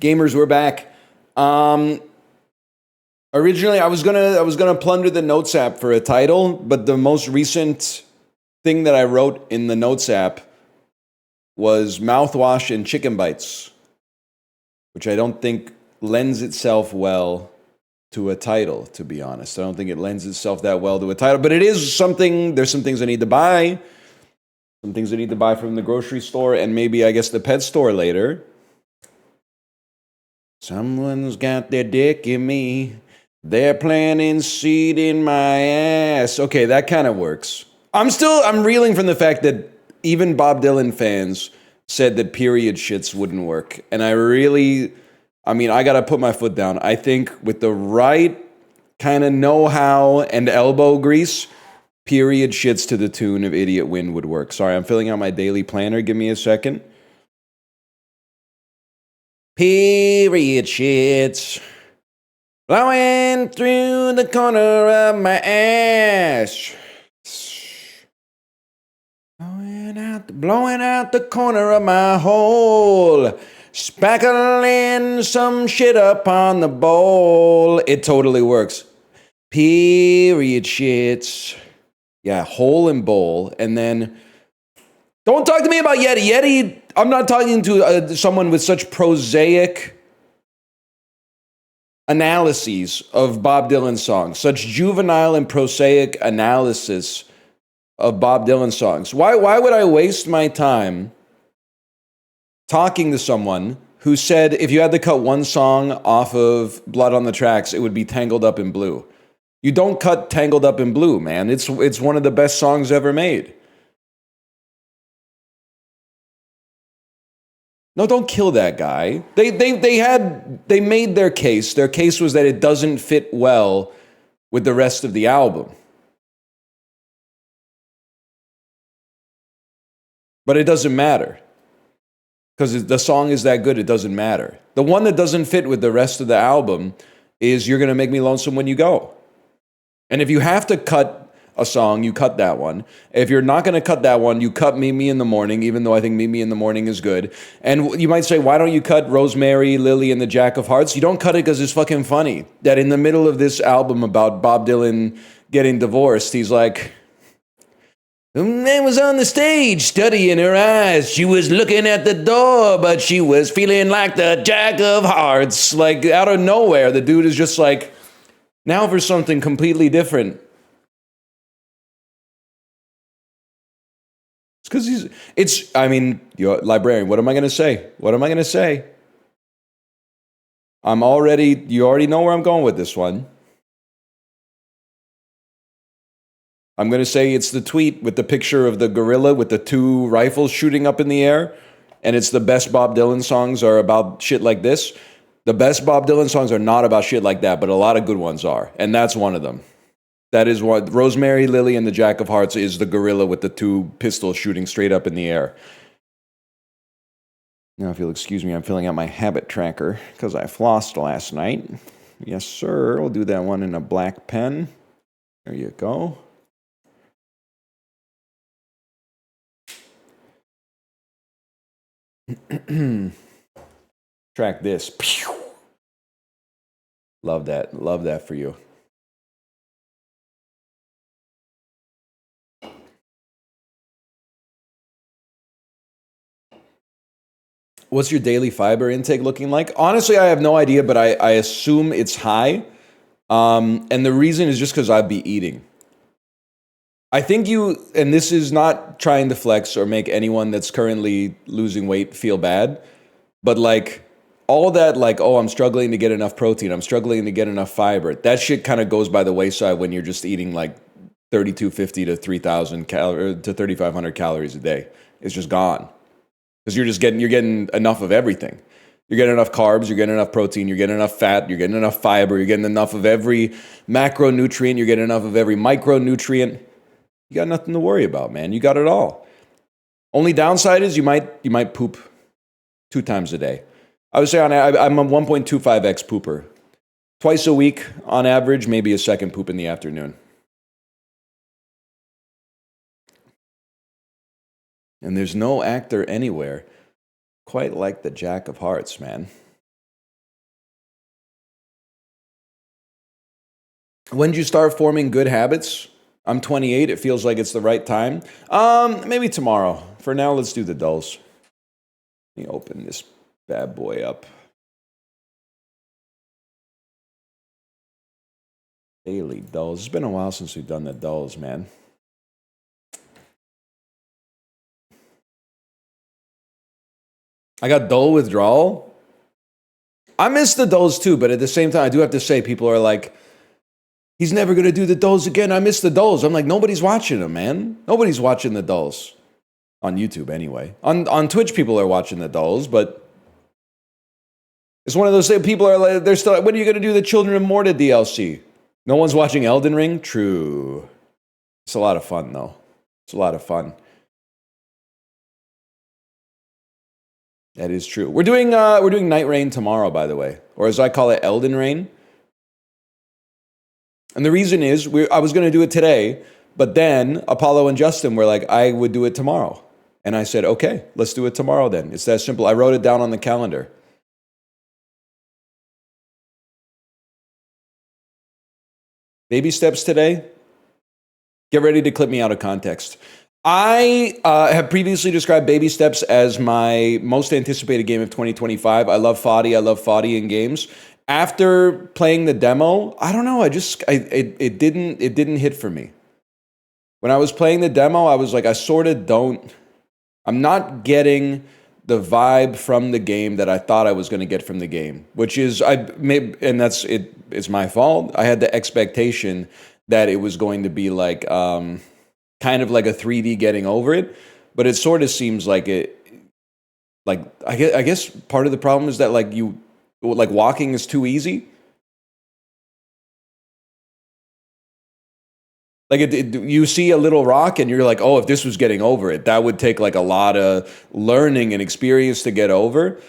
Gamers, we're back. Originally, I was gonna plunder the notes app for a title, but the most recent thing that I wrote in the notes app was mouthwash and chicken bites, which I don't think lends itself well to a title. To be honest, I don't think it lends itself that well to a title. But it is something. There's some things I need to buy. Some things I need to buy from the grocery store, and maybe I guess the pet store later. Someone's got their dick in me. They're planting seed in my ass. Okay, that kind of works. I'm reeling from the fact that even Bob Dylan fans said that period shits wouldn't work. And I gotta put my foot down. I think with the right kind of know-how and elbow grease, period shits to the tune of Idiot Wind would work. Sorry, I'm filling out my daily planner. Give me a second. Period shits blowing through the corner of my ass. Blowing out the corner of my hole. Spackling some shit up on the bowl. It totally works. Period shits. Yeah, hole and bowl. And then, don't talk to me about Yeti. Yeti, I'm not talking to someone with such prosaic analyses of Bob Dylan songs, such juvenile and prosaic analysis of Bob Dylan songs. Why would I waste my time talking to someone who said if you had to cut one song off of Blood on the Tracks, it would be Tangled Up in Blue? You don't cut Tangled Up in Blue, man. It's one of the best songs ever made. No, don't kill that guy. They made their case. Their case was that it doesn't fit well with the rest of the album. But it doesn't matter. Because the song is that good, it doesn't matter. The one that doesn't fit with the rest of the album is You're Gonna Make Me Lonesome When You Go. And if you have to cut a song, you cut that one. If you're not going to cut that one, you cut Meet Me in the Morning, even though I think Meet Me in the Morning is good. And you might say, why don't you cut Rosemary, Lily, and the Jack of Hearts? You don't cut it because it's fucking funny. That in the middle of this album about Bob Dylan getting divorced, he's like, the man was on the stage, studying her eyes. She was looking at the door, but she was feeling like the Jack of Hearts. Like, out of nowhere, the dude is just like, now for something completely different. It's because you're a librarian. What am I going to say? You already know where I'm going with this one. I'm going to say it's the tweet with the picture of the gorilla with the two rifles shooting up in the air, and it's the best Bob Dylan songs are about shit like this. The best Bob Dylan songs are not about shit like that, but a lot of good ones are, and that's one of them. That is what Rosemary, Lily, and the Jack of Hearts is the gorilla with the two pistols shooting straight up in the air. Now, if you'll excuse me, I'm filling out my habit tracker because I flossed last night. Yes, sir. We'll do that one in a black pen. There you go. Track this. Pew. Love that. Love that for you. What's your daily fiber intake looking like? Honestly, I have no idea, but I assume it's high. And the reason is just because I'd be eating. I think and this is not trying to flex or make anyone that's currently losing weight feel bad, but like all that, like, oh, I'm struggling to get enough protein, I'm struggling to get enough fiber, that shit kind of goes by the wayside when you're just eating like 3,250 to 3,000 calories to 3,500 calories a day. It's just gone. Because you're getting enough of everything. You're getting enough carbs, you're getting enough protein, you're getting enough fat, you're getting enough fiber, you're getting enough of every macronutrient, you're getting enough of every micronutrient. You got nothing to worry about, man. You got it all. Only downside is you might poop 2 times a day. I would say I'm a 1.25x pooper. Twice a week on average, maybe a second poop in the afternoon. And there's no actor anywhere quite like the Jack of Hearts, man. When did you start forming good habits? I'm 28. It feels like it's the right time. Maybe tomorrow. For now, let's do the dulls. Let me open this bad boy up. Daily dulls. It's been a while since we've done the dulls, man. I got dull withdrawal. I miss the dulls too, but at the same time, I do have to say, people are like, he's never going to do the dulls again. I miss the dulls. I'm like, nobody's watching them, man. Nobody's watching the dulls. On YouTube, anyway. On Twitch, people are watching the dulls, but it's one of those things. People are like, they're still, when are you going to do the Children of Morta DLC? No one's watching Elden Ring? True. It's a lot of fun, though. It's a lot of fun. That is true. We're doing Nightreign tomorrow, by the way. Or as I call it, Elden Rain. And the reason is, I was going to do it today, but then Apollo and Justin were like, I would do it tomorrow. And I said, okay, let's do it tomorrow then. It's that simple. I wrote it down on the calendar. Baby steps today. Get ready to clip me out of context. I have previously described Baby Steps as my most anticipated game of 2025. I love VOD. I love VOD in games. After playing the demo, I don't know. It didn't hit for me. When I was playing the demo, I was like, I'm not getting the vibe from the game that I thought I was going to get from the game, which is, it's my fault. I had the expectation that it was going to be like, kind of like a 3D getting over it, but it sort of seems like I guess part of the problem is that walking is too easy. You see a little rock and you're like, oh, if this was getting over it, that would take like a lot of learning and experience to get over.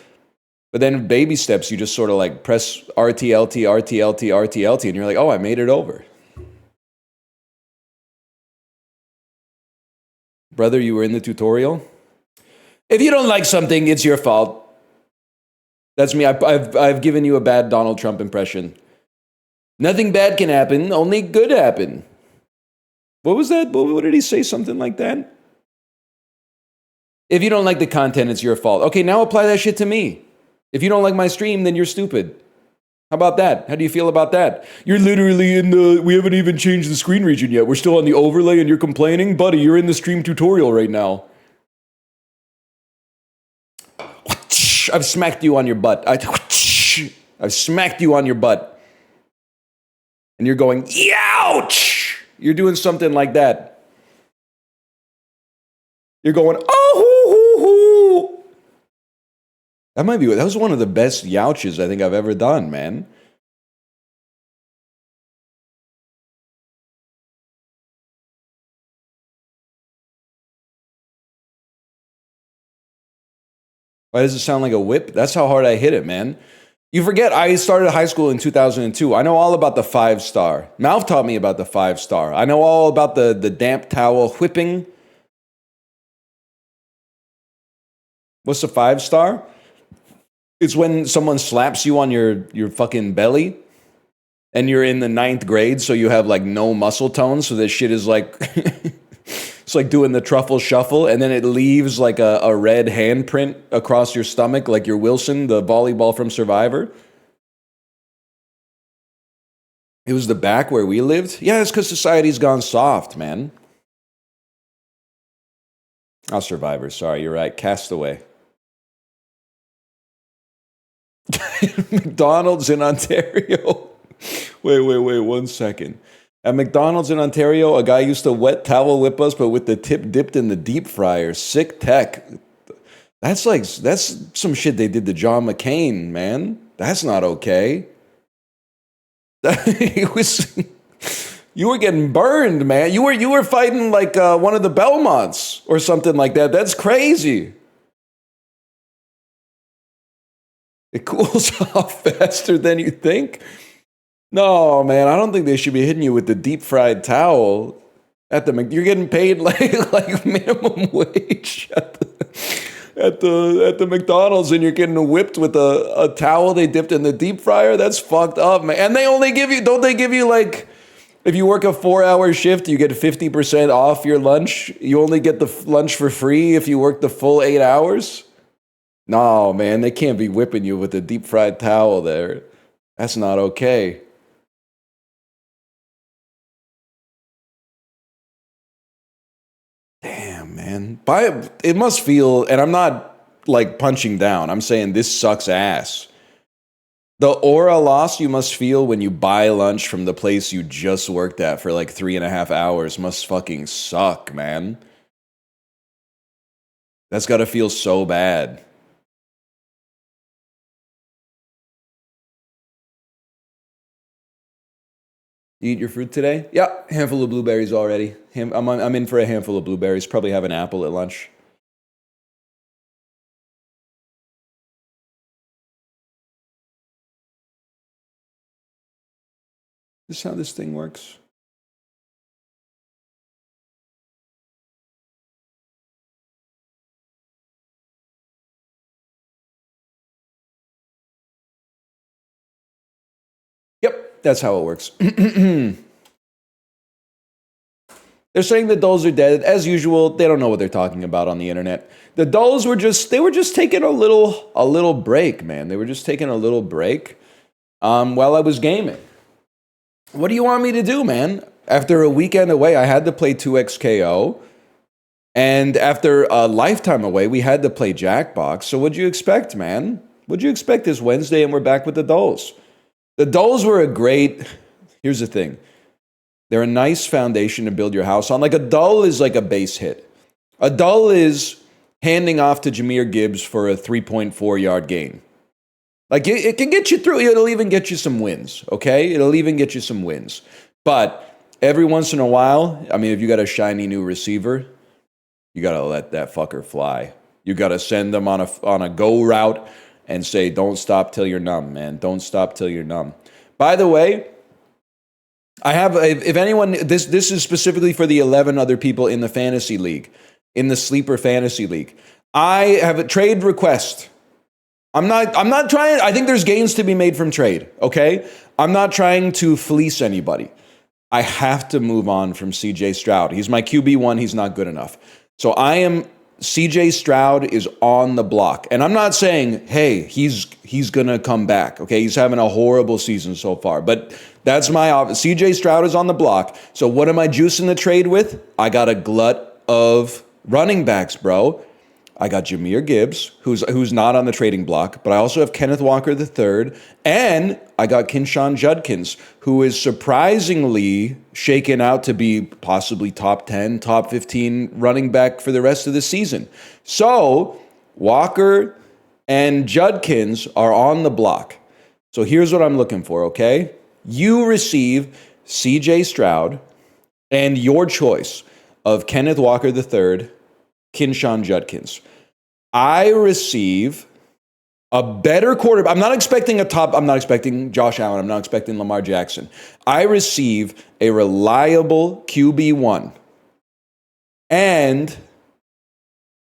But then Baby Steps, you just sort of like press RTLT, RTLT, RTLT, and you're like, oh, I made it over. Brother, you were in the tutorial? If you don't like something, it's your fault. That's me. I've given you a bad Donald Trump impression. Nothing bad can happen, only good happen. What was that? What did he say? Something like that? If you don't like the content, it's your fault. Okay, now apply that shit to me. If you don't like my stream, then you're stupid. How about that? How do you feel about that? You're literally we haven't even changed the screen region yet. We're still on the overlay and you're complaining? Buddy, you're in the stream tutorial right now. I've smacked you on your butt. I've smacked you on your butt. And you're going, ouch! You're doing something like that. You're going, oh, hoo, hoo, hoo. That was one of the best youches I think I've ever done, man. Why does it sound like a whip? That's how hard I hit it, man. You forget, I started high school in 2002. I know all about the 5-star. Mouth taught me about the 5-star. I know all about the damp towel whipping. What's the 5-star? It's when someone slaps you on your fucking belly and you're in the 9th grade, so you have like no muscle tone, so this shit is like it's like doing the truffle shuffle, and then it leaves like a red handprint across your stomach, like your Wilson, the volleyball from Survivor. It was the back where we lived? Yeah, it's because society's gone soft, man. Oh, Survivor, sorry, you're right. Castaway. McDonald's in Ontario. Wait, 1 second. At McDonald's in Ontario, a guy used to wet towel whip us, but with the tip dipped in the deep fryer. Sick tech. That's some shit they did to John McCain, man. That's not okay. You were getting burned, man. You were fighting like one of the Belmonts or something like that. That's crazy. It cools off faster than you think. No, man, I don't think they should be hitting you with the deep fried towel you're getting paid like minimum wage at the McDonald's, and you're getting whipped with a towel they dipped in the deep fryer. That's fucked up, man. And don't they give you like If you work a 4-hour shift, you get 50% off your lunch. You only get the lunch for free if you work the full 8 hours. No, man, they can't be whipping you with a deep fried towel there. That's not okay. Damn, man. It must feel, and I'm not like punching down. I'm saying this sucks ass. The aura loss you must feel when you buy lunch from the place you just worked at for like 3.5 hours must fucking suck, man. That's gotta feel so bad. You eat your fruit today? Yeah, handful of blueberries already. I'm in for a handful of blueberries. Probably have an apple at lunch. This is how this thing works. Yep, that's how it works. They're saying the dolls are dead. As usual, they don't know what they're talking about on the internet. The dolls were just taking a little break, man. They were just taking a little break while I was gaming. What do you want me to do, man? After a weekend away, I had to play 2XKO. And after a lifetime away, we had to play Jackbox. So what'd you expect, man? What'd you expect this Wednesday and we're back with the dolls? The dolls were a great... Here's the thing. They're a nice foundation to build your house on. Like a dull is like a base hit. A dull is handing off to Jahmyr Gibbs for a 3.4-yard gain. Like it can get you through. It'll even get you some wins, okay? It'll even get you some wins. But every once in a while, I mean, if you got a shiny new receiver, you got to let that fucker fly. You got to send them on a go route and say, don't stop till you're numb, man. Don't stop till you're numb. By the way, I have, if anyone, this is specifically for the 11 other people in the fantasy league, in the sleeper fantasy league. I have a trade request. I'm not trying, I think there's gains to be made from trade, okay? I'm not trying to fleece anybody. I have to move on from CJ Stroud. He's my QB1, he's not good enough. So CJ Stroud is on the block. And I'm not saying, hey, he's going to come back, okay? He's having a horrible season so far. But that's CJ Stroud is on the block. So what am I juicing the trade with? I got a glut of running backs, bro. I got Jahmyr Gibbs, who's not on the trading block, but I also have Kenneth Walker III, and I got Kinshawn Judkins, who is surprisingly shaken out to be possibly top 10, top 15 running back for the rest of the season. So Walker and Judkins are on the block. So here's what I'm looking for, okay? You receive CJ Stroud and your choice of Kenneth Walker III, Kinshawn Judkins. I receive a better quarterback. I'm not expecting Josh Allen. I'm not expecting Lamar Jackson. I receive a reliable QB1 and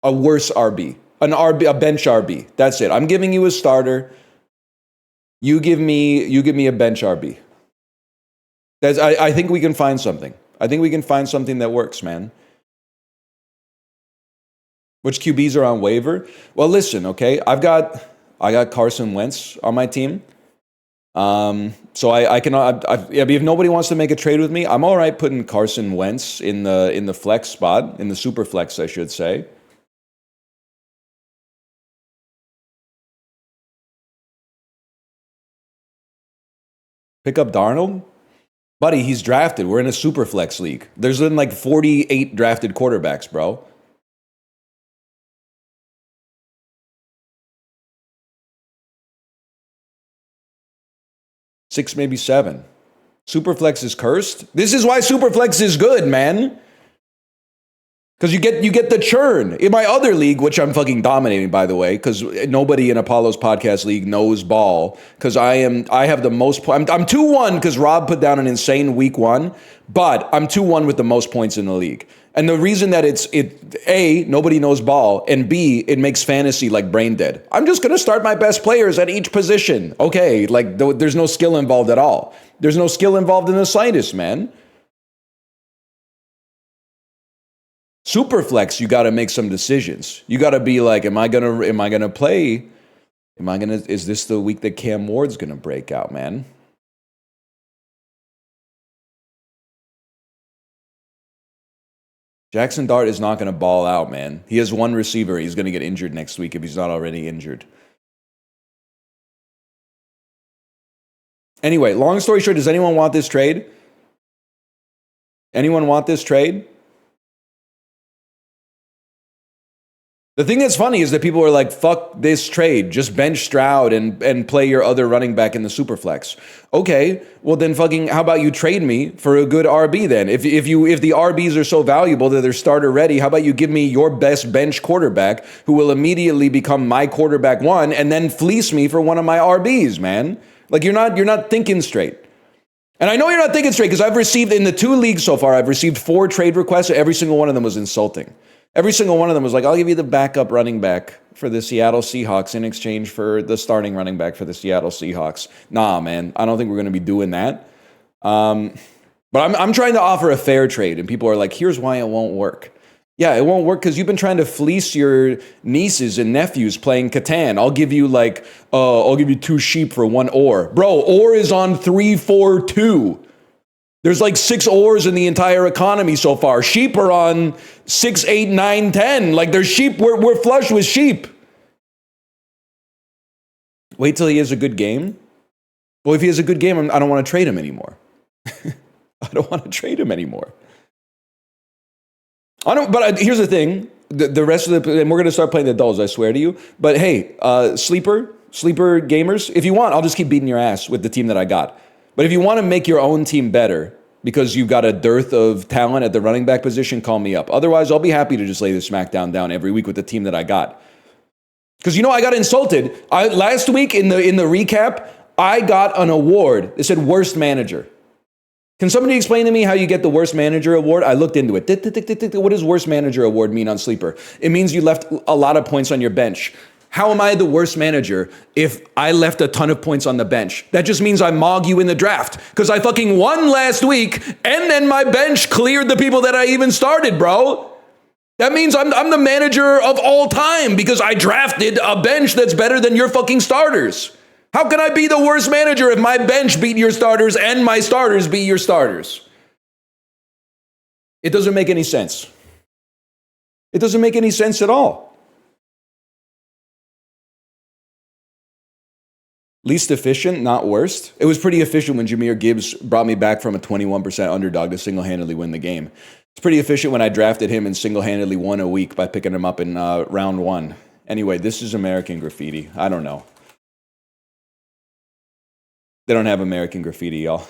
a worse RB, a bench RB. That's it. I'm giving you a starter. You give me a bench RB. I think we can find something. I think we can find something that works, man. Which QBs are on waiver? Well, listen, okay. I got Carson Wentz on my team. So I can. If nobody wants to make a trade with me, I'm all right putting Carson Wentz in the flex spot, in the super flex, I should say. Pick up Darnold? Buddy, he's drafted. We're in a super flex league. There's been like 48 drafted quarterbacks, bro. 6, maybe 7. Superflex is cursed. This is why Superflex is good, man. Because you get the churn. In my other league, which I'm fucking dominating, by the way, because nobody in Apollo's podcast league knows ball. Because I have the most points. I'm 2-1 because Rob put down an insane week 1, but I'm 2-1 with the most points in the league. And the reason that it's A, nobody knows ball, and B, it makes fantasy like brain dead. I'm just going to start my best players at each position. Okay, like there's no skill involved at all. There's no skill involved in the slightest, man. Superflex, you got to make some decisions. You got to be like, am I gonna play? Is this the week that Cam Ward's gonna break out, man? Jackson Dart is not gonna ball out, man. He has one receiver. He's gonna get injured next week if he's not already injured. Anyway, long story short, does anyone want this trade? Anyone want this trade? The thing that's funny is that people are like, fuck this trade. Just bench Stroud and play your other running back in the Superflex. Okay, well then fucking, how about you trade me for a good RB then? If the RBs are so valuable that they're starter ready, how about you give me your best bench quarterback who will immediately become my quarterback one and then fleece me for one of my RBs, man? Like you're not thinking straight. And I know you're not thinking straight because I've received, in the 2 leagues so far, I've received 4 trade requests. Every single one of them was insulting. Every single one of them was like, I'll give you the backup running back for the Seattle Seahawks in exchange for the starting running back for the Seattle Seahawks. Nah, man, I don't think we're going to be doing that. But I'm trying to offer a fair trade, and people are like, here's why it won't work. Yeah, it won't work because you've been trying to fleece your nieces and nephews playing Catan. I'll give you 2 sheep for 1 ore. Bro, ore is on 342. There's like 6 ores in the entire economy so far. Sheep are on 6, 8, 9, 10. Like there's sheep. We're flush with sheep. Wait till he has a good game. Well, if he has a good game, I don't want to trade him anymore. I don't want to trade him anymore. But here's the thing. The rest of and we're going to start playing the dulls, I swear to you. But hey, sleeper gamers, if you want, I'll just keep beating your ass with the team that I got. But if you want to make your own team better because you've got a dearth of talent at the running back position, call me up. Otherwise, I'll be happy to just lay the smackdown down every week with the team that I got. Because, I got insulted. Last week in the recap, I got an award. It said worst manager. Can somebody explain to me how you get the worst manager award? I looked into it. What does worst manager award mean on Sleeper? It means you left a lot of points on your bench. How am I the worst manager if I left a ton of points on the bench? That just means I mog you in the draft because I fucking won last week and then my bench cleared the people that I even started, bro. That means I'm the manager of all time because I drafted a bench that's better than your fucking starters. How can I be the worst manager if my bench beat your starters and my starters beat your starters? It doesn't make any sense. It doesn't make any sense at all. Least efficient, not worst. It was pretty efficient when Jahmyr Gibbs brought me back from a 21% underdog to single-handedly win the game. It's pretty efficient when I drafted him and single-handedly won a week by picking him up in round 1. Anyway, this is American Graffiti. I don't know. They don't have American Graffiti, y'all.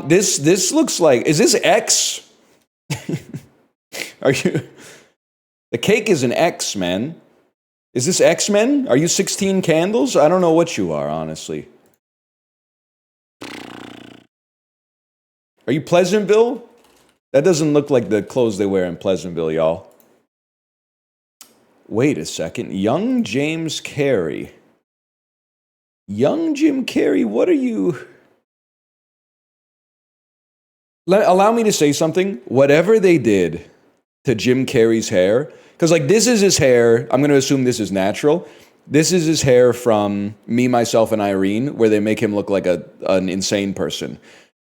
This looks like, is this X? The cake is an X, man. Is this X-Men? Are you 16 candles? I don't know what you are, honestly. Are you Pleasantville? That doesn't look like the clothes they wear in Pleasantville, y'all. Wait a second. Young James Carey. Young Jim Carey, what are you... Allow me to say something. Whatever they did to Jim Carrey's hair... Because, this is his hair. I'm going to assume this is natural. This is his hair from Me, Myself, and Irene, where they make him look like an insane person.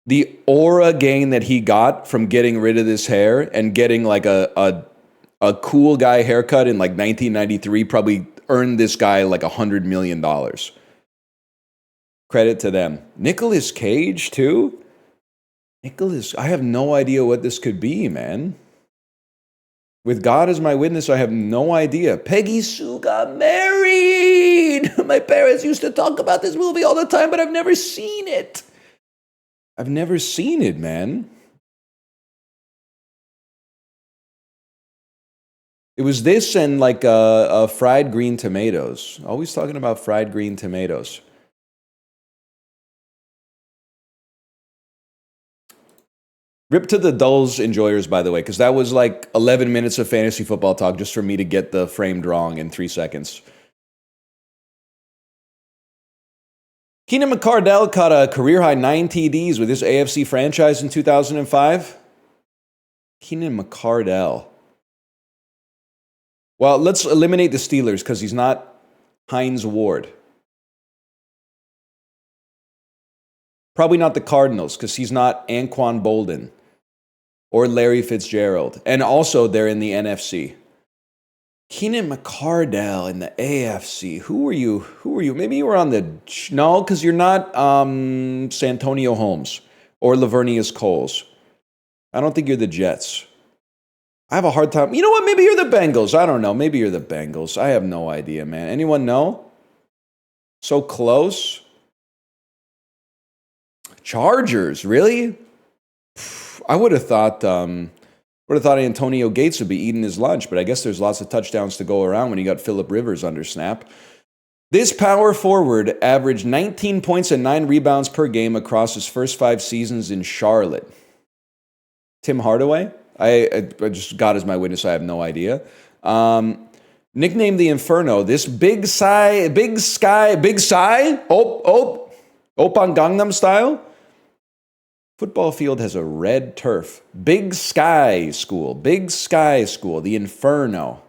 The aura gain that he got from getting rid of this hair and getting, a cool guy haircut in, 1993 probably earned this guy, $100 million. Credit to them. Nicolas Cage, too? I have no idea what this could be, man. With God as my witness, I have no idea. Peggy Sue got married. My parents used to talk about this movie all the time, but I've never seen it. I've never seen it, man. It was this and fried green tomatoes. Always talking about fried green tomatoes. Rip to the Dulls enjoyers, by the way, because that was 11 minutes of fantasy football talk just for me to get the framed wrong in 3 seconds. Keenan McCardell caught a career-high 9 TDs with his AFC franchise in 2005. Keenan McCardell. Well, let's eliminate the Steelers because he's not Hines Ward. Probably not the Cardinals because he's not Anquan Bolden or Larry Fitzgerald. And also, they're in the NFC. Keenan McCardell in the AFC. Who are you? Maybe you were on the... No, because you're not Santonio Holmes or Lavernius Coles. I don't think you're the Jets. I have a hard time. You know what? Maybe you're the Bengals. I don't know. Maybe you're the Bengals. I have no idea, man. Anyone know? So close. Chargers, really? I would have thought Antonio Gates would be eating his lunch, but I guess there's lots of touchdowns to go around when you got Phillip Rivers under snap. This power forward averaged 19 points and 9 rebounds per game across his first 5 seasons in Charlotte. Tim Hardaway? I just God is my witness. I have no idea. Nicknamed the Inferno, this big sky, on Gangnam Style. Football field has a red turf. Big Sky School, the Inferno.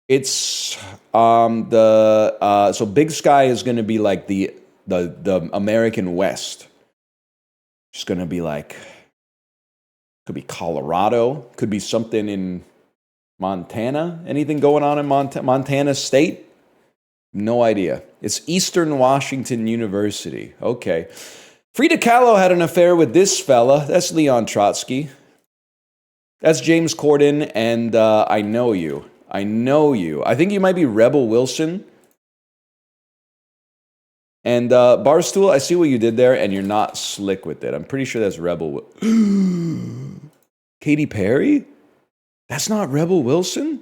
It's so Big Sky is going to be like the American West. It's going to be like. Could be Colorado. Could be something in Montana. Anything going on in Montana State? No idea. It's Eastern Washington University. Okay. Frida Kahlo had an affair with this fella. That's Leon Trotsky. That's James Corden, and I know you. I think you might be Rebel Wilson. And Barstool, I see what you did there, and you're not slick with it. I'm pretty sure that's Rebel Katy Perry? That's not Rebel Wilson?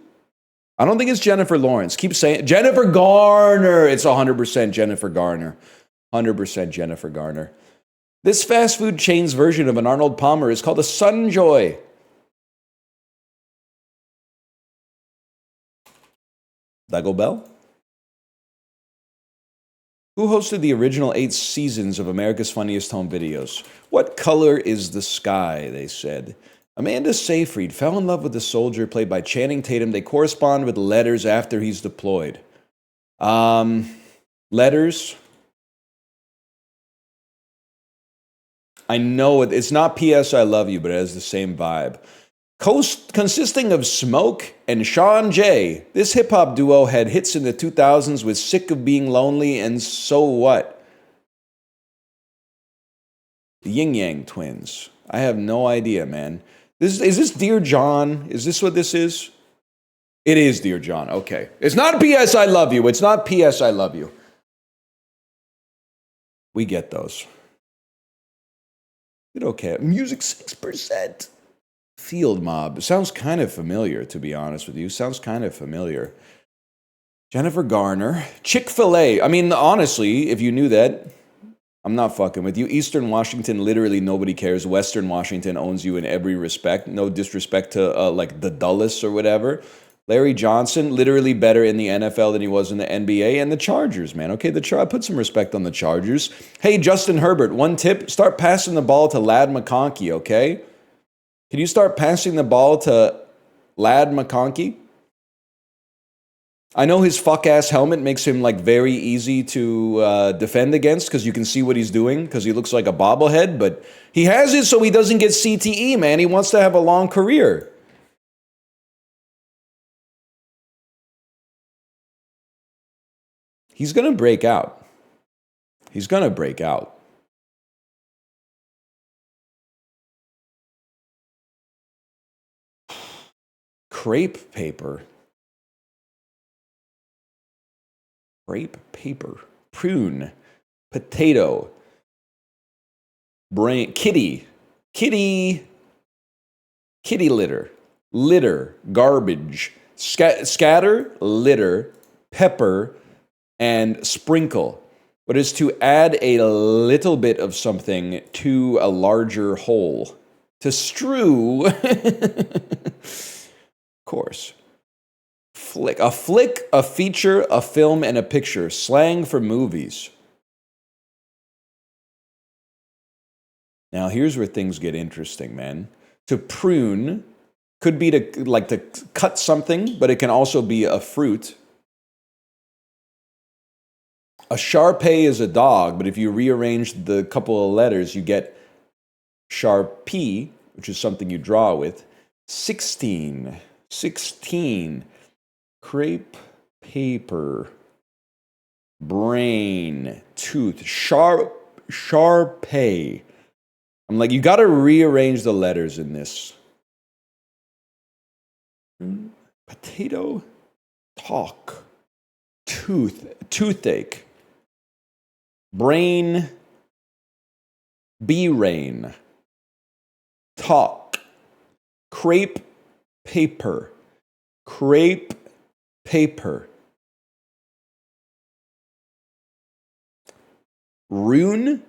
I don't think it's Jennifer Lawrence. Keep saying Jennifer Garner. It's 100% Jennifer Garner. 100% Jennifer Garner. This fast food chain's version of an Arnold Palmer is called a Sunjoy. Lego Bell? Who hosted the original 8 seasons of America's Funniest Home Videos? What color is the sky, they said. Amanda Seyfried fell in love with a soldier played by Channing Tatum. They correspond with letters after he's deployed. Letters. I know it's not P.S. I Love You, but it has the same vibe. Consisting of Smoke and Sean J, this hip-hop duo had hits in the 2000s with Sick of Being Lonely and So What? The Yin Yang Twins. I have no idea, man. Is this Dear John? Is this what this is? It is Dear John. Okay. It's not P.S. I Love You. It's not P.S. I Love You. We get those. It okay. Music 6%. Field Mob. Sounds kind of familiar, to be honest with you. Sounds kind of familiar. Jennifer Garner. Chick-fil-A. I mean, honestly, if you knew that, I'm not fucking with you. Eastern Washington, literally nobody cares. Western Washington owns you in every respect. No disrespect to like the Dulles or whatever. Larry Johnson, literally better in the NFL than he was in the NBA. And the Chargers, man. Okay, I put some respect on the Chargers. Hey, Justin Herbert, one tip. Start passing the ball to Ladd McConkey, okay? Can you start passing the ball to Ladd McConkey? I know his fuck-ass helmet makes him like very easy to defend against because you can see what he's doing because he looks like a bobblehead, but he has it so he doesn't get CTE, man. He wants to have a long career. He's going to break out. He's going to break out. Crepe paper. Crepe paper. Prune. Potato. Brain. Kitty litter. Litter. Garbage. Scatter. Litter. Pepper. And sprinkle. But is to add a little bit of something to a larger whole. To strew. Of course. Flick, a feature, a film, and a picture. Slang for movies. Now, here's where things get interesting, man. To prune could be to cut something, but it can also be a fruit. A Shar-Pei is a dog, but if you rearrange the couple of letters, you get Shar-P, which is something you draw with. 16. 16. Crepe paper. Brain. Tooth. Shar-Pei. I'm like, you got to rearrange the letters in this. Potato. Talk. Tooth. Toothache. Brain. B-rain. Talk. Crepe paper. Crepe paper. Rune.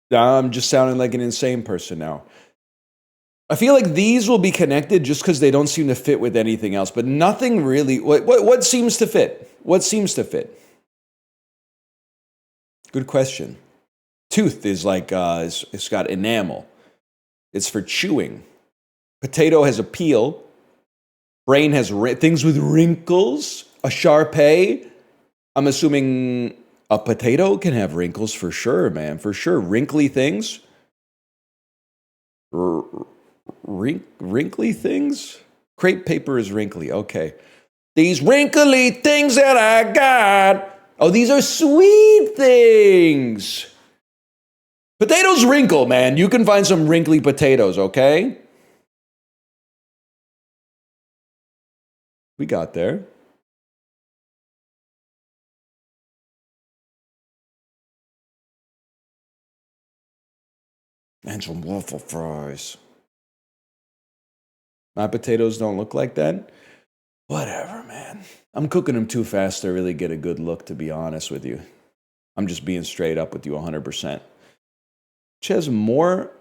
I'm just sounding like an insane person now. I feel like these will be connected just because they don't seem to fit with anything else, but nothing really. What seems to fit? What seems to fit? Good question. Tooth is like, it's got enamel. It's for chewing. Potato has a peel. Brain has things with wrinkles. A Shar-Pei. I'm assuming a potato can have wrinkles for sure, man. For sure. Wrinkly things. Wrinkly things? Crepe paper is wrinkly. Okay. These wrinkly things that I got. Oh, these are sweet things. Potatoes wrinkle, man. You can find some wrinkly potatoes, okay? We got there. And some waffle fries. My potatoes don't look like that? Whatever, man. I'm cooking them too fast to really get a good look, to be honest with you. I'm just being straight up with you 100%. Which has more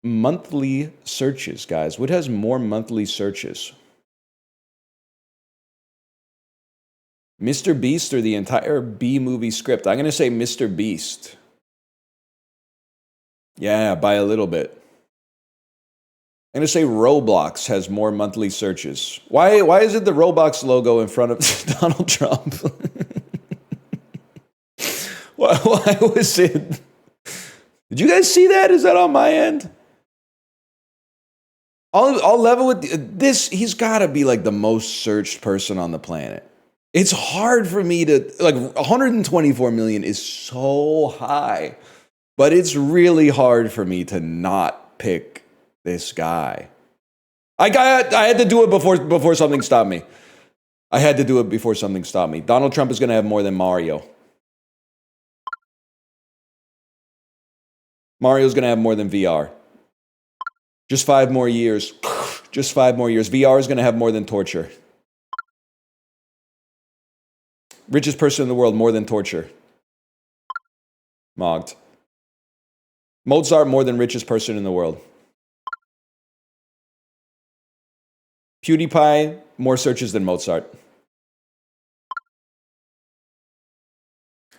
monthly searches, guys. What has more monthly searches? Mr. Beast or the entire B-movie script? I'm going to say Mr. Beast. Yeah, by a little bit. I'm going to say Roblox has more monthly searches. Why is it the Roblox logo in front of Donald Trump? why was it? Did you guys see that? Is that on my end? I'll level with this. He's got to be like the most searched person on the planet. It's hard for me to, like, 124 million is so high, but it's really hard for me to not pick this guy. I had to do it before something stopped me. I had to do it before something stopped me. Donald Trump is going to have more than Mario. Mario's going to have more than VR. Just 5 more years. Just 5 more years. VR is going to have more than torture. Richest person in the world, more than torture. Mogged. Mozart, more than richest person in the world. PewDiePie, more searches than Mozart.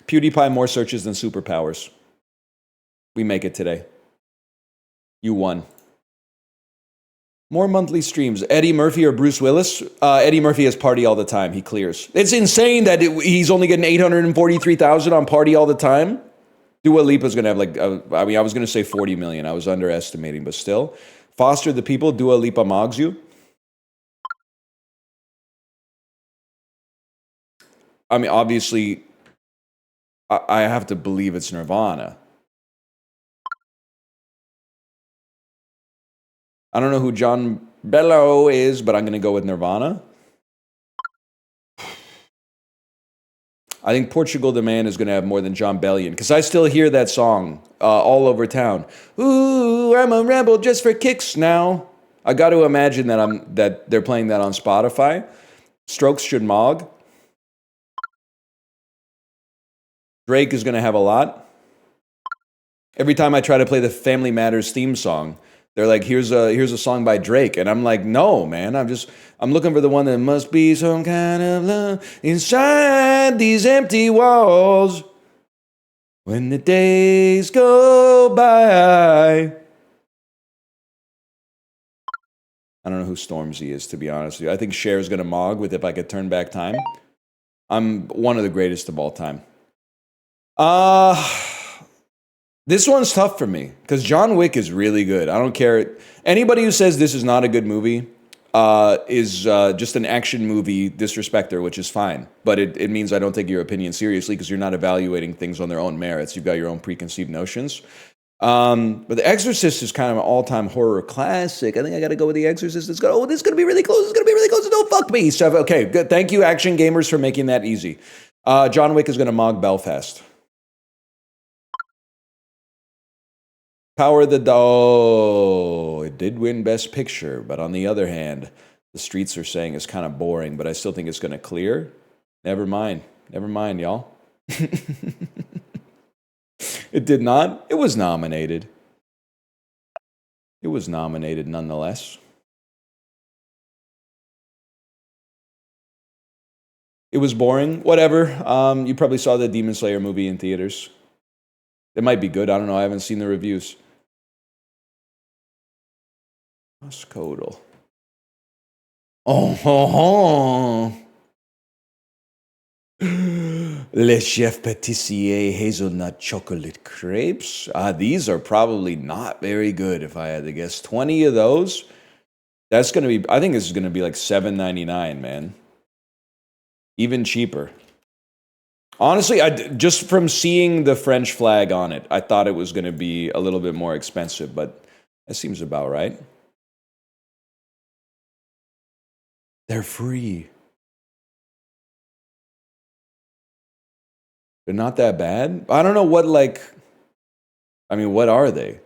PewDiePie, more searches than superpowers. We make it today. You won. More monthly streams. Eddie Murphy or Bruce Willis? Eddie Murphy has Party All the Time. He clears. It's insane that he's only getting 843,000 on Party All the Time. Dua Lipa's going to have like, I was going to say 40 million. I was underestimating, but still. Foster the People, Dua Lipa mogs you. I mean, obviously, I have to believe it's Nirvana. I don't know who John Bello is, but I'm going to go with Nirvana. I think Portugal the Man is going to have more than John Bellion, because I still hear that song all over town. Ooh, I'm a rebel just for kicks now. I got to imagine that they're playing that on Spotify. Strokes should mog. Drake is going to have a lot. Every time I try to play the Family Matters theme song, they're like, here's a song by Drake. And I'm like, no, man. I'm looking for the one that must be some kind of love inside these empty walls. When the days go by. I don't know who Stormzy is, to be honest with you. I think Cher's gonna mog with If I Could Turn Back Time. I'm one of the greatest of all time. This one's tough for me, because John Wick is really good. I don't care. Anybody who says this is not a good movie is just an action movie disrespecter, which is fine. But it means I don't take your opinion seriously, because you're not evaluating things on their own merits. You've got your own preconceived notions. But The Exorcist is kind of an all-time horror classic. I think I got to go with The Exorcist. This is going to be really close. It's going to be really close. Don't fuck me. So, okay, good. Thank you, Action Gamers, for making that easy. John Wick is going to mog Belfast. Power the Dog. It did win Best Picture, but on the other hand, the streets are saying it's kind of boring, but I still think it's going to clear. Never mind. Never mind, y'all. It did not. It was nominated. It was nominated nonetheless. It was boring. Whatever. You probably saw the Demon Slayer movie in theaters. It might be good. I don't know. I haven't seen the reviews. Muscodal. Oh. Le Chef Patissier Hazelnut Chocolate Crepes. These are probably not very good if I had to guess. 20 of those? That's going to be, I think this is going to be like $7.99, man. Even cheaper. Honestly, just from seeing the French flag on it, I thought it was going to be a little bit more expensive, but that seems about right. They're free. They're not that bad. I don't know what what are they?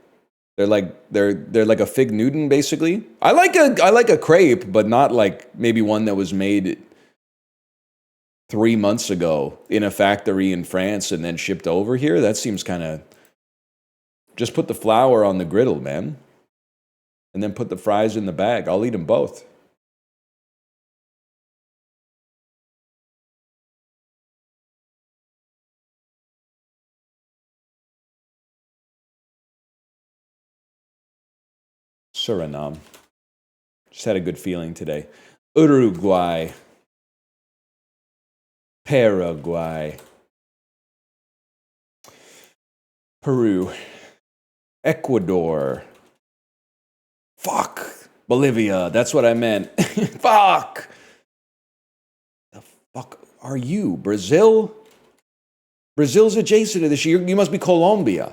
They're like a Fig Newton basically. I like a crepe, but not like maybe one that was made 3 months ago in a factory in France and then shipped over here. That seems kind of, just put the flour on the griddle, man. And then put the fries in the bag. I'll eat them both. Suriname. Just had a good feeling today. Uruguay. Paraguay. Peru. Ecuador. Fuck. Bolivia. That's what I meant. Fuck. The fuck are you? Brazil? Brazil's adjacent to this. You must be Colombia.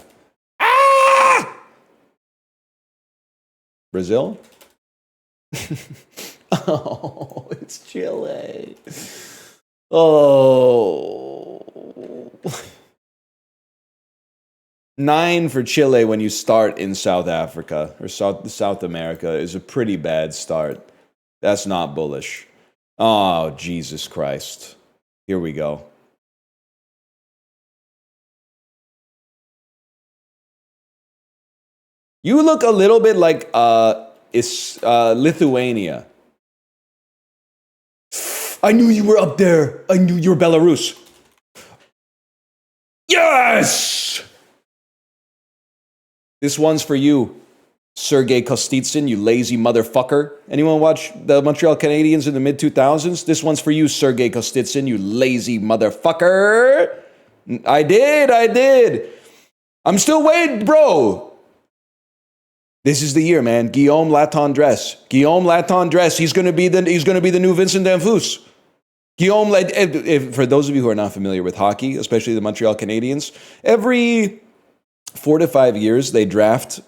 Brazil? Oh, it's Chile. Oh. 9 for Chile when you start in South Africa or South America is a pretty bad start. That's not bullish. Oh, Jesus Christ. Here we go. You look a little bit like Lithuania. I knew you were up there. I knew you were Belarus. Yes! This one's for you, Sergei Kostitsyn, you lazy motherfucker. Anyone watch the Montreal Canadiens in the mid-2000s? This one's for you, Sergei Kostitsyn, you lazy motherfucker. I did. I'm still waiting, bro. This is the year, man. Guillaume Latendresse. He's going to be the new Vincent D'Anfous. For those of you who are not familiar with hockey, especially the Montreal Canadiens, every 4 to 5 years they draft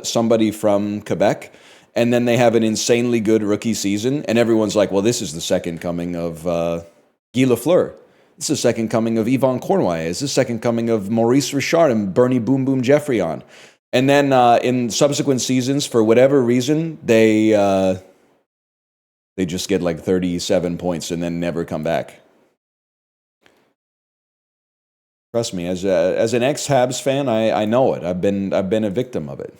somebody from Quebec, and then they have an insanely good rookie season, and everyone's like, well, this is the second coming of Guy Lafleur. This is the second coming of Yvon Cournoyer. This is the second coming of Maurice Richard and Bernie Boom Boom Geoffrion. And then in subsequent seasons, for whatever reason, they just get like 37 points and then never come back. Trust me, as an ex-Habs fan, I know it. I've been a victim of it.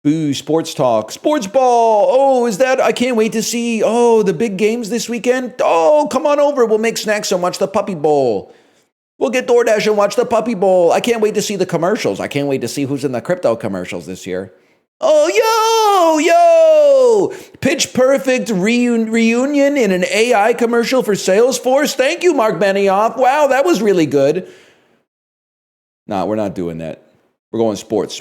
Boo, sports talk. Sports ball! Oh, is that? I can't wait to see. Oh, the big games this weekend? Oh, come on over. We'll make snacks and watch the Puppy Bowl. We'll get DoorDash and watch the Puppy Bowl. I can't wait to see the commercials. I can't wait to see who's in the crypto commercials this year. Oh, yo! Pitch Perfect reunion in an AI commercial for Salesforce. Thank you, Mark Benioff. Wow, that was really good. Nah, we're not doing that. We're going sports.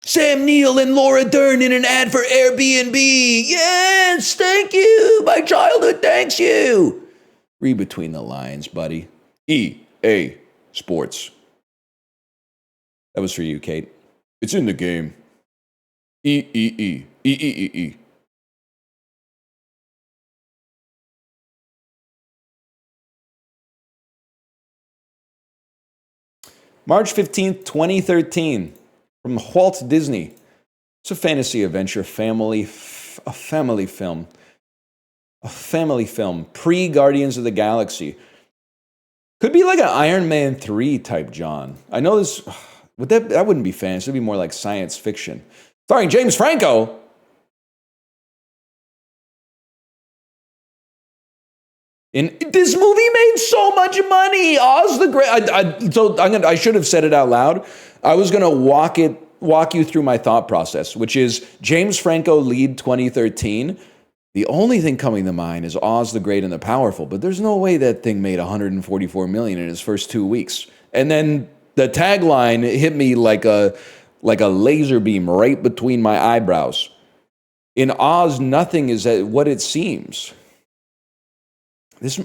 Sam Neill and Laura Dern in an ad for Airbnb. Yes, thank you. My childhood thanks you. Read between the lines, buddy. EA Sports. That was for you, Kate. It's in the game. E. March 15th, 2013. From Walt Disney. It's a fantasy adventure a family film. A family film. Pre-Guardians of the Galaxy. Could be like an Iron Man 3 type, John. I know this... that wouldn't be fantasy. It'd be more like science fiction. Starring James Franco. This movie made so much money. Oz the Great. I should have said it out loud. I was gonna walk you through my thought process, which is James Franco lead 2013. The only thing coming to mind is Oz the Great and the Powerful, but there's no way that thing made 144 million in its first 2 weeks. And then the tagline hit me like a laser beam right between my eyebrows. In Oz, nothing is what it seems.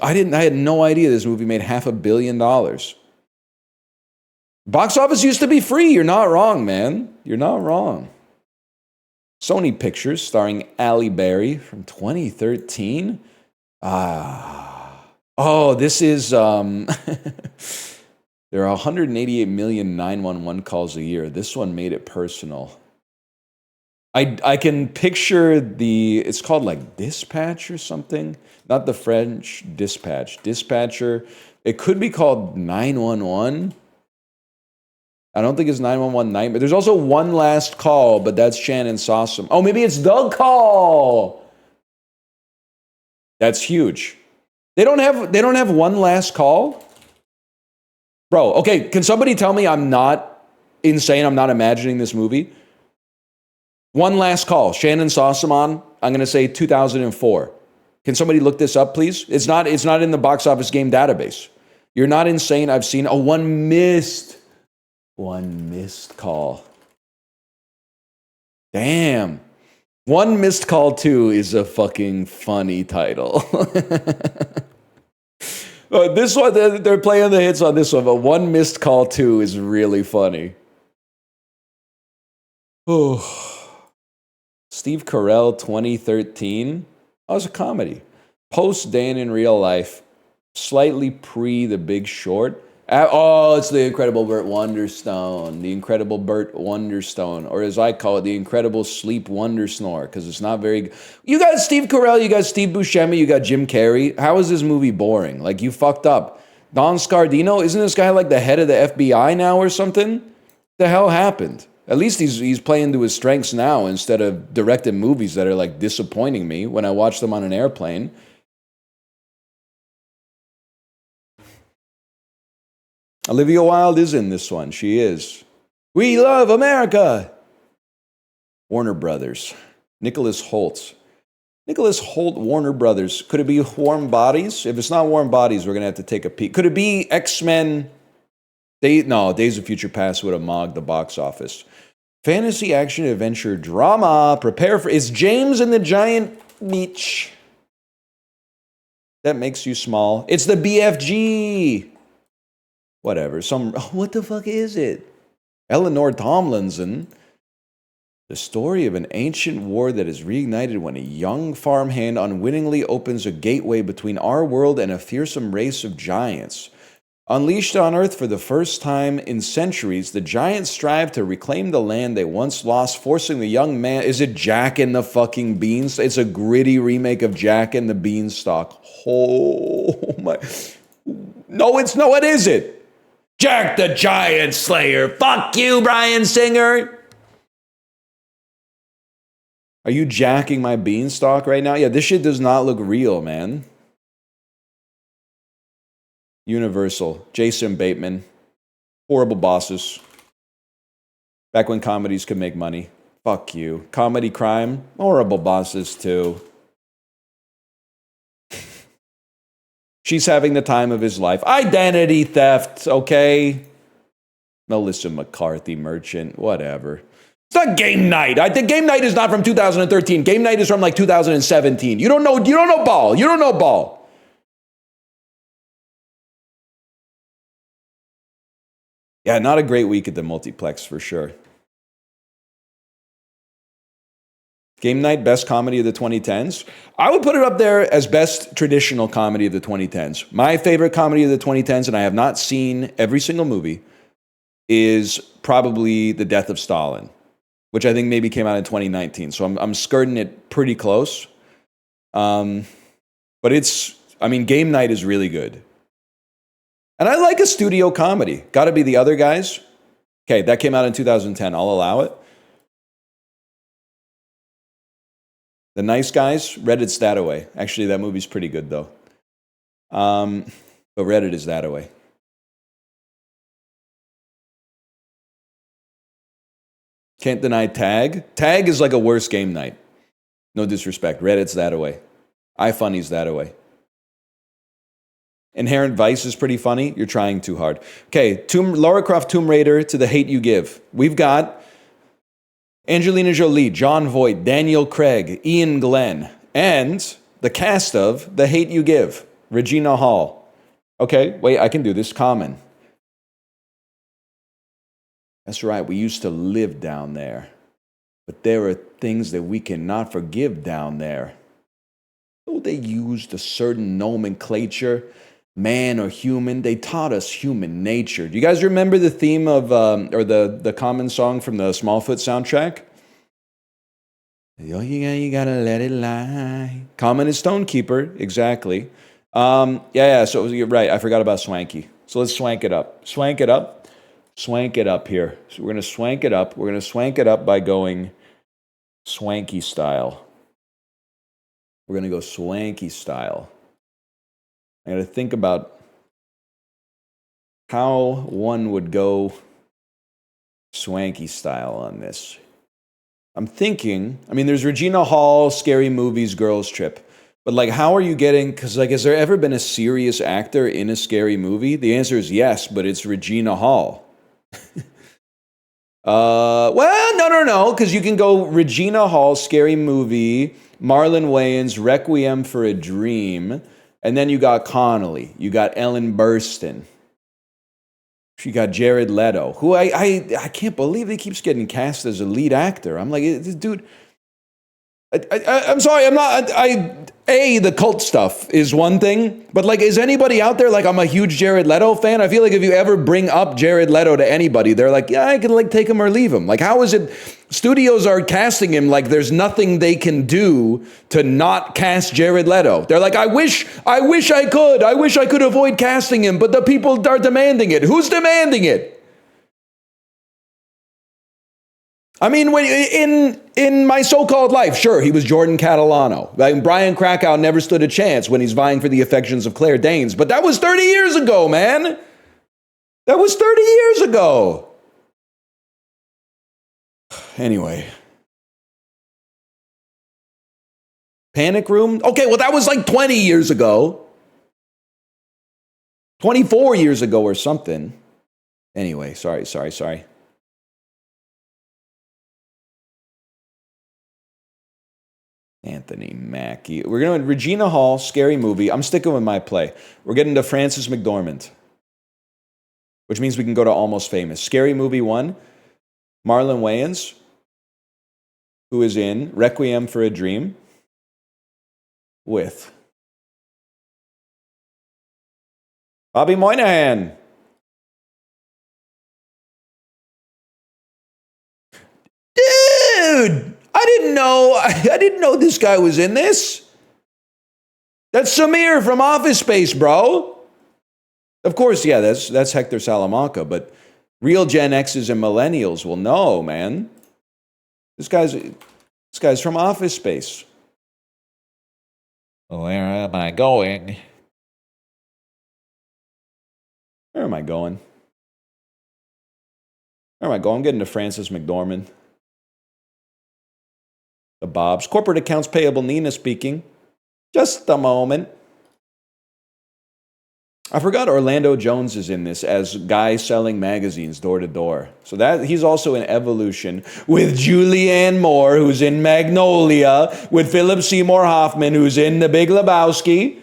I had no idea this movie made $500 million. Box office used to be free. You're not wrong, man. You're not wrong. Sony Pictures, starring Halle Berry from 2013. This is... there are 188 million 911 calls a year. This one made it personal. I can picture it's called like Dispatch or something. Not the French Dispatch. Dispatcher. It could be called 911. I don't think it's 911 Nightmare. There's also One Last Call, but that's Shannon Sossom. Oh, maybe it's The Call. That's huge. They don't have One Last Call? Bro, okay, can somebody tell me I'm not insane? I'm not imagining this movie? One Last Call. Shannon Sossom on. I'm going to say 2004. Can somebody look this up, please? It's not in the box office game database. You're not insane. I've seen One Missed Call. Damn. One Missed Call 2 is a fucking funny title. This one, they're playing the hits on this one, but One Missed Call 2 is really funny. Oh. Steve Carell, 2013. That was a comedy. Post Dan in Real Life. Slightly pre The Big Short. It's The Incredible Burt Wonderstone. The Incredible Burt Wonderstone. Or as I call it, The Incredible Sleep Wondersnore. Because it's not very... You got Steve Carell, you got Steve Buscemi, you got Jim Carrey. How is this movie boring? Like, you fucked up. Don Scardino, isn't this guy like the head of the FBI now or something? What the hell happened? At least he's playing to his strengths now instead of directing movies that are like disappointing me when I watch them on an airplane. Olivia Wilde is in this one. She is. We love America. Warner Brothers. Nicholas Hoult. Nicholas Hoult, Warner Brothers. Could it be Warm Bodies? If it's not Warm Bodies, we're going to have to take a peek. Could it be X-Men? Days of Future Past would have mogged the box office. Fantasy, action, adventure, drama. Prepare for... It's James and the Giant Peach. That makes you small. It's the BFG. Whatever. What the fuck is it? Eleanor Tomlinson. The story of an ancient war that is reignited when a young farmhand unwittingly opens a gateway between our world and a fearsome race of giants. Unleashed on Earth for the first time in centuries, the giants strive to reclaim the land they once lost, forcing the young man... Is it Jack and the fucking Beanstalk? It's a gritty remake of Jack and the Beanstalk. Oh my... No, what is it? Jack the Giant Slayer. Fuck you, Bryan Singer. Are you jacking my beanstalk right now? Yeah, this shit does not look real, man. Universal. Jason Bateman. Horrible bosses. Back when comedies could make money. Fuck you. Comedy crime. Horrible bosses, too. She's having the time of his life. Identity theft, okay? Melissa McCarthy merchant. Whatever. It's not Game Night. I think Game Night is not from 2013. Game Night is from like 2017. You don't know ball. You don't know ball. Yeah, not a great week at the multiplex for sure. Game Night, best comedy of the 2010s. I would put it up there as best traditional comedy of the 2010s. My favorite comedy of the 2010s, and I have not seen every single movie, is probably The Death of Stalin, which I think maybe came out in 2019. So I'm skirting it pretty close. But Game Night is really good. And I like a studio comedy. Gotta Be the Other Guys. Okay, that came out in 2010. I'll allow it. The Nice Guys, Reddit's that away. Actually, that movie's pretty good, though. But Reddit is that away. Can't deny Tag. Tag is like a worse Game Night. No disrespect. Reddit's that away. iFunny's that away. Inherent Vice is pretty funny. You're trying too hard. Okay, Lara Croft Tomb Raider to The Hate You Give. We've got Angelina Jolie, Jon Voight, Daniel Craig, Ian Glenn, and the cast of The Hate You Give, Regina Hall. Okay, wait, I can do this. Common. That's right, we used to live down there. But there are things that we cannot forgive down there. Oh, they used a certain nomenclature, man or human. They taught us human nature. Do you guys remember the theme of, or the Common song from the Smallfoot soundtrack? Oh, you gotta let it lie. Common is Stonekeeper, exactly. Yeah, so you're right. I forgot about Swanky. So let's swank it up. Swank it up. Swank it up here. So we're gonna swank it up. We're gonna swank it up by going swanky style. We're gonna go swanky style. I gotta think about how one would go swanky style on this. I'm thinking, there's Regina Hall, Scary Movies, Girls Trip. But like, how are you getting, because like, has there ever been a serious actor in a scary movie? The answer is yes, but it's Regina Hall. Well, no, because you can go Regina Hall, Scary Movie, Marlon Wayans, Requiem for a Dream, and then you got Connolly, you got Ellen Burstyn, you got Jared Leto, who I can't believe he keeps getting cast as a lead actor. I'm like, this dude, I'm sorry, the cult stuff is one thing, but like, is anybody out there like, I'm a huge Jared Leto fan? I feel like if you ever bring up Jared Leto to anybody, they're like, yeah, I can like take him or leave him. Like, how is it studios are casting him like there's nothing they can do to not cast Jared Leto? They're like, I wish I could avoid casting him, but the people are demanding it. Who's demanding it? In My So-Called Life, sure, he was Jordan Catalano. Like, Brian Krakow never stood a chance when he's vying for the affections of Claire Danes. But that was 30 years ago, man. That was 30 years ago. Anyway. Panic Room? Okay, well, that was like 20 years ago. 24 years ago or something. Anyway, sorry. Anthony Mackie. We're going to Regina Hall, Scary Movie. I'm sticking with my play. We're getting to Frances McDormand, which means we can go to Almost Famous. Scary Movie 1, Marlon Wayans, who is in Requiem for a Dream with Bobby Moynihan. Dude! I didn't know this guy was in this. That's Samir from Office Space, bro. Of course, yeah, that's Hector Salamanca, but real Gen X's and millennials will know, man. This guy's This guy's from Office Space. Where am I going? Where am I going? Where am I going? I'm getting to Francis McDormand. The Bobs. Corporate accounts payable, Nina speaking. Just a moment. I forgot Orlando Jones is in this as guy selling magazines door to door. So that he's also in Evolution with Julianne Moore, who's in Magnolia, with Philip Seymour Hoffman, who's in The Big Lebowski,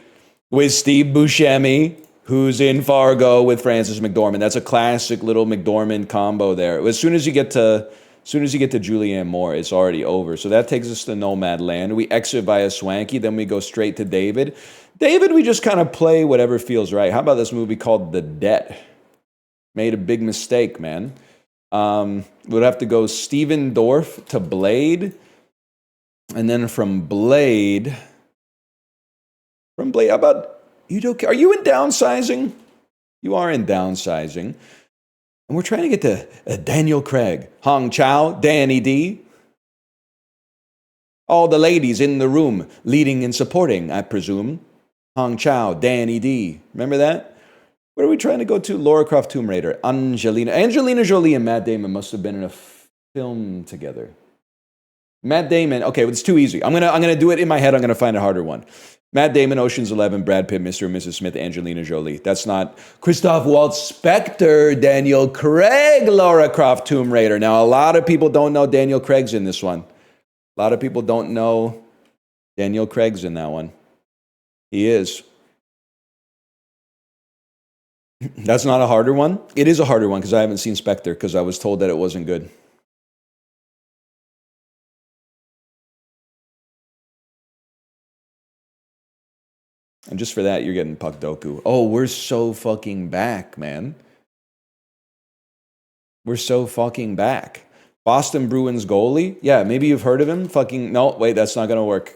with Steve Buscemi, who's in Fargo with Frances McDormand. That's a classic little McDormand combo there. As soon as you get to Julianne Moore, it's already over. So that takes us to Nomad Land. We exit via Swanky, then we go straight to David. David, we just kind of play whatever feels right. How about this movie called The Debt? Made a big mistake, man. We'd have to go Steven Dorff to Blade. And then from Blade, how about, are you in Downsizing? You are in Downsizing. And we're trying to get to Daniel Craig, Hong Chow, Danny D. All the ladies in the room, leading and supporting, I presume. Hong Chow, Danny D. Remember that? Where are we trying to go to? Lara Croft Tomb Raider. Angelina Jolie and Matt Damon must have been in a film together. Matt Damon. Okay, it's too easy. I'm gonna do it in my head. I'm gonna find a harder one. Matt Damon, Ocean's 11, Brad Pitt, Mr. and Mrs. Smith, Angelina Jolie. That's not Christoph Waltz Spector, Daniel Craig, Lara Croft Tomb Raider. Now, a lot of people don't know Daniel Craig's in this one. A lot of people don't know Daniel Craig's in that one. He is. That's not a harder one. It is a harder one because I haven't seen Spectre because I was told that it wasn't good. And just for that, you're getting Puck Doku. Oh, we're so fucking back, man. We're so fucking back. Boston Bruins goalie? Yeah, maybe you've heard of him. No, wait, that's not going to work.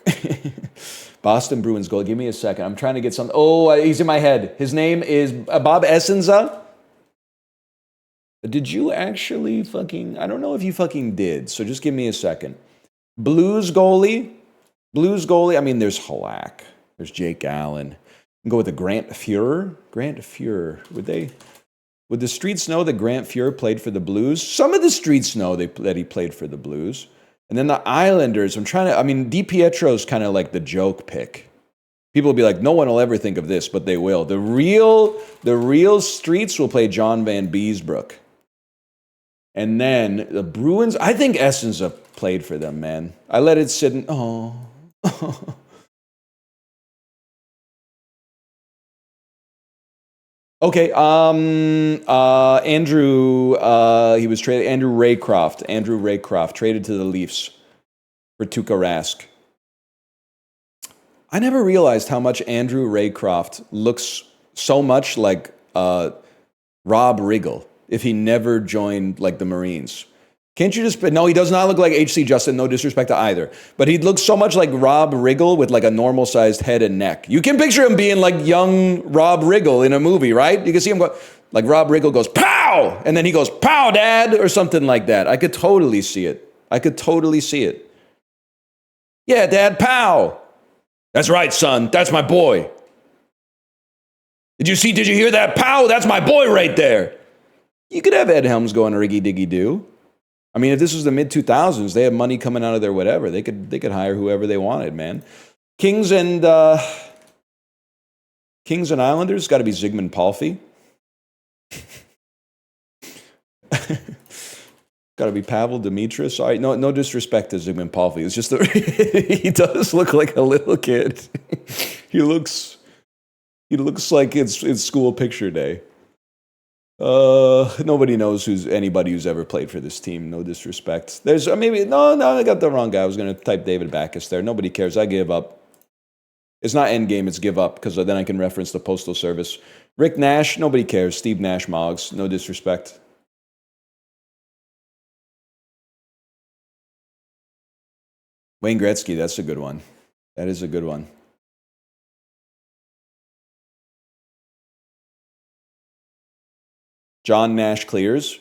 Boston Bruins goalie. Give me a second. I'm trying to get something. Oh, he's in my head. His name is Bob Essenza. Did you actually I don't know if you fucking did, so just give me a second. Blues goalie? I mean, there's Halak. There's Jake Allen. You can go with the Grant Fuhrer. Would the streets know that Grant Fuhrer played for the Blues? Some of the streets know that he played for the Blues. And then the Islanders, DiPietro's kind of like the joke pick. People will be like, no one will ever think of this, but they will. The real streets will play John Van Beesbrook. And then the Bruins, I think Essenza played for them, man. I let it sit in, Okay, Andrew, he was traded, Andrew Raycroft, traded to the Leafs for Tuukka Rask. I never realized how much Andrew Raycroft looks so much like Rob Riggle if he never joined like the Marines. Can't you just, no, he does not look like H.C. Justin, no disrespect to either. But he looks so much like Rob Riggle with like a normal-sized head and neck. You can picture him being like young Rob Riggle in a movie, right? You can see him go, like Rob Riggle goes, pow! And then he goes, pow, Dad! Or something like that. I could totally see it. Yeah, Dad, pow! That's right, son. That's my boy. Did you hear that? Pow! That's my boy right there. You could have Ed Helms going riggy diggy do. I mean, if this was the mid-2000s, they have money coming out of their whatever. They could hire whoever they wanted, man. Kings and Islanders, got to be Zygmunt Palffy. Got to be Pavel Dimitris. Sorry, no disrespect to Zygmunt Palffy. It's just that he does look like a little kid. He looks like it's school picture day. Nobody knows anybody who's ever played for this team. No disrespect. There's I got the wrong guy. I was going to type David Backus there. Nobody cares. I give up. It's not endgame. It's give up because then I can reference the Postal Service. Rick Nash. Nobody cares. Steve Nash Moggs. No disrespect. Wayne Gretzky. That's a good one. That is a good one. John Nash clears.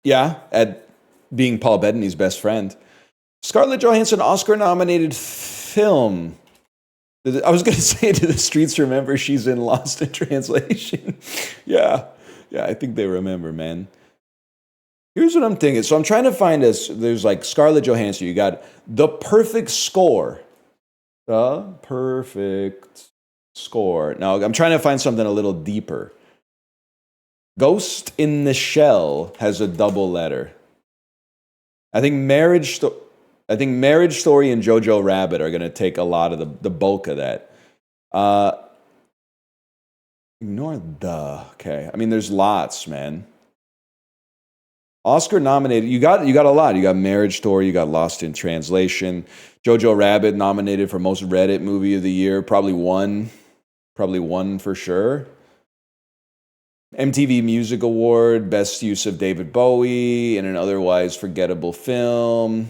Yeah, at being Paul Bettany's best friend. Scarlett Johansson Oscar-nominated film. I was going to say, do the streets remember she's in Lost in Translation? Yeah, I think they remember, man. Here's what I'm thinking. So I'm trying to find this. There's like Scarlett Johansson. You got The Perfect Score. The Perfect Score. Now I'm trying to find something a little deeper. Ghost in the Shell has a double letter. I think Marriage Story and Jojo Rabbit are going to take a lot of the bulk of that. Ignore the. Okay. I mean, there's lots, man. Oscar nominated. You got a lot. You got Marriage Story. You got Lost in Translation. Jojo Rabbit nominated for most Reddit movie of the year. Probably won for sure. MTV Music Award, Best Use of David Bowie in an otherwise forgettable film.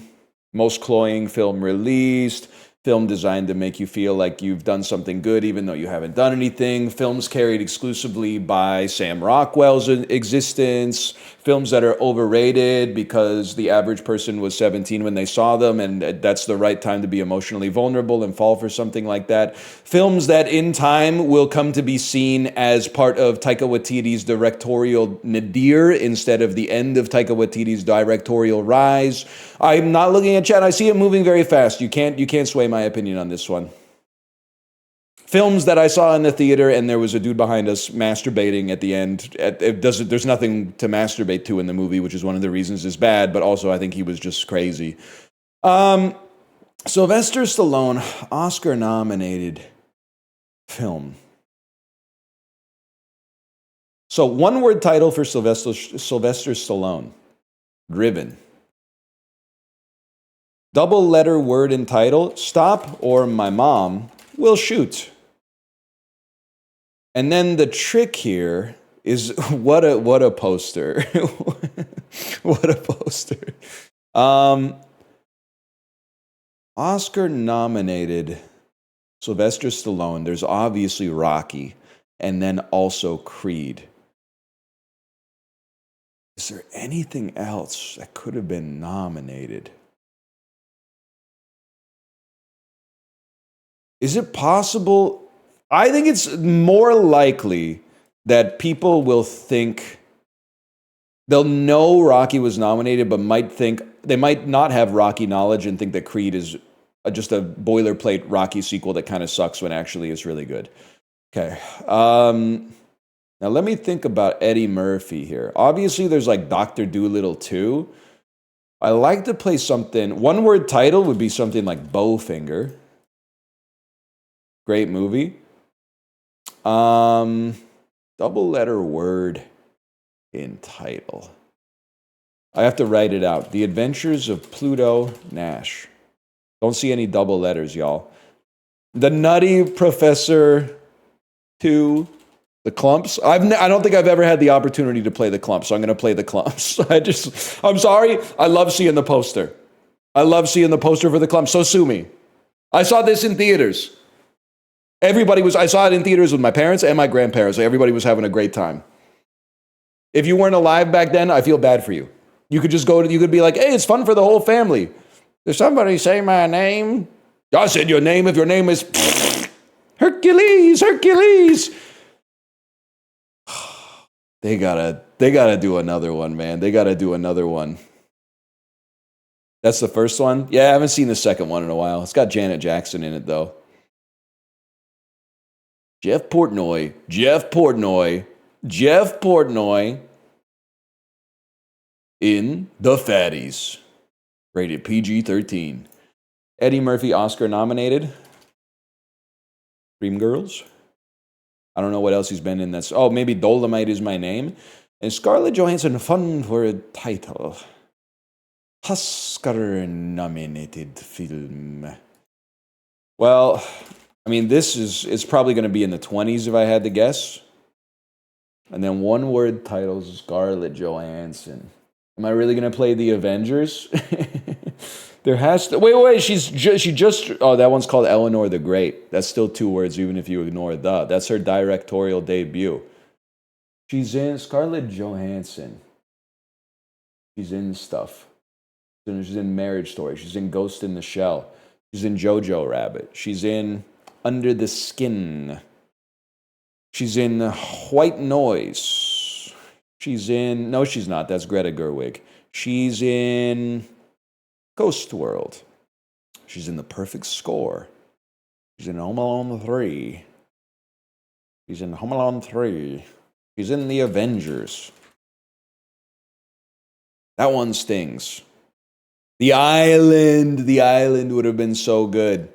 Most cloying film released. Film designed to make you feel like you've done something good even though you haven't done anything. Films carried exclusively by Sam Rockwell's existence. Films that are overrated because the average person was 17 when they saw them, and that's the right time to be emotionally vulnerable and fall for something like that. Films that in time will come to be seen as part of Taika Waititi's directorial nadir instead of the end of Taika Waititi's directorial rise. I'm not looking at chat. I see it moving very fast. You can't sway my opinion on this one. Films that I saw in the theater and there was a dude behind us masturbating at the end. There's nothing to masturbate to in the movie, which is one of the reasons it's bad, but also I think he was just crazy. Sylvester Stallone, Oscar-nominated film. So one-word title for Sylvester Stallone, Driven. Double-letter word and title, Stop or My Mom Will Shoot. And then the trick here is what a poster. What a poster. Oscar-nominated Sylvester Stallone. There's obviously Rocky, and then also Creed. Is there anything else that could have been nominated? Is it possible? I think it's more likely that people will think they'll know Rocky was nominated, but they might not have Rocky knowledge and think that Creed is just a boilerplate Rocky sequel that kind of sucks when actually it's really good. Okay. Now let me think about Eddie Murphy here. Obviously, there's like Dr. Dolittle 2. I like to play something. One word title would be something like Bowfinger. Great movie. Double letter word in title. I have to write it out. The Adventures of Pluto Nash. Don't see any double letters, y'all. The Nutty Professor 2. The Clumps. I don't think I've ever had the opportunity to play the Clumps, so I'm going to play the Clumps. I'm sorry. I love seeing the poster. I love seeing the poster for the Clumps, so sue me. I saw this in theaters. I saw it in theaters with my parents and my grandparents. Everybody was having a great time. If you weren't alive back then, I feel bad for you. You could just you could be like, hey, it's fun for the whole family. Did somebody say my name? I said your name if your name is Hercules. They gotta do another one, man. They gotta do another one. That's the first one? Yeah, I haven't seen the second one in a while. It's got Janet Jackson in it, though. Jeff Portnoy in The Fatties. Rated PG-13. Eddie Murphy Oscar nominated. Dreamgirls. I don't know what else he's been in. Maybe Dolomite Is My Name. And Scarlett Johansson, fun for a title. Oscar-nominated film. Well, I mean, it's probably going to be in the 20s if I had to guess. And then one-word titles, Scarlett Johansson. Am I really going to play The Avengers? There has to... Wait, she just... Oh, that one's called Eleanor the Great. That's still 2 words, even if you ignore the. That's her directorial debut. She's in... Scarlett Johansson. She's in stuff. She's in Marriage Story. She's in Ghost in the Shell. She's in Jojo Rabbit. She's in Under the Skin. She's in White Noise. She's in... No, she's not. That's Greta Gerwig. She's in Ghost World. She's in The Perfect Score. She's in Home Alone 3. She's in Home Alone 3. She's in The Avengers. That one stings. The Island. The Island would have been so good.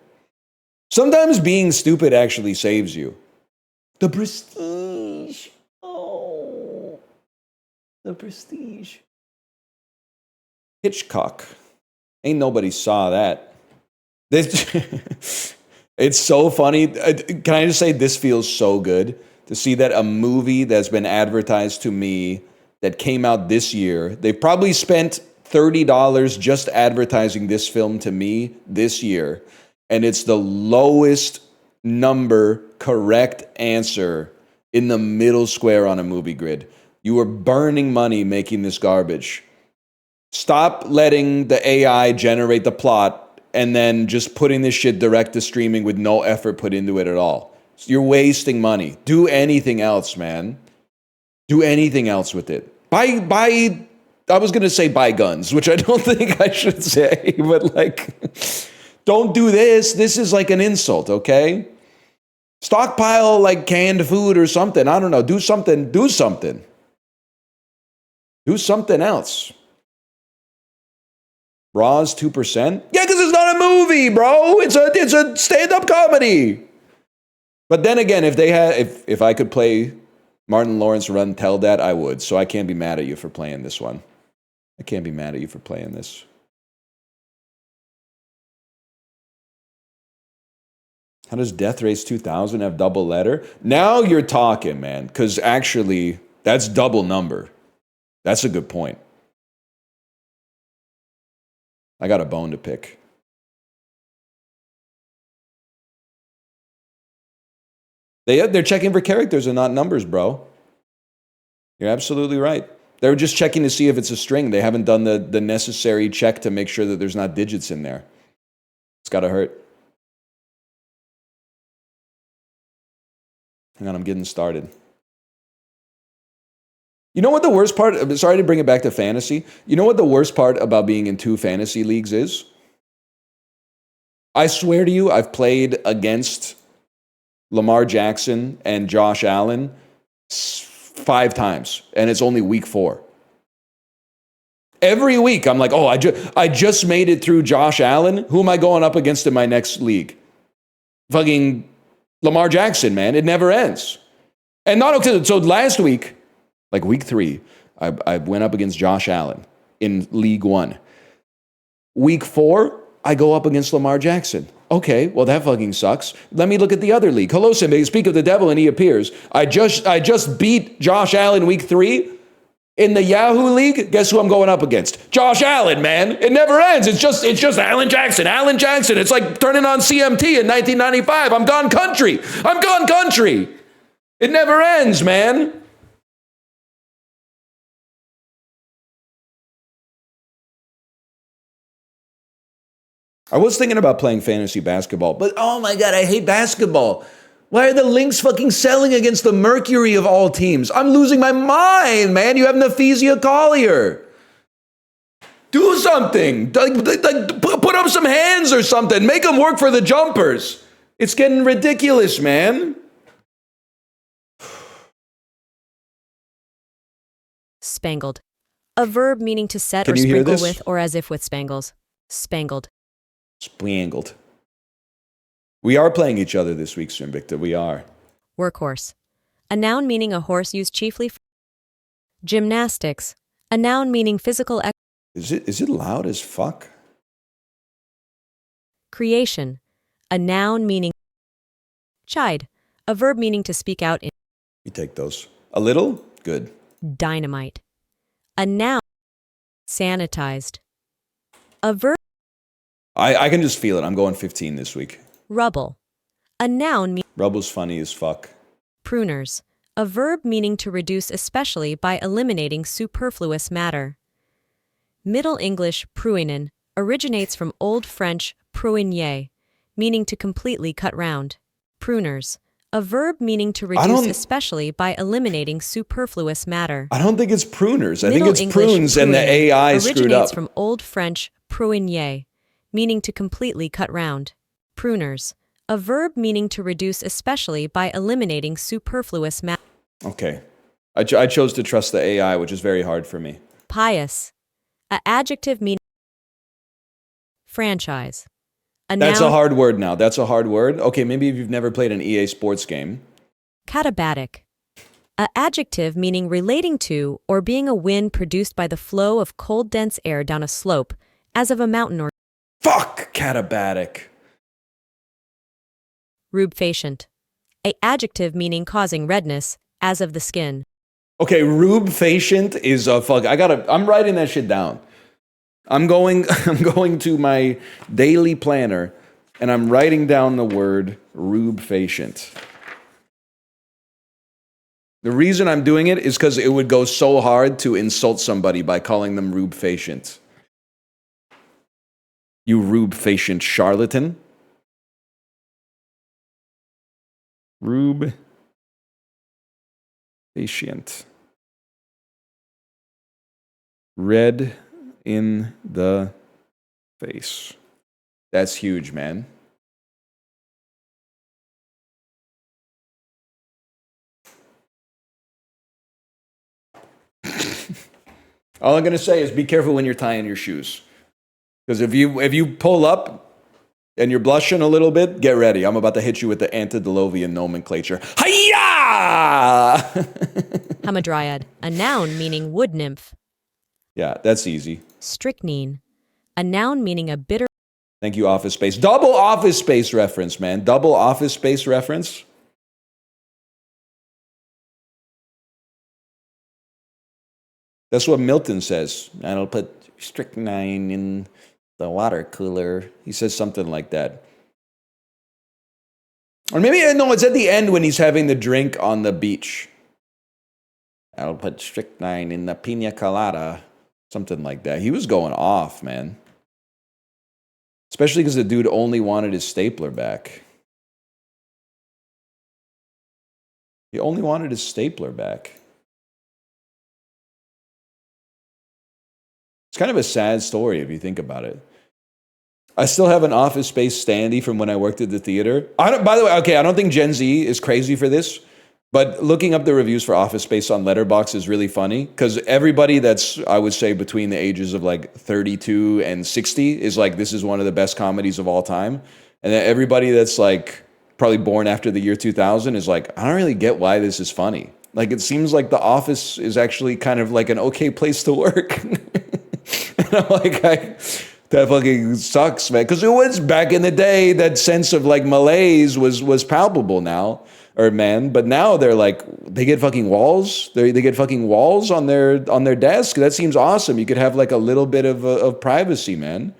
Sometimes being stupid actually saves you. The Prestige. Oh. The Prestige. Hitchcock. Ain't nobody saw that. This, it's so funny. Can I just say this feels so good to see that a movie that's been advertised to me that came out this year, they probably spent $30 just advertising this film to me this year, and it's the lowest number correct answer in the middle square on a movie grid. You were burning money making this garbage. Stop letting the AI generate the plot and then just putting this shit direct to streaming with no effort put into it at all. You're wasting money. Do anything else, man. Do anything else with it. Buy I was going to say buy guns, which I don't think I should say, but like, don't do this. This is like an insult, okay? Stockpile like canned food or something. I don't know. Do something. Do something. Do something else. Raw's 2%? Yeah, because it's not a movie, bro. It's a stand-up comedy. But then again, if I could play Martin Lawrence Run Tell That, I would. So I can't be mad at you for playing this one. I can't be mad at you for playing this. How does Death Race 2000 have double letter? Now you're talking, man. Because actually, that's double number. That's a good point. I got a bone to pick. They're checking for characters and not numbers, bro. You're absolutely right. They're just checking to see if it's a string. They haven't done the necessary check to make sure that there's not digits in there. It's got to hurt. Hang on, I'm getting started. You know what the worst part, sorry to bring it back to fantasy. You know what the worst part about being in 2 fantasy leagues is? I swear to you, I've played against Lamar Jackson and Josh Allen 5 times, and it's only week 4. Every week, I'm like, oh, I just made it through Josh Allen. Who am I going up against in my next league? Fucking Lamar Jackson, man. It never ends. And not okay. So last week, like week 3, I went up against Josh Allen in League 1. Week 4, I go up against Lamar Jackson. Okay, well, that fucking sucks. Let me look at the other league. Hello, Simba. Speak of the devil, and he appears. I just beat Josh Allen week 3. In the Yahoo League, guess who I'm going up against? Josh Allen, man. It never ends. It's just Allen Jackson. Allen Jackson. It's like turning on CMT in 1995. I'm gone country. I'm gone country. It never ends, man. I was thinking about playing fantasy basketball, but oh my God, I hate basketball. Why are the Lynx fucking selling against the Mercury of all teams? I'm losing my mind, man. You have Nephisia Collier. Do something. Put up some hands or something. Make them work for the jumpers. It's getting ridiculous, man. Spangled. A verb meaning to set or sprinkle with or as if with spangles. Spangled. Spangled. We are playing each other this week, Invicta. We are. Workhorse. A noun meaning a horse used chiefly for gymnastics. A noun meaning physical Is it loud as fuck? Creation. A noun meaning chide. A verb meaning to speak out in. You take those. A little? Good. Dynamite. A noun. Sanitized. A verb. I can just feel it. I'm going 15 this week. Rubble. A noun meaning. Rubble's funny as fuck. Pruners. A verb meaning to reduce especially by eliminating superfluous matter. Middle English pruinen originates from Old French pruiner, meaning to completely cut round. Pruners, a verb meaning to reduce especially by eliminating superfluous matter. I don't think it's pruners. I think Middle it's English prunes and the pruinen AI screwed originates up. from Old French pruiner, meaning to completely cut round. Pruners, a verb meaning to reduce especially by eliminating superfluous matter. Okay. I chose to trust the AI, which is very hard for me. Pious, a adjective meaning franchise. That's a hard word now. That's a hard word. Okay, maybe if you've never played an EA sports game. Katabatic, a adjective meaning relating to or being a wind produced by the flow of cold dense air down a slope, as of a mountain or... Fuck! Katabatic. Rubefacient, a adjective meaning causing redness, as of the skin. Okay, rubefacient is a fuck. I'm writing that shit down. I'm going to my daily planner and I'm writing down the word rubefacient. The reason I'm doing it is because it would go so hard to insult somebody by calling them rubefacient. You rubefacient charlatan. Rubefacient. Red in the face. That's huge, man. All I'm going to say is be careful when you're tying your shoes. Because if you pull up and you're blushing a little bit, get ready. I'm about to hit you with the antediluvian nomenclature. Hiya! Hamadryad, a noun meaning wood nymph. Yeah, that's easy. Strychnine, a noun meaning a bitter... Thank you, Office Space. Double Office Space reference, man. Double Office Space reference. That's what Milton says. I'll put strychnine in the water cooler. He says something like that. Or maybe, no, it's at the end when he's having the drink on the beach. I'll put strychnine in the pina colada. Something like that. He was going off, man. Especially because the dude only wanted his stapler back. He only wanted his stapler back. It's kind of a sad story if you think about it. I still have an Office Space standee from when I worked at the theater. By the way, okay, I don't think Gen Z is crazy for this, but looking up the reviews for Office Space on Letterboxd is really funny because everybody that's, I would say, between the ages of like 32 and 60 is like, this is one of the best comedies of all time. And then everybody that's like probably born after the year 2000 is like, I don't really get why this is funny. Like, it seems like The Office is actually kind of like an okay place to work. And I'm like, that fucking sucks, man. Because it was back in the day, that sense of like malaise was palpable now, or man. But now they're like, they get fucking walls. They get fucking walls on their desk. That seems awesome. You could have like a little bit of privacy, man.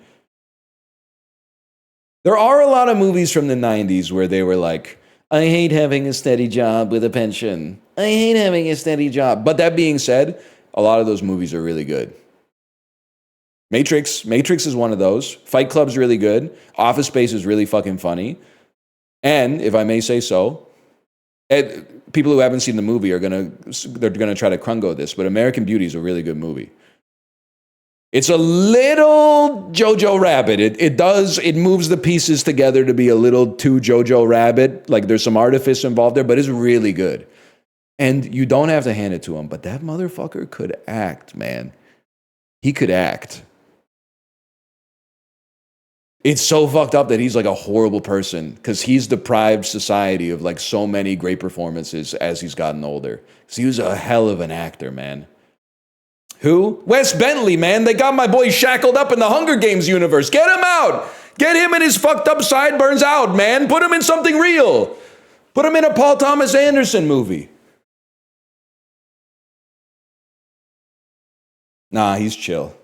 There are a lot of movies from the 90s where they were like, I hate having a steady job with a pension. I hate having a steady job. But that being said, a lot of those movies are really good. Matrix is one of those. Fight Club's really good. Office Space is really fucking funny. And if I may say so, people who haven't seen the movie they're gonna try to crungo this, but American Beauty is a really good movie. It's a little Jojo Rabbit. It moves the pieces together to be a little too Jojo Rabbit. Like there's some artifice involved there, but it's really good. And you don't have to hand it to him, but that motherfucker could act, man. He could act. It's so fucked up that he's like a horrible person because he's deprived society of like so many great performances as he's gotten older. So he was a hell of an actor, man. Who? Wes Bentley, man. They got my boy shackled up in the Hunger Games universe. Get him out. Get him and his fucked up sideburns out, man. Put him in something real. Put him in a Paul Thomas Anderson movie. Nah, he's chill.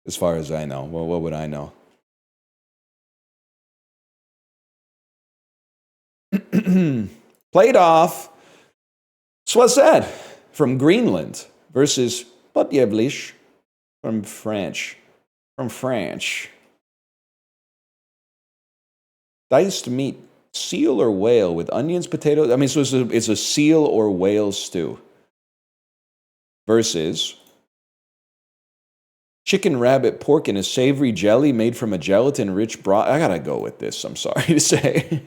As far as I know. Well, what would I know? Played off. So what's that? From Greenland versus What diablish? From French. From French. Diced meat. Seal or whale with onions, potatoes. I mean, so it's a seal or whale stew. Versus chicken, rabbit, pork in a savory jelly made from a gelatin-rich broth. I gotta go with this, I'm sorry to say.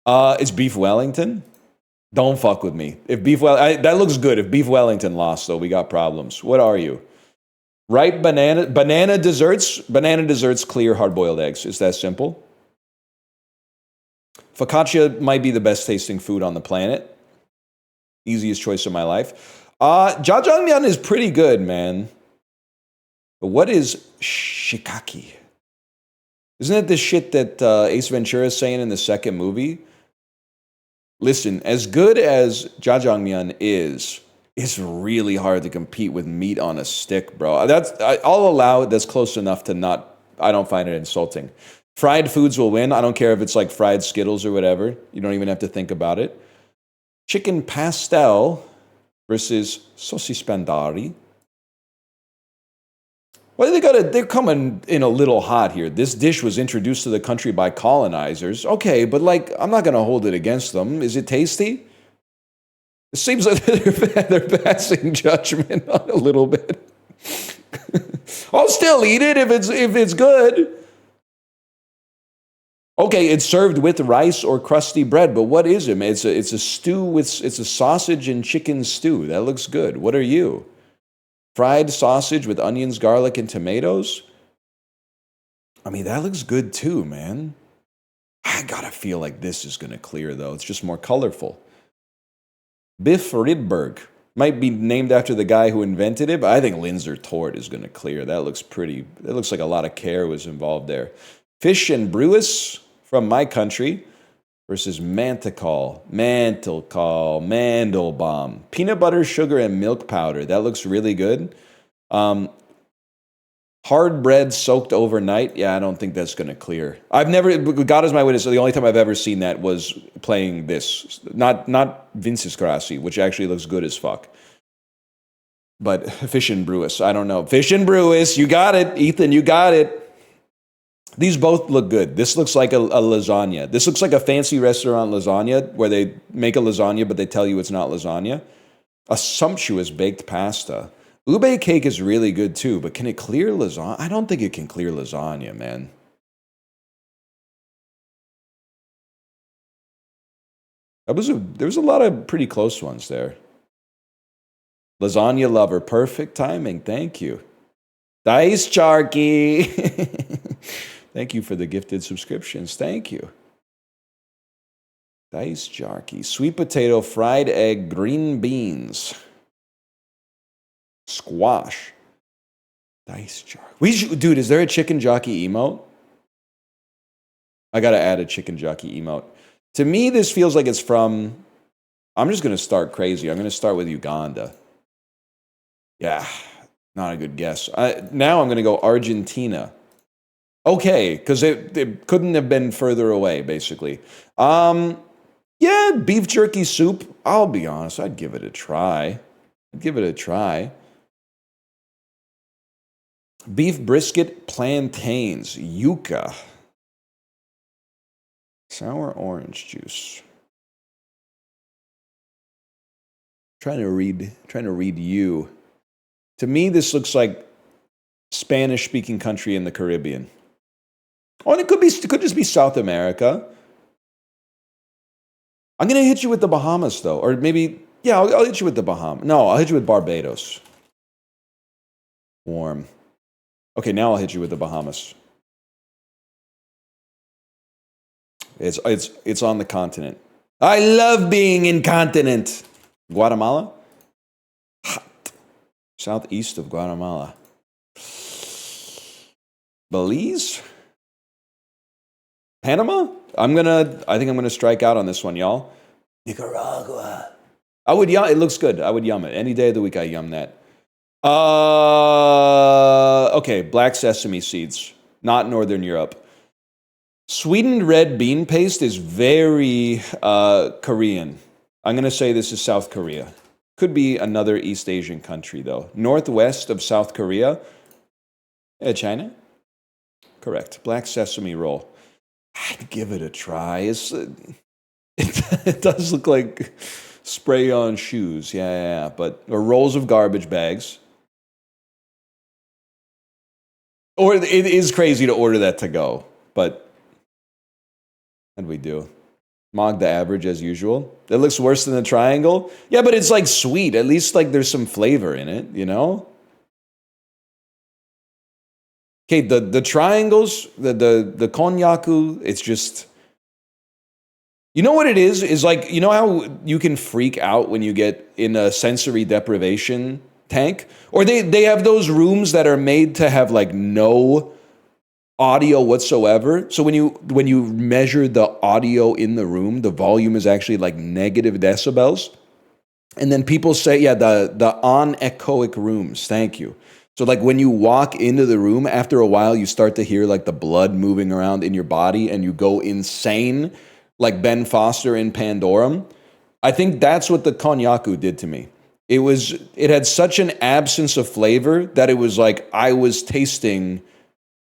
It's beef Wellington. Don't fuck with me. If beef that looks good. If beef Wellington lost, though, we got problems. What are you? Ripe banana desserts. Banana desserts, clear hard-boiled eggs. It's that simple. Focaccia might be the best tasting food on the planet. Easiest choice of my life. Jjajangmyeon is pretty good, man. But what is shikaki? Isn't it the shit that Ace Ventura is saying in the second movie? Listen, as good as jjajangmyeon is, it's really hard to compete with meat on a stick, bro. I'll allow it. That's close enough to not. I don't find it insulting. Fried foods will win. I don't care if it's like fried Skittles or whatever. You don't even have to think about it. Chicken pastel versus saucisse pandari. Well, they're coming in a little hot here. This dish was introduced to the country by colonizers. Okay, but like, I'm not going to hold it against them. Is it tasty? It seems like they're passing judgment on a little bit. I'll still eat it if it's good. Okay, it's served with rice or crusty bread, but what is it, man? It's a stew it's a sausage and chicken stew. That looks good. What are you? Fried sausage with onions, garlic, and tomatoes? I mean, that looks good too, man. I gotta feel like this is gonna clear, though. It's just more colorful. Biff Rydberg. Might be named after the guy who invented it, but I think Linzer Tort is gonna clear. That looks pretty. That looks like a lot of care was involved there. Fish and Brewis from my country versus Mantical, Mandelbaum. Peanut butter, sugar, and milk powder. That looks really good. Hard bread soaked overnight. Yeah, I don't think that's going to clear. I've never, God is my witness, the only time I've ever seen that was playing this. Not Vince's Grassi, which actually looks good as fuck. But Fish and Brewis, I don't know. Fish and Brewis, you got it. Ethan, you got it. These both look good. This looks like a lasagna. This looks like a fancy restaurant lasagna where they make a lasagna, but they tell you it's not lasagna. A sumptuous baked pasta. Ube cake is really good too, but can it clear lasagna? I don't think it can clear lasagna, man. There was a lot of pretty close ones there. Lasagna lover, perfect timing. Thank you. Dice Charky. Thank you for the gifted subscriptions. Thank you. Dice Jarky. Sweet potato, fried egg, green beans. Squash. Dice Jarky. Dude, is there a chicken jockey emote? I gotta add a chicken jockey emote. To me, this feels like it's from... I'm just gonna start crazy. I'm gonna start with Uganda. Yeah, not a good guess. Now I'm gonna go Argentina. Okay, because it couldn't have been further away, basically. Yeah, beef jerky soup. I'll be honest, I'd give it a try. Beef brisket, plantains, yuca. Sour orange juice. Trying to read you. To me, this looks like Spanish-speaking country in the Caribbean. Oh, and it could just be South America. I'm going to hit you with the Bahamas, though. Or maybe, yeah, I'll hit you with the Bahamas. No, I'll hit you with Barbados. Warm. Okay, now I'll hit you with the Bahamas. It's on the continent. I love being incontinent. Guatemala? Hot. Southeast of Guatemala. Belize? Panama? I think I'm gonna strike out on this one, y'all. Nicaragua. It looks good. I would yum it. Any day of the week I yum that. Okay, black sesame seeds. Not Northern Europe. Sweetened red bean paste is very Korean. I'm gonna say this is South Korea. Could be another East Asian country, though. Northwest of South Korea. China? Correct. Black sesame roll. I'd give it a try. It does look like spray-on shoes. Yeah. Or rolls of garbage bags. Or it is crazy to order that to go. But how'd we do? Mog the average as usual. It looks worse than the triangle. Yeah, but it's like sweet. At least like there's some flavor in it, you know? Okay, the triangles, the konnyaku, it's just... You know what it is? Is like, you know how you can freak out when you get in a sensory deprivation tank? Or they have those rooms that are made to have like no audio whatsoever. So when you measure the audio in the room, the volume is actually like negative decibels. And then people say, yeah, the anechoic rooms. Thank you. So like when you walk into the room, after a while you start to hear like the blood moving around in your body and you go insane, like Ben Foster in Pandorum. I think that's what the konnyaku did to me. It had such an absence of flavor that it was like I was tasting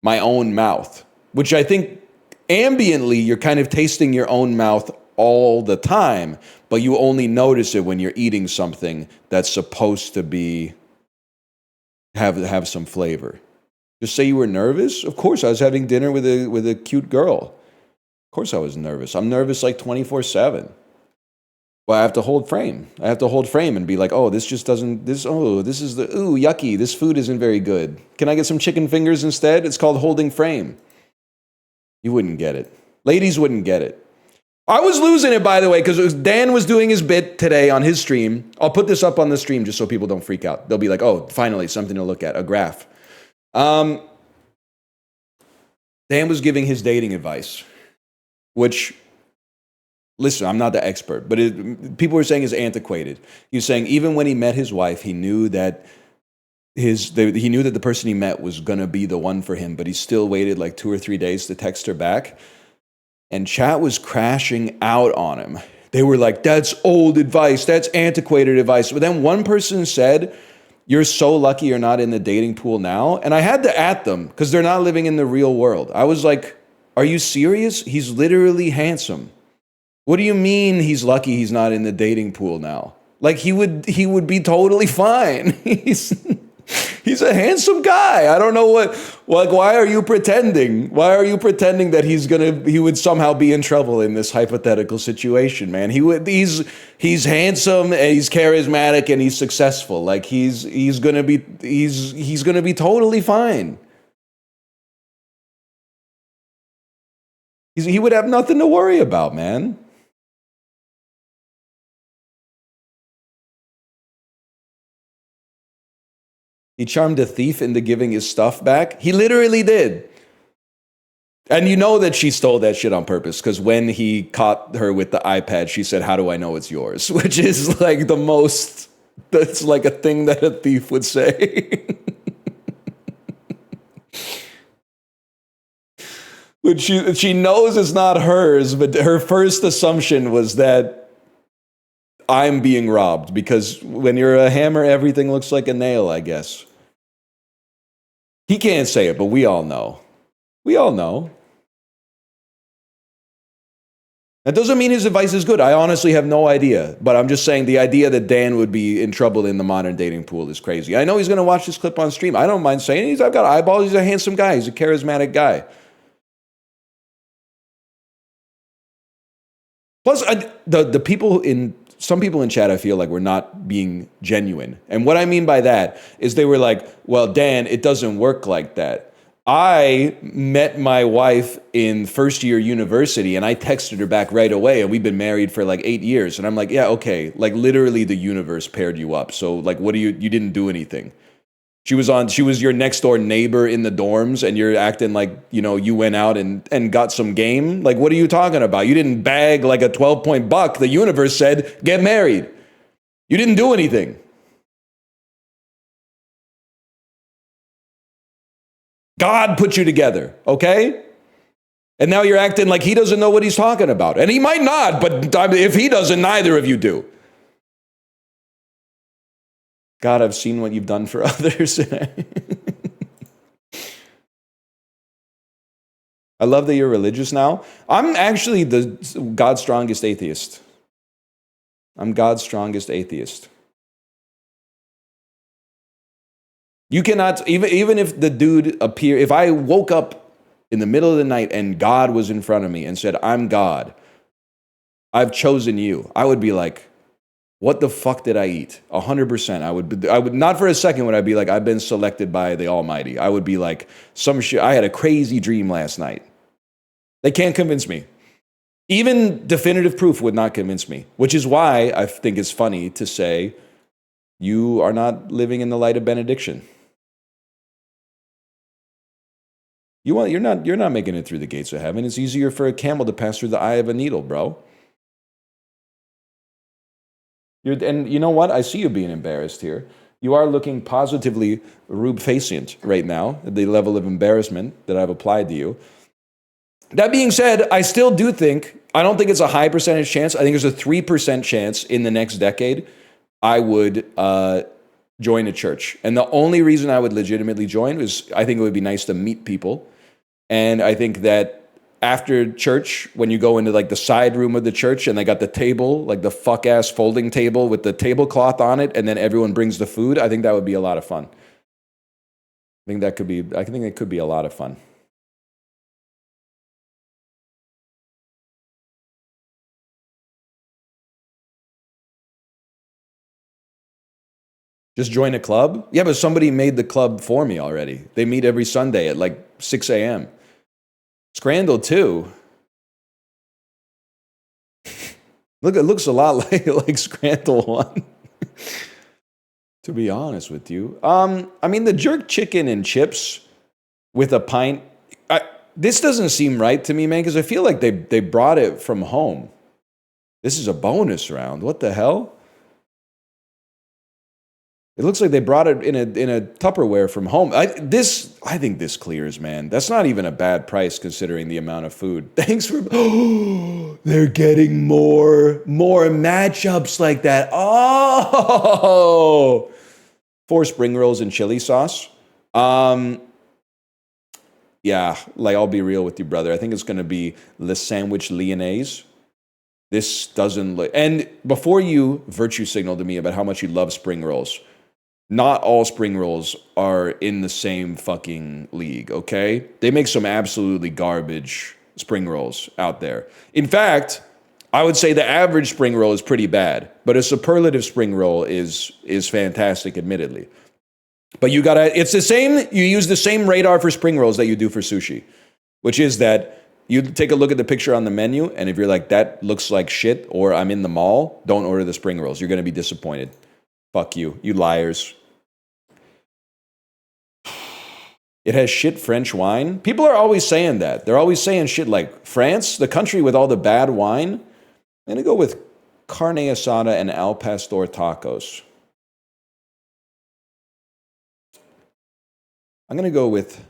my own mouth, which I think ambiently you're kind of tasting your own mouth all the time, but you only notice it when you're eating something that's supposed to be have some flavor. Just say you were nervous? Of course, I was having dinner with a cute girl. Of course I was nervous. I'm nervous like 24/7. Well, I have to hold frame. I have to hold frame and be like, oh, this just doesn't, this is yucky. This food isn't very good. Can I get some chicken fingers instead? It's called holding frame. You wouldn't get it. Ladies wouldn't get it. I was losing it, by the way, because Dan was doing his bit today on his stream. I'll put this up on the stream just so people don't freak out. They'll be like, oh, finally, something to look at, a graph. Dan was giving his dating advice, which, listen, I'm not the expert, but people were saying is antiquated. He was saying even when he met his wife, he knew that the person he met was going to be the one for him, but he still waited like 2 or 3 days to text her back. And chat was crashing out on him. They were like, that's old advice. That's antiquated advice. But then one person said, you're so lucky you're not in the dating pool now. And I had to at them because they're not living in the real world. I was like, are you serious? He's literally handsome. What do you mean he's lucky he's not in the dating pool now? Like he would be totally fine. He's a handsome guy. I don't know why are you pretending? Why are you pretending that he would somehow be in trouble in this hypothetical situation, man? He's handsome and he's charismatic and he's successful. Like he's gonna be totally fine. He would have nothing to worry about, man. He charmed a thief into giving his stuff back. He literally did. And you know that she stole that shit on purpose because when he caught her with the iPad, she said, how do I know it's yours? Which is like that's like a thing that a thief would say. Which she knows it's not hers, but her first assumption was that I'm being robbed because when you're a hammer, everything looks like a nail, I guess. He can't say it, but we all know. We all know. That doesn't mean his advice is good. I honestly have no idea. But I'm just saying the idea that Dan would be in trouble in the modern dating pool is crazy. I know he's going to watch this clip on stream. I don't mind saying I've got eyeballs. He's a handsome guy. He's a charismatic guy. Plus, some people in chat, I feel like, were not being genuine. And what I mean by that is they were like, well, Dan, it doesn't work like that. I met my wife in first year university and I texted her back right away and we've been married for like 8 years. And I'm like, yeah, okay. Like literally the universe paired you up. So like, you didn't do anything. She was your next door neighbor in the dorms and you're acting like, you went out and got some game. Like, what are you talking about? You didn't bag like a 12-point buck. The universe said, get married. You didn't do anything. God put you together, okay? And now you're acting like he doesn't know what he's talking about. And he might not, but if he doesn't, neither of you do. God, I've seen what you've done for others. I love that you're religious now. I'm actually God's strongest atheist. I'm God's strongest atheist. You cannot, even if the dude appeared, if I woke up in the middle of the night and God was in front of me and said, I'm God, I've chosen you, I would be like, what the fuck did I eat? 100%. I would not for a second would I be like, I've been selected by the Almighty. I would be like, some shit, I had a crazy dream last night. They can't convince me. Even definitive proof would not convince me, which is why I think it's funny to say you are not living in the light of benediction. You're not making it through the gates of heaven. It's easier for a camel to pass through the eye of a needle, bro. And you know what? I see you being embarrassed here. You are looking positively rube-facient right now, at the level of embarrassment that I've applied to you. That being said, I still do think, I don't think it's a high percentage chance. I think there's a 3% chance in the next decade I would join a church. And the only reason I would legitimately join is I think it would be nice to meet people. And I think that after church, when you go into like the side room of the church and they got the table, like the fuck ass folding table with the tablecloth on it, and then everyone brings the food, I think that would be a lot of fun. I think it could be a lot of fun. Just join a club? Yeah, but somebody made the club for me already. They meet every Sunday at like 6 a.m. Scrandal too. Look, it looks a lot like Scrandal 1. To be honest with you. I mean, the jerk chicken and chips with a pint, this doesn't seem right to me, man, because I feel like they brought it from home. This is a bonus round. What the hell? It looks like they brought it in a Tupperware from home. I think this clears, man. That's not even a bad price considering the amount of food. Thanks for... Oh, they're getting more matchups like that. Oh! 4 spring rolls and chili sauce. Yeah, like I'll be real with you, brother. I think it's going to be Le Sandwich Lyonnaise. This doesn't look... And before you virtue signal to me about how much you love spring rolls... Not all spring rolls are in the same fucking league, okay? They make some absolutely garbage spring rolls out there. In fact, I would say the average spring roll is pretty bad, but a superlative spring roll is fantastic, admittedly. But it's the same, you use the same radar for spring rolls that you do for sushi, which is that you take a look at the picture on the menu, and if you're like, that looks like shit, or I'm in the mall, don't order the spring rolls. You're going to be disappointed. Fuck you liars. It has shit French wine. People are always saying that. They're always saying shit like France, the country with all the bad wine. I'm going to go with carne asada and al pastor tacos. I'm going to go with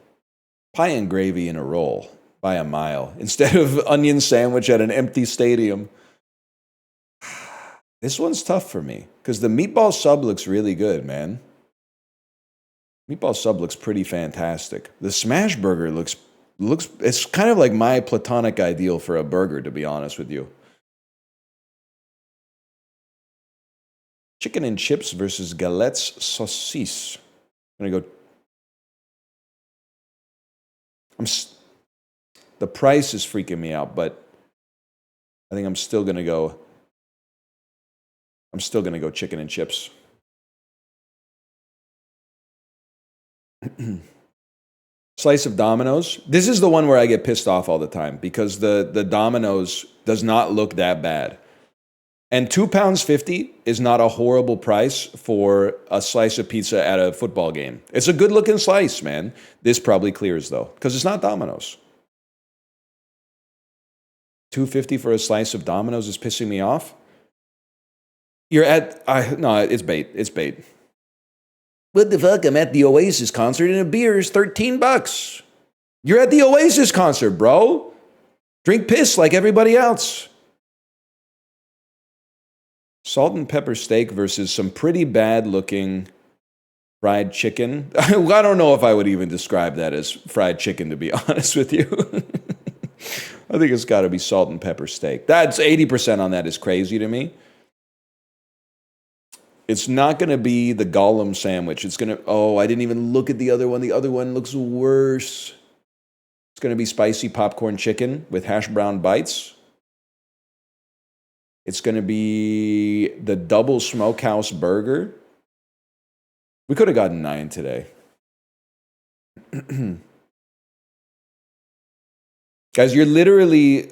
pie and gravy in a roll by a mile instead of onion sandwich at an empty stadium. This one's tough for me because the meatball sub looks really good, man. Meatball sub looks pretty fantastic. The smash burger looks it's kind of like my platonic ideal for a burger, to be honest with you. Chicken and chips versus galettes saucisse. I'm going to go... The price is freaking me out, but I think I'm still going to go chicken and chips. Slice of Domino's. This is the one where I get pissed off all the time because the Domino's does not look that bad. And £2.50 is not a horrible price for a slice of pizza at a football game. It's a good looking slice, man. This probably clears though, because it's not Domino's. $2.50 for a slice of Domino's is pissing me off. No, it's bait. It's bait. What the fuck? I'm at the Oasis concert and a beer is $13. You're at the Oasis concert, bro. Drink piss like everybody else. Salt and pepper steak versus some pretty bad looking Fried chicken. I don't know if I would even describe that as fried chicken, to be honest with you. I think it's got to be salt and pepper steak. That's 80% on that is crazy to me. It's not going to be the Gollum sandwich. It's going to, oh, I didn't even look at the other one. The other one looks worse. It's going to be spicy popcorn chicken with hash brown bites. It's going to be the double smokehouse burger. We could have gotten 9 today. Guys, you're literally,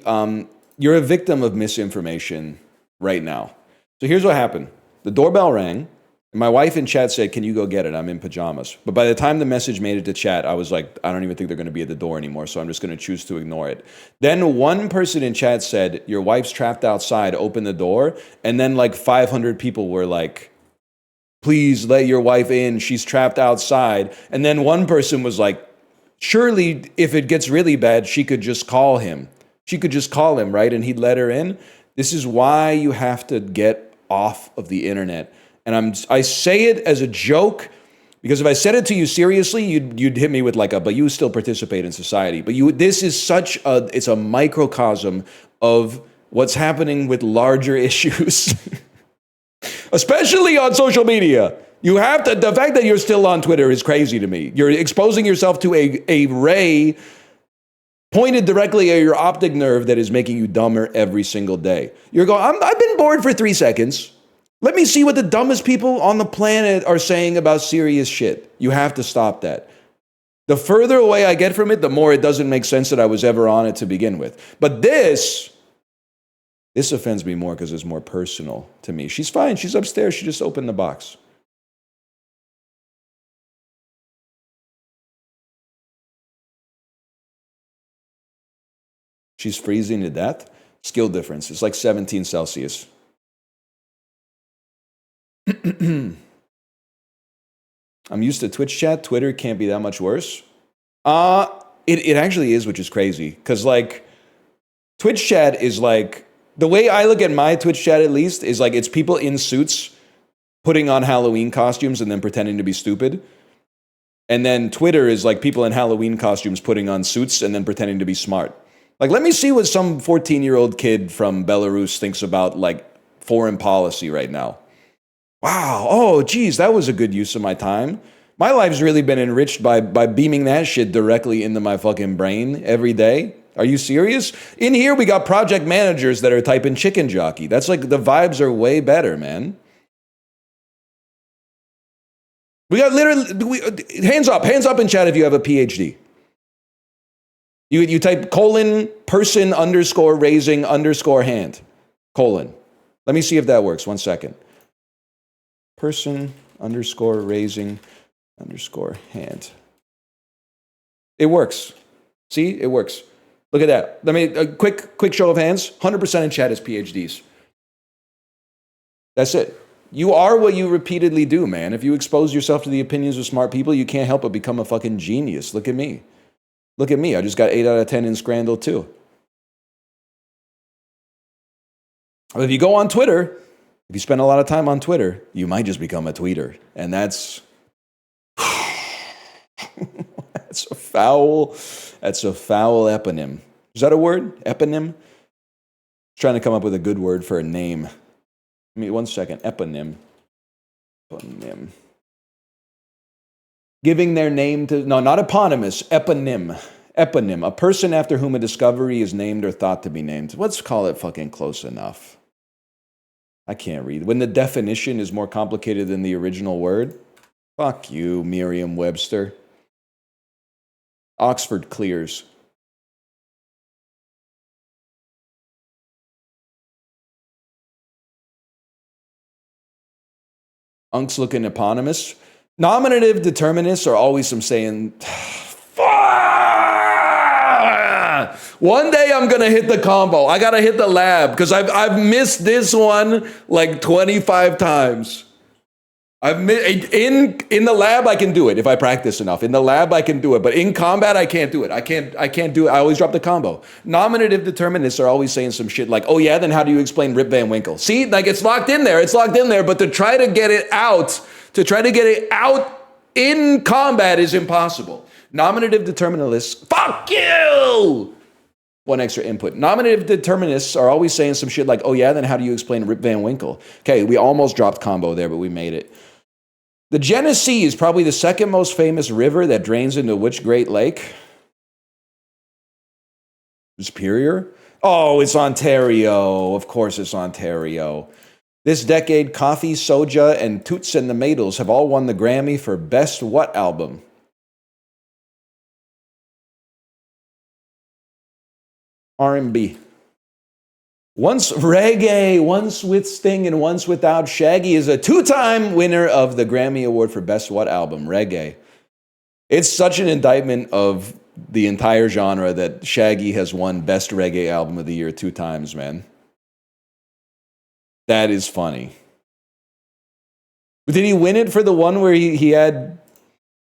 you're a victim of misinformation right now. So here's what happened. The doorbell rang, and my wife in chat said, can you go get it? I'm in pajamas. But by the time the message made it to chat, I was like, I don't even think they're going to be at the door anymore, so I'm just going to choose to ignore it. Then one person in chat said, your wife's trapped outside, open the door. And then like 500 people were like, please let your wife in, she's trapped outside. And then one person was like, surely if it gets really bad, she could just call him. She could just call him, right? And he'd let her in. This is why you have to get off of the internet. And I say it as a joke, because if I said it to you seriously, you'd hit me with like but you still participate in society. But this is it's a microcosm of what's happening with larger issues. Especially on social media. You have to, the fact that you're still on Twitter is crazy to me. You're exposing yourself to a ray pointed directly at your optic nerve that is making you dumber every single day. You're going, I've been bored for 3 seconds. Let me see what the dumbest people on the planet are saying about serious shit. You have to stop that. The further away I get from it, the more it doesn't make sense that I was ever on it to begin with. But this offends me more because it's more personal to me. She's fine. She's upstairs. She just opened the box. She's freezing to death. Skill difference. It's like 17 Celsius. I'm used to Twitch chat. Twitter can't be that much worse. It actually is, which is crazy. Because like Twitch chat is like, the way I look at my Twitch chat, at least, is like it's people in suits putting on Halloween costumes and then pretending to be stupid. And then Twitter is like people in Halloween costumes putting on suits and then pretending to be smart. Like, let me see what some 14-year-old kid from Belarus thinks about like foreign policy right now. Wow. Oh, geez, that was a good use of my time. My life's really been enriched by beaming that shit directly into my fucking brain every day. Are you serious? In here, we got project managers that are typing chicken jockey. That's like, the vibes are way better, man. We got literally, hands up in chat if you have a PhD. You type : person _ hand. : Let me see if that works. 1 second. Person _ hand. It works. See, it works. Look at that. Let me, a quick show of hands. 100% in chat is PhDs. That's it. You are what you repeatedly do, man. If you expose yourself to the opinions of smart people, you can't help but become a fucking genius. Look at me. Look at me. I just got 8 out of 10 in Scrandal too. If you go on Twitter, if you spend a lot of time on Twitter, you might just become a tweeter. And that's that's a foul eponym. Is that a word? Eponym? Trying to come up with a good word for a name. Give me 1 second. Eponym. Eponym. Giving their name to, no, not eponymous, eponym. Eponym, a person after whom a discovery is named or thought to be named. Let's call it fucking close enough. I can't read. When the definition is more complicated than the original word, fuck you, Merriam-Webster. Oxford clears. Unks looking eponymous. Nominative determinists are always some saying, one day I'm gonna hit the combo. I gotta hit the lab because I've missed this one like 25 times. In the lab I can do it if I practice enough. In the lab I can do it, but in combat I can't do it. I can't do it. I always drop the combo. Nominative determinists are always saying some shit like, oh yeah, then how do you explain Rip Van Winkle? See, like it's locked in there, but to try to get it out, in combat is impossible. Nominative determinists, fuck you! One extra input. Nominative determinists are always saying some shit like, oh yeah, then how do you explain Rip Van Winkle? Okay, we almost dropped combo there, but we made it. The Genesee is probably the second most famous river that drains into which Great Lake? Superior? Oh, it's Ontario. Of course it's Ontario. This decade, Coffee, Soja, and Toots and the Maytals have all won the Grammy for Best What album? R&B. Once reggae, once with Sting, and once without Shaggy is a two-time winner of the Grammy Award for Best What album? Reggae. It's such an indictment of the entire genre that Shaggy has won Best Reggae Album of the Year 2 times, man. That is funny. Did he win it for the one where he had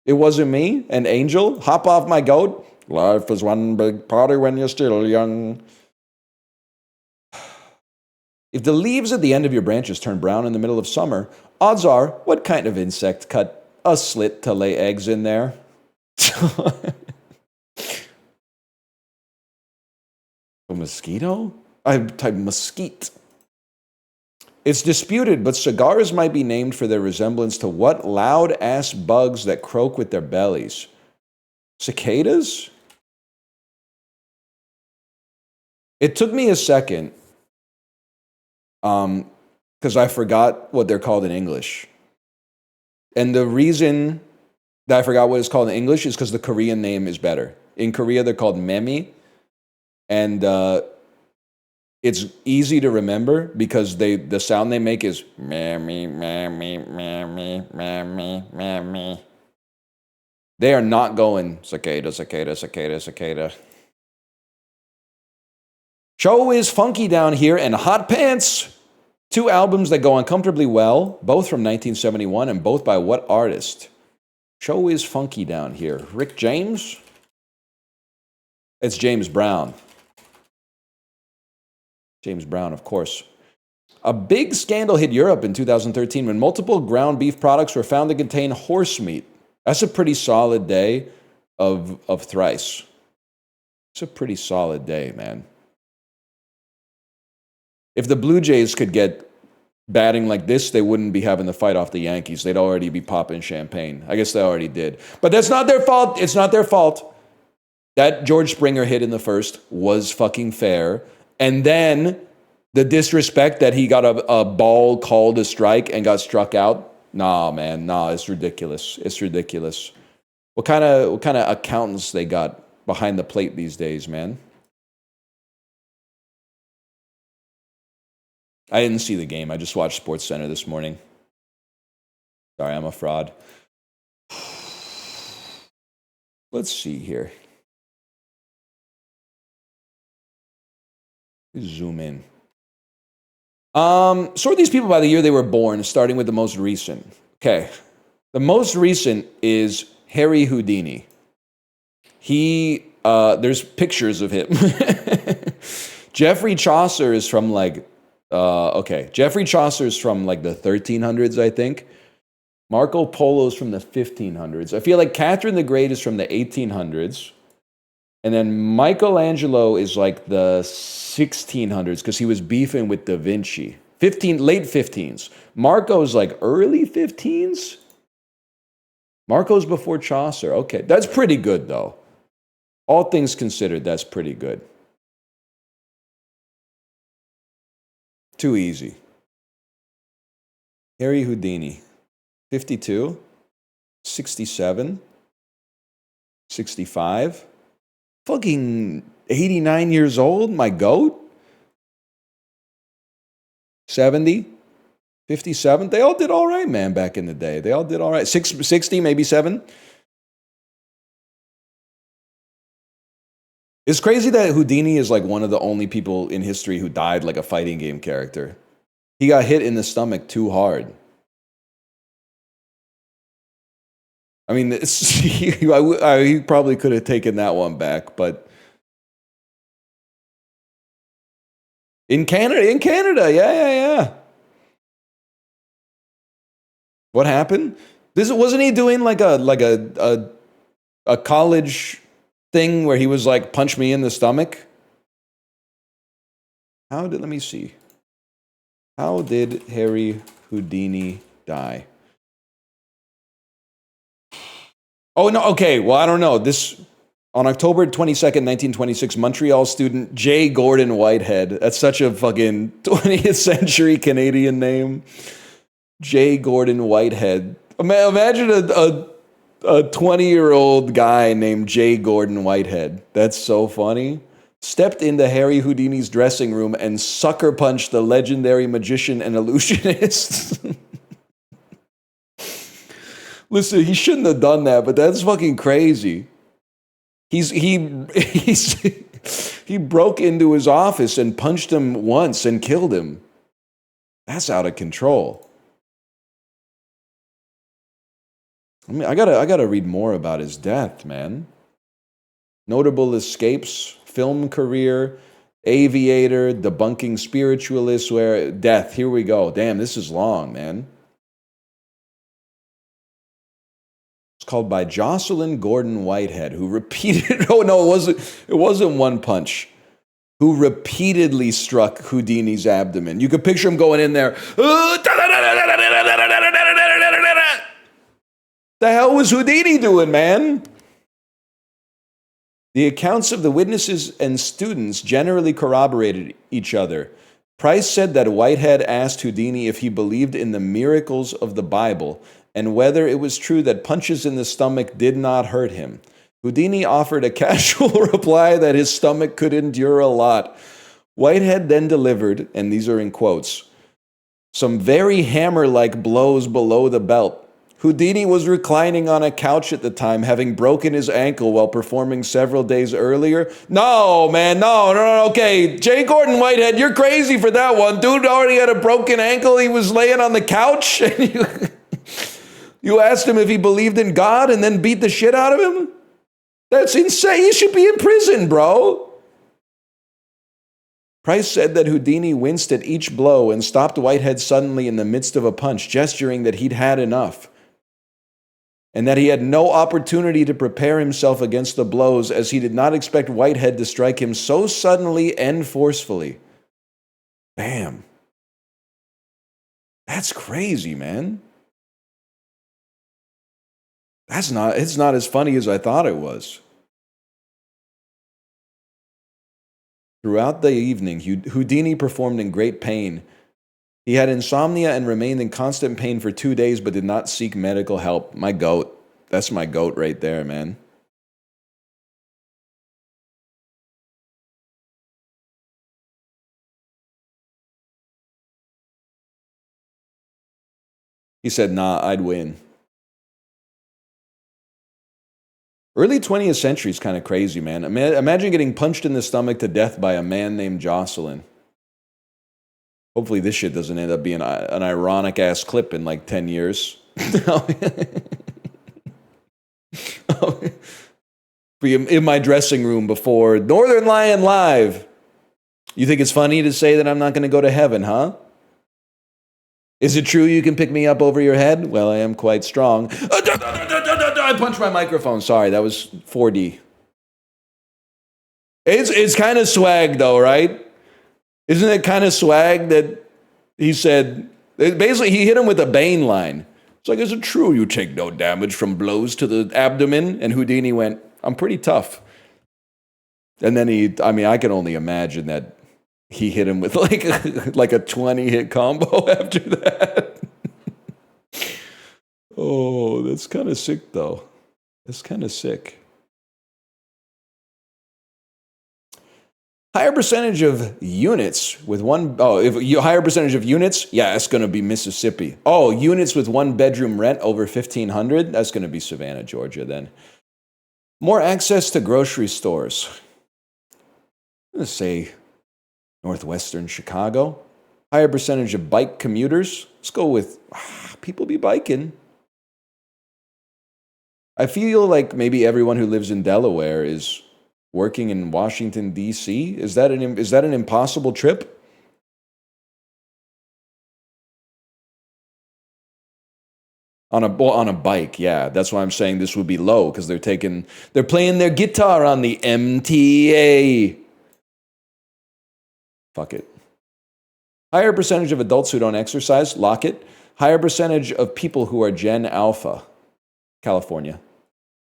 It Wasn't Me and Angel? Hop Off My Goat? Life is one big party when you're still young. If the leaves at the end of your branches turn brown in the middle of summer, odds are, what kind of insect cut a slit to lay eggs in there? A mosquito? I type mesquite. It's disputed, but cigars might be named for their resemblance to what loud-ass bugs that croak with their bellies? Cicadas? It took me a second, because I forgot what they're called in English. And the reason that I forgot what it's called in English is because the Korean name is better. In Korea, they're called memi, and it's easy to remember because the sound they make is memi, memi, memi, memi, memi. They are not going cicada, cicada, cicada, cicada. Show is Funky Down Here and Hot Pants. 2 albums that go uncomfortably well, both from 1971 and both by what artist? Show is Funky Down Here. Rick James? It's James Brown. James Brown, of course. A big scandal hit Europe in 2013 when multiple ground beef products were found to contain horse meat. That's a pretty solid day of thrice. It's a pretty solid day, man. If the Blue Jays could get batting like this, they wouldn't be having the fight off the Yankees. They'd already be popping champagne. I guess they already did. But that's not their fault. It's not their fault. That George Springer hit in the first was fucking fair. And then the disrespect that he got a ball called a strike and got struck out. Nah, man. Nah, it's ridiculous. It's ridiculous. What kind of accountants they got behind the plate these days, man? I didn't see the game. I just watched SportsCenter this morning. Sorry, I'm a fraud. Let's see here. Zoom in. Sort these people by the year they were born, starting with the most recent. Okay. The most recent is Harry Houdini. There's pictures of him. Geoffrey Chaucer is from Geoffrey Chaucer is from the 1300s, I think. Marco Polo's from the 1500s. I feel like Catherine the Great is from the 1800s. And then Michelangelo is the 1600s because he was beefing with Da Vinci. Late 15s. Marco's early 15s? Marco's before Chaucer. Okay, that's pretty good though. All things considered, that's pretty good. Too easy. Harry Houdini. 52, 67, 65, fucking 89 years old, my goat. 70, 57. They all did all right, man, back in the day. They all did all right. 60, maybe 7. It's crazy that Houdini is one of the only people in history who died like a fighting game character. He got hit in the stomach too hard. I mean, he probably could have taken that one back, but in Canada, yeah. What happened? This wasn't he doing like a college thing where he was like, punch me in the stomach? Let me see. How did Harry Houdini die? Oh, no, okay, well, I don't know. On October 22nd, 1926, Montreal student J. Gordon Whitehead. That's such a fucking 20th century Canadian name. J. Gordon Whitehead. Imagine a 20-year-old guy named J. Gordon Whitehead. That's so funny. Stepped into Harry Houdini's dressing room and sucker punched the legendary magician and illusionist. Listen, he shouldn't have done that, but that's fucking crazy. He broke into his office and punched him once and killed him. That's out of control. I mean, I gotta read more about his death, man. Notable escapes, film career, aviator, debunking spiritualist, death. Here we go. Damn, this is long, man. It's called by Jocelyn Gordon Whitehead, who repeated. Oh no, it wasn't one punch. Who repeatedly struck Houdini's abdomen. You could picture him going in there. The hell was Houdini doing, man? The accounts of the witnesses and students generally corroborated each other. Price said that Whitehead asked Houdini if he believed in the miracles of the Bible and whether it was true that punches in the stomach did not hurt him. Houdini offered a casual reply that his stomach could endure a lot. Whitehead then delivered, and these are in quotes, some very hammer-like blows below the belt. Houdini was reclining on a couch at the time, having broken his ankle while performing several days earlier. No, man, no, okay. J. Gordon Whitehead, you're crazy for that one. Dude already had a broken ankle. He was laying on the couch. And you asked him if he believed in God and then beat the shit out of him? That's insane. He should be in prison, bro. Price said that Houdini winced at each blow and stopped Whitehead suddenly in the midst of a punch, gesturing that he'd had enough, and that he had no opportunity to prepare himself against the blows, as he did not expect Whitehead to strike him so suddenly and forcefully. Bam. That's crazy, man. It's not as funny as I thought it was. Throughout the evening, Houdini performed in great pain. He had insomnia and remained in constant pain for 2 days, but did not seek medical help. My goat. That's my goat right there, man. He said, nah, I'd win. Early 20th century is kind of crazy, man. Imagine getting punched in the stomach to death by a man named Jocelyn. Hopefully this shit doesn't end up being an ironic-ass clip in like 10 years. Be in my dressing room before Northernlion Live. You think it's funny to say that I'm not going to go to heaven, huh? Is it true you can pick me up over your head? Well, I am quite strong. I punched my microphone. Sorry, that was 4D. It's kind of swag, though, right? Isn't it kind of swag that he said, basically he hit him with a Bane line. It's like, is it true you take no damage from blows to the abdomen? And Houdini went, I'm pretty tough. And then I can only imagine that he hit him with like a 20-hit combo after that. Oh, that's kind of sick, though. That's kind of sick. Higher percentage of units with one... Oh, if you higher percentage of units, yeah, it's going to be Mississippi. Oh, units with one-bedroom rent over $1,500? That's going to be Savannah, Georgia, then. More access to grocery stores. I'm going to say northwestern Chicago. Higher percentage of bike commuters. Let's go with... people be biking. I feel like maybe everyone who lives in Delaware is working in Washington, D.C. Is that an impossible trip? On a bike, yeah. That's why I'm saying this would be low, because they're playing their guitar on the MTA. Fuck it. Higher percentage of adults who don't exercise, lock it. Higher percentage of people who are Gen Alpha. California.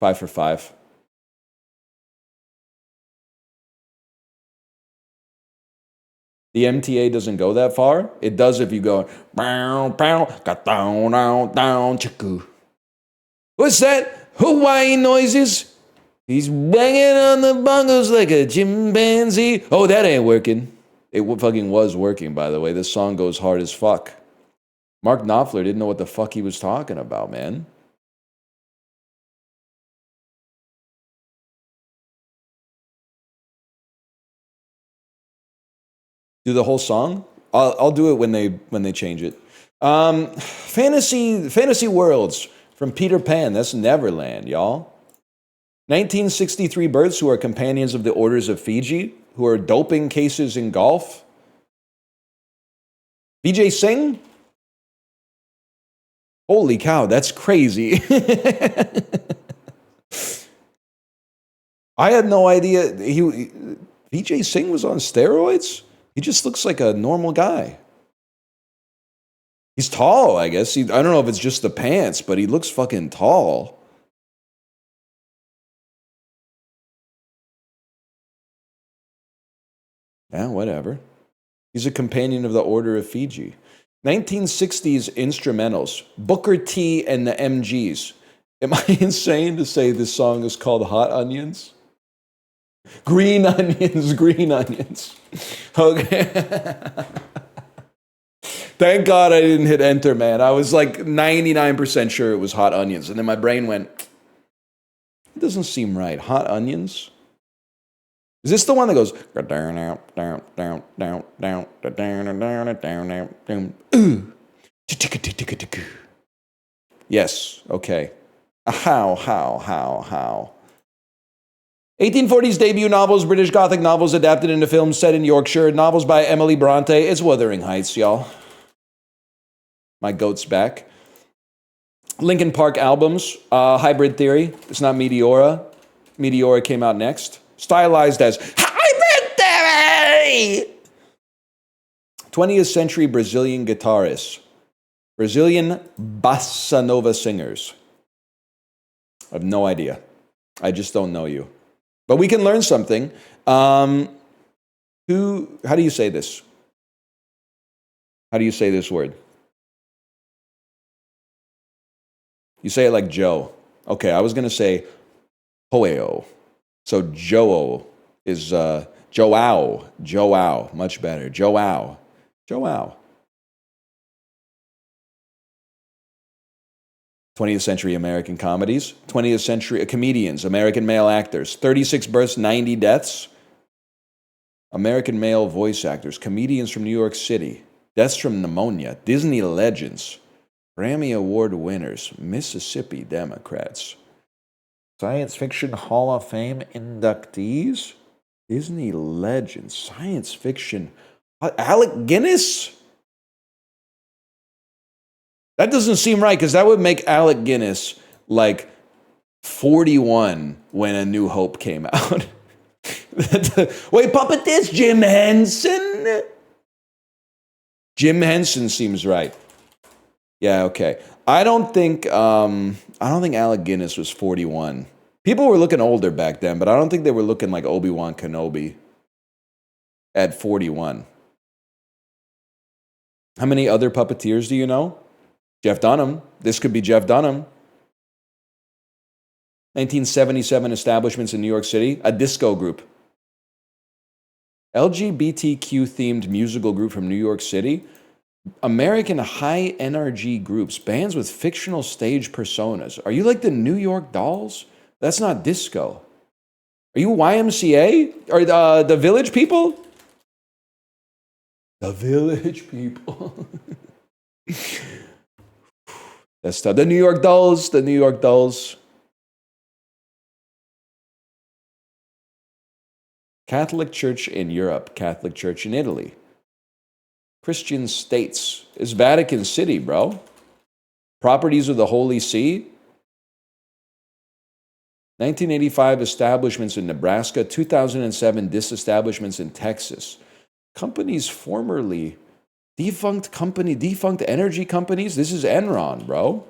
5 for 5. The MTA doesn't go that far. It does if you go bow bow down down down chiku. What's that? Hawaii noises? He's banging on the bongos like a chimpanzee. Oh, that ain't working. It fucking was working, by the way. This song goes hard as fuck. Mark Knopfler didn't know what the fuck he was talking about, man. Do the whole song? I'll do it when they change it. Fantasy Worlds from Peter Pan. That's Neverland, y'all. 1963 births who are companions of the Orders of Fiji, who are doping cases in golf. Vijay Singh? Holy cow, that's crazy. I had no idea Vijay Singh was on steroids? He just looks like a normal guy. He's tall, I guess. I don't know if it's just the pants, but he looks fucking tall. Yeah, whatever. He's a companion of the Order of Fiji. 1960s instrumentals. Booker T and the MGs. Am I insane to say this song is called Hot Onions? Green onions, green onions. Okay. Thank God I didn't hit enter, man. I was like 99% sure it was Hot Onions. And then my brain went, it doesn't seem right. Hot Onions? Is this the one that goes Yes, okay. How? 1840s debut novels, British Gothic novels adapted into films set in Yorkshire. Novels by Emily Bronte. It's Wuthering Heights, y'all. My goat's back. Linkin Park albums. Hybrid Theory. It's not Meteora. Meteora came out next. Stylized as Hybrid Theory! 20th century Brazilian guitarists. Brazilian bossa nova singers. I have no idea. I just don't know you. But we can learn something. How do you say this? How do you say this word? You say it like Joe. Okay, I was going to say Hoeo. So Joe is Joao. Joao. Much better. Joao. Joao. 20th century American comedies. 20th century comedians. American male actors. 36 births, 90 deaths. American male voice actors. Comedians from New York City. Deaths from pneumonia. Disney legends. Grammy Award winners. Mississippi Democrats. Science Fiction Hall of Fame inductees. Disney legends. Science fiction. Alec Guinness? That doesn't seem right, because that would make Alec Guinness like 41 when A New Hope came out. Wait, puppet this, Jim Henson? Jim Henson seems right. Yeah, okay. I don't think Alec Guinness was 41. People were looking older back then, but I don't think they were looking like Obi-Wan Kenobi at 41. How many other puppeteers do you know? Jeff Dunham. This could be Jeff Dunham. 1977 establishments in New York City. A disco group. LGBTQ-themed musical group from New York City. American high NRG groups. Bands with fictional stage personas. Are you like the New York Dolls? That's not disco. Are you YMCA? Or the Village People? The Village People. That's tough. The New York Dolls. The New York Dolls. Catholic Church in Europe. Catholic Church in Italy. Christian states. It's Vatican City, bro. Properties of the Holy See. 1985 establishments in Nebraska. 2007 disestablishments in Texas. Companies formerly defunct energy companies. This is Enron, bro.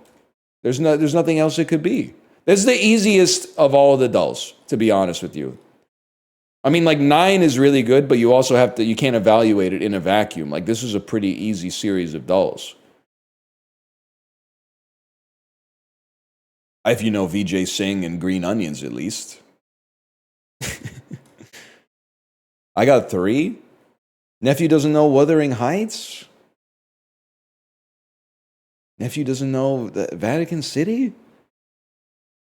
There's nothing else it could be. This is the easiest of all the dulls, to be honest with you. I mean, like 9 is really good, but you also you can't evaluate it in a vacuum. Like this is a pretty easy series of dulls. If you know VJ Singh and Green Onions, at least. I got 3. Nephew doesn't know Wuthering Heights. Nephew doesn't know the Vatican City.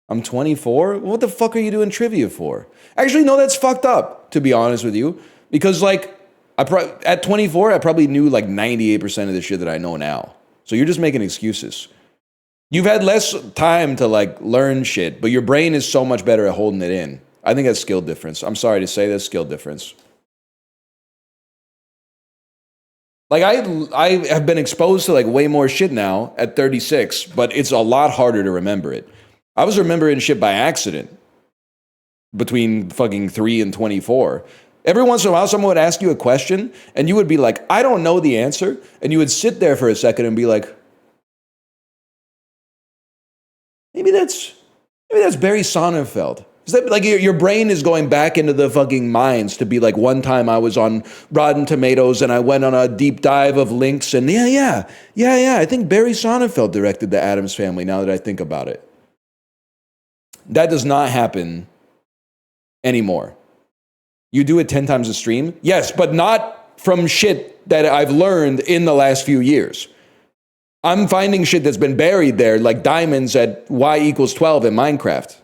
I'm 24. What the fuck are you doing trivia for? Actually, no, that's fucked up, to be honest with you. Because, like, at 24, I probably knew, like, 98% of the shit that I know now. So you're just making excuses. You've had less time to, like, learn shit, but your brain is so much better at holding it in. I think that's skill difference. I'm sorry to say that's skill difference. Like, I have been exposed to, like, way more shit now at 36, but it's a lot harder to remember it. I was remembering shit by accident between fucking 3 and 24. Every once in a while, someone would ask you a question, and you would be like, I don't know the answer. And you would sit there for a second and be like, maybe that's Barry Sonnenfeld. Is that like your brain is going back into the fucking minds to be like, one time I was on Rotten Tomatoes and I went on a deep dive of links, and yeah. I think Barry Sonnenfeld directed The Addams Family, now that I think about it. That does not happen anymore. You do it 10 times a stream? Yes, but not from shit that I've learned in the last few years. I'm finding shit that's been buried there, like diamonds at y = 12 in Minecraft.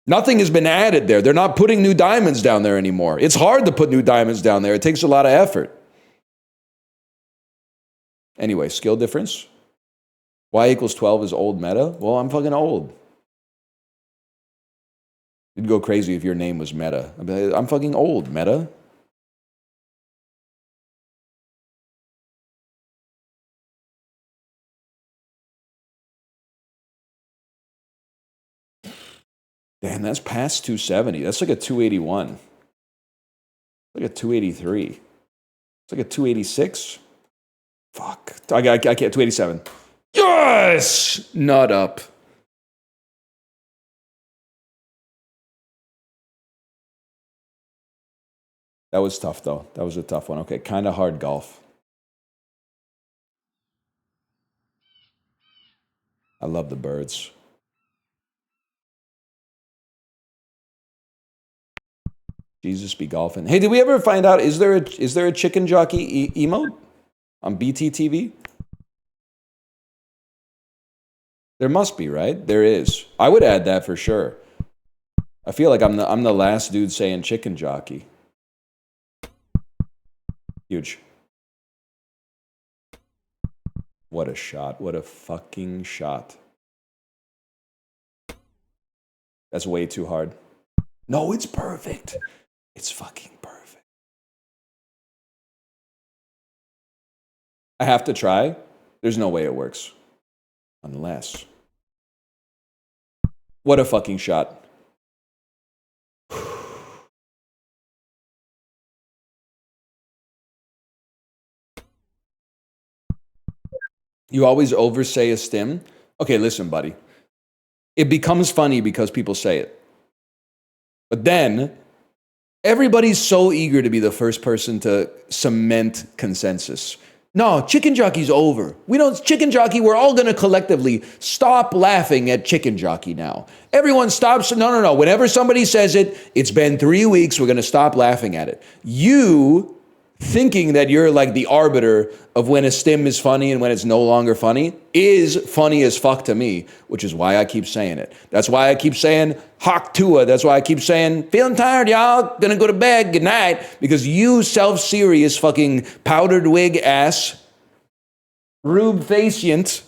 Nothing has been added there. They're not putting new diamonds down there anymore. It's hard to put new diamonds down there. It takes a lot of effort. Anyway, skill difference. Y = 12 is old meta. Well, I'm fucking old. You'd go crazy if your name was Meta. I'm fucking old, Meta. Damn, that's past 270. That's like a 281. Like a 283. It's like a 286. Fuck. I can't. 287. Yes! Nut up. That was tough, though. That was a tough one. Okay, kind of hard golf. I love the birds. Jesus be golfing. Hey, did we ever find out, is there a chicken jockey emote on BTTV? There must be, right? There is. I would add that for sure. I feel like I'm the last dude saying chicken jockey. Huge. What a shot. What a fucking shot. That's way too hard. No, it's perfect. It's fucking perfect. I have to try. There's no way it works. Unless. What a fucking shot. You always oversay a stim? Okay, listen, buddy. It becomes funny because people say it. But then, everybody's so eager to be the first person to cement consensus. No, chicken jockey's over. Chicken jockey, we're all going to collectively stop laughing at chicken jockey now. Everyone stops. No. Whenever somebody says it, it's been 3 weeks, we're going to stop laughing at it. You thinking that you're like the arbiter of when a stim is funny and when it's no longer funny is funny as fuck to me, which is why I keep saying it. That's why I keep saying Hawk Tua. That's why I keep saying, feeling tired, y'all, gonna go to bed, good night, because you self-serious fucking powdered wig ass, rube facient,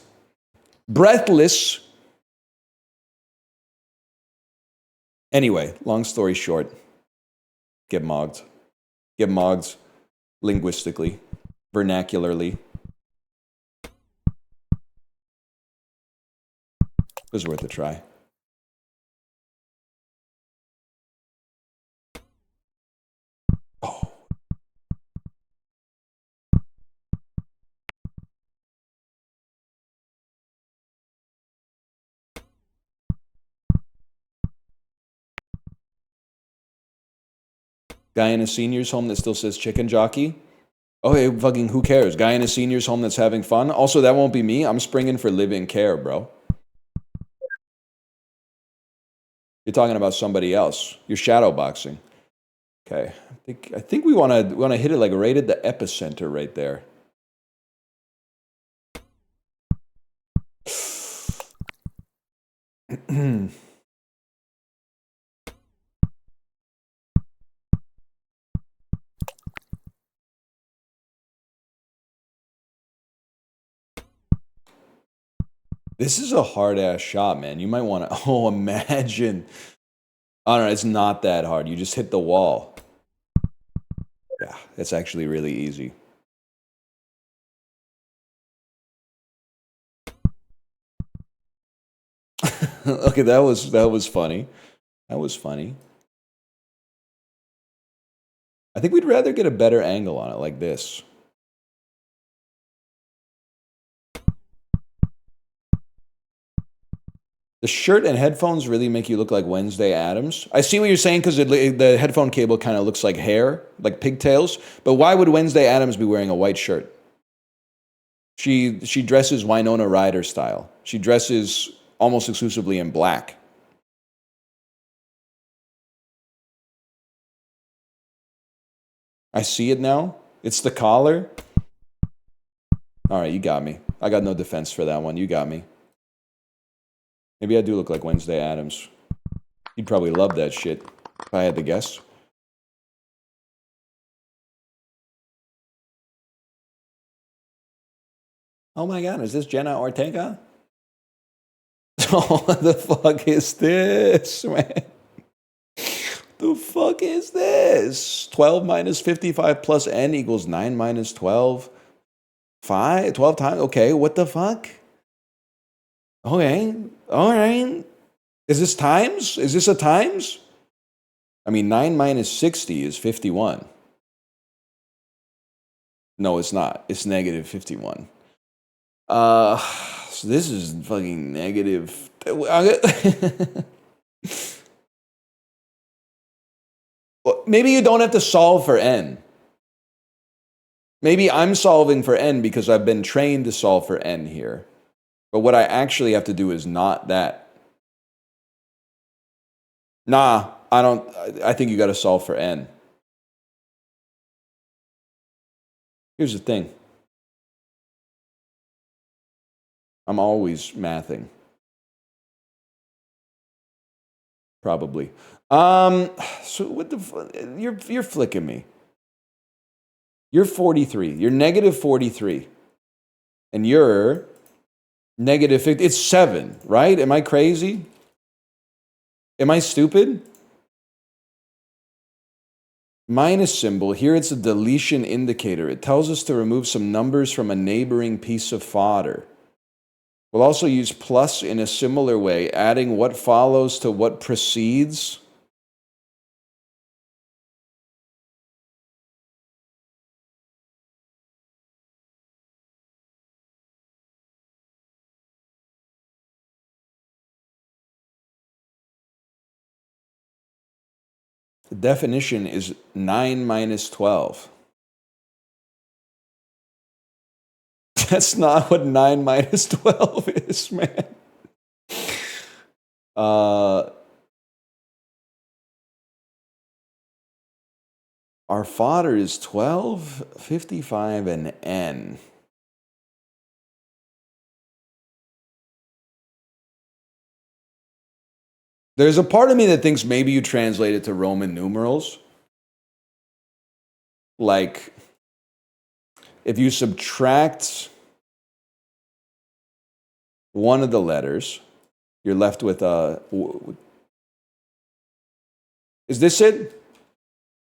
breathless. Anyway, long story short, get mogged. Get mogged. linguistically, vernacularly. It was worth a try. Oh. Guy in a senior's home that still says chicken jockey. Oh, hey, fucking who cares? Guy in a senior's home that's having fun. Also, that won't be me. I'm springing for live-in care, bro. You're talking about somebody else. You're shadow boxing. Okay. I think we wanna hit it like right at the epicenter right there. This is a hard-ass shot, man. You might want to... Oh, imagine. Oh, no, it's not that hard. You just hit the wall. Yeah, it's actually really easy. Okay, that was funny. That was funny. I think we'd rather get a better angle on it like this. The shirt and headphones really make you look like Wednesday Addams. I see what you're saying because the headphone cable kind of looks like hair, like pigtails. But why would Wednesday Addams be wearing a white shirt? She dresses Winona Ryder style. She dresses almost exclusively in black. I see it now. It's the collar. All right, you got me. I got no defense for that one. You got me. Maybe I do look like Wednesday Addams. He'd probably love that shit if I had to guess. Oh my god, is this Jenna Ortega? Oh, what the fuck is this, man? The fuck is this? 12 minus 55 plus n equals 9 minus 12. 12 times? Okay, what the fuck? Okay, all right. Is this times? Is this a times? I mean, 9 minus 60 is 51. No, it's not. It's negative 51. So this is fucking negative. Maybe you don't have to solve for n. Maybe I'm solving for n because I've been trained to solve for n here. But what I actually have to do is not that. Nah, I don't. I think you got to solve for n. Here's the thing. I'm always mathing. Probably. So what the fuck? You're flicking me. You're 43. You're negative 43. And you're negative 50. It's 7, right? Am I crazy? Am I stupid? Minus symbol. Here it's a deletion indicator. It tells us to remove some numbers from a neighboring piece of fodder. We'll also use plus in a similar way, adding what follows to what precedes. The definition is 9 minus 12. That's not what 9 minus 12 is, man. Our fodder is 12, 55, and n. There's a part of me that thinks maybe you translate it to Roman numerals. Like, if you subtract one of the letters, you're left with a... Is this it?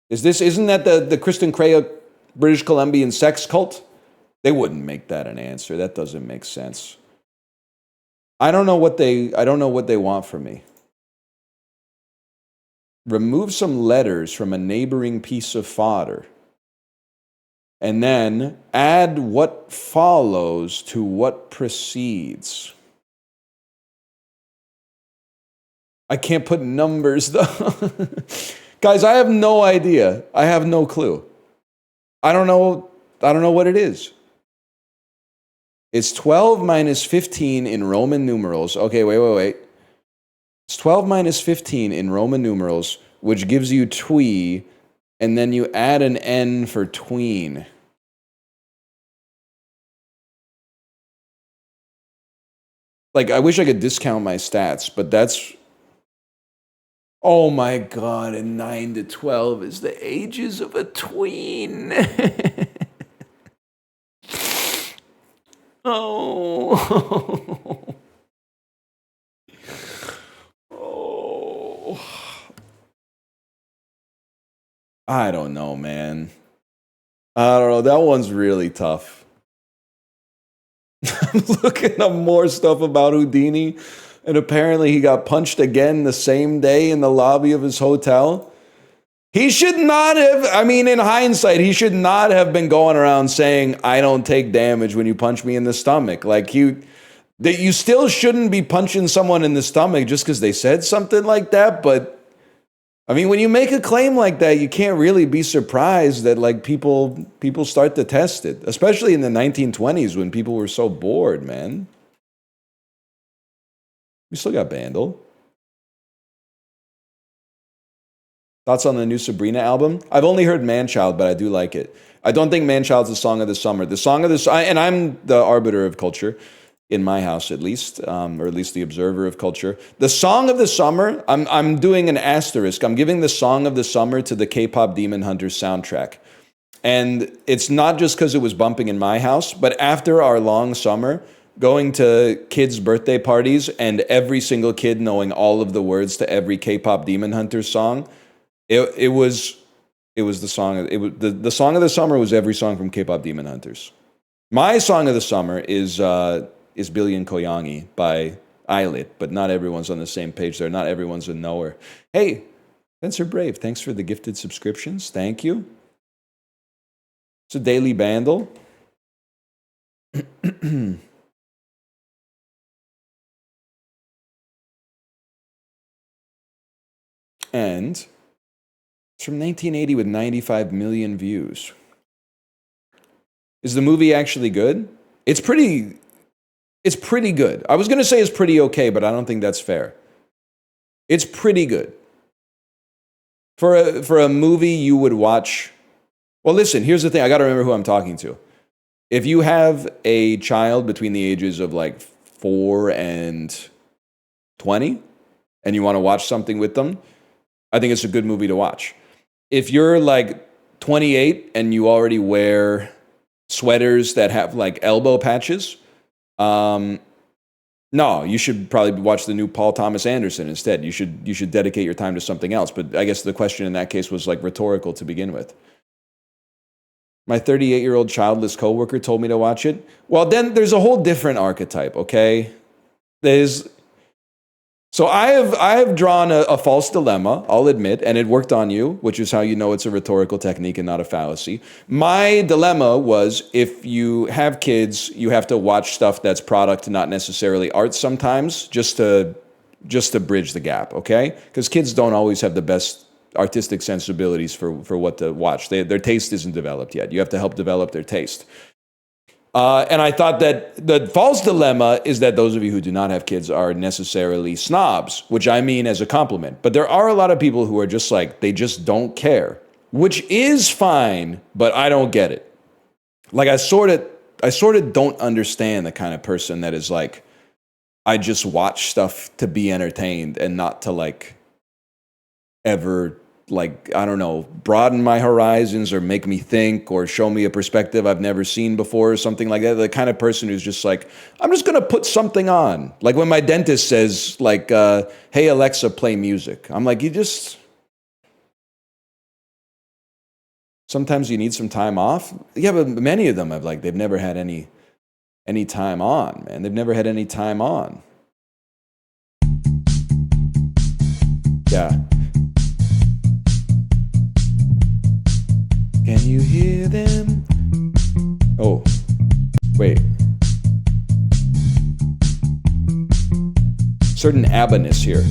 Isn't that the Kristen Craig British Columbian sex cult? They wouldn't make that an answer. That doesn't make sense. I don't know what they want from me. Remove some letters from a neighboring piece of fodder. And then add what follows to what precedes. I can't put numbers though. Guys, I have no idea. I have no clue. I don't know what it is. It's 12 minus 15 in Roman numerals. Okay, wait. It's 12 minus 15 in Roman numerals, which gives you twee, and then you add an N for tween. Like, I wish I could discount my stats, but that's... Oh my god, and 9 to 12 is the ages of a tween. Oh. Oh. I don't know, man. I don't know. That one's really tough. I'm looking up more stuff about Houdini, and apparently he got punched again the same day in the lobby of his hotel. He should not have, I mean, in hindsight, he should not have been going around saying, I don't take damage when you punch me in the stomach. Like, you still shouldn't be punching someone in the stomach just because they said something like that. But, I mean, when you make a claim like that, you can't really be surprised that, like, people start to test it. Especially in the 1920s when people were so bored, man. We still got Bandle. Thoughts on the new Sabrina album? I've only heard Manchild, but I do like it. I don't think Manchild's the song of the summer. The song of the and I'm the arbiter of culture, in my house at least, or at least the observer of culture. The song of the summer, I'm doing an asterisk. I'm giving the song of the summer to the K-pop Demon Hunters soundtrack. And it's not just because it was bumping in my house, but after our long summer, going to kids' birthday parties and every single kid knowing all of the words to every K-pop Demon Hunters song, it was the song. It was the song of the summer was every song from K-pop Demon Hunters. My song of the summer is Billion Koyangi by Eyelit, but not everyone's on the same page there. Not everyone's a knower. Hey, Spencer Brave, thanks for the gifted subscriptions. Thank you. It's a daily bandle. And it's from 1980 with 95 million views. Is the movie actually good? It's pretty good. I was going to say it's pretty okay, but I don't think that's fair. It's pretty good. For a movie you would watch. Well, listen, here's the thing. I got to remember who I'm talking to. If you have a child between the ages of like 4 and 20 and you want to watch something with them, I think it's a good movie to watch. If you're like 28 and you already wear sweaters that have like elbow patches, no, you should probably watch the new Paul Thomas Anderson instead. You should dedicate your time to something else. But I guess the question in that case was like rhetorical to begin with. My 38-year-old childless coworker told me to watch it. Well, then there's a whole different archetype, okay? So I have drawn a false dilemma, I'll admit, and it worked on you, which is how you know it's a rhetorical technique and not a fallacy. My dilemma was if you have kids, you have to watch stuff that's product, not necessarily art sometimes, just to bridge the gap, okay? Because kids don't always have the best artistic sensibilities for what to watch. Their taste isn't developed yet. You have to help develop their taste. And I thought that the false dilemma is that those of you who do not have kids are necessarily snobs, which I mean as a compliment. But there are a lot of people who are just like, they just don't care, which is fine, but I don't get it. Like I sort of don't understand the kind of person that is like, I just watch stuff to be entertained and not to like ever, like, I don't know, broaden my horizons or make me think or show me a perspective I've never seen before or something like that. The kind of person who's just like, I'm just going to put something on. Like when my dentist says, like, hey, Alexa, play music. I'm like, Sometimes you need some time off. Yeah, but many of them have they've never had any time on, man. They've never had any time on. Yeah. Can you hear them? Oh, wait. Certain ABBA-ness here.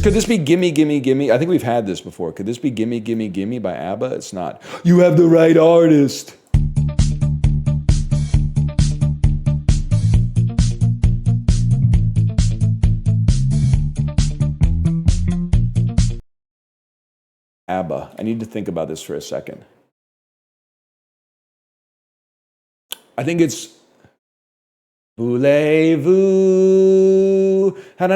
Could this be Gimme, Gimme, Gimme? I think we've had this before. Could this be Gimme, Gimme, Gimme by ABBA? It's not. You have the right artist. ABBA. I need to think about this for a second. I think it's Voulez-vous? I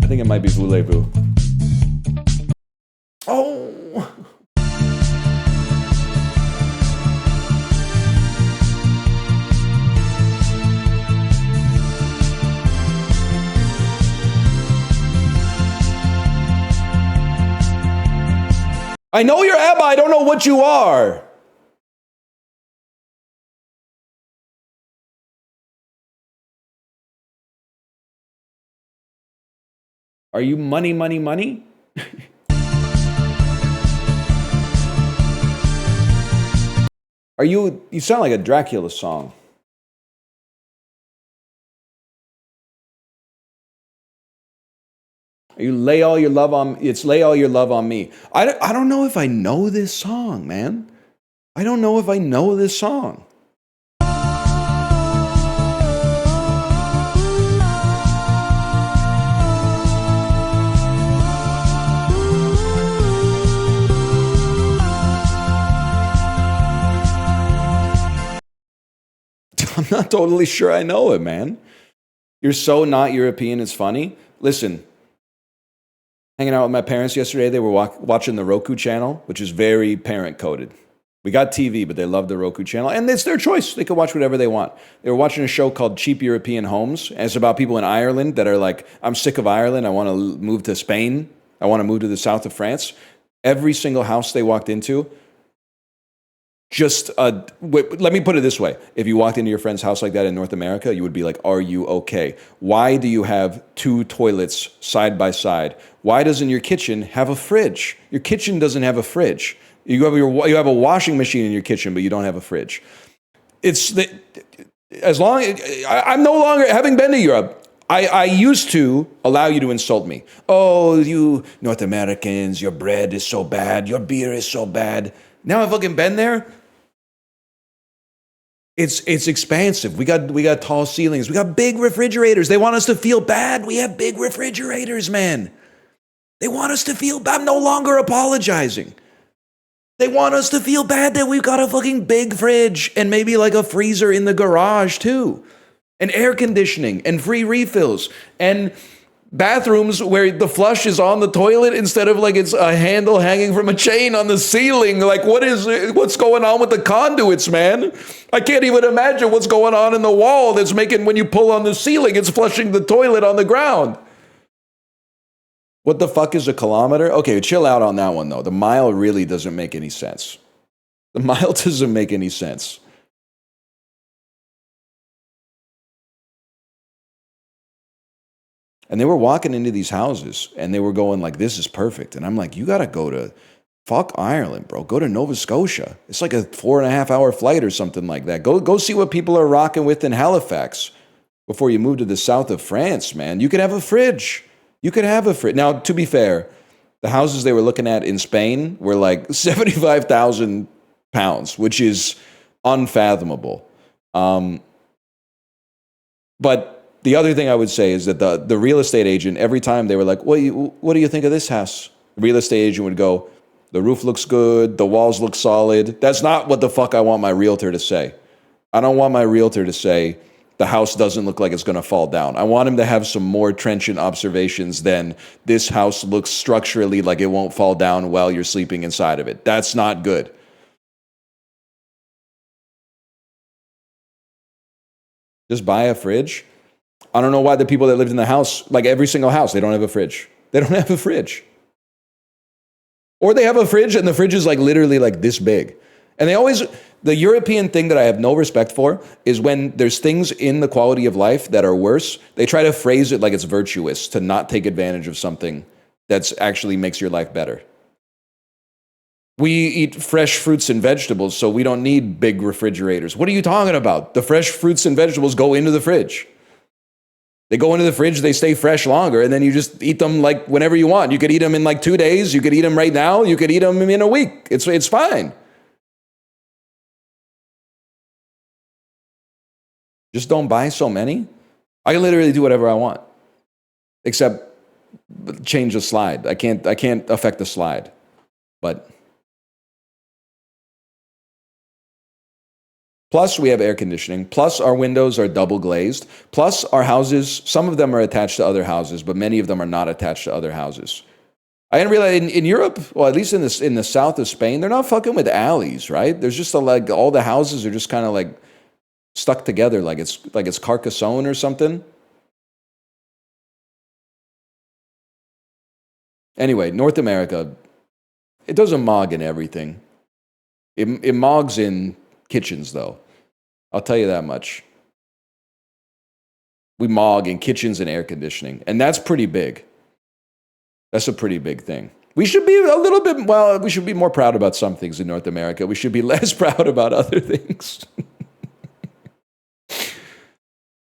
think it might be Voulez-vous. Oh! I know you're ABBA, I don't know what you are. Are you money, money, money? Are you sound like a Dracula song. You lay all your love on, it's lay all your love on me. I don't know if I know this song, man. I don't know if I know this song. I'm not totally sure I know it, man. You're so not European, it's funny. Listen. Hanging out with my parents yesterday, they were watching the Roku channel, which is very parent-coded. We got TV, but they love the Roku channel, and it's their choice. They can watch whatever they want. They were watching a show called Cheap European Homes, and it's about people in Ireland that are like, I'm sick of Ireland, I want to move to Spain, I want to move to the south of France. Every single house they walked into, let me put it this way. If you walked into your friend's house like that in North America, you would be like, are you okay? Why do you have two toilets side by side? Why doesn't your kitchen have a fridge? Your kitchen doesn't have a fridge. You have a washing machine in your kitchen, but you don't have a fridge. I'm no longer, having been to Europe, I used to allow you to insult me. Oh, you North Americans, your bread is so bad, your beer is so bad. Now I've fucking been there. It's expansive. We got tall ceilings. We got big refrigerators. They want us to feel bad. We have big refrigerators, man. They want us to feel bad. I'm no longer apologizing. They want us to feel bad that we've got a fucking big fridge and maybe like a freezer in the garage too. And air conditioning and free refills and bathrooms where the flush is on the toilet instead of like it's a handle hanging from a chain on the ceiling. Like what's going on with the conduits, man? I can't even imagine what's going on in the wall that's making when you pull on the ceiling, it's flushing the toilet on the ground. What the fuck is a kilometer? Okay, chill out on that one though. The mile really doesn't make any sense. The mile doesn't make any sense. And they were walking into these houses and they were going like, this is perfect. And I'm like, you got to go to fuck Ireland, bro. Go to Nova Scotia. It's like a 4.5 hour flight or something like that. Go see what people are rocking with in Halifax before you move to the south of France, man. You could have a fridge. You could have a fridge. Now, to be fair, the houses they were looking at in Spain were like 75,000 pounds, which is unfathomable. But the other thing I would say is that the real estate agent, every time they were like, what do you think of this house? The real estate agent would go, the roof looks good, the walls look solid. That's not what the fuck I want my realtor to say. I don't want my realtor to say, the house doesn't look like it's going to fall down. I want him to have some more trenchant observations than this house looks structurally like it won't fall down while you're sleeping inside of it. That's not good. Just buy a fridge. I don't know why the people that lived in the house, like every single house, they don't have a fridge. They don't have a fridge. Or they have a fridge and the fridge is like literally like this big. And they always, the European thing that I have no respect for is when there's things in the quality of life that are worse, they try to phrase it like it's virtuous to not take advantage of something that's actually makes your life better. We eat fresh fruits and vegetables, so we don't need big refrigerators. What are you talking about? The fresh fruits and vegetables go into the fridge. They go into the fridge, they stay fresh longer, and then you just eat them like whenever you want. You could eat them in like 2 days. You could eat them right now. You could eat them in a week. It's fine. Just don't buy so many. I can literally do whatever I want, except change the slide. I can't affect the slide, but. Plus, we have air conditioning. Plus, our windows are double glazed. Plus, our houses, some of them are attached to other houses, but many of them are not attached to other houses. I didn't realize in Europe, well, at least in the south of Spain, they're not fucking with alleys, right? There's just like all the houses are just kind of like stuck together, like it's Carcassonne or something. Anyway, North America, it doesn't mog in everything. It mogs in kitchens, though. I'll tell you that much. We mog in kitchens and air conditioning, and that's pretty big. That's a pretty big thing. We should be a little bit, well, we should be more proud about some things in North America. We should be less proud about other things.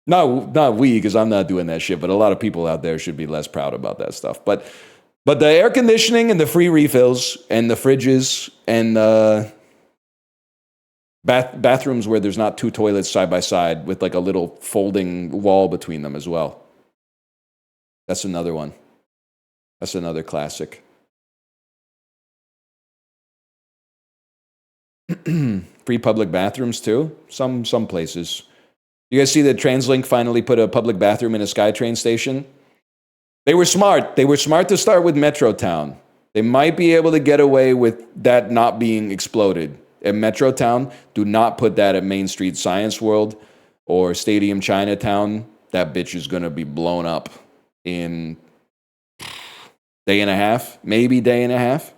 Not we, because I'm not doing that shit, but a lot of people out there should be less proud about that stuff. But the air conditioning and the free refills and the fridges and bathrooms where there's not 2 toilets side by side with like a little folding wall between them as well. That's another one. That's another classic. Free public bathrooms too. Some places. You guys see that TransLink finally put a public bathroom in a SkyTrain station? They were smart. They were smart to start with Metrotown. They might be able to get away with that not being exploded. At Metrotown, do not put that at Main Street Science World or Stadium Chinatown. That bitch is going to be blown up in day and a half, maybe day and a half.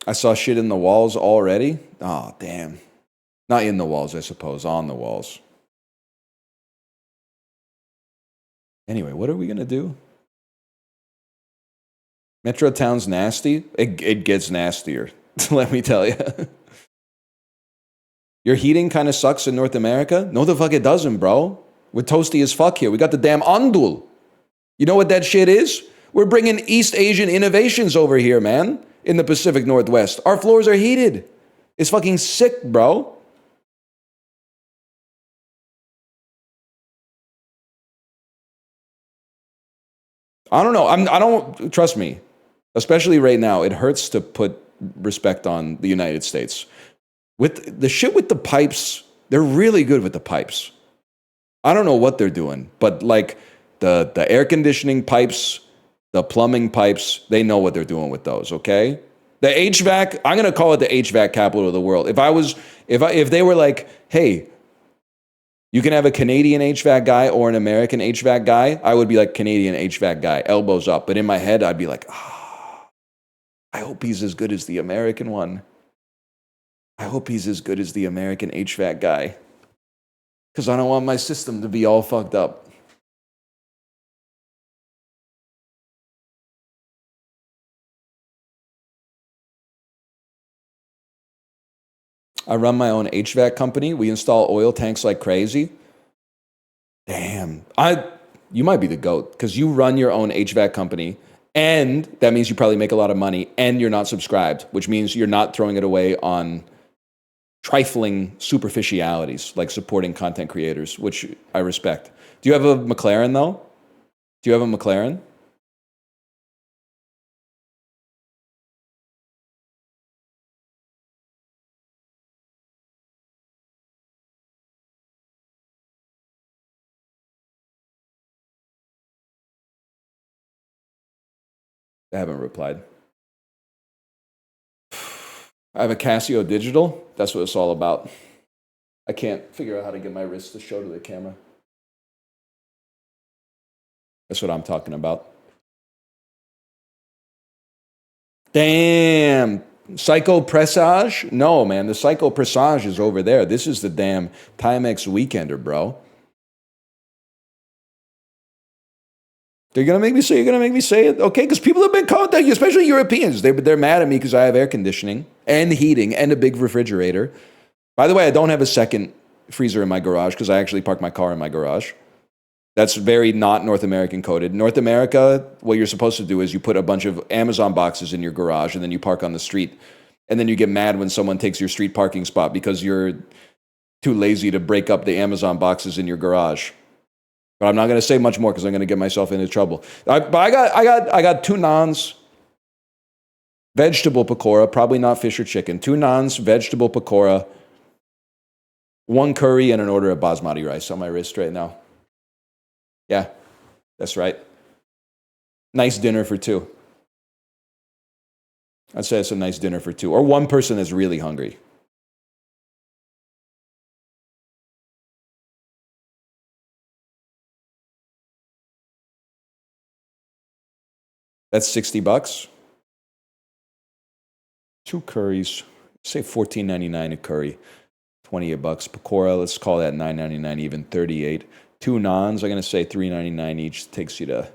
I saw shit in the walls already. Oh, damn. Not in the walls, I suppose, on the walls. Anyway, what are we going to do? Metrotown's nasty. It gets nastier, let me tell you. Your heating kind of sucks in North America? No, the fuck it doesn't, bro. We're toasty as fuck here. We got the damn andul. You know what that shit is? We're bringing East Asian innovations over here, man. In the Pacific Northwest. Our floors are heated. It's fucking sick, bro. I don't know. I don't trust me. Especially right now, it hurts to put respect on the United States. With the shit with the pipes, they're really good with the pipes. I don't know what they're doing, but like the air conditioning pipes, the plumbing pipes, they know what they're doing with those, okay? The HVAC, I'm going to call it the HVAC capital of the world. If they were like, hey, you can have a Canadian HVAC guy or an American HVAC guy, I would be like Canadian HVAC guy, elbows up. But in my head, I'd be like, I hope he's as good as the American one. I hope he's as good as the American HVAC guy. Because I don't want my system to be all fucked up. I run my own HVAC company. We install oil tanks like crazy. Damn. You might be the GOAT because you run your own HVAC company, and that means you probably make a lot of money, and you're not subscribed, which means you're not throwing it away on trifling superficialities like supporting content creators, which I respect. Do you have a McLaren, though? Do you have a McLaren? I haven't replied. I have a Casio digital. That's what it's all about. I can't figure out how to get my wrist to show to the camera. That's what I'm talking about. Damn. Psycho Presage? No, man. The Psycho Presage is over there. This is the damn Timex Weekender, bro. They're gonna make me say. You're gonna make me say it, okay? Because people have been contacting, especially Europeans. They're mad at me because I have air conditioning and heating and a big refrigerator. By the way, I don't have a second freezer in my garage because I actually park my car in my garage. That's very not North American coded. North America, what you're supposed to do is you put a bunch of Amazon boxes in your garage and then you park on the street. And then you get mad when someone takes your street parking spot because you're too lazy to break up the Amazon boxes in your garage. But I'm not going to say much more because I'm going to get myself into trouble. But I got 2 naans, vegetable pakora, probably not fish or chicken. 2 naans, vegetable pakora, 1 curry, and an order of basmati rice on my wrist right now. Yeah, that's right. Nice dinner for 2. I'd say it's a nice dinner for 2. Or 1 person is really hungry. That's $60. 2 curries, say $14.99 a curry, $28. Pakora, let's call that $9.99 even, $38. 2 naans, I'm gonna say $3.99 each. Takes you to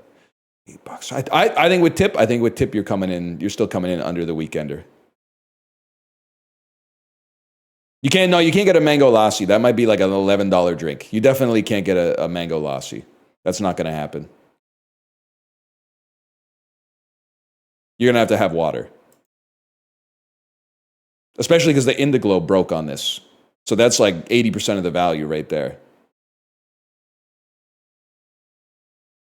$8. I think with tip, you're coming in. You're still coming in under the weekender. You can't get a mango lassi. That might be like an $11 drink. You definitely can't get a mango lassi. That's not gonna happen. You're gonna have water. Especially because the Indiglo broke on this. So that's like 80% of the value right there.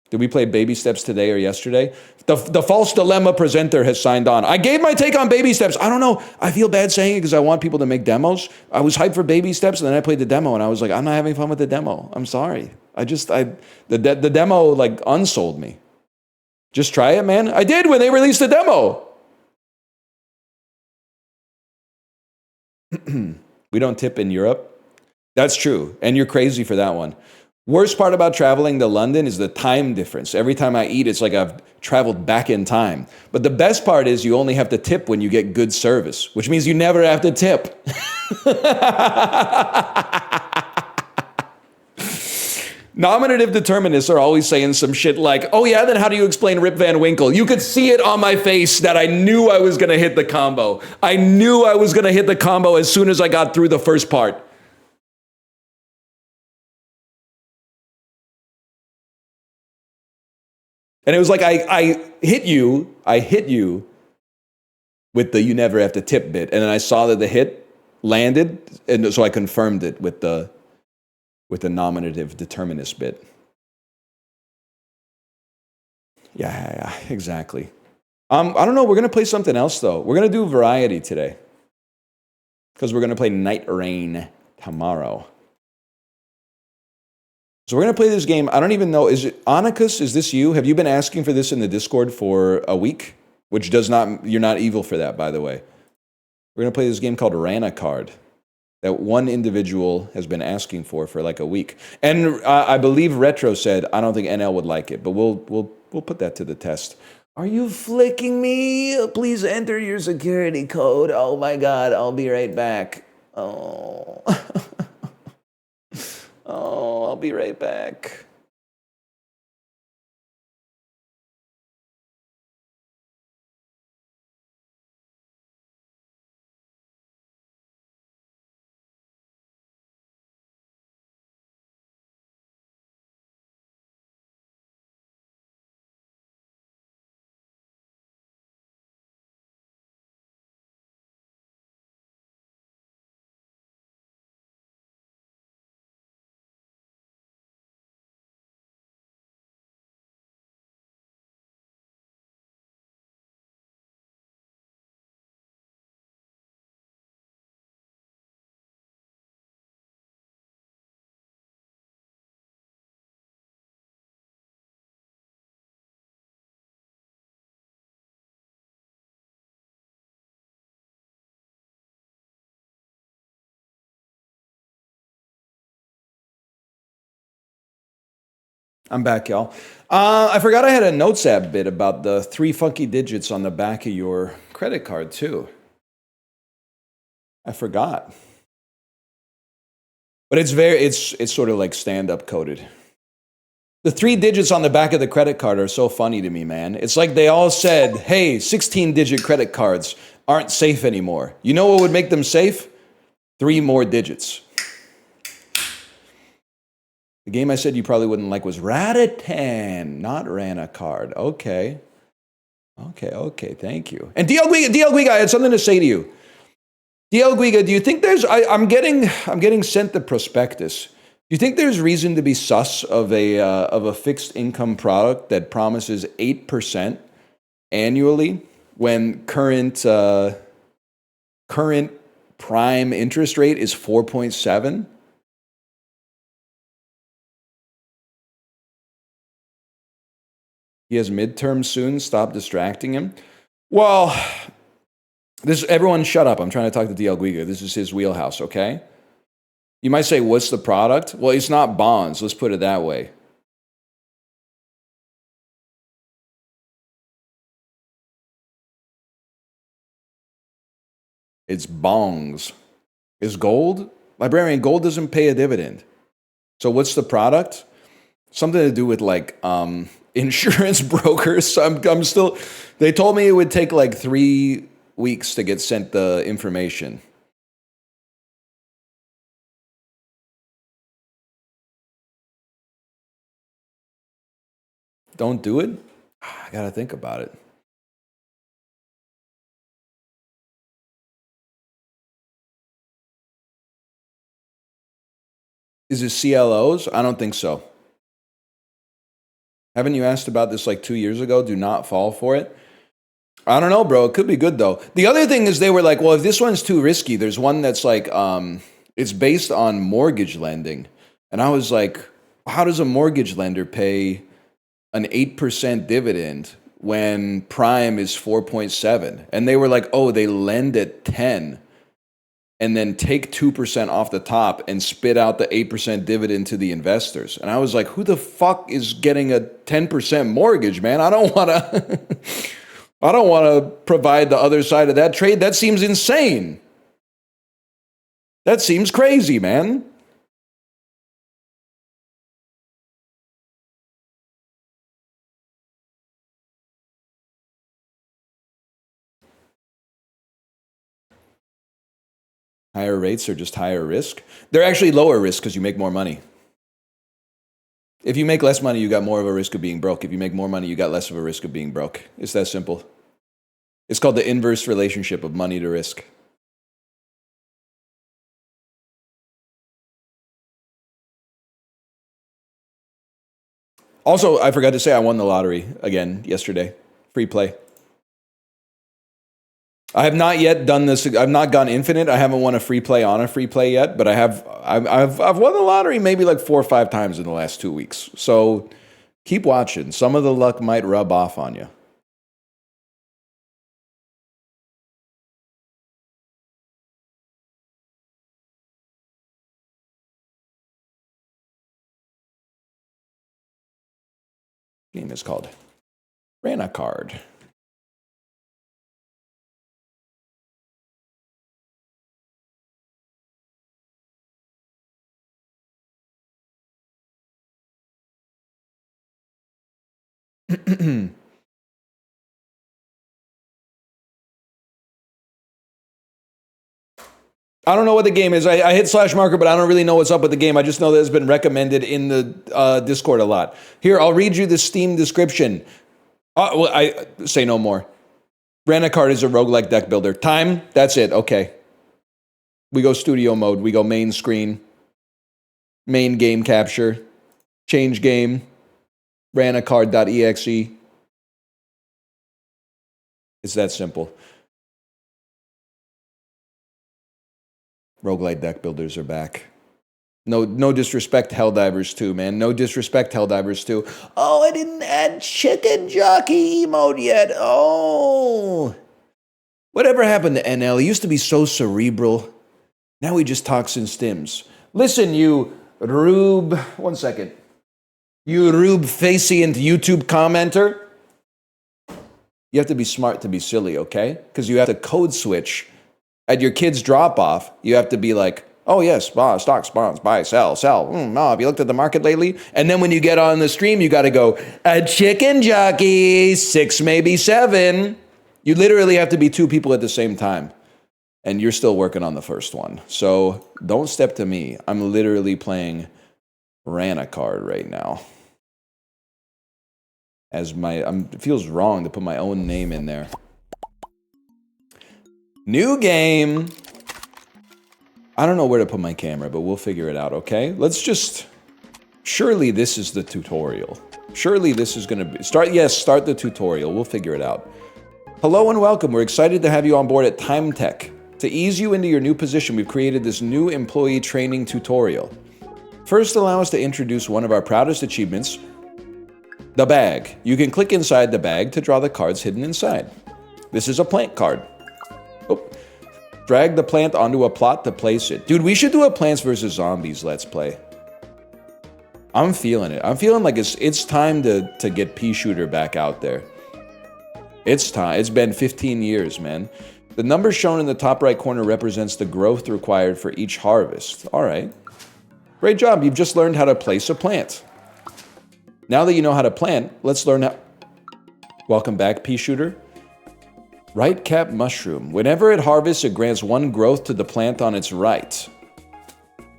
Did we play Baby Steps today or yesterday? The false dilemma presenter has signed on. I gave my take on Baby Steps. I don't know. I feel bad saying it because I want people to make demos. I was hyped for Baby Steps, and then I played the demo, and I was like, I'm not having fun with the demo. I'm sorry. The demo like unsold me. Just try it, man. I did when they released the demo. We don't tip in Europe. That's true. And you're crazy for that one. Worst part about traveling to London is the time difference. Every time I eat, it's like I've traveled back in time. But the best part is you only have to tip when you get good service, which means you never have to tip. Nominative determinists are always saying some shit like, oh yeah, then how do you explain Rip Van Winkle? You could see it on my face that I knew I was going to hit the combo. I knew I was going to hit the combo as soon as I got through the first part. And it was like I hit you with the you never have to tip bit. And then I saw that the hit landed, and so I confirmed it with the nominative determinist bit. Yeah, exactly. I don't know. We're going to play something else, though. We're going to do variety today. Because we're going to play Nightreign tomorrow. So we're going to play this game. I don't even know. Is it Onychus? Is this you? Have you been asking for this in the Discord for a week? Which does not, you're not evil for that, by the way. We're going to play this game called Rana Card that one individual has been asking for like a week. And I believe Retro said, I don't think NL would like it, but we'll put that to the test. Are you flicking me? Please enter your security code. Oh my God, I'll be right back. Oh. Oh, I'll be right back. I'm back, y'all. I forgot I had a notes app bit about the 3 funky digits on the back of your credit card, too. I forgot. But it's sort of like stand-up coded. The 3 digits on the back of the credit card are so funny to me, man. It's like they all said, hey, 16-digit credit cards aren't safe anymore. You know what would make them safe? 3 more digits. The game I said you probably wouldn't like was Ratatan, not Rana Card. Okay, thank you. And DL Guiga, I had something to say to you. DL Guiga, do you think there's, I'm getting sent the prospectus. Do you think there's reason to be sus of a fixed income product that promises 8% annually when current prime interest rate is 4.7? He has midterms soon. Stop distracting him. Well, everyone shut up. I'm trying to talk to DL Guiga. This is his wheelhouse, okay? You might say, what's the product? Well, it's not bonds. Let's put it that way. It's bongs. Is gold? Librarian, gold doesn't pay a dividend. So what's the product? Something to do with like insurance brokers. I'm still, they told me it would take like 3 weeks to get sent the information. Don't do it? I gotta think about it. Is it CLOs? I don't think so. Haven't you asked about this like 2 years ago? Do not fall for it. I don't know, bro. It could be good though. The other thing is they were like, well, if this one's too risky, there's one that's like, it's based on mortgage lending. And I was like, how does a mortgage lender pay an 8% dividend when prime is 4.7? And they were like, oh, they lend at 10 and then take 2% off the top and spit out the 8% dividend to the investors. And I was like, who the fuck is getting a 10% mortgage, man? I don't want to provide the other side of that trade. That seems insane. That seems crazy, man. Higher rates are just higher risk. They're actually lower risk because you make more money. If you make less money, you got more of a risk of being broke. If you make more money, you got less of a risk of being broke. It's that simple. It's called the inverse relationship of money to risk. Also, I forgot to say I won the lottery again yesterday. Free play. I have not yet done this. I've not gone infinite. I haven't won a free play on a free play yet, but I've won the lottery maybe like 4 or 5 times in the last 2 weeks. So keep watching. Some of the luck might rub off on you. Game is called Rana Card. I don't know what the game is. I hit slash marker, but I don't really know what's up with the game. I just know that it's been recommended in the Discord a lot. Here, I'll read you the Steam description. Well, I say no more. Rana Card is a roguelike deck builder. Time, that's it. Okay. We go studio mode. We go main screen. Main game capture. Change game. ranacard.exe. It's that simple. Roguelite deck builders are back. No disrespect, Helldivers 2, man. No disrespect, Helldivers 2. Oh, I didn't add chicken jockey emote yet. Oh. Whatever happened to NL? He used to be so cerebral. Now he just talks in stims. Listen, you Rube. 1 second. You rube-facient YouTube commenter. You have to be smart to be silly, okay? Because you have to code switch. At your kid's drop-off, you have to be like, oh yes, stocks, bonds, buy, sell. Have you looked at the market lately? And then when you get on the stream, you got to go, a chicken jockey, 6, maybe 7. You literally have to be 2 people at the same time. And you're still working on the first one. So don't step to me. I'm literally playing Rana Card right now. It feels wrong to put my own name in there. New game. I don't know where to put my camera, but we'll figure it out, okay? Let's just... Surely this is the tutorial. Surely this is going to be... Start the tutorial. We'll figure it out. Hello and welcome. We're excited to have you on board at Time Tech. To ease you into your new position, we've created this new employee training tutorial. First, allow us to introduce one of our proudest achievements, the bag. You can click inside the bag to draw the cards hidden inside. This is a plant card. Oh. Drag the plant onto a plot to place it. Dude, we should do a Plants vs. Zombies Let's Play. I'm feeling it. I'm feeling like it's time to get Pea Shooter back out there. It's time. It's been 15 years, man. The number shown in the top right corner represents the growth required for each harvest. All right. Great job. You've just learned how to place a plant. Now that you know how to plant, let's learn how... Welcome back, Pea Shooter. Right cap mushroom. Whenever it harvests, it grants 1 growth to the plant on its right.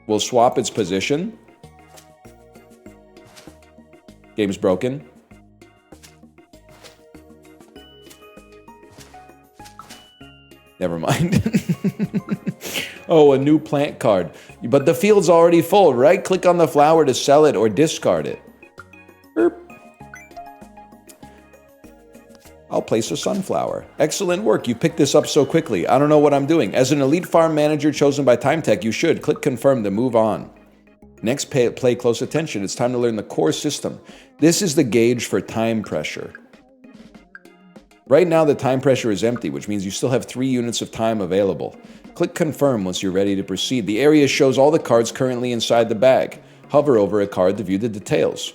We'll swap its position. Game's broken. Never mind. Oh, a new plant card. But the field's already full. Right-click on the flower to sell it or discard it. Burp. I'll place a sunflower. Excellent work. You picked this up so quickly. I don't know what I'm doing. As an elite farm manager chosen by Time Tech, you should click confirm to move on. Next, play close attention. It's time to learn the core system. This is the gauge for time pressure. Right now, the time pressure is empty, which means you still have 3 units of time available. Click confirm once you're ready to proceed. The area shows all the cards currently inside the bag. Hover over a card to view the details.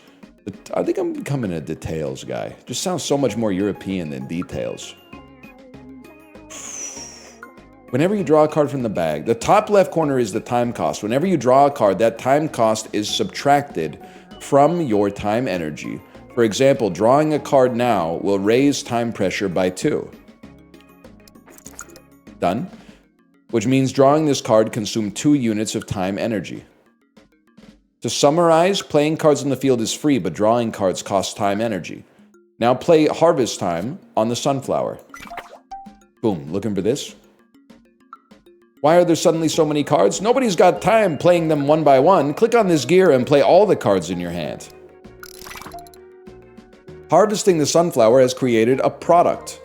I think I'm becoming a details guy. Just sounds so much more European than details. Whenever you draw a card from the bag, the top left corner is the time cost. Whenever you draw a card, that time cost is subtracted from your time energy. For example, drawing a card now will raise time pressure by 2. Done. Which means drawing this card consumed 2 units of time energy. To summarize, playing cards in the field is free, but drawing cards costs time energy. Now play Harvest Time on the sunflower. Boom, looking for this? Why are there suddenly so many cards? Nobody's got time playing them one by one. Click on this gear and play all the cards in your hand. Harvesting the sunflower has created a product.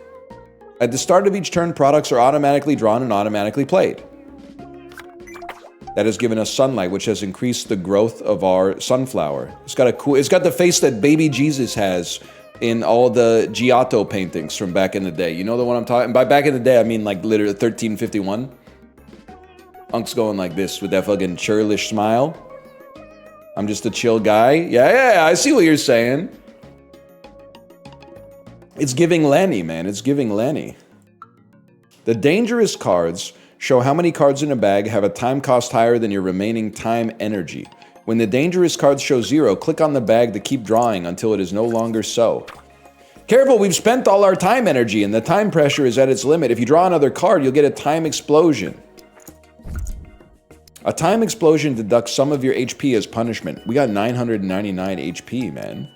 At the start of each turn, products are automatically drawn and automatically played. That has given us sunlight, which has increased the growth of our sunflower. It's got the face that baby Jesus has in all the Giotto paintings from back in the day. You know the one I'm talking? By back in the day, I mean like literally 1351. Unk's going like this with that fucking churlish smile. I'm just a chill guy. Yeah, I see what you're saying. It's giving Lenny, man. It's giving Lenny. The dangerous cards show how many cards in a bag have a time cost higher than your remaining time energy. When the dangerous cards show 0, click on the bag to keep drawing until it is no longer so. Careful, we've spent all our time energy and the time pressure is at its limit. If you draw another card, you'll get a time explosion. A time explosion deducts some of your HP as punishment. We got 999 HP, man.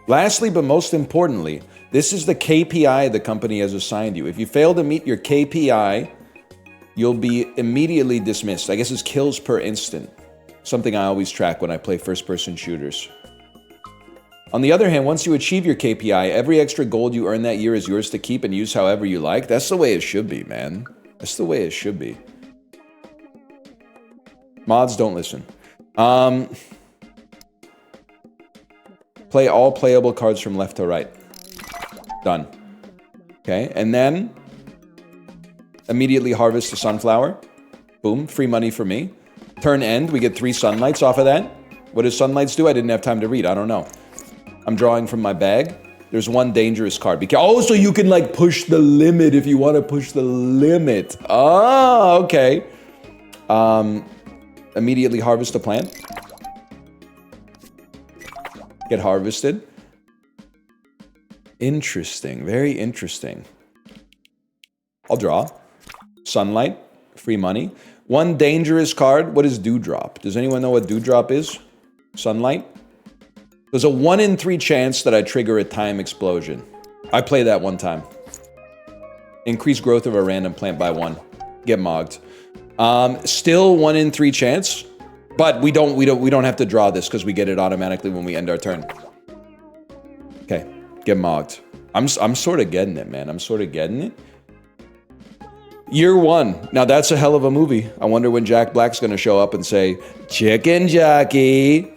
Lastly, but most importantly, this is the KPI the company has assigned you. If you fail to meet your KPI, you'll be immediately dismissed. I guess it's kills per instant. Something I always track when I play first-person shooters. On the other hand, once you achieve your KPI, every extra gold you earn that year is yours to keep and use however you like. That's the way it should be, man. That's the way it should be. Mods, don't listen. Play all playable cards from left to right. Done. Okay, and then immediately harvest the sunflower. Boom, free money for me. Turn end, we get 3 sunlights off of that. What does Sunlights do? I didn't have time to read. I don't know. I'm drawing from my bag. There's one dangerous card. Oh, so you can like push the limit if you want to push the limit. Oh, okay. Immediately harvest a plant. Get harvested. Interesting. Very interesting. I'll draw. Sunlight. Free money. One dangerous card. What is Dewdrop? Does anyone know what Dewdrop is? Sunlight. There's a 1 in 3 chance that I trigger a time explosion. I play that one time. Increase growth of a random plant by 1. Get mogged. Still 1 in 3 chance, but we don't have to draw this because we get it automatically when we end our turn. Okay, get mogged. I'm sort of getting it, man. I'm sort of getting it. Year 1. Now that's a hell of a movie. I wonder when Jack Black's gonna show up and say, "Chicken jockey."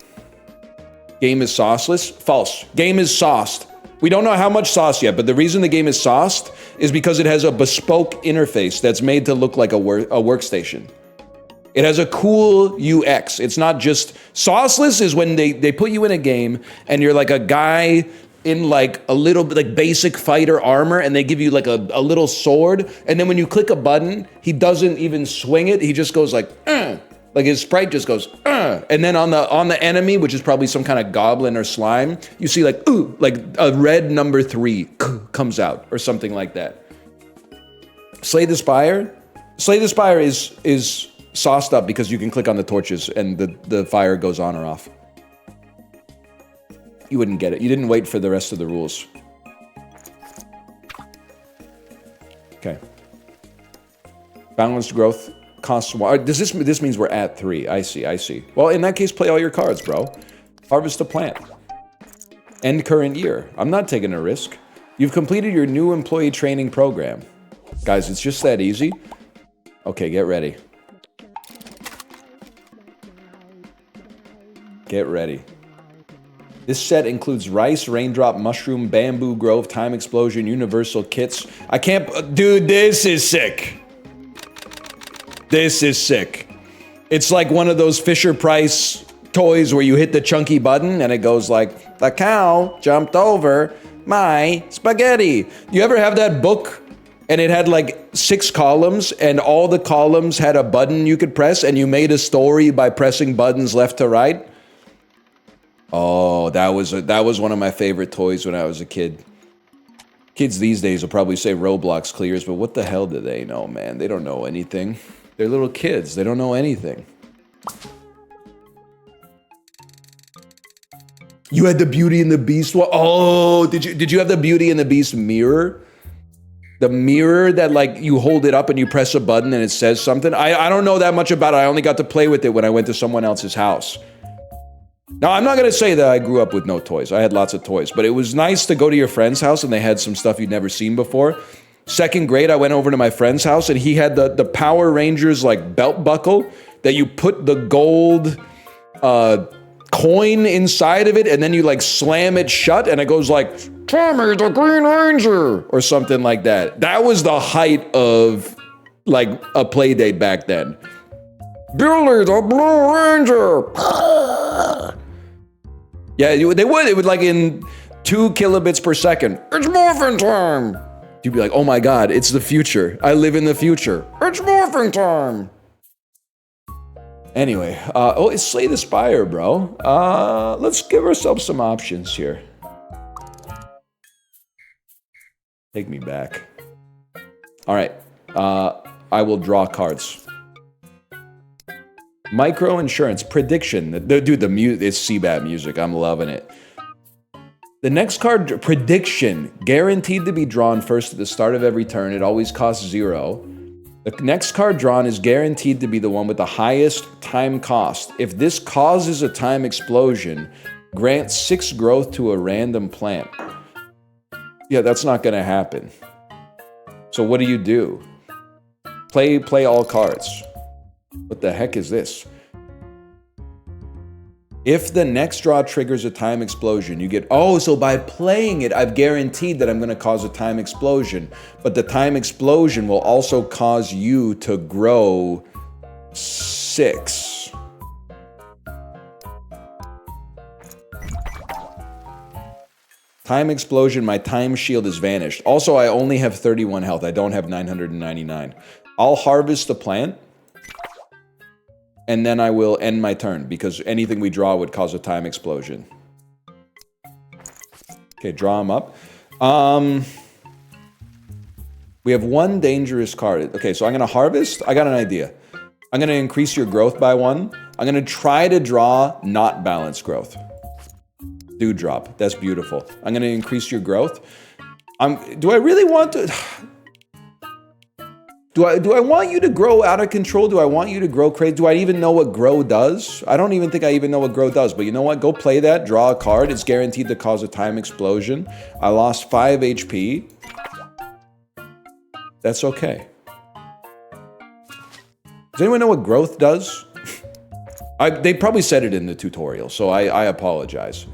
Game is sauceless? False. Game is sauced. We don't know how much sauce yet, but the reason the game is sauced is because it has a bespoke interface that's made to look like a workstation. It has a cool UX. It's not just... Sauceless is when they put you in a game and you're like a guy in like a little like basic fighter armor and they give you like a little sword, and then when you click a button, he doesn't even swing it. He just goes like, Like his sprite just goes, and then on the enemy, which is probably some kind of goblin or slime, you see like, ooh, like a red number 3 comes out or something like that. Slay the Spire? Slay the Spire is sauced up because you can click on the torches and the fire goes on or off. You wouldn't get it. You didn't wait for the rest of the rules. Okay. Balanced growth. Costs one. This means we're at 3. I see. Well, in that case, play all your cards, bro. Harvest a plant. End current year. I'm not taking a risk. You've completed your new employee training program. Guys, it's just that easy. Okay, get ready. Get ready. This set includes rice, raindrop, mushroom, bamboo grove, time explosion, universal kits. I can't... Dude, this is sick. This is sick. It's like one of those Fisher-Price toys where you hit the chunky button and it goes like, "The cow jumped over my spaghetti." You ever have that book and it had like 6 columns and all the columns had a button you could press and you made a story by pressing buttons left to right? Oh, that was one of my favorite toys when I was a kid. Kids these days will probably say Roblox clears, but what the hell do they know, man? They don't know anything. They're little kids. They don't know anything. You had the Beauty and the Beast one? Oh, did you have the Beauty and the Beast mirror? The mirror that like you hold it up and you press a button and it says something? I don't know that much about it. I only got to play with it when I went to someone else's house. Now, I'm not going to say that I grew up with no toys. I had lots of toys, but it was nice to go to your friend's house and they had some stuff you'd never seen before. 2nd grade, I went over to my friend's house and he had the Power Rangers like belt buckle that you put the gold coin inside of it and then you like slam it shut and it goes like, "Tommy the Green Ranger," or something like that. That was the height of like a play date back then. "Billy the Blue Ranger." Yeah, they would. It would like in 2 kilobits per second. "It's morphin' time." You'd be like, "Oh my God, it's the future. I live in the future. It's morphin' time." Anyway, oh, it's Slay the Spire, bro. Let's give ourselves some options here. Take me back. All right, I will draw cards. Micro insurance prediction. Dude, it's CBAT music. I'm loving it. The next card, prediction, guaranteed to be drawn first at the start of every turn. It always costs 0. The next card drawn is guaranteed to be the one with the highest time cost. If this causes a time explosion, grant 6 growth to a random plant. Yeah, that's not going to happen. So what do? Play all cards. What the heck is this? If the next draw triggers a time explosion, you get... Oh, so by playing it, I've guaranteed that I'm going to cause a time explosion. But the time explosion will also cause you to grow 6. Time explosion, my time shield has vanished. Also, I only have 31 health. I don't have 999. I'll harvest the plant. And then I will end my turn, because anything we draw would cause a time explosion. Okay, draw them up. We have one dangerous card. Okay, so I'm going to harvest. I got an idea. I'm going to increase your growth by 1. I'm going to try to draw not balanced growth. Dewdrop. That's beautiful. I'm going to increase your growth. Do I really want to... Do I want you to grow out of control? Do I want you to grow crazy? Do I even know what grow does? I don't even think I even know what grow does, but you know what? Go play that, draw a card. It's guaranteed to cause a time explosion. I lost 5 HP. That's okay. Does anyone know what growth does? They probably said it in the tutorial, so I apologize.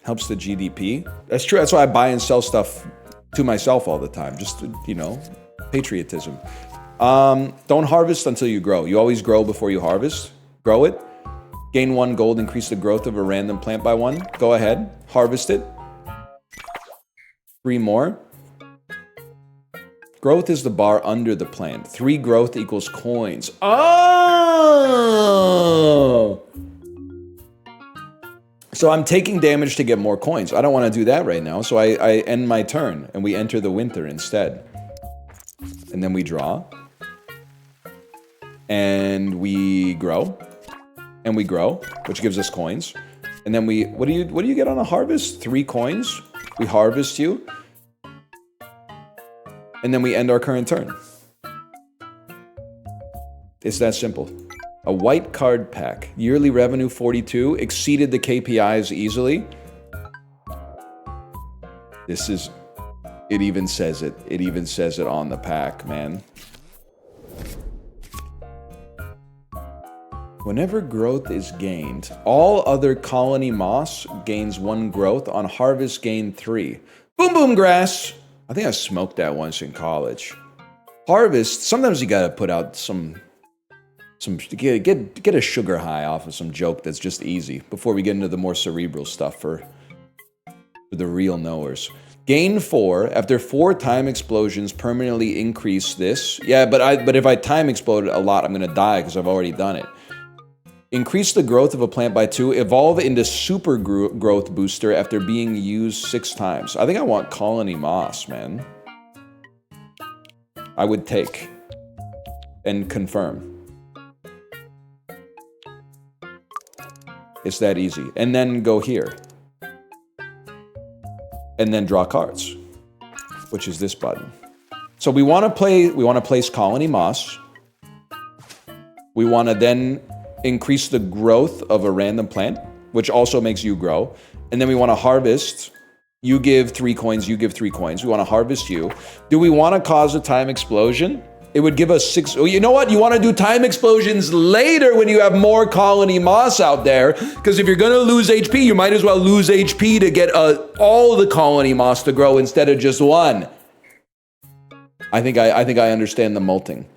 Helps the GDP. That's true. That's why I buy and sell stuff to myself all the time. Just, you know, patriotism. Don't harvest until you grow. You always grow before you harvest. Grow it. Gain 1 gold, increase the growth of a random plant by 1. Go ahead. Harvest it. 3 more. Growth is the bar under the plant. 3 growth equals coins. Oh! So I'm taking damage to get more coins. I don't want to do that right now, so I end my turn, and we enter the winter instead. And then we draw. And we grow. And we grow, which gives us coins. And then we... What do you get on a harvest? 3 coins. We harvest you. And then we end our current turn. It's that simple. A white card pack. Yearly revenue 42. Exceeded the KPIs easily. This is... It even says it. It even says it on the pack, man. Whenever growth is gained, all other colony moss gains 1 growth. On harvest, gain 3. Boom boom grass! I think I smoked that once in college. Harvest, sometimes you gotta put out some get a sugar high off of some joke that's just easy before we get into the more cerebral stuff for the real knowers. Gain 4 after 4 time explosions. Permanently increase this. Yeah, but if I time explode a lot, I'm gonna die because I've already done it. Increase the growth of a plant by 2. Evolve into super growth booster after being used 6 times. I think I want colony moss, man. I would take and confirm. It's that easy. And then go here. And then draw cards, which is this button. So we want to place colony moss. We want to then increase the growth of a random plant, which also makes you grow. And then we want to harvest. You give 3 coins, you give 3 coins. We want to harvest you. Do we want to cause a time explosion? It would give us 6. Oh, you know what? You want to do time explosions later when you have more colony moss out there. Because if you're going to lose HP, you might as well lose HP to get all the colony moss to grow instead of just 1. I think I understand the molting.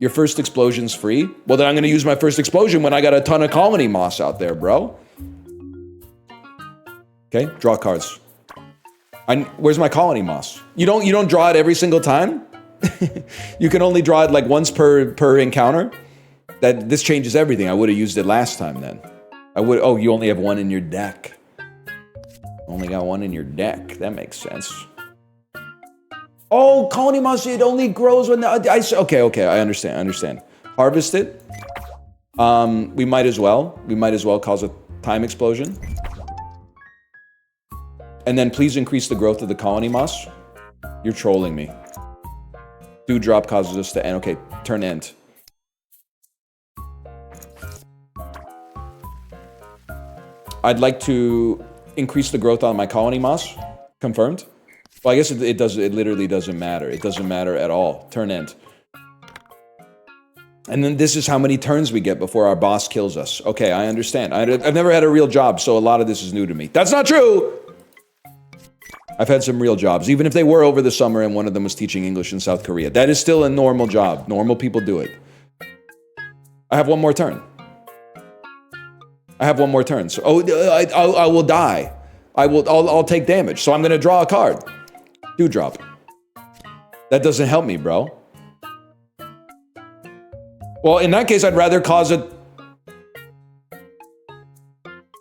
Your first explosion's free? Well, then I'm going to use my first explosion when I got a ton of colony moss out there, bro. Okay, draw cards. Where's my colony moss? You don't draw it every single time? You can only draw it like once per encounter? This changes everything. I would have used it last time then. Oh, you only have 1 in your deck. Only got 1 in your deck. That makes sense. Oh, colony moss, it only grows when the ice... Okay, I understand. Harvest it. We might as well cause a time explosion. And then please increase the growth of the colony moss. You're trolling me. Dewdrop causes us to end. Okay, turn end. I'd like to increase the growth on my colony moss. Confirmed. Well, I guess it literally doesn't matter. It doesn't matter at all. Turn end. And then this is how many turns we get before our boss kills us. Okay, I understand. I've never had a real job, so a lot of this is new to me. That's not true! I've had some real jobs, even if they were over the summer and one of them was teaching English in South Korea. That is still a normal job. Normal people do it. I have 1 more turn. So, I will die. I'll take damage. So I'm gonna draw a card. Dewdrop. That doesn't help me, bro. Well, in that case, I'd rather cause a...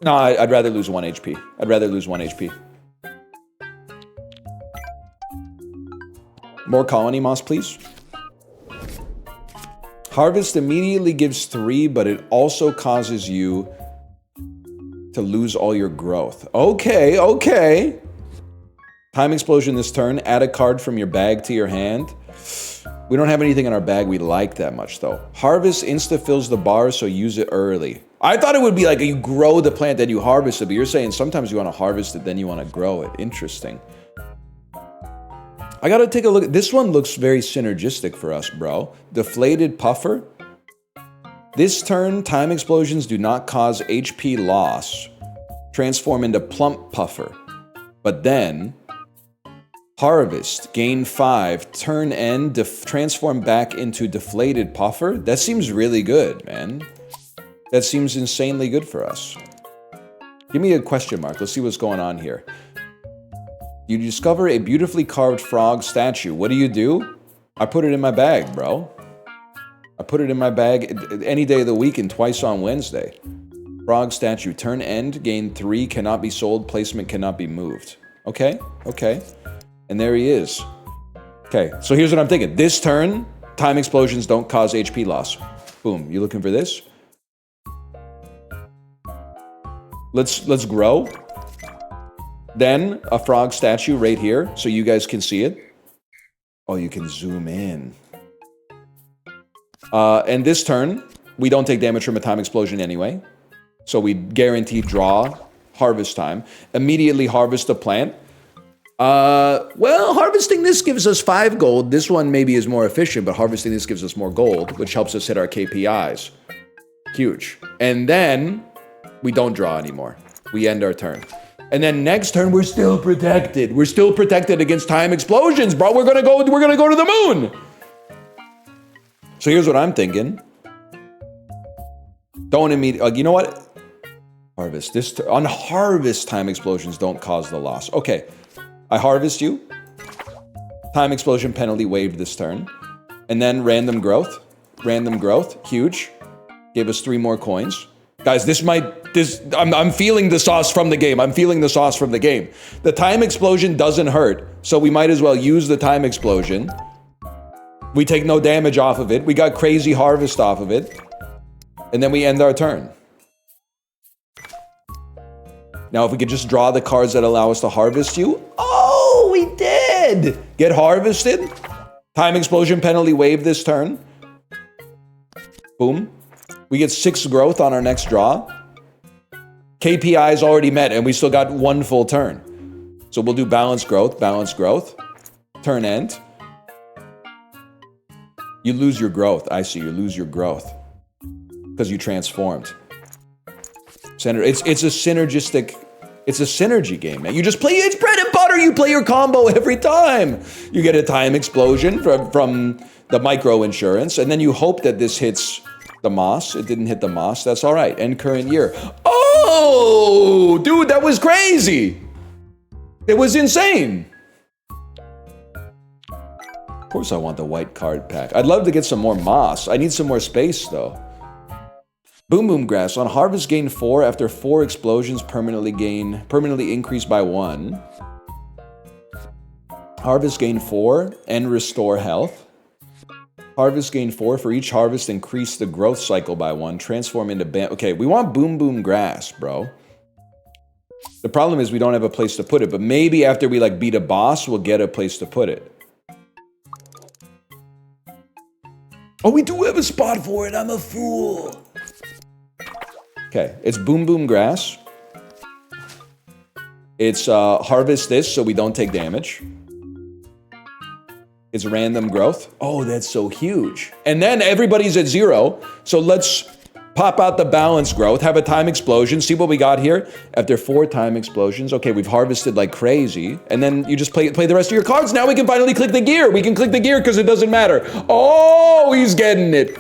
No, I'd rather lose 1 HP. I'd rather lose 1 HP. More colony moss, please. Harvest immediately gives 3, but it also causes you to lose all your growth. Okay, okay. Time explosion this turn. Add a card from your bag to your hand. We don't have anything in our bag we like that much, though. Harvest insta-fills the bar, so use it early. I thought it would be like you grow the plant, then you harvest it, but you're saying sometimes you want to harvest it, then you want to grow it. Interesting. I gotta take a look. This one looks very synergistic for us, bro. Deflated Puffer. This turn, time explosions do not cause HP loss. Transform into Plump Puffer. But then... Harvest, gain 5, turn end, transform back into Deflated Puffer? That seems really good, man. That seems insanely good for us. Give me a question mark. Let's see what's going on here. You discover a beautifully carved frog statue. What do? I put it in my bag, bro. I put it in my bag any day of the week and twice on Wednesday. Frog statue, turn end, gain 3, cannot be sold, placement cannot be moved. Okay, okay. And there he is. Okay, so here's what I'm thinking. This turn, time explosions don't cause HP loss. Boom, you looking for this? Let's grow. Then a frog statue right here, so you guys can see it. Oh, you can zoom in. And this turn, we don't take damage from a time explosion anyway. So we guarantee draw, harvest time. Immediately harvest a plant. Well, harvesting this gives us 5 gold. This one maybe is more efficient, but harvesting this gives us more gold, which helps us hit our KPIs. Huge. And then we don't draw anymore. We end our turn. And then next turn, we're still protected. We're still protected against time explosions, bro. We're gonna go to the moon. So here's what I'm thinking. Don't immediately, you know what? Harvest. On harvest, time explosions don't cause the loss. Okay. I harvest you. Time explosion penalty waived this turn. And then random growth. Random growth. Huge. Gave us 3 more coins. Guys, I'm feeling the sauce from the game. I'm feeling the sauce from the game. The time explosion doesn't hurt, so we might as well use the time explosion. We take no damage off of it. We got crazy harvest off of it. And then we end our turn. Now, if we could just draw the cards that allow us to harvest you. Oh, we did! Get harvested. Time explosion penalty waived this turn. Boom. We get 6 growth on our next draw. KPI is already met, and we still got 1 full turn. So we'll do balance growth, turn end. You lose your growth. I see, you lose your growth. Because you transformed. It's a synergistic, it's a synergy game, man. You just play, it's bread and butter. You play your combo every time. You get a time explosion from the micro insurance, and then you hope that this hits the moss. It didn't hit the moss. That's all right. End current year. Oh, dude, that was crazy. It was insane. Of course I want the white card pack. I'd love to get some more moss. I need some more space, though. Boom Boom Grass. On harvest, gain 4. After 4 explosions, permanently increase by 1. Harvest, gain 4 and restore health. Harvest, gain 4. For each harvest, increase the growth cycle by 1. Transform into okay, we want Boom Boom Grass, bro. The problem is we don't have a place to put it, but maybe after we beat a boss, we'll get a place to put it. Oh, we do have a spot for it. I'm a fool. Okay, it's Boom Boom Grass. It's harvest this so we don't take damage. It's random growth. Oh, that's so huge. And then everybody's at 0. So let's pop out the balance growth, have a time explosion, see what we got here. After 4 time explosions, okay, we've harvested like crazy. And then you just play the rest of your cards. Now we can finally click the gear. We can click the gear because it doesn't matter. Oh, he's getting it.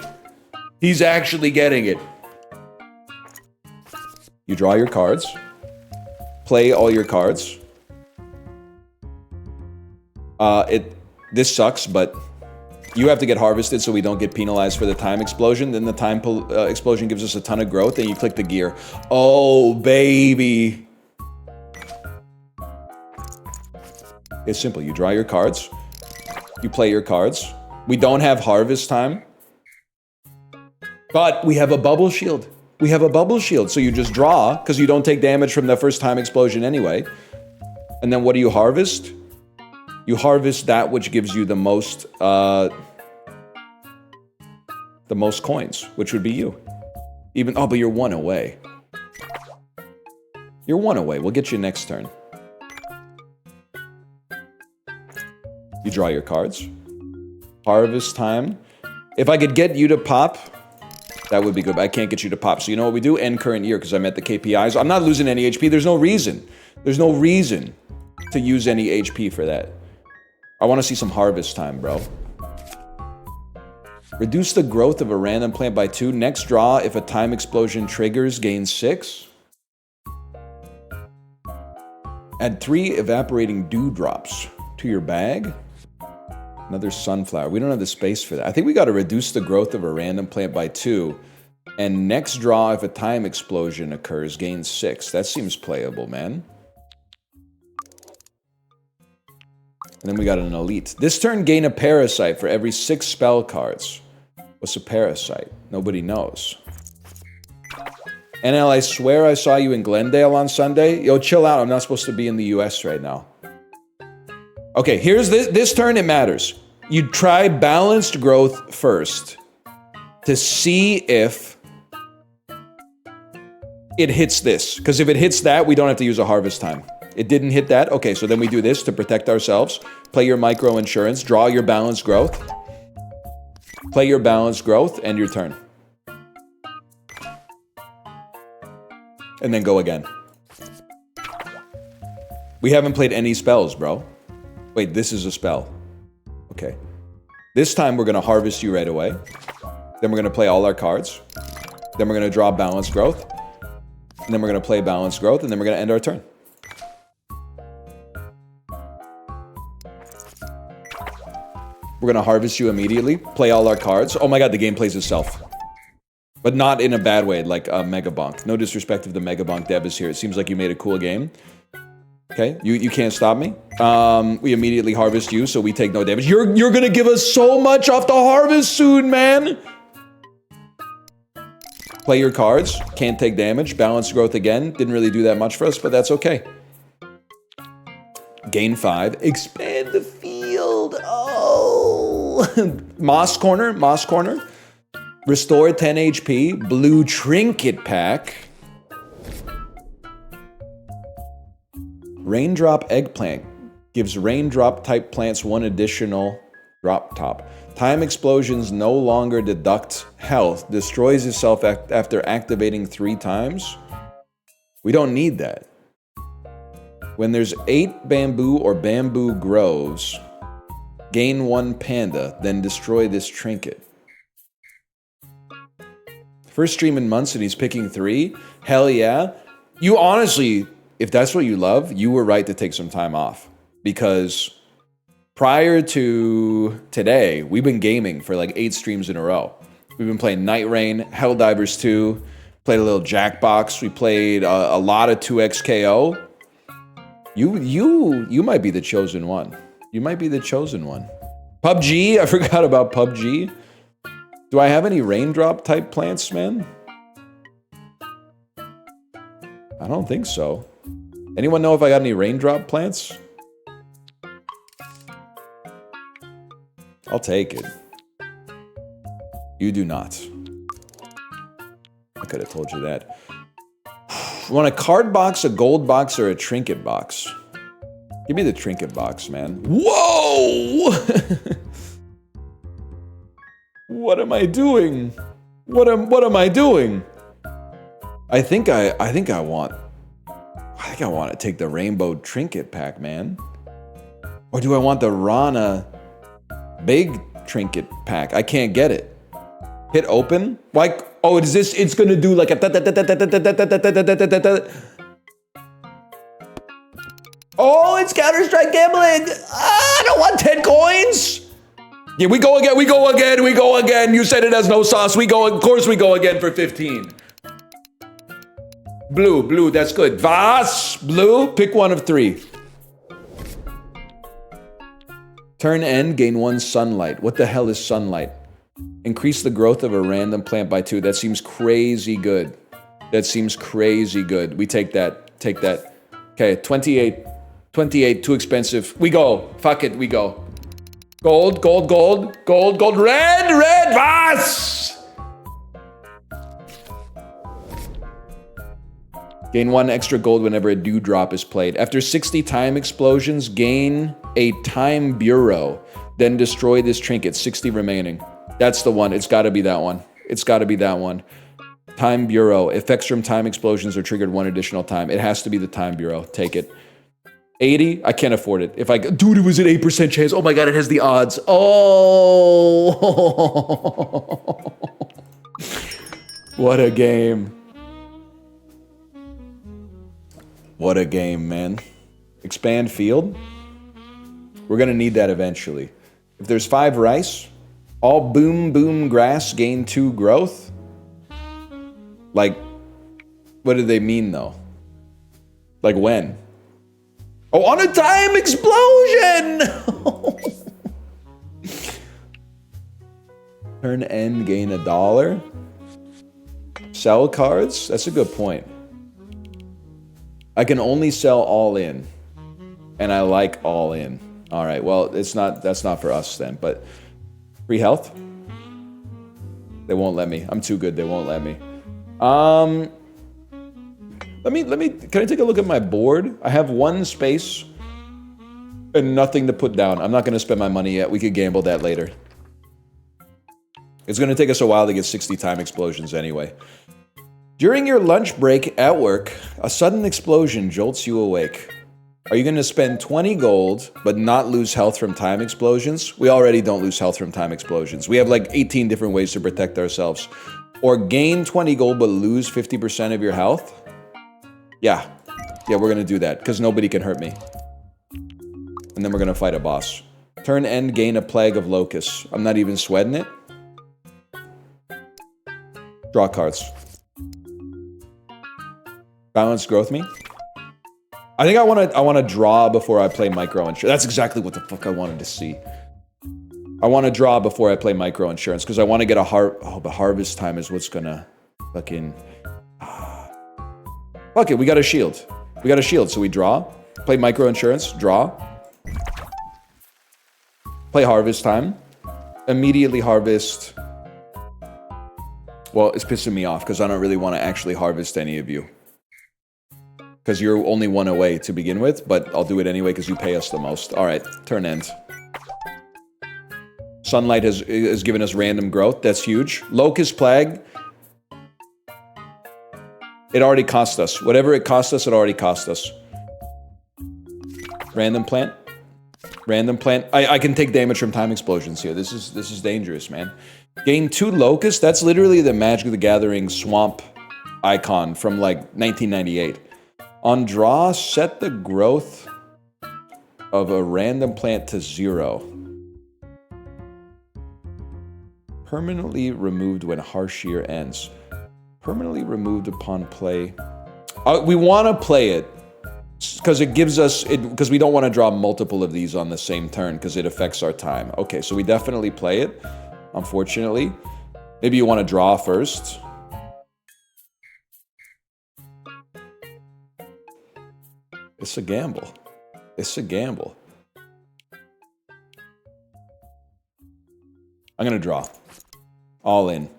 He's actually getting it. You draw your cards. play all your cards. This sucks, but you have to get harvested so we don't get penalized for the time explosion. Then the time explosion gives us a ton of growth, and you click the gear. Oh, baby. It's simple. You draw your cards. You play your cards. We don't have harvest time. But we have a bubble shield. We have a bubble shield. So you just draw, because you don't take damage from the first time explosion anyway. And then what do you harvest? You harvest that which gives you the most coins, which would be you. But you're 1 away. You're 1 away. We'll get you next turn. You draw your cards. Harvest time. If I could get you to pop, that would be good. But I can't get you to pop. So you know what we do? End current year, because I met the KPIs. I'm not losing any HP. There's no reason. There's no reason to use any HP for that. I want to see some harvest time, bro. Reduce the growth of a random plant by 2. Next draw, if a time explosion triggers, gain 6. Add 3 evaporating dewdrops to your bag. Another sunflower. We don't have the space for that. I think we got to reduce the growth of a random plant by 2. And next draw, if a time explosion occurs, gain 6. That seems playable, man. And then we got an elite. This turn, gain a parasite for every 6 spell cards. What's a parasite? Nobody knows. NL, I swear I saw you in Glendale on Sunday. Yo, chill out. I'm not supposed to be in the US right now. Okay, here's this turn, it matters. You try balanced growth first to see if it hits this. Because if it hits that, we don't have to use a harvest time. It didn't hit that. Okay, so then we do this to protect ourselves. Play your micro insurance. Draw your balanced growth. Play your balanced growth. End your turn. And then go again. We haven't played any spells, bro. Wait, this is a spell. Okay. This time we're going to harvest you right away. Then we're going to play all our cards. Then we're going to draw balanced growth. And then we're going to play balanced growth. And then we're going to end our turn. We're going to harvest you immediately, play all our cards. Oh my god, the game plays itself. But not in a bad way, like a Mega Bonk. No disrespect if the Mega Bonk dev is here. It seems like you made a cool game. Okay, you can't stop me. We immediately harvest you, so we take no damage. You're going to give us so much off the harvest soon, man! Play your cards. Can't take damage. Balanced growth again. Didn't really do that much for us, but that's okay. Gain 5. Expand the field. Oh! Moss Corner. Moss Corner. Restore 10 HP. Blue Trinket Pack. Raindrop Eggplant. Gives raindrop type plants 1 additional drop top. Time explosions no longer deduct health. Destroys itself after activating 3 times. We don't need that. When there's 8 bamboo or bamboo grows, gain 1 panda, then destroy this trinket. First stream in months and he's picking 3? Hell yeah. You honestly, if that's what you love, you were right to take some time off. Because prior to today, we've been gaming for like 8 streams in a row. We've been playing Nightreign, Helldivers 2, played a little Jackbox, we played a lot of 2XKO. You might be the chosen one. You might be the chosen one. PUBG, I forgot about PUBG. Do I have any raindrop type plants, man? I don't think so. Anyone know if I got any raindrop plants? I'll take it. You do not. I could have told you that. You want a card box, a gold box, or a trinket box? Give me the trinket box, man. Whoa! What am I doing? What am I doing? I think I want to take the rainbow trinket pack, man. Or do I want the Rana big trinket pack? I can't get it. Hit open. Like, oh, is this? It's gonna do like a. Oh, it's Counter-Strike gambling. I don't want 10 coins. Yeah, we go again. We go again. We go again. You said it has no sauce. We go. Of course, we go again for 15. Blue, blue. That's good. Vas, blue. Pick one of 3. Turn end, gain 1 sunlight. What the hell is sunlight? Increase the growth of a random plant by 2. That seems crazy good. That seems crazy good. We take that. Take that. Okay, 28. 28, too expensive. We go. Fuck it, we go. Gold, gold, gold, gold, gold. Red, red, Vas! Gain 1 extra gold whenever a dewdrop is played. After 60 time explosions, gain a time bureau. Then destroy this trinket. 60 remaining. That's the one. It's gotta be that one. It's gotta be that one. Time bureau. Effects from time explosions are triggered 1 additional time. It has to be the time bureau. Take it. 80? I can't afford it. If I... Dude, it was an 8% chance. Oh my god, it has the odds. Oh! What a game. What a game, man. Expand field. We're gonna need that eventually. If there's 5 rice, all boom boom grass gain 2 growth. Like, what do they mean though? Like when? Oh, on a time explosion! Turn end, gain $1. Sell cards? That's a good point. I can only sell all in. And I like all in. Alright, well, that's not for us then, but free health? They won't let me. I'm too good, they won't let me. Can I take a look at my board? I have 1 space and nothing to put down. I'm not gonna spend my money yet. We could gamble that later. It's gonna take us a while to get 60 time explosions anyway. During your lunch break at work, a sudden explosion jolts you awake. Are you gonna spend 20 gold, but not lose health from time explosions? We already don't lose health from time explosions. We have like 18 different ways to protect ourselves. Or gain 20 gold, but lose 50% of your health? Yeah, we're gonna do that, because nobody can hurt me. And then we're gonna fight a boss. Turn end, gain a plague of locusts. I'm not even sweating it. Draw cards. Balance growth me. I think I wanna draw before I play micro insurance. That's exactly what the fuck I wanted to see. I wanna draw before I play micro insurance, because I wanna get a but harvest time is what's gonna fucking... Fuck it, we got a shield. We got a shield, so we draw. Play micro insurance, draw. Play harvest time. Immediately harvest. Well, it's pissing me off, because I don't really want to actually harvest any of you. Because you're only 1 away to begin with, but I'll do it anyway because you pay us the most. Alright, turn end. Sunlight has given us random growth. That's huge. Locust Plague. It already cost us. Whatever it cost us, it already cost us. Random plant. Random plant. I can take damage from time explosions here. This is dangerous, man. Gain 2 locusts. That's literally the Magic the Gathering swamp icon from like 1998. On draw, set the growth of a random plant to 0. Permanently removed when harsh year ends. Permanently removed upon play. We want to play it because it gives us because we don't want to draw multiple of these on the same turn because it affects our time. Okay, so we definitely play it. Unfortunately, maybe you want to draw first. It's a gamble. It's a gamble. I'm gonna draw. All in.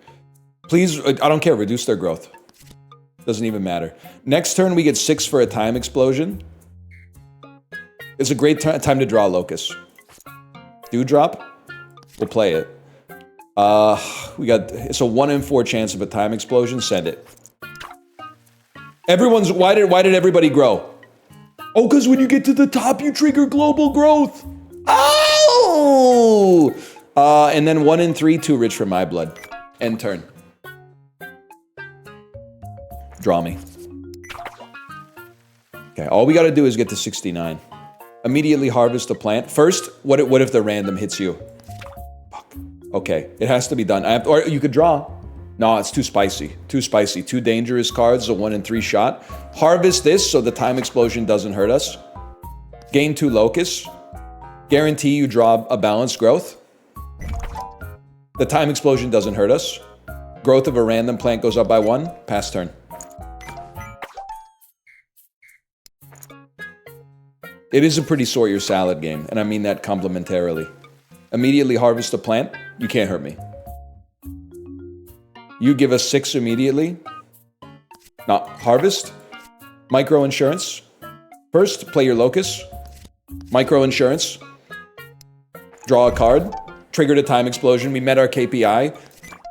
Please, I don't care, reduce their growth. Doesn't even matter. Next turn, we get 6 for a time explosion. It's a great time to draw Locust. Dewdrop, we'll play it. It's a 1 in 4 chance of a time explosion, send it. Why did everybody grow? Oh, because when you get to the top, you trigger global growth. Oh! And then 1 in 3, too rich for my blood. End turn. Draw me. Okay, all we gotta do is get to 69. Immediately harvest a plant. First, what if the random hits you? Fuck. Okay, it has to be done. Or you could draw. No, it's too spicy. Too spicy. Two dangerous cards, a 1 in 3 shot. Harvest this so the time explosion doesn't hurt us. Gain 2 locusts. Guarantee you draw a balanced growth. The time explosion doesn't hurt us. Growth of a random plant goes up by 1. Pass turn. It is a pretty sort your salad game, and I mean that complimentarily. Immediately harvest a plant. You can't hurt me. You give us 6 immediately. Now, harvest. Micro insurance. First, play your locust. Micro insurance. Draw a card. Triggered a time explosion. We met our KPI.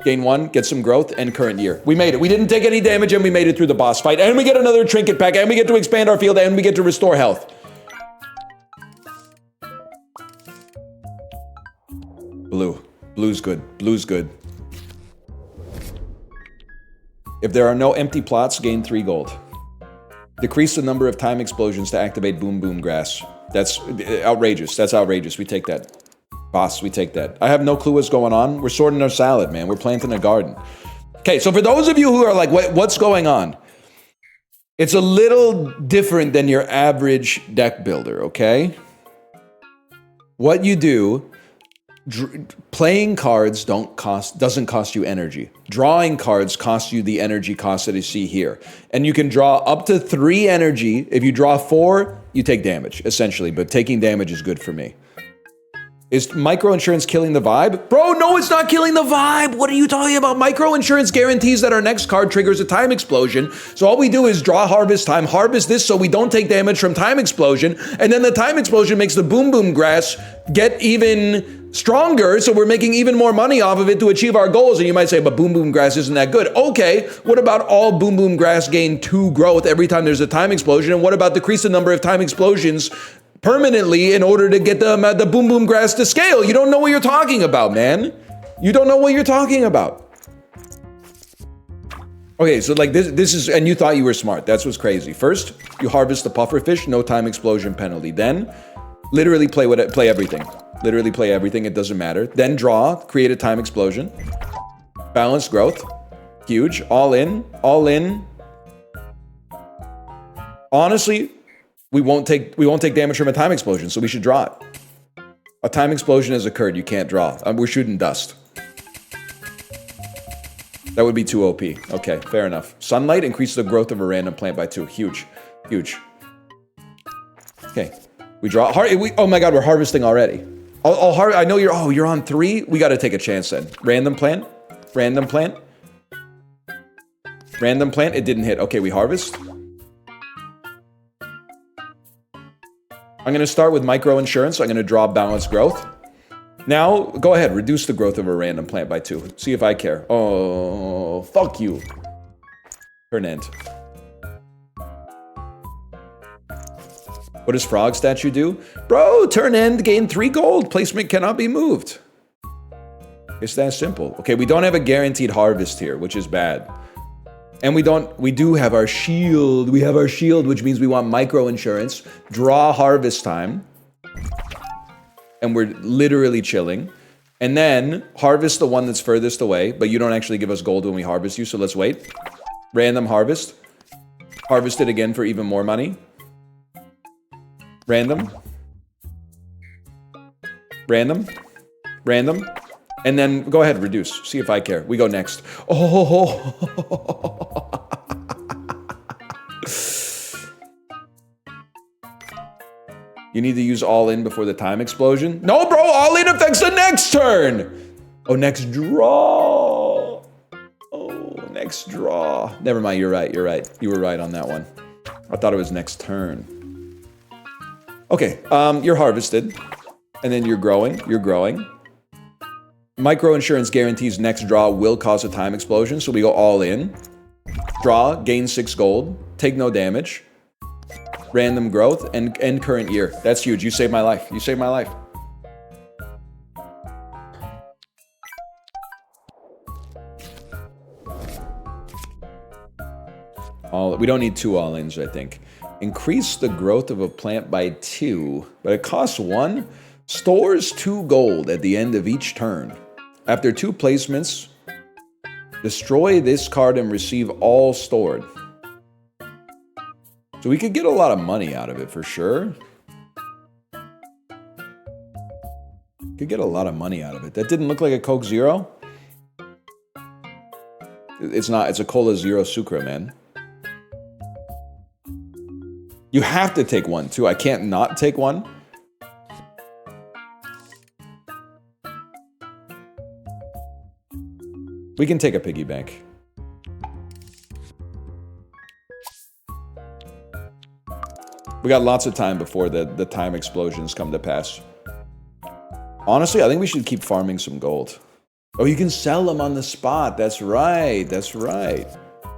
Gain 1, get some growth, and current year. We made it. We didn't take any damage, and we made it through the boss fight. And we get another trinket pack, and we get to expand our field, and we get to restore health. Blue. Blue's good. Blue's good. If there are no empty plots, gain 3 gold. Decrease the number of time explosions to activate Boom Boom Grass. That's outrageous. That's outrageous. We take that. Boss, we take that. I have no clue what's going on. We're sorting our salad, man. We're planting a garden. Okay, so for those of you who are like, what's going on? It's a little different than your average deck builder, okay? What you do, playing cards doesn't cost you energy. Drawing cards costs you the energy cost that you see here. And you can draw up to 3 energy. If you draw 4, you take damage, essentially. But taking damage is good for me. Is micro insurance killing the vibe? Bro, no, it's not killing the vibe. What are you talking about? Micro insurance guarantees that our next card triggers a time explosion. So all we do is draw harvest time, harvest this so we don't take damage from time explosion. And then the time explosion makes the Boom Boom Grass get even stronger. So we're making even more money off of it to achieve our goals. And you might say, but Boom Boom Grass isn't that good. Okay, what about all Boom Boom Grass gain 2 growth every time there's a time explosion? And what about decrease the number of time explosions permanently in order to get the Boom Boom Grass to scale? You don't know what you're talking about, man. You don't know what you're talking about. Okay, so like this is, and you thought you were smart. That's what's crazy. First, you harvest the pufferfish, no time explosion penalty. Then, literally play everything. Literally play everything, it doesn't matter. Then draw, create a time explosion. Balanced growth, huge, all in, all in. Honestly, we won't take damage from a time explosion, so we should draw it. A time explosion has occurred, you can't draw. We're shooting dust. That would be too OP. Okay, fair enough. Sunlight, increase the growth of a random plant by 2. Huge, huge. Okay, we draw. Oh my god, we're harvesting already. I know you're on 3. We got to take a chance then. Random plant, random plant, random plant. It didn't hit. Okay, we harvest. I'm going to start with micro insurance. I'm going to draw balanced growth. Now, go ahead, reduce the growth of a random plant by 2. See if I care. Oh, fuck you. Turn end. What does Frog Statue do? Bro, turn end, gain 3 gold. Placement cannot be moved. It's that simple. Okay, we don't have a guaranteed harvest here, which is bad. And we do have our shield. We have our shield, which means we want micro insurance. Draw harvest time. And we're literally chilling. And then harvest the one that's furthest away, but you don't actually give us gold when we harvest you, so let's wait. Random harvest. Harvest it again for even more money. Random. Random. Random. And then go ahead, reduce. See if I care. We go next. Oh. You need to use all in before the time explosion. No, bro, all in affects the next turn. Oh, next draw. Oh, next draw. Never mind, you're right, you're right. You were right on that one. I thought it was next turn. Okay, you're harvested. And then you're growing, you're growing. Micro insurance guarantees next draw will cause a time explosion, so we go all in. Draw, gain 6 gold, take no damage. Random growth, and end current year. That's huge. You saved my life. You saved my life. We don't need 2 all-ins, I think. Increase the growth of a plant by 2, but it costs 1. Stores 2 gold at the end of each turn. After 2 placements, destroy this card and receive all stored. So we could get a lot of money out of it for sure. Could get a lot of money out of it. That didn't look like a Coke Zero. It's not. It's a Cola Zero Sucre, man. You have to take one, too. I can't not take one. We can take a piggy bank. We got lots of time before the time explosions come to pass. Honestly, I think we should keep farming some gold. Oh, you can sell them on the spot. That's right. That's right.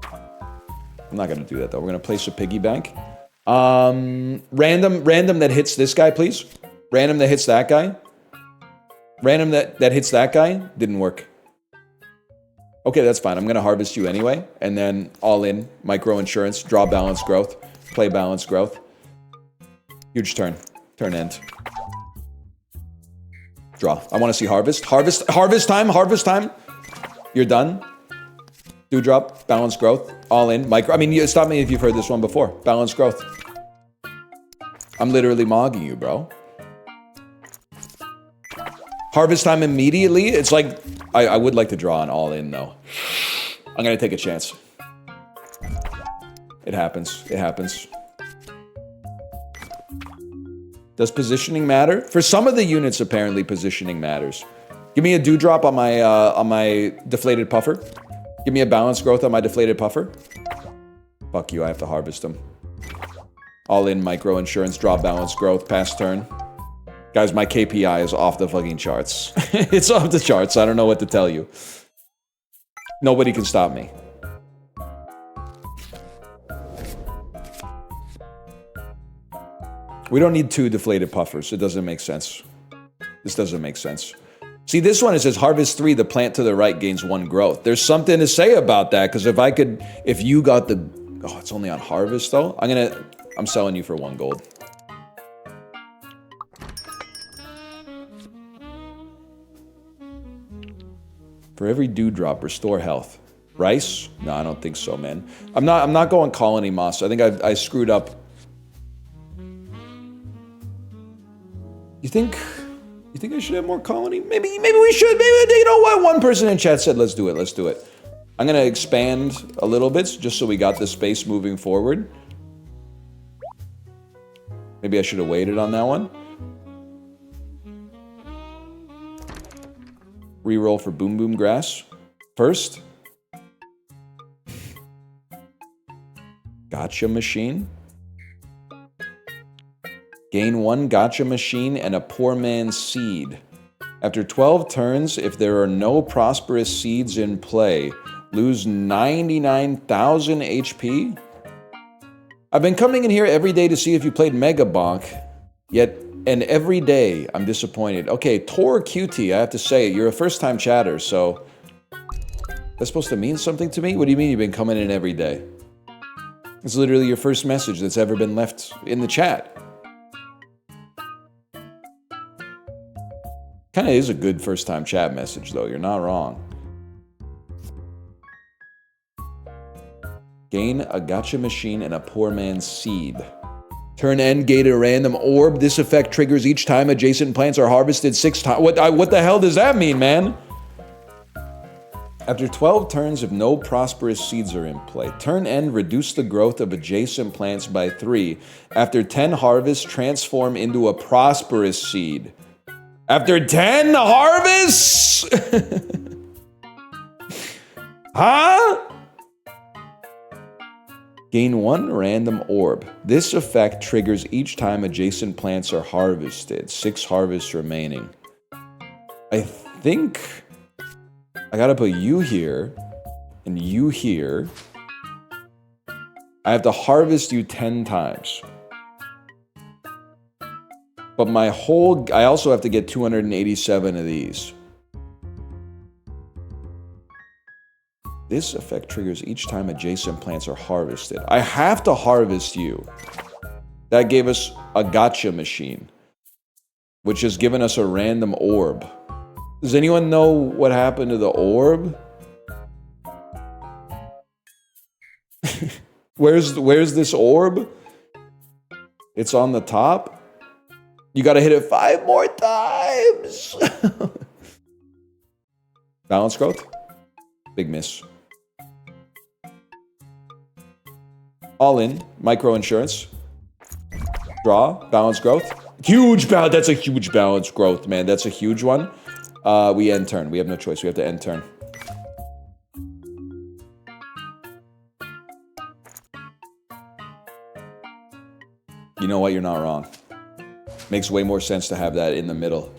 I'm not going to do that, though. We're going to place a piggy bank. Random that hits this guy, please. Random that hits that guy. Random that hits that guy. Didn't work. Okay, that's fine. I'm going to harvest you anyway. And then all in. Micro insurance. Draw balance growth. Play balance growth. Huge turn. Turn end. Draw. I want to see harvest. Harvest time. Harvest time. You're done. Dewdrop. Balance growth. All in. Micro. I mean, stop me if you've heard this one before. Balance growth. I'm literally mogging you, bro. Harvest time immediately. It's like, I would like to draw an all in, though. I'm going to take a chance. It happens. It happens. Does positioning matter? For some of the units, apparently, positioning matters. Give me a dewdrop on my deflated puffer. Give me a balance growth on my deflated puffer. Fuck you, I have to harvest them. All in micro insurance, draw balance growth, pass turn. Guys, my KPI is off the fucking charts. It's off the charts, I don't know what to tell you. Nobody can stop me. We don't need 2 deflated puffers. It doesn't make sense. This doesn't make sense. See, this one, it says harvest 3, the plant to the right gains 1 growth. There's something to say about that, because if you got the... Oh, it's only on harvest, though? I'm selling you for 1 gold. For every dewdrop, restore health. Rice? No, I don't think so, man. I'm not going colony moss. I think I screwed up. You think I should have more colony? Maybe we should. Maybe, you know what? One person in chat said, let's do it. Let's do it. I'm going to expand a little bit just so we got the space moving forward. Maybe I should have waited on that one. Reroll for Boom Boom Grass. First. Gotcha Machine. Gain 1 Gotcha Machine and a Poor Man's Seed. After 12 turns, if there are no prosperous seeds in play, lose 99,000 HP. I've been coming in here every day to see if you played Mega Bonk, and every day I'm disappointed. Okay, Tor QT, I have to say, you're a first-time chatter, so that's supposed to mean something to me? What do you mean you've been coming in every day? It's literally your first message that's ever been left in the chat. Kinda is a good first-time chat message, though. You're not wrong. Gain a Gotcha Machine and a Poor Man's Seed. Turn end, gate a random orb. This effect triggers each time adjacent plants are harvested 6 times. What the hell does that mean, man? After 12 turns, if no prosperous seeds are in play, turn end, reduce the growth of adjacent plants by 3. After 10 harvests, transform into a prosperous seed. After 10 harvests? Huh? Gain 1 random orb. This effect triggers each time adjacent plants are harvested. 6 harvests remaining. I think I gotta put you here and you here. I have to harvest you 10 times. But I also have to get 287 of these. This effect triggers each time adjacent plants are harvested. I have to harvest you. That gave us a gotcha machine, which has given us a random orb. Does anyone know what happened to the orb? Where's this orb? It's on the top. You gotta hit it 5 more times. Balance growth. Big miss. All in. Micro insurance. Draw. Balance growth. Huge balance. That's a huge balance growth, man. That's a huge one. We end turn. We have no choice. We have to end turn. You know what? You're not wrong. Makes way more sense to have that in the middle.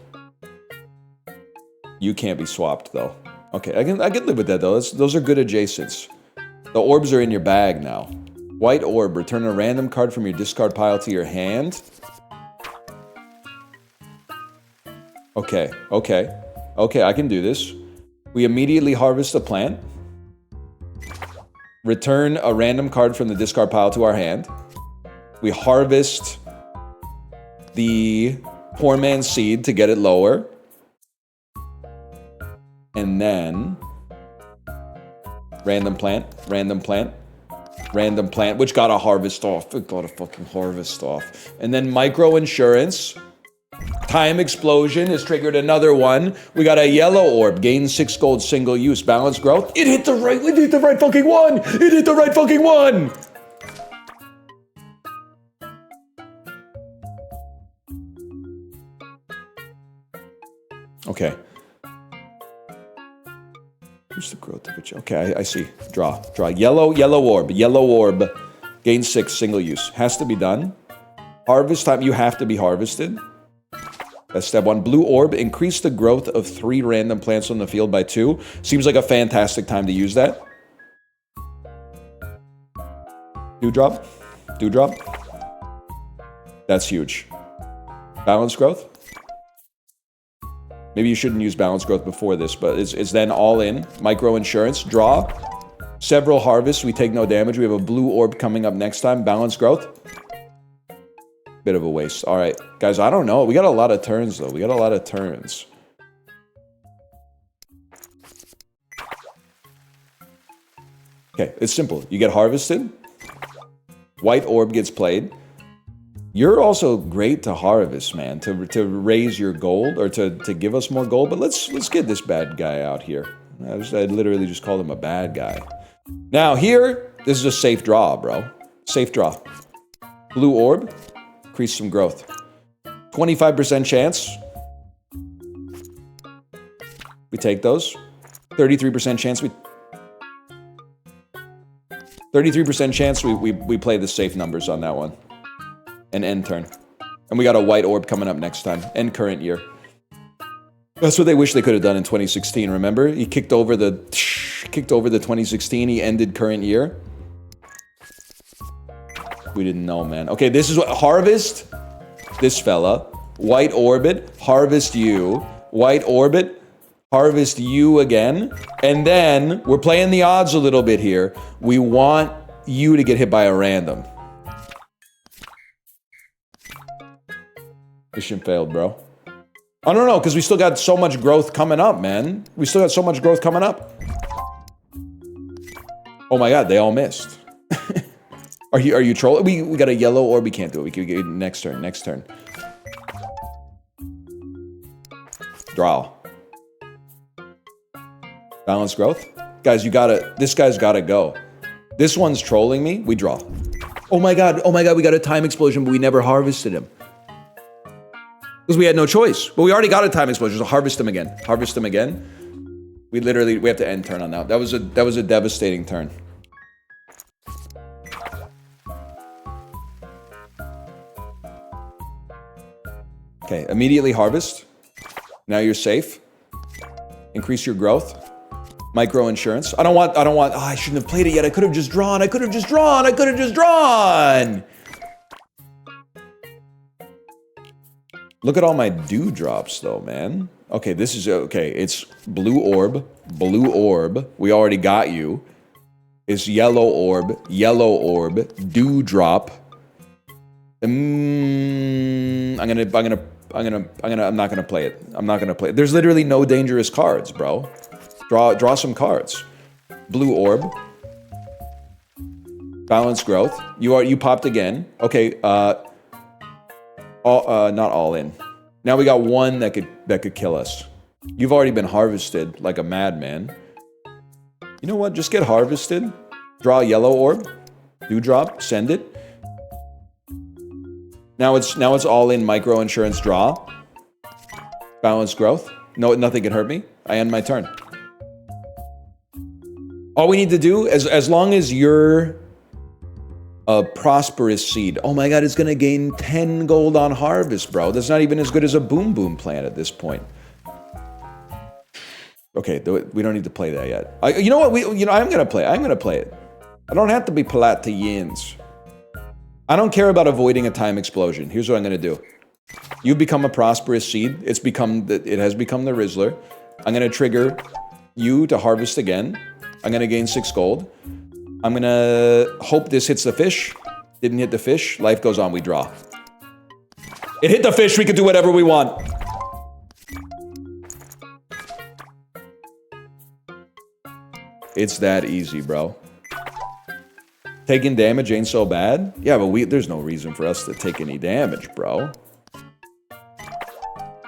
You can't be swapped, though. Okay, I can live with that, though. Those are good adjacents. The orbs are in your bag now. White orb. Return a random card from your discard pile to your hand. Okay, okay. Okay, I can do this. We immediately harvest a plant. Return a random card from the discard pile to our hand. We harvest the poor man's seed to get it lower. And then random plant, random plant, random plant, which got a harvest off. It got a fucking harvest off. And then micro insurance. Time explosion has triggered another one. We got a yellow orb. Gain 6 gold, single use. Balance growth. It hit the right fucking one. It hit the right fucking one. Okay. Who's the growth of it? Okay, I see. Draw. Yellow orb. Yellow orb. Gain 6, single use. Has to be done. Harvest time. You have to be harvested. That's step 1. Blue orb. Increase the growth of 3 random plants on the field by 2. Seems like a fantastic time to use that. Dewdrop. Dewdrop. That's huge. Balance growth. Maybe you shouldn't use balance growth before this, but it's then all in. Micro insurance. Draw. Several harvests. We take no damage. We have a blue orb coming up next time. Balance growth. Bit of a waste. All right. Guys, I don't know. We got a lot of turns, though. We got a lot of turns. Okay, it's simple. You get harvested. White orb gets played. You're also great to harvest, man, to raise your gold, or to give us more gold. But let's get this bad guy out here. I literally just called him a bad guy. Now here, this is a safe draw, bro. Safe draw. Blue orb. Increase some growth. 25% chance. We take those. 33% chance. 33% chance we play the safe numbers on that one. And end turn. And we got a white orb coming up next time. End current year. That's what they wish they could have done in 2016, remember? He kicked over the 2016, he ended current year. We didn't know, man. Okay, this is what... Harvest this fella. White orbit. Harvest you. White orbit. Harvest you again. And then, we're playing the odds a little bit here. We want you to get hit by a random. Mission failed, bro. I don't know, because we still got so much growth coming up, man. We still got so much growth coming up. Oh my god, they all missed. Are you trolling? We got a yellow orb. We can't do it. We can get next turn. Next turn. Draw. Balance growth. Guys, this guy's gotta go. This one's trolling me. We draw. Oh my god. Oh my god. We got a time explosion, but we never harvested him. Because we had no choice. But we already got a time explosion, so harvest him again. Harvest him again. We have to end turn on that. That was a devastating turn. Okay, immediately harvest. Now you're safe. Increase your growth. Micro insurance. I don't want, oh, I shouldn't have played it yet. I could have just drawn. Look at all my dewdrops though, man. Okay, this is, okay, it's blue orb. We already got you. It's yellow orb, dewdrop. I'm not gonna play it. I'm not gonna play it. There's literally no dangerous cards, bro. Draw some cards. Blue orb. Balanced growth. You popped again. Okay, not all in. Now we got one that could kill us. You've already been harvested like a madman. You know what? Just get harvested. Draw a yellow orb. Dewdrop. Send it. Now it's all in micro insurance draw. Balanced growth. No, nothing can hurt me. I end my turn. All we need to do, as long as you're a prosperous seed. Oh my god, it's gonna gain 10 gold on harvest, bro. That's not even as good as a boom boom plant at this point. Okay, we don't need to play that yet. You know what? I'm gonna play it. I don't have to be polite to yins. I don't care about avoiding a time explosion. Here's what I'm gonna do. You become a prosperous seed. It has become the Rizzler. I'm gonna trigger you to harvest again. I'm gonna gain 6 gold. I'm gonna hope this hits the fish. Didn't hit the fish. Life goes on. We draw. It hit the fish. We can do whatever we want. It's that easy, bro. Taking damage ain't so bad. Yeah, but there's no reason for us to take any damage, bro.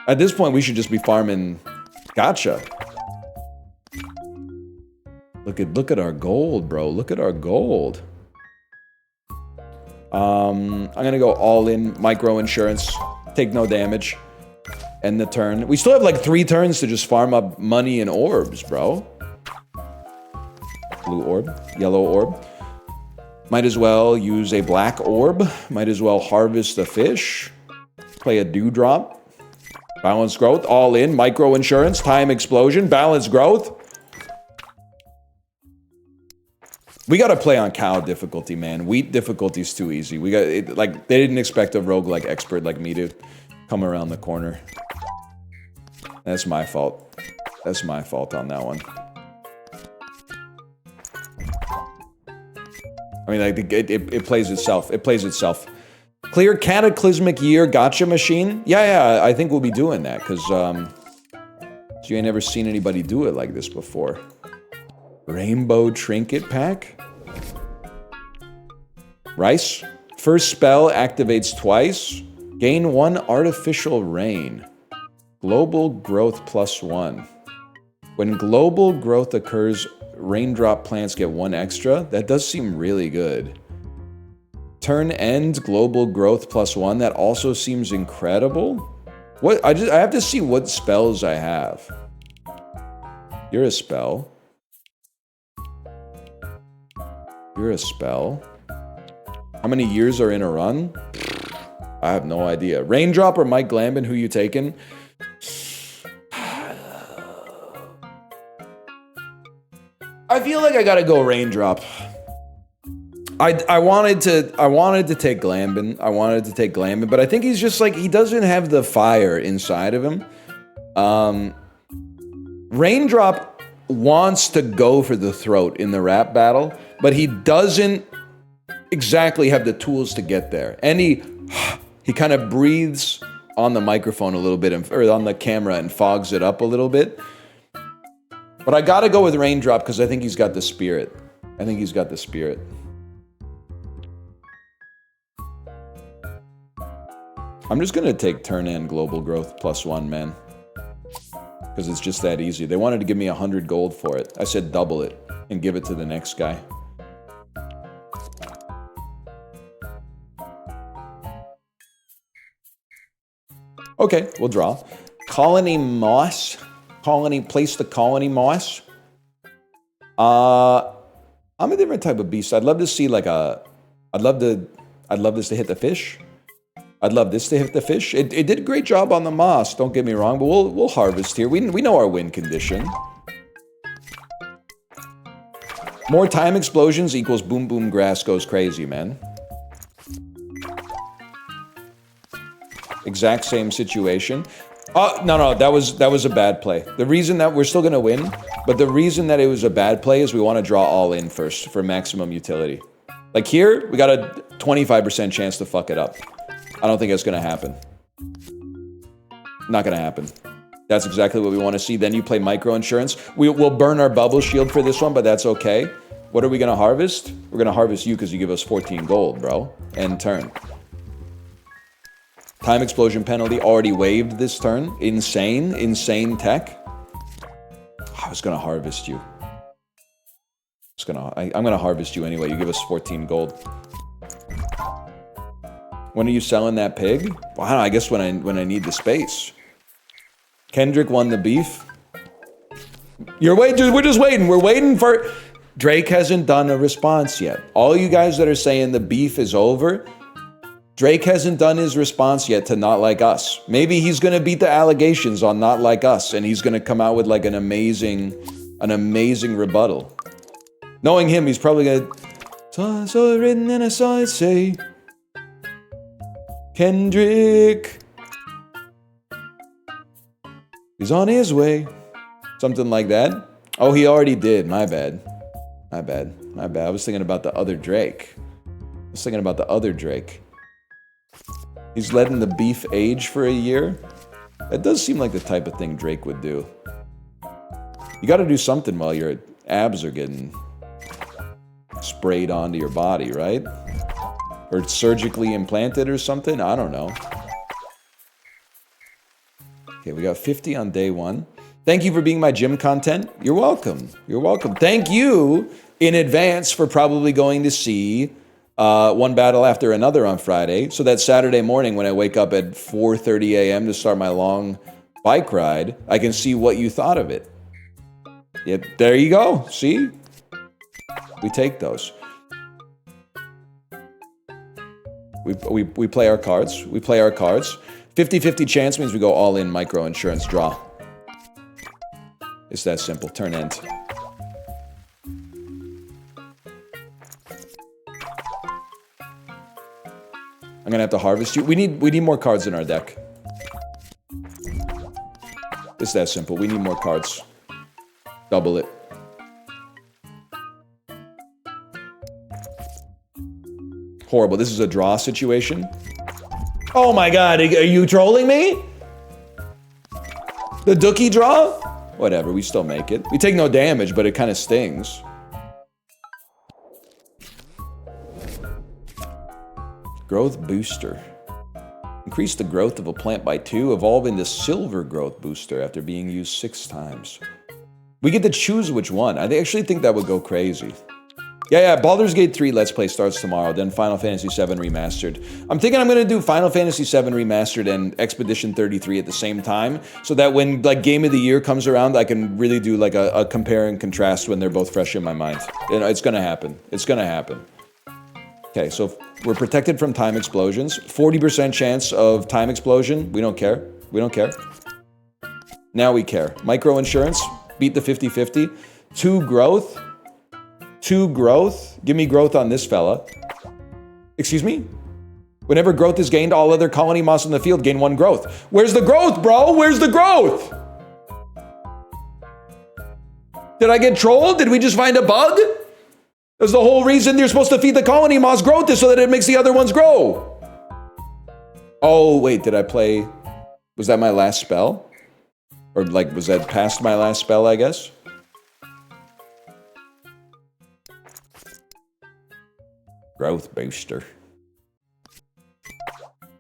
At this point, we should just be farming gotcha. Look at our gold, bro. Look at our gold. I'm gonna go all in micro insurance. Take no damage. End the turn. We still have like 3 turns to just farm up money and orbs, bro. Blue orb, yellow orb. Might as well use a black orb. Might as well harvest the fish. Play a dewdrop. Balanced growth, all in. Micro insurance, time explosion, balanced growth. We gotta play on cow difficulty, man. Wheat difficulty's too easy. They didn't expect a roguelike expert like me to come around the corner. That's my fault. That's my fault on that one. I mean, like, it plays itself. It plays itself. Clear Cataclysmic Year Gotcha Machine? Yeah, I think we'll be doing that, because, you ain't never seen anybody do it like this before. Rainbow Trinket Pack? Rice? First spell activates twice. Gain 1 Artificial Rain. Global Growth +1. When global growth occurs, raindrop plants get 1 extra. That does seem really good. Turn end, global growth +1. That also seems incredible. What? I have to see what spells I have. You're a spell. You're a spell. How many years are in a run? I have no idea. Raindrop or Mike Glambin, who you taking? I feel like I gotta go Raindrop. I wanted to take Glambin. I wanted to take Glambin, but I think he's just like, he doesn't have the fire inside of him. Raindrop wants to go for the throat in the rap battle, but he doesn't exactly have the tools to get there. And he kind of breathes on the microphone a little bit, or on the camera, and fogs it up a little bit. But I gotta go with Raindrop because I think he's got the spirit. I think he's got the spirit. I'm just gonna take turn in global growth +1, man. Because it's just that easy. They wanted to give me 100 gold for it. I said double it and give it to the next guy. Okay, we'll draw. Colony Moss. Place the colony moss. I'm a different type of beast. I'd love to see like I'd love this to hit the fish. I'd love this to hit the fish. It did a great job on the moss, don't get me wrong, but we'll harvest here. We know our win condition. More time explosions equals boom boom grass goes crazy, man. Exact same situation. No, that was a bad play. The reason that we're still gonna win, but the reason that it was a bad play is we want to draw all in first for maximum utility. Like here, we got a 25% chance to fuck it up. I don't think that's going to happen. Not going to happen. That's exactly what we want to see. Then you play micro-insurance. We'll burn our bubble shield for this one, but that's okay. What are we going to harvest? We're going to harvest you because you give us 14 gold, bro. End turn. Time explosion penalty already waived this turn. Insane. Insane tech. I was going to harvest you. I'm going to harvest you anyway. You give us 14 gold. When are you selling that pig? Well, I don't know, I guess when I need the space. Kendrick won the beef. You're waiting, dude. We're just waiting. We're waiting for... Drake hasn't done a response yet. All you guys that are saying the beef is over, Drake hasn't done his response yet to Not Like Us. Maybe he's going to beat the allegations on Not Like Us, and he's going to come out with like an amazing rebuttal. Knowing him, he's probably going to... Saw it written and I saw it say... Kendrick... He's on his way. Something like that. Oh, he already did. My bad. My bad. My bad. I was thinking about the other Drake. He's letting the beef age for a year. That does seem like the type of thing Drake would do. You gotta do something while your abs are getting sprayed onto your body, right? Or surgically implanted or something? I don't know. Okay, we got 50 on day one. Thank you for being my gym content. You're welcome. You're welcome. Thank you in advance for probably going to see one battle after another on Friday. So that Saturday morning when I wake up at 4:30 a.m. to start my long bike ride, I can see what you thought of it. Yep, there you go. See? We take those. We play our cards. We play our cards. 50-50 chance means we go all in micro insurance draw. It's that simple. Turn end. I'm gonna have to harvest you. We need more cards in our deck. It's that simple. We need more cards. Double it. Horrible. This is a draw situation. Oh my god, are you trolling me? The Dookie draw? Whatever, we still make it. We take no damage, but it kind of stings. Growth booster. Increase the growth of a plant by 2. Evolve into silver growth booster after being used 6 times. We get to choose which one. I actually think that would go crazy. Yeah, Baldur's Gate 3 Let's Play starts tomorrow, then Final Fantasy VII Remastered. I'm thinking I'm gonna do Final Fantasy VII Remastered and Expedition 33 at the same time, so that when like Game of the Year comes around, I can really do like a compare and contrast when they're both fresh in my mind. You know, it's gonna happen. It's gonna happen. Okay, so we're protected from time explosions. 40% chance of time explosion. We don't care. We don't care. Now we care. Micro insurance. Beat the 50-50. 2 growth. 2 growth. Give me growth on this fella. Excuse me? Whenever growth is gained, all other colony moss in the field gain 1 growth. Where's the growth, bro? Where's the growth? Did I get trolled? Did we just find a bug? That's the whole reason you're supposed to feed the colony moss growth is so that it makes the other ones grow. Oh, wait, did I play... Was that my last spell? Or like, was that past my last spell, I guess? Growth booster.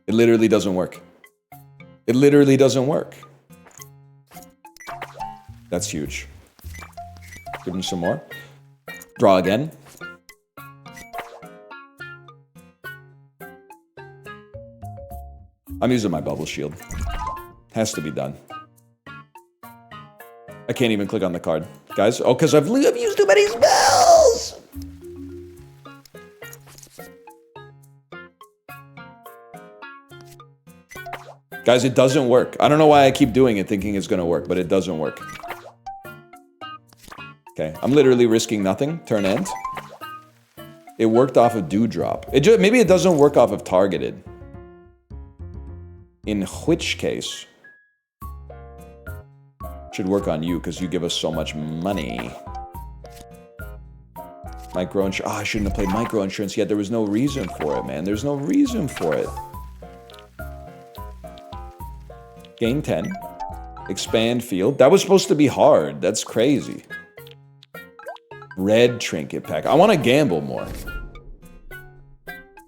It literally doesn't work. It literally doesn't work. That's huge. Give him some more. Draw again. I'm using my bubble shield. Has to be done. I can't even click on the card. Guys, oh, because I've used too many spells! Guys, it doesn't work. I don't know why I keep doing it thinking it's gonna work, but it doesn't work. Okay, I'm literally risking nothing. Turn end. It worked off of Dewdrop. Maybe it doesn't work off of targeted. In which case... should work on you, because you give us so much money. Micro-insurance. Oh, I shouldn't have played micro-insurance yet. There was no reason for it, man. There's no reason for it. Gain 10. Expand field. That was supposed to be hard. That's crazy. Red trinket pack. I want to gamble more.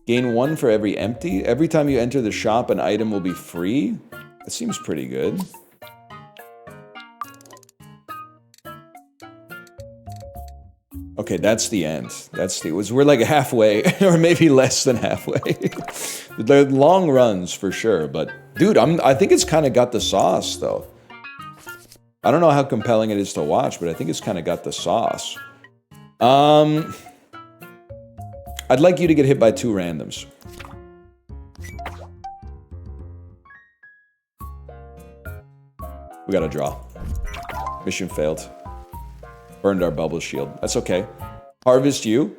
Gain 1 for every empty. Every time you enter the shop, an item will be free. That seems pretty good. Okay, that's the end. We're like halfway, or maybe less than halfway. The long runs for sure, but dude, I think it's kind of got the sauce though. I don't know how compelling it is to watch, but I think it's kind of got the sauce. I'd like you to get hit by 2 randoms. We got a draw. Mission failed. Burned our bubble shield. That's okay. Harvest you.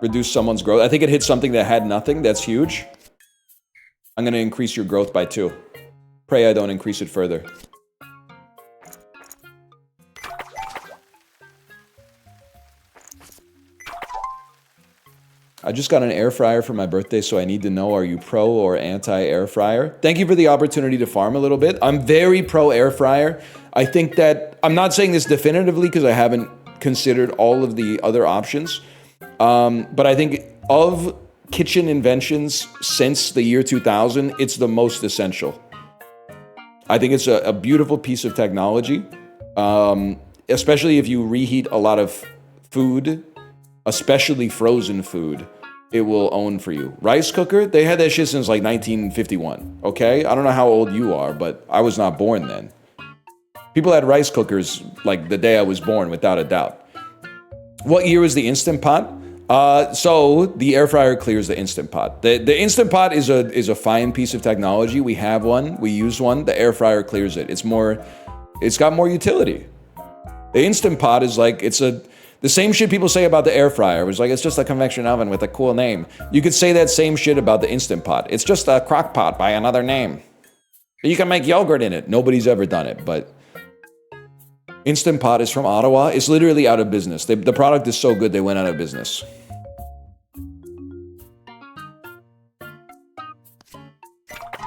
Reduce someone's growth. I think it hit something that had nothing. That's huge. I'm going to increase your growth by 2. Pray I don't increase it further. I just got an air fryer for my birthday, so I need to know, are you pro or anti air fryer? Thank you for the opportunity to farm a little bit. I'm very pro air fryer. I think that, I'm not saying this definitively because I haven't considered all of the other options. But I think of kitchen inventions since the year 2000, it's the most essential. I think it's a beautiful piece of technology, especially if you reheat a lot of food, especially frozen food, it will own for you. Rice cooker, they had that shit since like 1951, okay? I don't know how old you are, but I was not born then. People had rice cookers like the day I was born, without a doubt. What year was the Instant Pot? So the air fryer clears the Instant Pot. The Instant Pot is a fine piece of technology. We have one, we use one. The air fryer clears it. It's got more utility. The Instant Pot is like, the same shit people say about the air fryer. It was like, it's just a convection oven with a cool name. You could say that same shit about the Instant Pot. It's just a crock pot by another name. You can make yogurt in it. Nobody's ever done it, but Instant Pot is from Ottawa. It's literally out of business. The product is so good, they went out of business.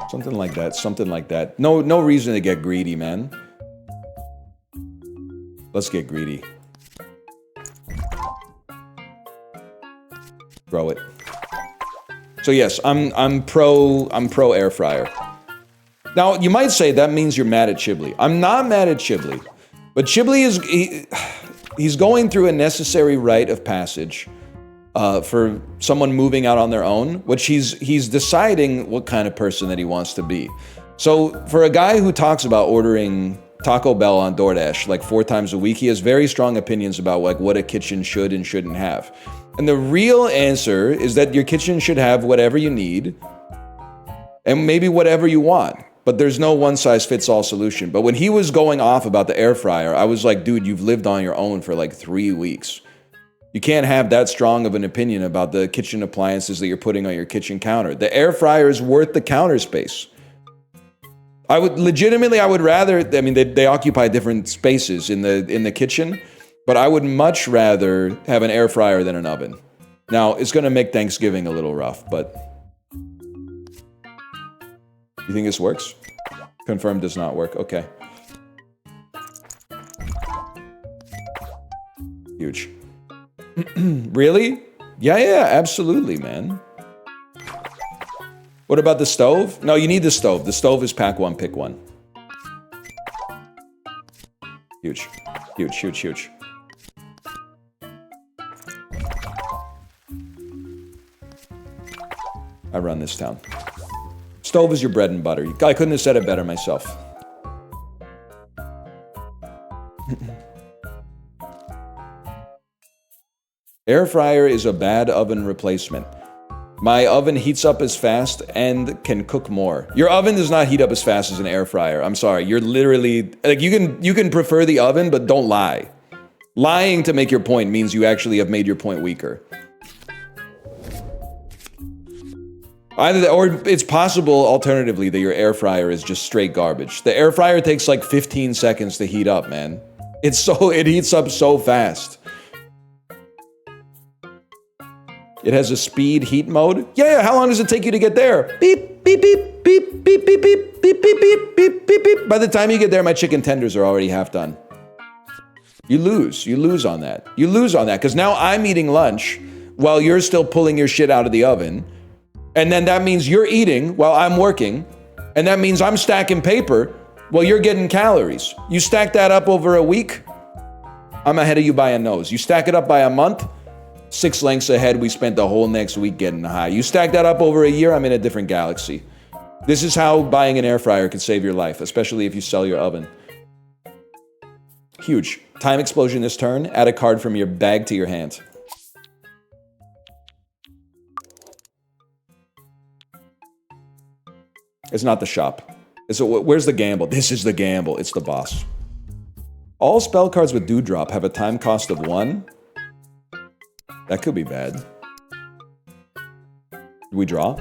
Something like that, something like that. No reason to get greedy, man. Let's get greedy. Grow it. So yes, I'm pro air fryer. Now, you might say that means you're mad at Chiblee. I'm not mad at Chiblee. But Chiblee he's going through a necessary rite of passage for someone moving out on their own, which he's deciding what kind of person that he wants to be. So for a guy who talks about ordering Taco Bell on DoorDash like 4 times a week, he has very strong opinions about like what a kitchen should and shouldn't have. And the real answer is that your kitchen should have whatever you need and maybe whatever you want. But there's no one-size-fits-all solution. But when he was going off about the air fryer, I was like, dude, you've lived on your own for like 3 weeks. You can't have that strong of an opinion about the kitchen appliances that you're putting on your kitchen counter. The air fryer is worth the counter space. I would rather, I mean, they occupy different spaces in the kitchen, but I would much rather have an air fryer than an oven. Now, it's going to make Thanksgiving a little rough, but you think this works? Confirmed does not work. Okay. Huge. Really? Yeah, absolutely, man. What about the stove? No, you need the stove. The stove is pack 1, pick 1. Huge. Huge, huge, huge. I run this town. Stove is your bread and butter. I couldn't have said it better myself. Air fryer is a bad oven replacement. My oven heats up as fast and can cook more. Your oven does not heat up as fast as an air fryer. I'm sorry. You're literally like you can prefer the oven, but don't lie. Lying to make your point means you actually have made your point weaker. Or it's possible, alternatively, that your air fryer is just straight garbage. The air fryer takes like 15 seconds to heat up, man. It heats up so fast. It has a speed heat mode. Yeah, how long does it take you to get there? Beep, beep, beep, beep, beep, beep, beep, beep, beep, beep, beep, beep, beep. By the time you get there, my chicken tenders are already half done. You lose on that. You lose on that, because now I'm eating lunch while you're still pulling your shit out of the oven. And then that means you're eating while I'm working. And that means I'm stacking paper while you're getting calories. You stack that up over a week, I'm ahead of you by a nose. You stack it up by a month, 6 lengths ahead, we spent the whole next week getting high. You stack that up over a year, I'm in a different galaxy. This is how buying an air fryer can save your life, especially if you sell your oven. Huge. Time explosion this turn, add a card from your bag to your hand. It's not the shop. Where's the gamble? This is the gamble. It's the boss. All spell cards with Dewdrop have a time cost of 1. That could be bad. Do we draw?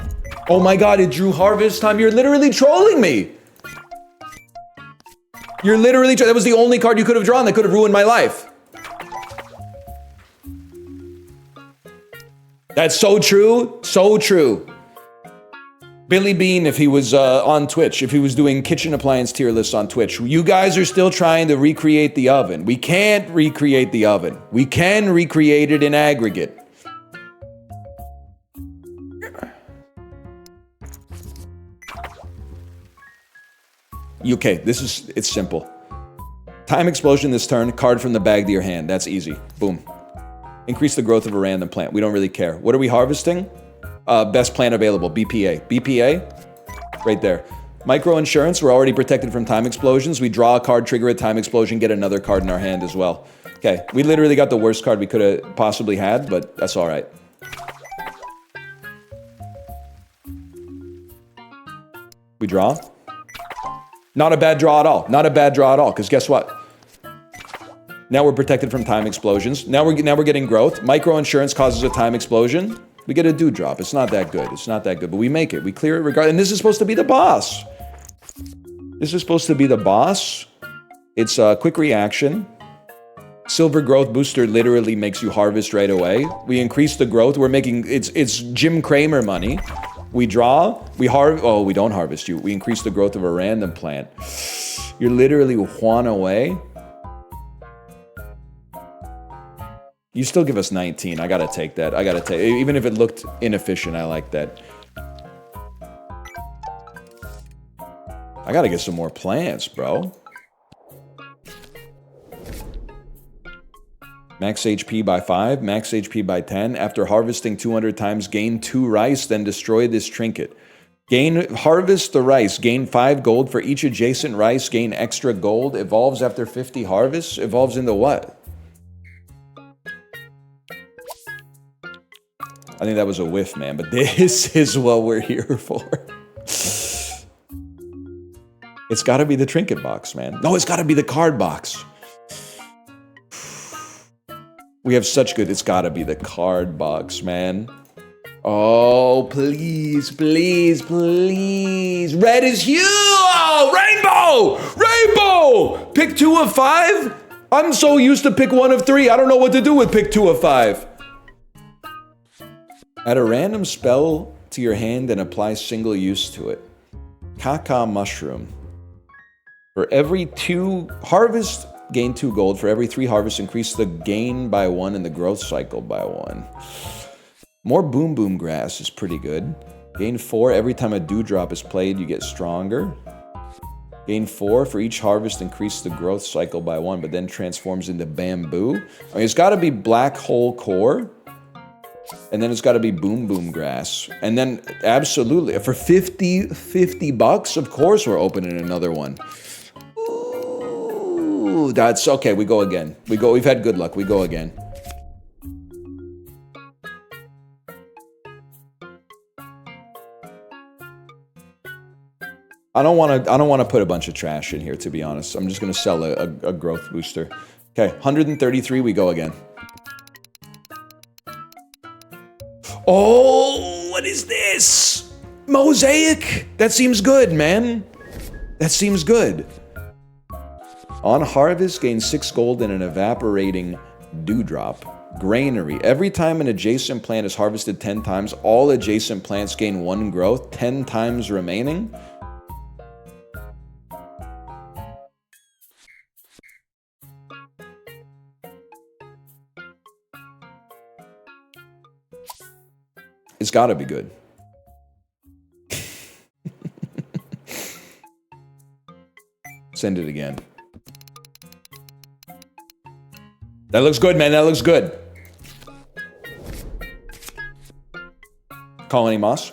Oh my god, it drew harvest time. You're literally trolling me. You're literally that was the only card you could have drawn that could have ruined my life. That's so true. So true. Billy Bean, if he was on Twitch, if he was doing kitchen appliance tier lists on Twitch, you guys are still trying to recreate the oven. We can't recreate the oven. We can recreate it in aggregate. Okay, it's simple. Time explosion this turn, card from the bag to your hand. That's easy. Boom. Increase the growth of a random plant. We don't really care. What are we harvesting? Best plant available, BPA. BPA, right there. Micro insurance, we're already protected from time explosions. We draw a card, trigger a time explosion, get another card in our hand as well. Okay, we literally got the worst card we could have possibly had, but that's all right. We draw. Not a bad draw at all. Not a bad draw at all, because guess what? Now we're protected from time explosions. Now we're getting growth. Micro insurance causes a time explosion. We get a dewdrop. It's not that good. It's not that good, but we make it. We clear it regardless. And this is supposed to be the boss. This is supposed to be the boss. It's a quick reaction. Silver growth booster literally makes you harvest right away. We increase the growth. We're making, it's Jim Cramer money. We draw, we don't harvest you. We increase the growth of a random plant. You're literally one away. You still give us 19. I gotta take that. I gotta take, even if it looked inefficient, I like that. I gotta get some more plants, bro. Max HP by 5, max HP by 10. After harvesting 200 times, gain 2 rice, then destroy this trinket. Harvest the rice, gain 5 gold for each adjacent rice, gain extra gold. Evolves after 50 harvests. Evolves into what? I think that was a whiff, man, but this is what we're here for. It's gotta be the trinket box, man. No, it's gotta be the card box. We have such good, it's gotta be the card box, man. Oh, please, please, please. Red is huge! Oh, rainbow! Rainbow! Pick 2 of 5? I'm so used to pick 1 of 3. I don't know what to do with pick 2 of 5. Add a random spell to your hand and apply single use to it. Kaka mushroom. For every 2 harvest, gain 2 gold. For every 3 harvests, increase the gain by 1 and the growth cycle by 1. More boom boom grass is pretty good. Gain 4 every time a dewdrop is played, you get stronger. Gain 4 for each harvest, increase the growth cycle by 1, but then transforms into bamboo. I mean, it's got to be black hole core. And then it's got to be boom boom grass. And then absolutely for 50 bucks, of course we're opening another one. Ooh, that's okay. We go again. We've had good luck. We go again. I don't want to put a bunch of trash in here, to be honest. I'm just going to sell a growth booster. Okay, 133, we go again. Oh, what is this? Mosaic! That seems good, man. That seems good. On harvest, gain 6 gold and an evaporating dewdrop. Granary. Every time an adjacent plant is harvested 10 times, all adjacent plants gain 1 growth, 10 times remaining. It's gotta be good. Send it again. That looks good, man. That looks good. Colony moss.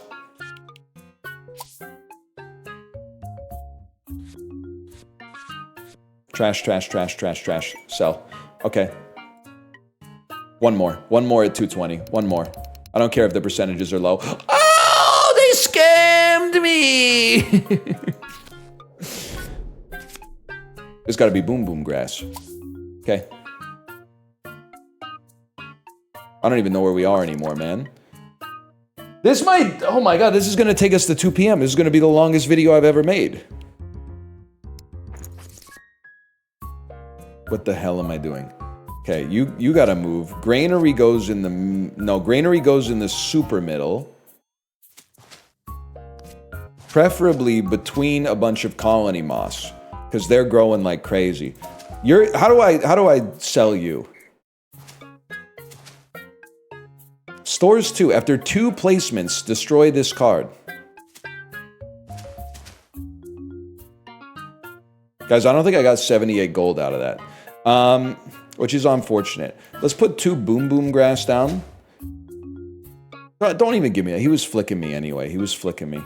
Trash, trash, trash, trash, trash. Sell. Okay. One more. One more at 220. One more. I don't care if the percentages are low. Oh, they scammed me! There's got to be boom boom grass. Okay. I don't even know where we are anymore, man. This might... Oh my god, this is going to take us to 2 p.m. This is going to be the longest video I've ever made. What the hell am I doing? Okay, you gotta move. Granary goes in the... No, granary goes in the super middle. Preferably between a bunch of colony moss. Because they're growing like crazy. How do I sell you? Stores 2. After 2 placements, destroy this card. Guys, I don't think I got 78 gold out of that. Which is unfortunate. Let's put 2 boom boom grass down. Don't even give me that. He was flicking me anyway. He was flicking me.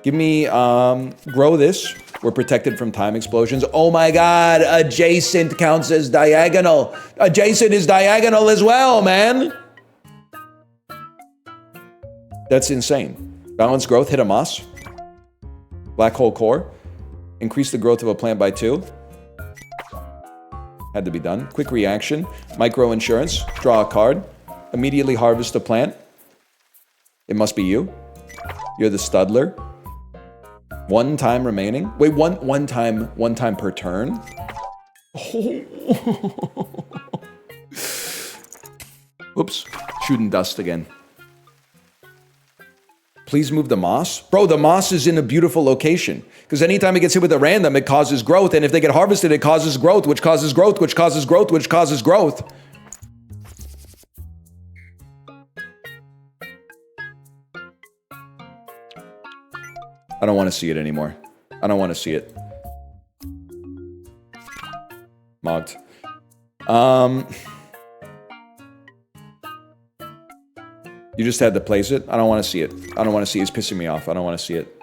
Give me, grow this. We're protected from time explosions. Oh my god, adjacent counts as diagonal. Adjacent is diagonal as well, man. That's insane. Balanced growth, hit a moss. Black hole core. Increase the growth of a plant by 2. Had to be done. Quick reaction. Micro insurance. Draw a card. Immediately harvest a plant. It must be you. You're the studler. 1 time remaining. Wait, one time per turn. Oops. Shooting dust again. Please move the moss. Bro, the moss is in a beautiful location. Because anytime it gets hit with a random, it causes growth. And if they get harvested, it causes growth, which causes growth, which causes growth, which causes growth. I don't want to see it anymore. I don't want to see it. Mogged. You just had to place it? I don't want to see it. I don't want to see it. It's pissing me off. I don't want to see it.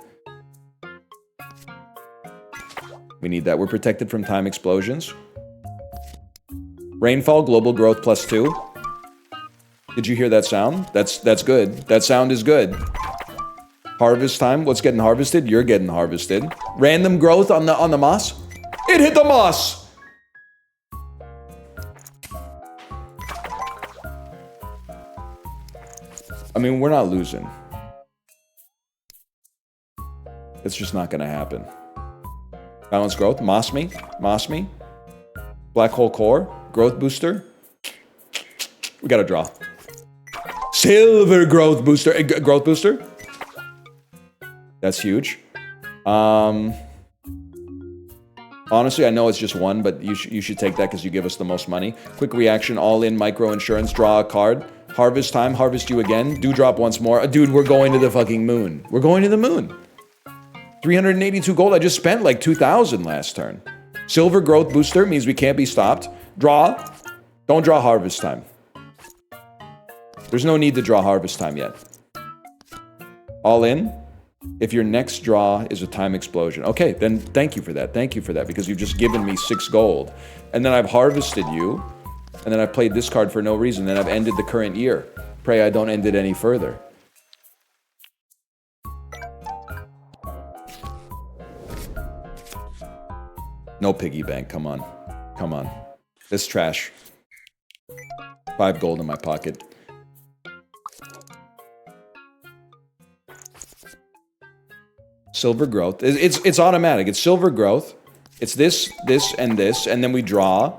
We need that. We're protected from time explosions. Rainfall, global growth +2. Did you hear that sound? That's good. That sound is good. Harvest time. What's getting harvested? You're getting harvested. Random growth on the moss. It hit the moss! I mean, we're not losing. It's just not gonna happen. Balanced growth. Moss me. Moss me. Black hole core. Growth booster. We gotta draw. Silver growth booster. Growth booster. That's huge. Honestly, I know it's just 1, but you should take that because you give us the most money. Quick reaction, all in, micro insurance, draw a card. Harvest time, harvest you again. Do drop once more. Dude, we're going to the fucking moon. We're going to the moon. 382 gold. I just spent like 2,000 last turn. Silver growth booster means we can't be stopped. Draw. Don't draw harvest time. There's no need to draw harvest time yet. All in. If your next draw is a time explosion. Okay, then thank you for that. Thank you for that, because you've just given me 6 gold. And then I've harvested you. And then I've played this card for no reason. Then I've ended the current year. Pray I don't end it any further. No piggy bank. Come on. Come on. This trash. 5 gold in my pocket. Silver growth. It's automatic. It's silver growth. It's this, and this, and then we draw.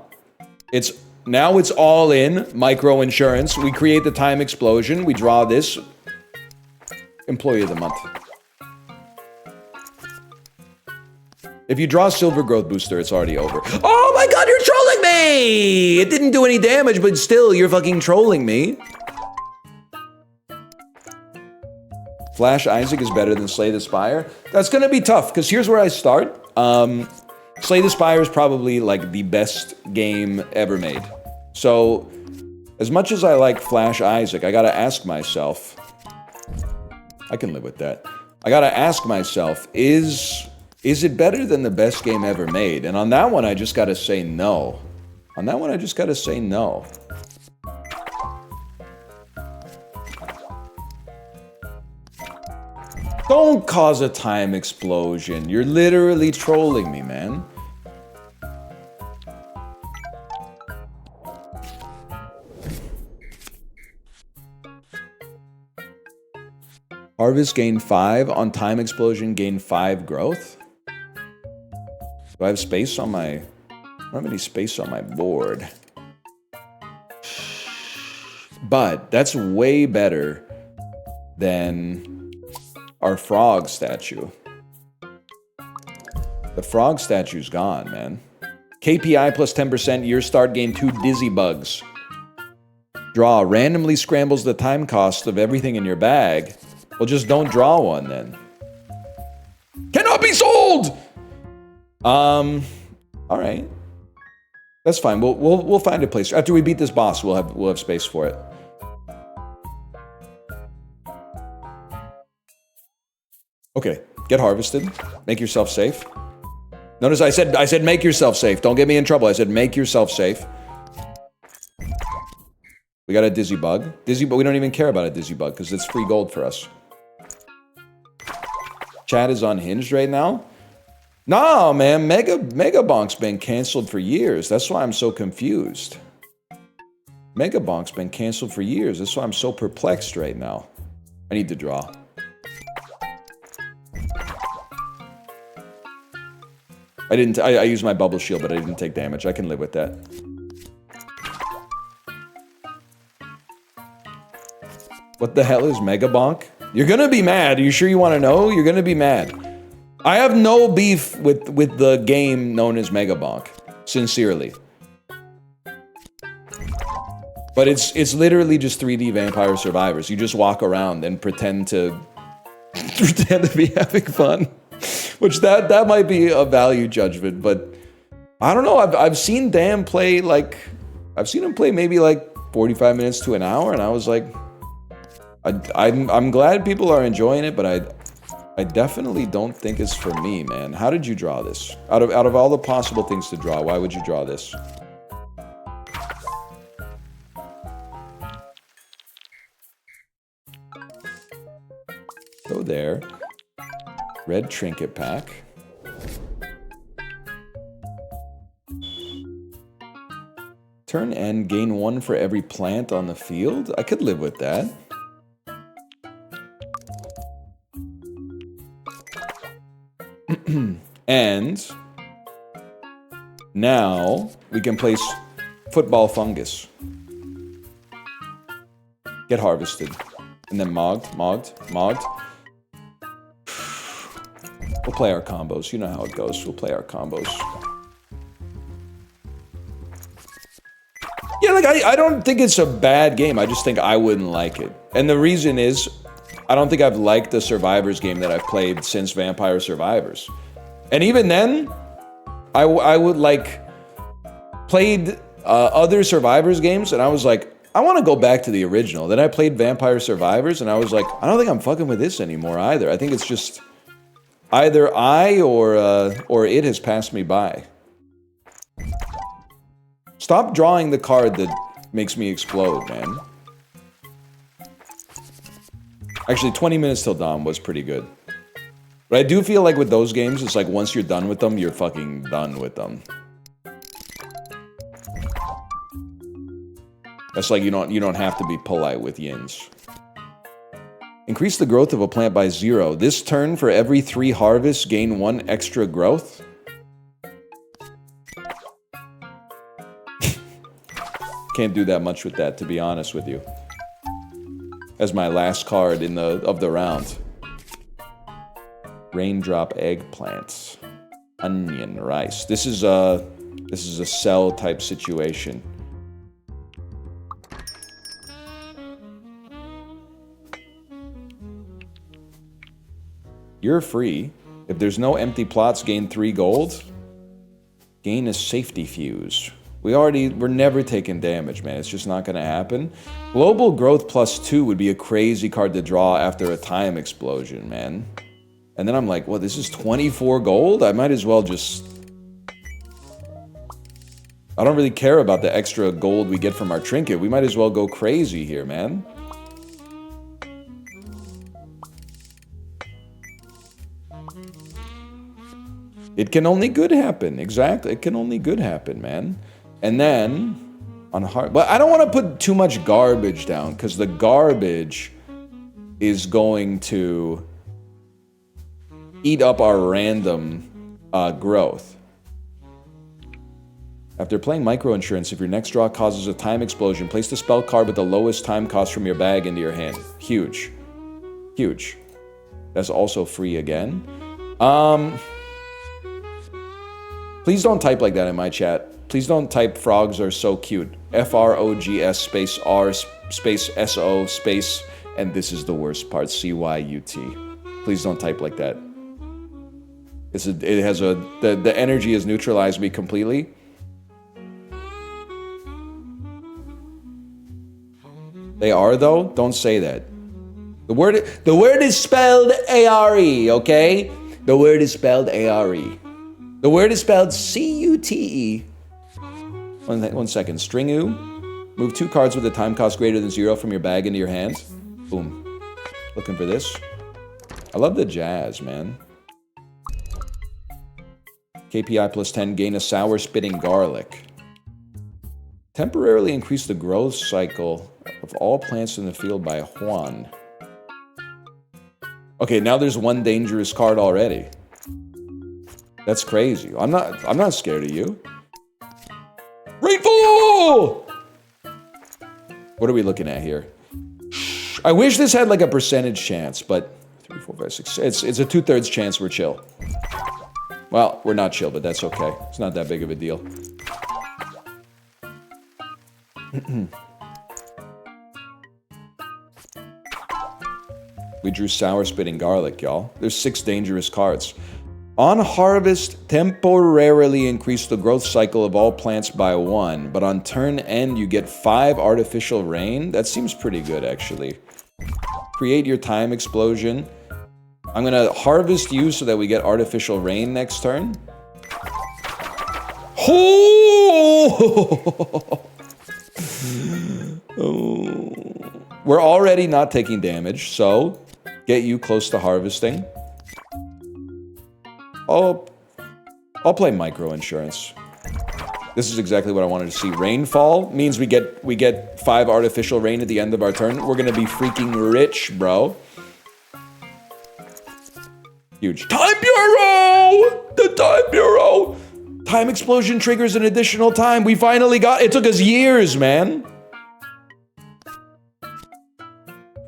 It's Now it's all in. Micro insurance. We create the time explosion. We draw this. Employee of the month. If you draw Silver Growth Booster, it's already over. Oh my god, you're trolling me! It didn't do any damage, but still, you're fucking trolling me. Flash Isaac is better than Slay the Spire. That's gonna be tough, because here's where I start. Slay the Spire is probably like the best game ever made. So, as much as I like Flash Isaac, I gotta ask myself... I can live with that. I gotta ask myself, is it better than the best game ever made? And on that one, I just gotta say no. On that one, I just gotta say no. Don't cause a time explosion. You're literally trolling me, man. Harvest gain 5 on time explosion, gain 5 growth. Do I have space on my... I don't have any space on my board. But that's way better than our frog statue. The frog statue's gone, man. KPI plus 10%, year start, gain 2 dizzy bugs. Draw randomly scrambles the time cost of everything in your bag. Well, just don't draw one then. Cannot be sold! All right. That's fine. We'll find a place. After we beat this boss, we'll have space for it. Okay, get harvested. Make yourself safe. Notice I said make yourself safe. Don't get me in trouble. I said make yourself safe. We got a dizzy bug. Dizzy, but we don't even care about a dizzy bug because it's free gold for us. Chat is unhinged right now. No, man, Megabonk's been canceled for years. That's why I'm so confused. Megabonk's been canceled for years. That's why I'm so perplexed right now. I need to draw. I used my bubble shield, but I didn't take damage. I can live with that. What the hell is Megabonk? You're gonna be mad. Are you sure you want to know? You're gonna be mad. I have no beef with the game known as Megabonk. Sincerely. But it's literally just 3D Vampire Survivors. You just walk around and pretend to be having fun. Which that might be a value judgment, but I don't know. I've seen Dan play like I've seen him play maybe like 45 minutes to an hour, and I was like, I'm glad people are enjoying it, but I definitely don't think it's for me, man. How did you draw this? Out of all the possible things to draw, why would you draw this? Go there. Red trinket pack. Turn end, gain 1 for every plant on the field. I could live with that. And now we can place football fungus. Get harvested. And then mogged. We'll play our combos. You know how it goes. We'll play our combos. Yeah, like, I don't think it's a bad game. I just think I wouldn't like it. And the reason is, I don't think I've liked the Survivors game that I've played since Vampire Survivors. And even then, I would, like, played other Survivors games, and I was like, I want to go back to the original. Then I played Vampire Survivors, and I was like, I don't think I'm fucking with this anymore either. I think it's just... either I or it has passed me by. Stop drawing the card that makes me explode, man. Actually, 20 minutes till dawn was pretty good. But I do feel like with those games, it's like once you're done with them, you're fucking done with them. That's like you don't have to be polite with yins. Increase the growth of a plant by 0. This turn, for every 3 harvests, gain 1 extra growth. Can't do that much with that, to be honest with you. As my last card of the round. Raindrop eggplants. Onion rice. This is a sell type situation. You're free. If there's no empty plots, gain 3 gold. Gain a safety fuse. We're never taking damage, man. It's just not gonna happen. Global growth +2 would be a crazy card to draw after a time explosion, man. And then I'm like, well, this is 24 gold? I might as well just... I don't really care about the extra gold we get from our trinket. We might as well go crazy here, man. It can only good happen. Exactly. It can only good happen, man. And then, on hard... But I don't want to put too much garbage down, because the garbage is going to eat up our random growth. After playing micro-insurance, if your next draw causes a time explosion, place the spell card with the lowest time cost from your bag into your hand. Huge. Huge. That's also free again. Please don't type like that in my chat. Please don't type frogs are so cute. F-R-O-G-S space R space S-O space, and this is the worst part, C-Y-U-T. Please don't type like that. The energy has neutralized me completely. They are, though? Don't say that. The word is spelled A-R-E, okay? The word is spelled A-R-E. The word is spelled C-U-T-E. One second. Stringu. Move 2 cards with a time cost greater than 0 from your bag into your hand. Boom. Looking for this. I love the jazz, man. KPI +10. Gain a sour spitting garlic. Temporarily increase the growth cycle of all plants in the field by 1. Okay, now there's 1 dangerous card already. That's crazy. I'm not scared of you. Rainfall! What are we looking at here? I wish this had like a percentage chance, but 3, 4, 5, 6. It's a 2/3 chance we're chill. Well, we're not chill, but that's okay. It's not that big of a deal. We drew sour spitting garlic, y'all. There's 6 dangerous cards. On harvest, temporarily increase the growth cycle of all plants by 1, but on turn end, you get 5 artificial rain. That seems pretty good, actually. Create your time explosion. I'm gonna harvest you so that we get artificial rain next turn. Oh! We're already not taking damage, so get you close to harvesting. I'll play micro insurance. This is exactly what I wanted to see. Rainfall means we get 5 artificial rain at the end of our turn. We're gonna be freaking rich, bro. Huge. Time Bureau! The Time Bureau! Time explosion triggers an additional time. We finally got it. Took us years, man.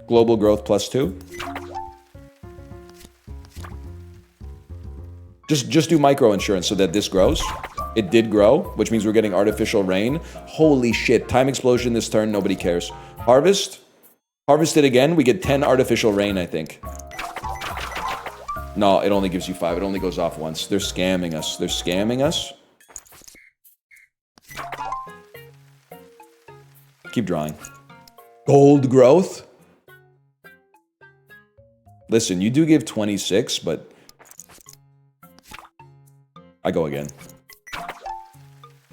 Global growth +2. Just do micro insurance so that this grows. It did grow, which means we're getting artificial rain. Holy shit. Time explosion this turn. Nobody cares. Harvest. Harvest it again. We get 10 artificial rain, I think. No, it only gives you 5. It only goes off once. They're scamming us. They're scamming us. Keep drawing. Gold growth. Listen, you do give 26, but... I go again.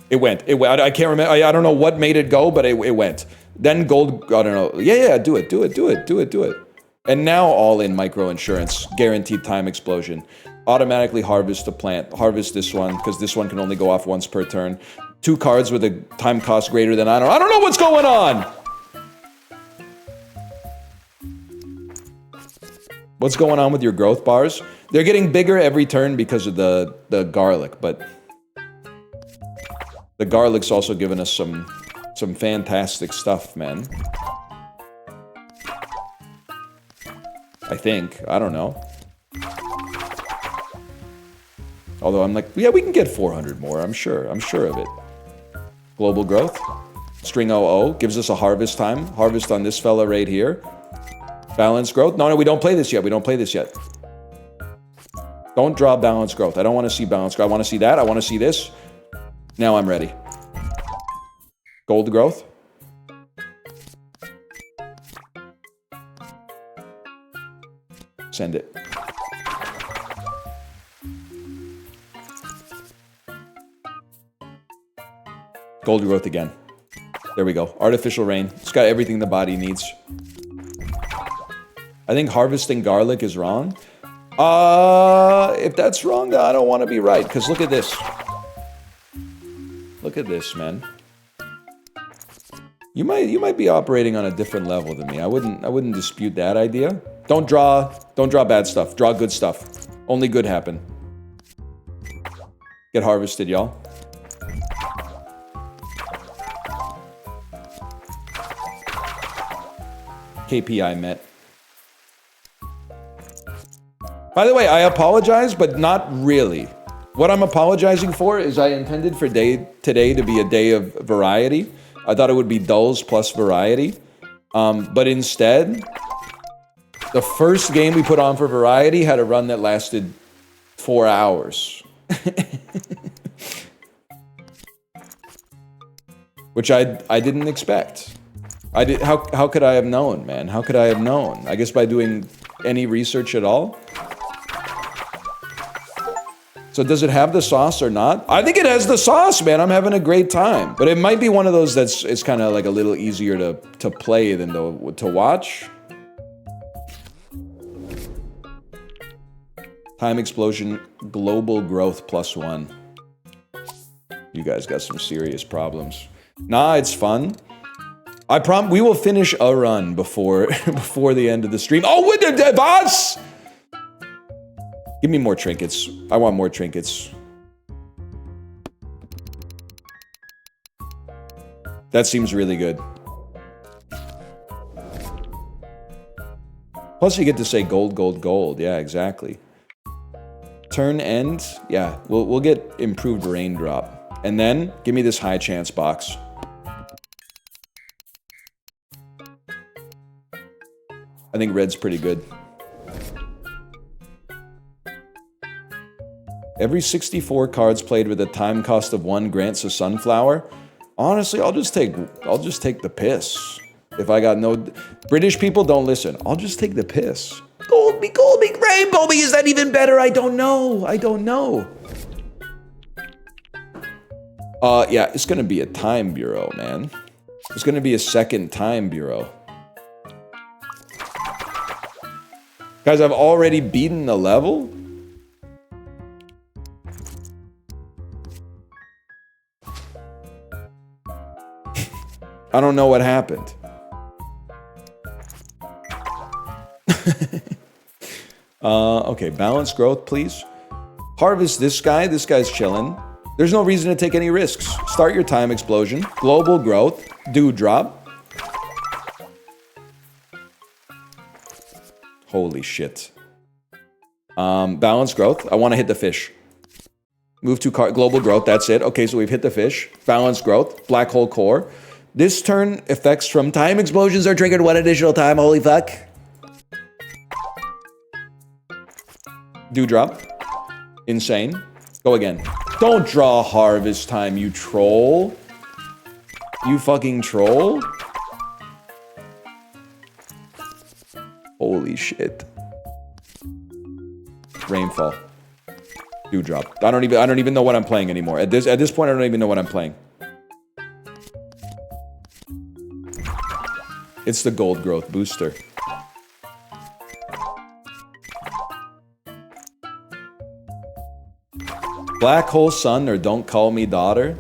It went. It went. I can't remember. I don't know what made it go, but it went. Then gold... I don't know. Yeah, do it. And now all in micro insurance. Guaranteed time explosion. Automatically harvest a plant. Harvest this one, because this one can only go off once per turn. 2 cards with a time cost greater than... I don't know what's going on! What's going on with your growth bars? They're getting bigger every turn because of the garlic, but... The garlic's also given us some some fantastic stuff, man. I think. I don't know. Although I'm like, yeah, we can get 400 more. I'm sure. I'm sure of it. Global growth. String 00 gives us a harvest time. Harvest on this fella right here. Balance growth. No, we don't play this yet. We don't play this yet. Don't draw balance growth. I don't want to see balance growth. I want to see that. I want to see this. Now I'm ready. Gold growth. Send it. Gold growth again. There we go. Artificial rain. It's got everything the body needs. I think harvesting garlic is wrong. If that's wrong, I don't want to be right. Because look at this. Look at this, man. You might be operating on a different level than me. I wouldn't dispute that idea. Don't draw bad stuff. Draw good stuff. Only good happen. Get harvested, y'all. KPI met. By the way, I apologize, but not really. What I'm apologizing for is I intended for today to be a day of variety. I thought it would be dulls plus variety. But instead, the first game we put on for variety had a run that lasted 4 hours. Which I didn't expect. How could I have known, man? How could I have known? I guess by doing any research at all? So does it have the sauce or not? I think it has the sauce, man. I'm having a great time. But it might be one of those it's kind of like a little easier to play than to watch. Time explosion, global growth +1. You guys got some serious problems. Nah, it's fun. We will finish a run before the end of the stream. Oh, with the boss! Give me more trinkets. I want more trinkets. That seems really good. Plus you get to say gold, gold, gold. Yeah, exactly. Turn end. Yeah, we'll get improved raindrop. And then, give me this high chance box. I think red's pretty good. Every 64 cards played with a time cost of 1 grants a sunflower. Honestly, I'll just take the piss. If I got no... British people, don't listen. I'll just take the piss. Gold me, rainbow me, is that even better? I don't know. Yeah, it's gonna be a time bureau, man. It's gonna be a second time bureau. Guys, I've already beaten the level? I don't know what happened. Okay, balance growth, please. Harvest this guy. This guy's chilling. There's no reason to take any risks. Start your time explosion. Global growth. Dewdrop. Holy shit. Balance growth. I want to hit the fish. Move to global growth. That's it. Okay, so we've hit the fish. Balance growth. Black hole core. This turn, effects from time explosions are triggered 1 additional time. Holy fuck. Dewdrop. Insane. Go again. Don't draw harvest time, you troll. You fucking troll. Holy shit. Rainfall. Dewdrop. I don't even know what I'm playing anymore. At this point, I don't even know what I'm playing. It's the gold growth booster. Black hole sun or don't call me daughter.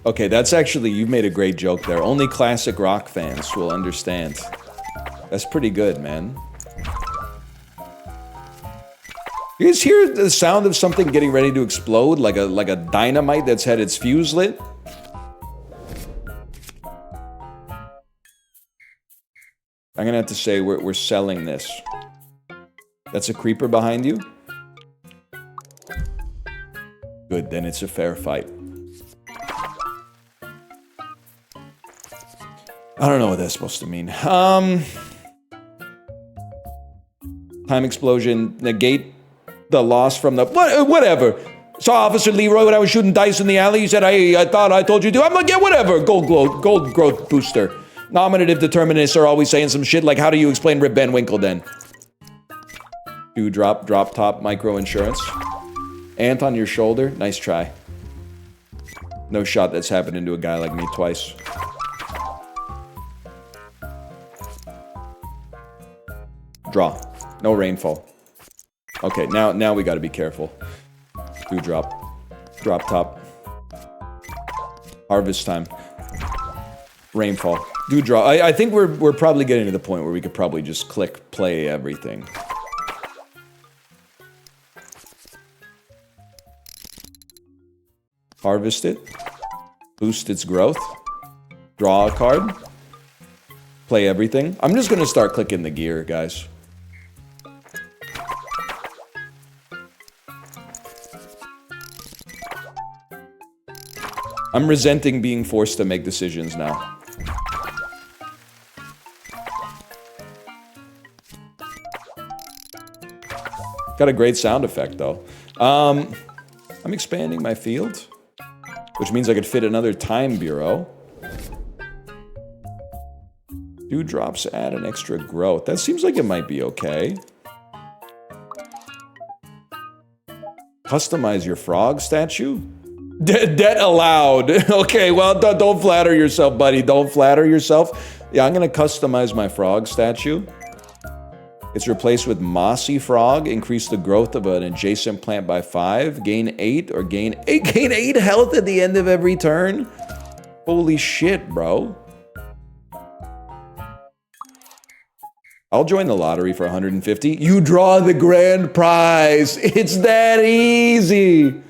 Okay, that's actually, you've made a great joke there. Only classic rock fans will understand. That's pretty good, man. You guys hear the sound of something getting ready to explode, like a dynamite that's had its fuse lit? I'm gonna have to say we're selling this. That's a creeper behind you? Good, then it's a fair fight. I don't know what that's supposed to mean. Time explosion, negate the loss from the... Whatever. Saw Officer Leroy when I was shooting dice in the alley. He said, I thought I told you to. I'm like, yeah, whatever. Gold growth booster. Nominative determinists are always saying some shit like, how do you explain Rip Van Winkle then? Drop top micro insurance. Ant on your shoulder. Nice try. No shot that's happening to a guy like me twice. Draw. No rainfall. Okay, now we gotta be careful. Drop top. Harvest time. Rainfall. Draw. I think we're probably getting to the point where we could probably just click play everything. Harvest it. Boost its growth. Draw a card. Play everything. I'm just gonna start clicking the gear, guys. I'm resenting being forced to make decisions now. Got a great sound effect, though. I'm expanding my field, which means I could fit another time bureau. Dewdrops add an extra growth. That seems like it might be okay. Customize your frog statue? Debt allowed. Okay, well, don't flatter yourself, buddy. Don't flatter yourself. Yeah, I'm gonna customize my frog statue. It's replaced with mossy frog. Increase the growth of an adjacent plant by 5. Gain 8 or gain 8 health at the end of every turn. Holy shit, bro. I'll join the lottery for 150. You draw the grand prize. It's that easy.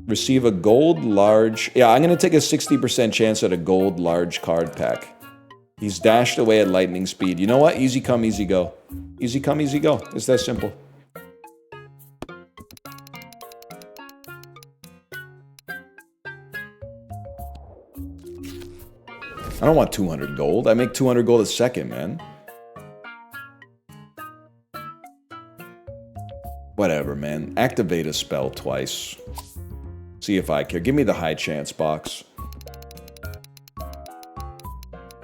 Receive a gold large... Yeah, I'm going to take a 60% chance at a gold large card pack. He's dashed away at lightning speed. You know what? Easy come, easy go. Easy come, easy go. It's that simple. I don't want 200 gold. I make 200 gold a second, man. Whatever, man. Activate a spell twice. See if I care. Give me the high chance box.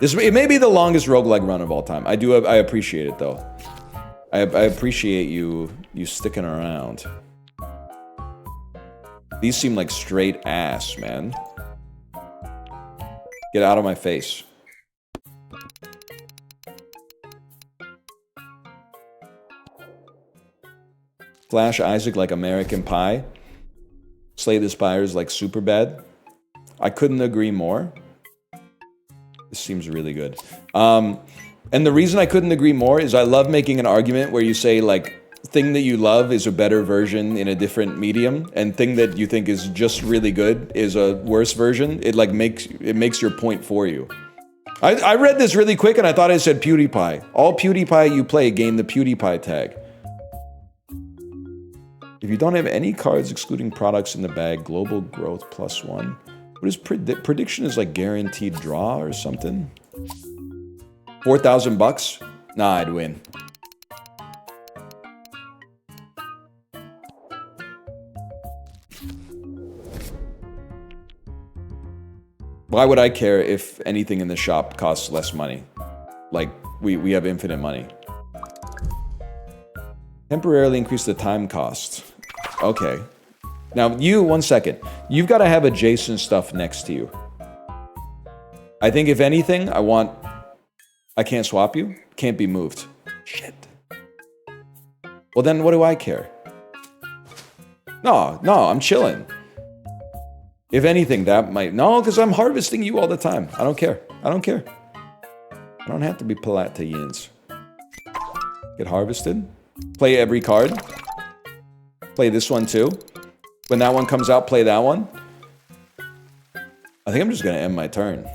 It may be the longest roguelike run of all time. I appreciate it, though. I appreciate you sticking around. These seem like straight ass, man. Get out of my face. Flash Isaac like American Pie. Slay the Spires like Superbad. I couldn't agree more. This seems really good. And the reason I couldn't agree more is I love making an argument where you say, like, thing that you love is a better version in a different medium, and thing that you think is just really good is a worse version. It makes your point for you. I read this really quick and I thought it said PewDiePie. All PewDiePie you play gain the PewDiePie tag. If you don't have any cards excluding products in the bag, global growth +1. What is prediction is like guaranteed draw or something? 4,000 bucks? Nah, I'd win. Why would I care if anything in the shop costs less money? Like, we have infinite money. Temporarily increase the time cost. Okay. Now, one second. You've got to have adjacent stuff next to you. I think if anything, I can't swap you. Can't be moved. Shit. Well, then what do I care? No, I'm chilling. If anything, that might... No, because I'm harvesting you all the time. I don't care. I don't care. I don't have to be polite to yins. Get harvested. Play every card. Play this one too. When that one comes out, play that one. I think I'm just going to end my turn.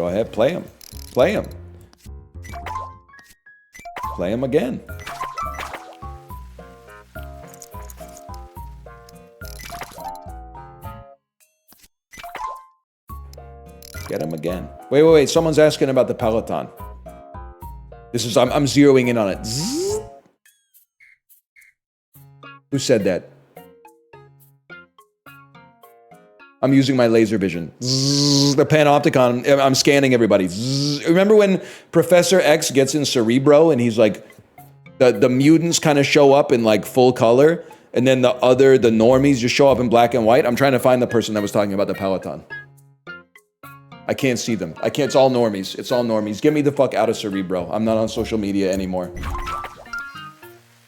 Go ahead, play him. Play him. Play him again. Get him again. Wait. Someone's asking about the Peloton. This is, I'm zeroing in on it. Zzz. Who said that? I'm using my laser vision. Zzz, the panopticon, I'm scanning everybody. Zzz. Remember when Professor X gets in Cerebro and he's like, the mutants kind of show up in like full color, and then the normies just show up in black and white? I'm trying to find the person that was talking about the Peloton. I can't see them. It's all normies. It's all normies. Get me the fuck out of Cerebro. I'm not on social media anymore.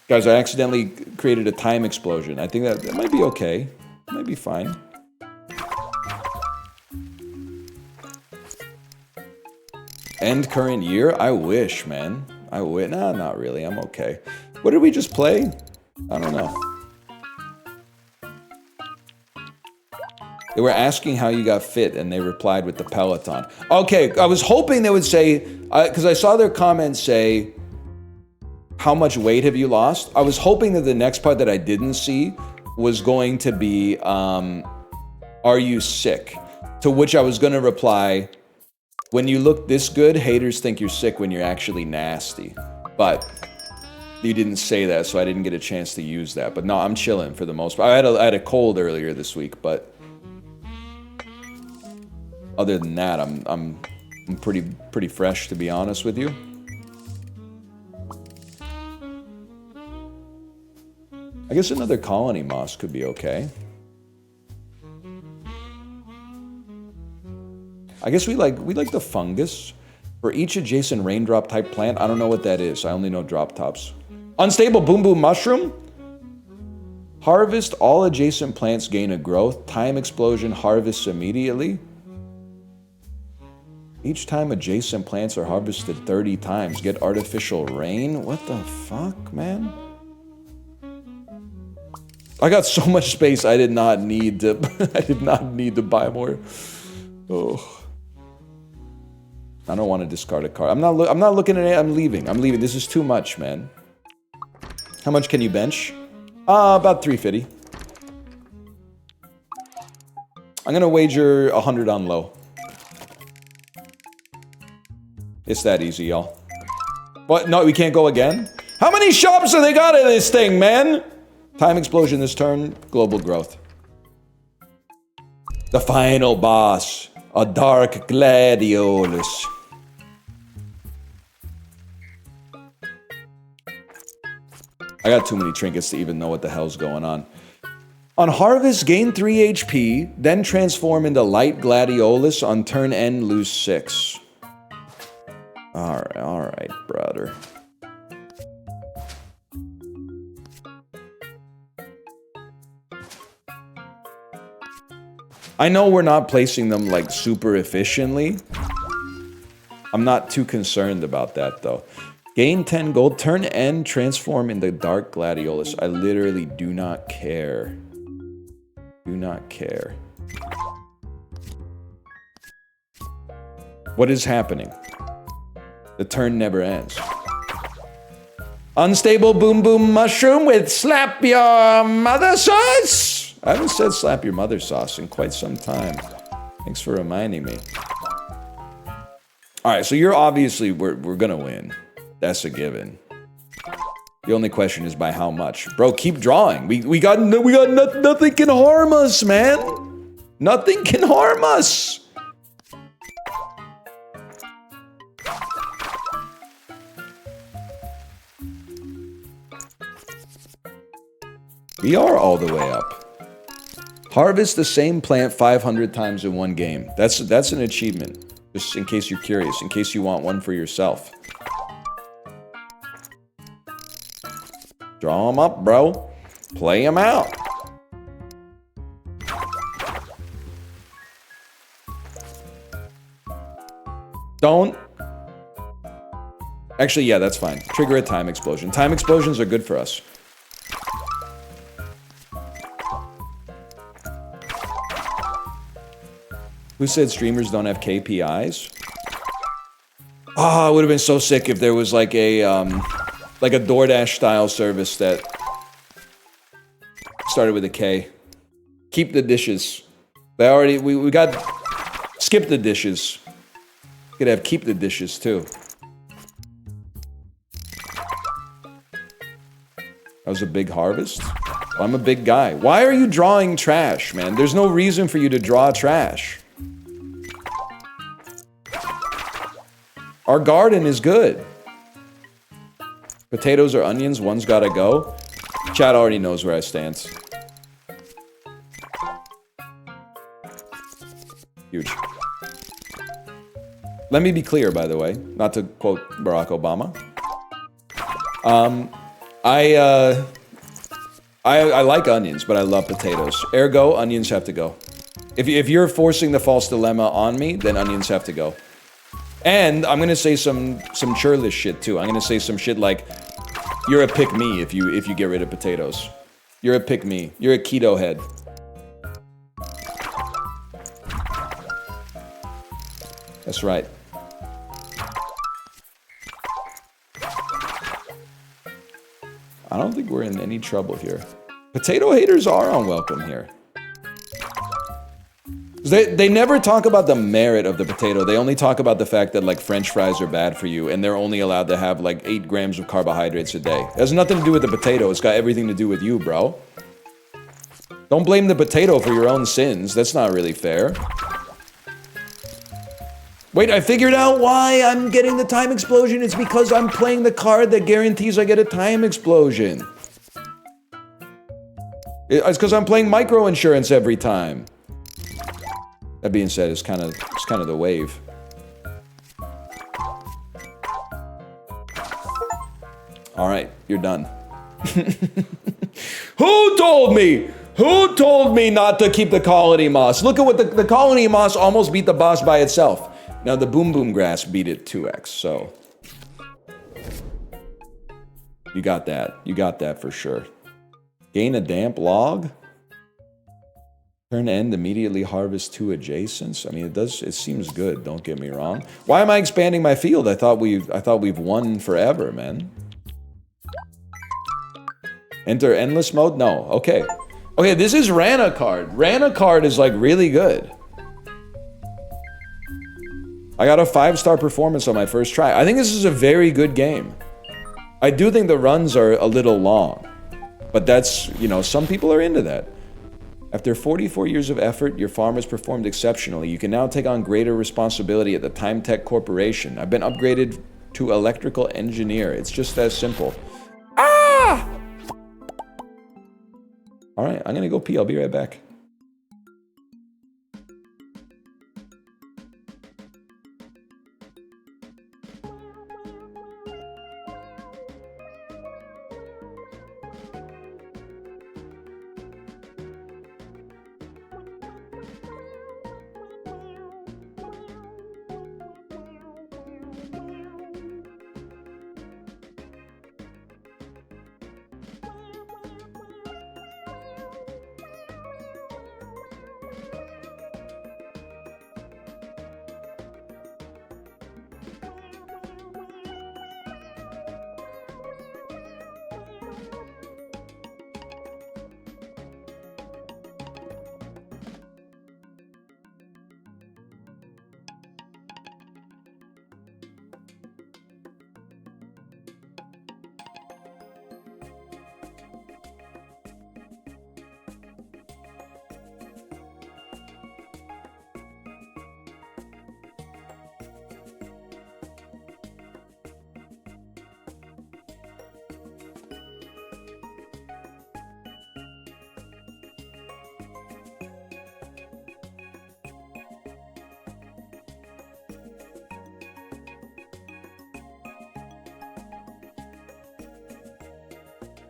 Guys, I accidentally created a time explosion. I think that might be okay. It might be fine. End current year? I wish, man. I wish. Nah, not really. I'm okay. What did we just play? I don't know. They were asking how you got fit, and they replied with the Peloton. Okay, I was hoping they would say, because I saw their comments say, how much weight have you lost? I was hoping that the next part that I didn't see was going to be, are you sick? To which I was going to reply, when you look this good, haters think you're sick when you're actually nasty. But you didn't say that, so I didn't get a chance to use that. But no, I'm chilling for the most part. I had a cold earlier this week, but other than that, I'm pretty fresh, to be honest with you. I guess another colony moss could be okay. I guess we like the fungus. For each adjacent raindrop type plant, I don't know what that is. I only know drop tops. Unstable boom boom mushroom. Harvest all adjacent plants gain a growth. Time explosion harvests immediately. Each time adjacent plants are harvested 30 times, get artificial rain? What the fuck, man? I got so much space I did not need to buy more. Oh. I don't want to discard a card. I'm not looking at it. I'm leaving. This is too much, man. How much can you bench? About 350. I'm gonna wager 100 on low. It's that easy, y'all. What? No, we can't go again? How many shops have they got in this thing, man? Time explosion this turn, global growth. The final boss, a dark gladiolus. I got too many trinkets to even know what the hell's going on. On harvest, gain 3 HP, then transform into light gladiolus. On turn end, lose 6. Alright, brother. I know we're not placing them, like, super efficiently. I'm not too concerned about that, though. Gain 10 gold, turn end, transform into dark gladiolus. I literally do not care. Do not care. What is happening? The turn never ends. Unstable boom boom mushroom with slap your mother sauce? I haven't said slap your mother sauce in quite some time. Thanks for reminding me. Alright, so you're obviously, we're gonna win. That's a given. The only question is by how much. Bro, keep drawing. We got nothing can harm us, man. Nothing can harm us. We are all the way up. Harvest the same plant 500 times in one game. That's an achievement. Just in case you're curious, in case you want one for yourself. Draw them up, bro. Play them out. Don't. Actually, yeah, that's fine. Trigger a time explosion. Time explosions are good for us. Who said streamers don't have KPIs? Ah, it would have been so sick if there was like a DoorDash style service that started with a K. Keep the dishes. They already we got skip the dishes. Could have keep the dishes too. That was a big harvest. I'm a big guy. Why are you drawing trash, man? There's no reason for you to draw trash. Our garden is good. Potatoes or onions, one's gotta go. Chad already knows where I stand. Huge. Let me be clear, by the way, not to quote Barack Obama. I like onions, but I love potatoes. Ergo, onions have to go. If you're forcing the false dilemma on me, then onions have to go. And I'm gonna say some churlish shit too. I'm gonna say some shit like, "You're a pick me if you get rid of potatoes. You're a pick me. You're a keto head." That's right. I don't think we're in any trouble here. Potato haters are unwelcome here. They never talk about the merit of the potato. They only talk about the fact that like French fries are bad for you and they're only allowed to have like 8 grams of carbohydrates a day. It has nothing to do with the potato. It's got everything to do with you, bro. Don't blame the potato for your own sins. That's not really fair. Wait, I figured out why I'm getting the time explosion. It's because I'm playing the card that guarantees I get a time explosion. It's because I'm playing micro insurance every time. That being said, it's kind of the wave. All right, you're done. Who told me? Who told me not to keep the colony moss? Look at what the colony moss almost beat the boss by itself. Now the boom boom grass beat it 2x, so you got that. You got that for sure. Gain a damp log. Turn end, immediately harvest 2 adjacents. I mean, it seems good, don't get me wrong. Why am I expanding my field? I thought we've won forever, man. Enter endless mode? No. Okay. Okay, this is Rana Card. Rana Card is like really good. I got a 5-star performance on my first try. I think this is a very good game. I do think the runs are a little long, but that's, you know, some people are into that. After 44 years of effort, your farm has performed exceptionally. You can now take on greater responsibility at the Time Tech Corporation. I've been upgraded to electrical engineer. It's just that simple. Ah! All right, I'm gonna go pee. I'll be right back.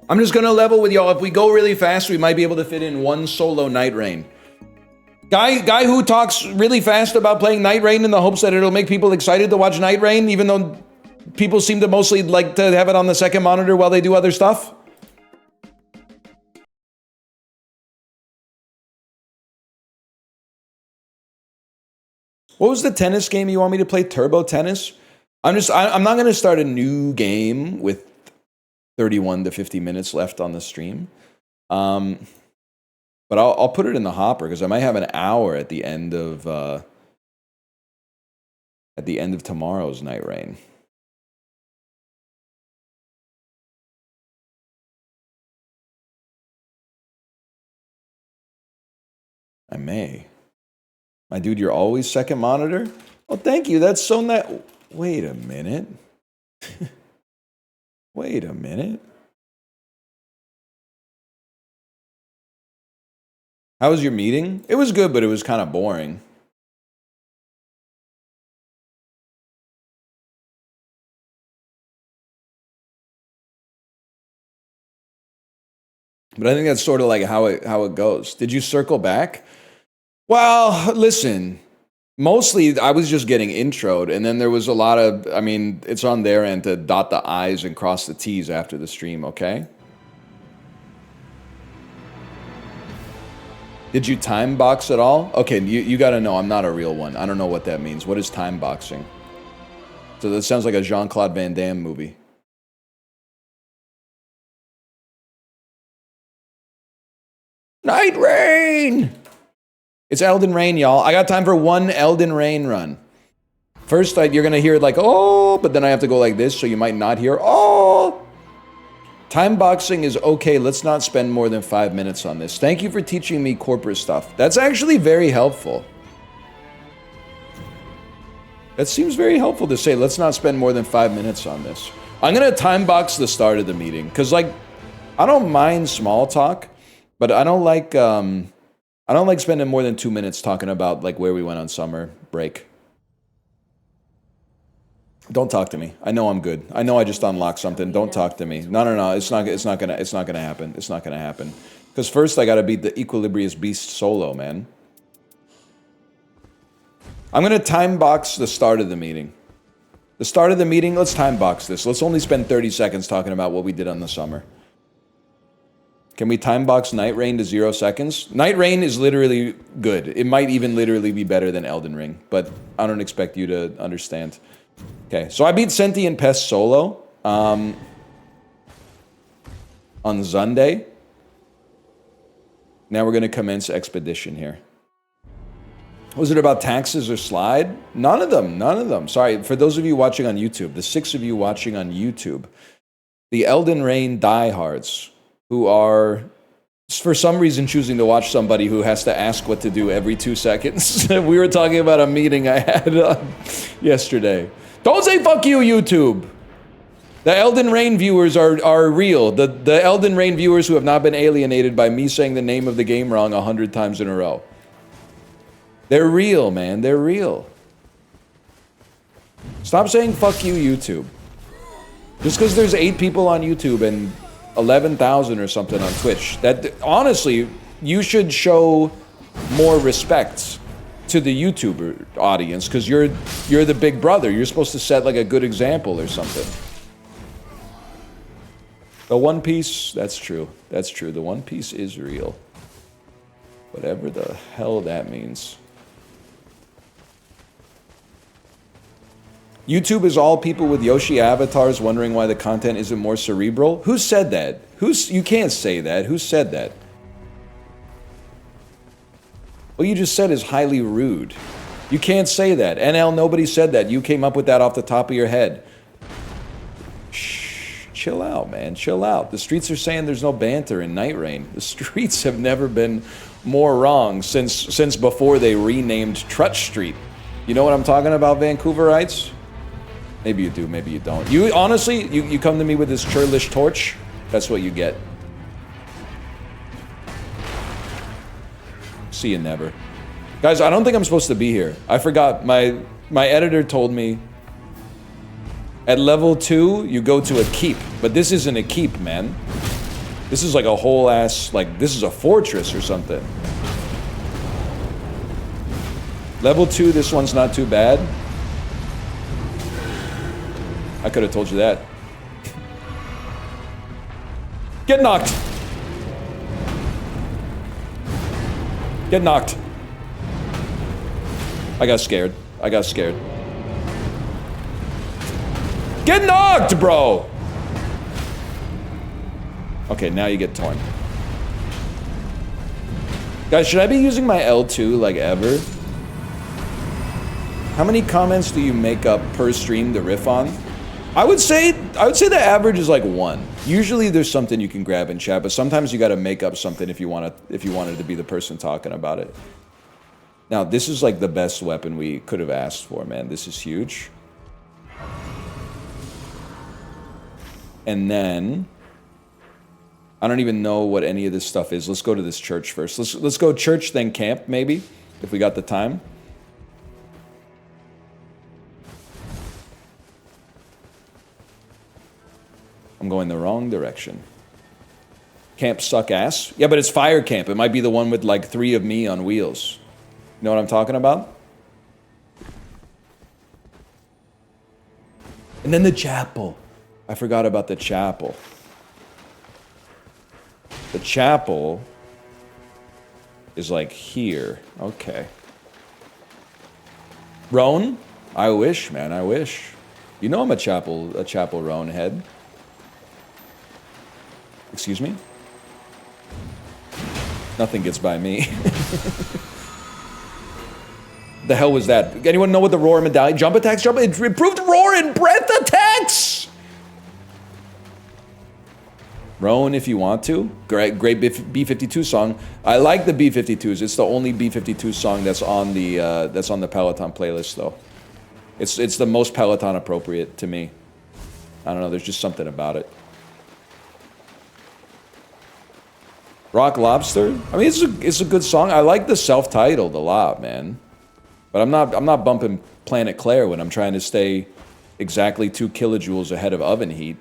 I'm just gonna level with y'all. If we go really fast, we might be able to fit in one solo Nightreign. Guy who talks really fast about playing Nightreign in the hopes that it'll make people excited to watch Nightreign, even though people seem to mostly like to have it on the second monitor while they do other stuff. What was the tennis game you want me to play? Turbo Tennis? I'm not gonna start a new game with 31 to 50 minutes left on the stream. But I'll put it in the hopper because I might have an hour at the end of tomorrow's Nightreign. I may. My dude, you're always second monitor? Oh, thank you. That's so nice. Wait a minute. Wait a minute. How was your meeting? It was good, but it was kind of boring. But I think that's sort of like how it goes. Did you circle back? Well, listen, mostly I was just getting introed, and then there was a lot of, I mean, it's on their end to dot the I's and cross the T's after the stream, okay? Did you time box at all? Okay, you gotta know I'm not a real one. I don't know what that means. What is time boxing? So that sounds like a Jean-Claude Van Damme movie. Nightreign! It's Elden Ring, y'all. I got time for one Elden Ring run. First, you're going to hear it like, oh, but then I have to go like this, so you might not hear, oh. Time boxing is okay. Let's not spend more than 5 minutes on this. Thank you for teaching me corporate stuff. That's actually very helpful. That seems very helpful to say, let's not spend more than 5 minutes on this. I'm going to time box the start of the meeting, because, like, I don't mind small talk, but I don't like spending more than 2 minutes talking about like where we went on summer break. Don't talk to me. I know I'm good. I know I just unlocked something. Don't talk to me. No. It's not gonna happen. It's not gonna happen. Because first I gotta beat the Equilibrious Beast solo, man. I'm gonna time box the start of the meeting. The start of the meeting, let's time box this. Let's only spend 30 seconds talking about what we did on the summer. Can we time box Nightreign to 0 seconds? Nightreign is literally good. It might even literally be better than Elden Ring, but I don't expect you to understand. Okay, so I beat Sentient Pest solo on Sunday. Now we're going to commence Expedition here. Was it about taxes or slide? None of them. Sorry, for those of you watching on YouTube, the 6 of you watching on YouTube, the Elden Ring diehards, who are, for some reason, choosing to watch somebody who has to ask what to do every 2 seconds. We were talking about a meeting I had yesterday. Don't say fuck you, YouTube! The Elden Ring viewers are real. The Elden Ring viewers who have not been alienated by me saying the name of the game wrong 100 times in a row. They're real, man. They're real. Stop saying fuck you, YouTube. Just because there's 8 people on YouTube and 11,000 or something on Twitch. That honestly, you should show more respect to the YouTuber audience because you're the big brother. You're supposed to set like a good example or something. The One Piece, that's true. That's true. The One Piece is real. Whatever the hell that means. YouTube is all people with Yoshi avatars wondering why the content isn't more cerebral? Who said that? You can't say that. Who said that? What you just said is highly rude. You can't say that. NL, nobody said that. You came up with that off the top of your head. Shh, chill out, man. Chill out. The streets are saying there's no banter in Nightreign. The streets have never been more wrong since before they renamed Trutch Street. You know what I'm talking about, Vancouverites? Maybe you do, maybe you don't. You honestly, you come to me with this churlish torch, that's what you get. See you never. Guys, I don't think I'm supposed to be here. I forgot, my editor told me at level 2, you go to a keep. But this isn't a keep, man. This is like a whole ass, like, this is a fortress or something. Level 2, this one's not too bad. I could have told you that. Get knocked! Get knocked. I got scared. Get knocked, bro! Okay, now you get torn. Guys, should I be using my L2 like ever? How many comments do you make up per stream to riff on? I would say the average is like 1. Usually there's something you can grab in chat, but sometimes you gotta make up something if you wanted to be the person talking about it. Now, this is like the best weapon we could have asked for, man. This is huge. And then I don't even know what any of this stuff is. Let's go to this church first. Let's go church, then camp, maybe, if we got the time. I'm going the wrong direction. Camp suck ass. Yeah, but it's fire camp. It might be the one with like 3 of me on wheels. You know what I'm talking about? And then the chapel. I forgot about the chapel. The chapel is like here. Okay. Roan? I wish, man, I wish. You know I'm a chapel Roan head. Excuse me? Nothing gets by me. The hell was that? Anyone know what the roar medallion? Jump attacks, jump, improved roar and breath attacks! Roan, if you want to. Great B-52 song. I like the B-52s. It's the only B-52 song that's on the Peloton playlist, though. It's the most Peloton appropriate to me. I don't know. There's just something about it. Rock Lobster. I mean, it's a good song. I like the self-titled a lot, man. But I'm not bumping Planet Claire when I'm trying to stay exactly 2 kilojoules ahead of oven heat.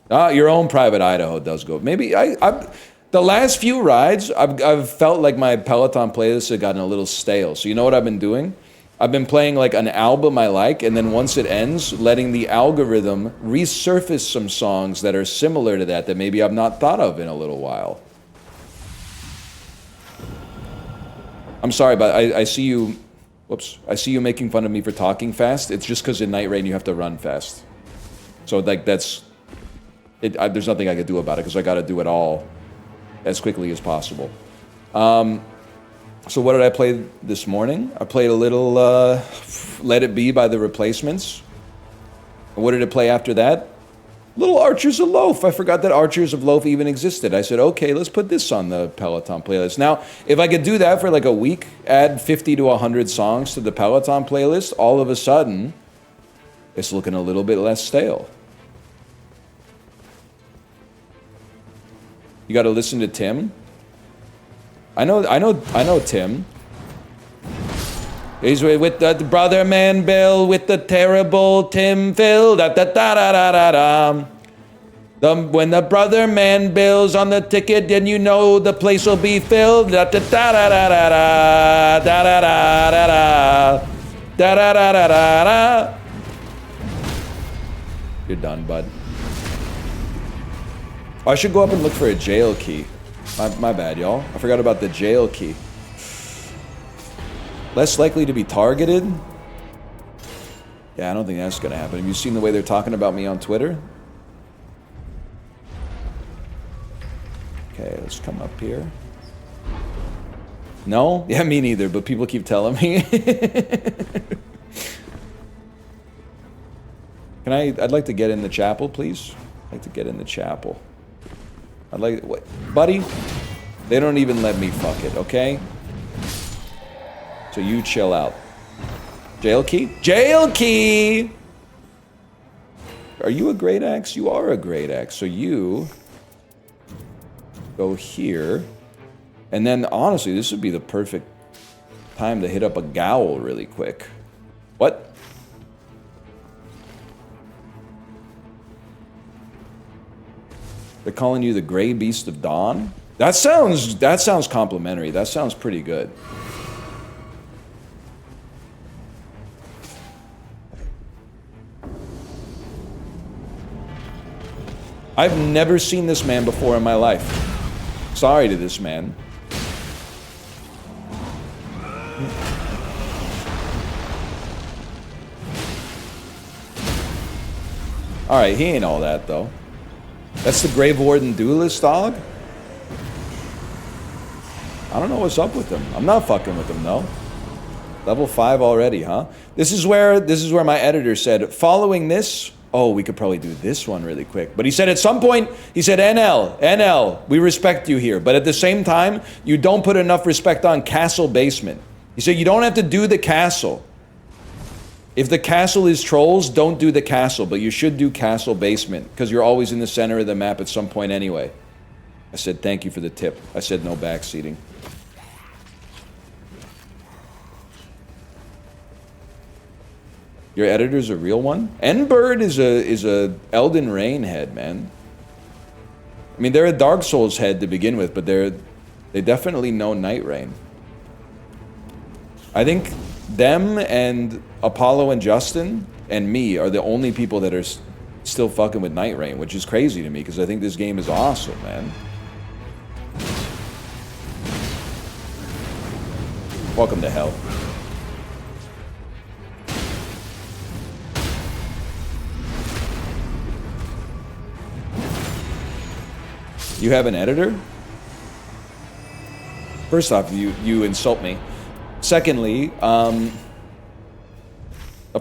Your own private Idaho does go. Maybe the last few rides, I've felt like my Peloton playlist had gotten a little stale. So you know what I've been doing? I've been playing like an album I like, and then once it ends, letting the algorithm resurface some songs that are similar to that maybe I've not thought of in a little while. I'm sorry, but I see you. Whoops! I see you making fun of me for talking fast. It's just because in Nightreign you have to run fast. So like that's. There's nothing I could do about it because I got to do it all as quickly as possible. So what did I play this morning? I played a little Let It Be by The Replacements. And what did it play after that? Little Archers of Loaf. I forgot that Archers of Loaf even existed. I said, okay, let's put this on the Peloton playlist. Now, if I could do that for like a week, add 50 to 100 songs to the Peloton playlist, all of a sudden, it's looking a little bit less stale. You got to listen to Tim. I know Tim. He's with the brother man Bill with the terrible Tim Phil. Da da da da da da da. When the brother man Bill's on the ticket, then you know the place will be filled. Da da da da da da da da da da da da da da da da. You're done, bud. I should go up and look for a jail key. My bad, y'all. I forgot about the jail key. Less likely to be targeted? Yeah, I don't think that's gonna happen. Have you seen the way they're talking about me on Twitter? Okay, let's come up here. No? Yeah, me neither, but people keep telling me. I'd like to get in the chapel, please. I'd like to get in the chapel. I'd like, what, buddy? They don't even let me fuck it, okay? So you chill out. Jail key? Jail key! Are you a great axe? You are a great axe. So you go here. And then, honestly, this would be the perfect time to hit up a gowl really quick. What? They're calling you the Gray Beast of Dawn? That sounds complimentary. That sounds pretty good. I've never seen this man before in my life. Sorry to this man. Alright, he ain't all that, though. That's the Grave Warden Duelist dog? I don't know what's up with him. I'm not fucking with him, though. Level 5 already, huh? This is where my editor said, following this... Oh, we could probably do this one really quick. But he said at some point, he said, NL, we respect you here. But at the same time, you don't put enough respect on Castle Basement. He said, you don't have to do the castle. If the castle is trolls, don't do the castle. But you should do Castle Basement. Because you're always in the center of the map at some point anyway. I said, thank you for the tip. I said, no backseating. Your editor's a real one? N-Bird is a Elden Rain head, man. I mean, they're a Dark Souls head to begin with, but they definitely know Nightreign. I think them and Apollo and Justin and me are the only people that are still fucking with Nightreign, which is crazy to me because I think this game is awesome, man. Welcome to hell. You have an editor? First off, you insult me. Secondly, of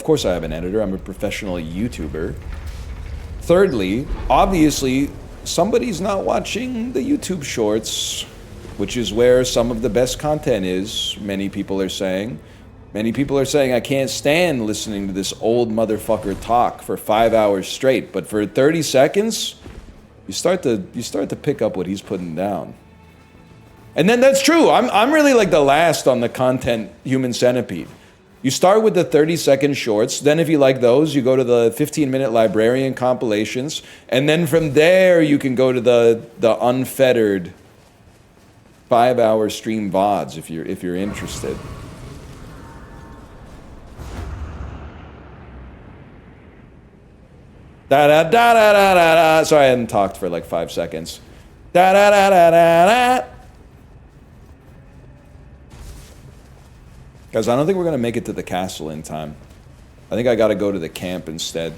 course I have an editor. I'm a professional YouTuber. Thirdly, obviously, somebody's not watching the YouTube shorts, which is where some of the best content is, many people are saying. Many people are saying, I can't stand listening to this old motherfucker talk for 5 hours straight, but for 30 seconds... You start to pick up what he's putting down. And then that's true. I'm really like the last on the content human centipede. You start with the 30-second shorts, then if you like those, you go to the 15-minute librarian compilations, and then from there you can go to the unfettered 5-hour stream VODs if you're interested. Da da da da da da da. Sorry, I hadn't talked for like 5 seconds. Da da da da da da. Guys, I don't think we're gonna make it to the castle in time. I think I gotta go to the camp instead.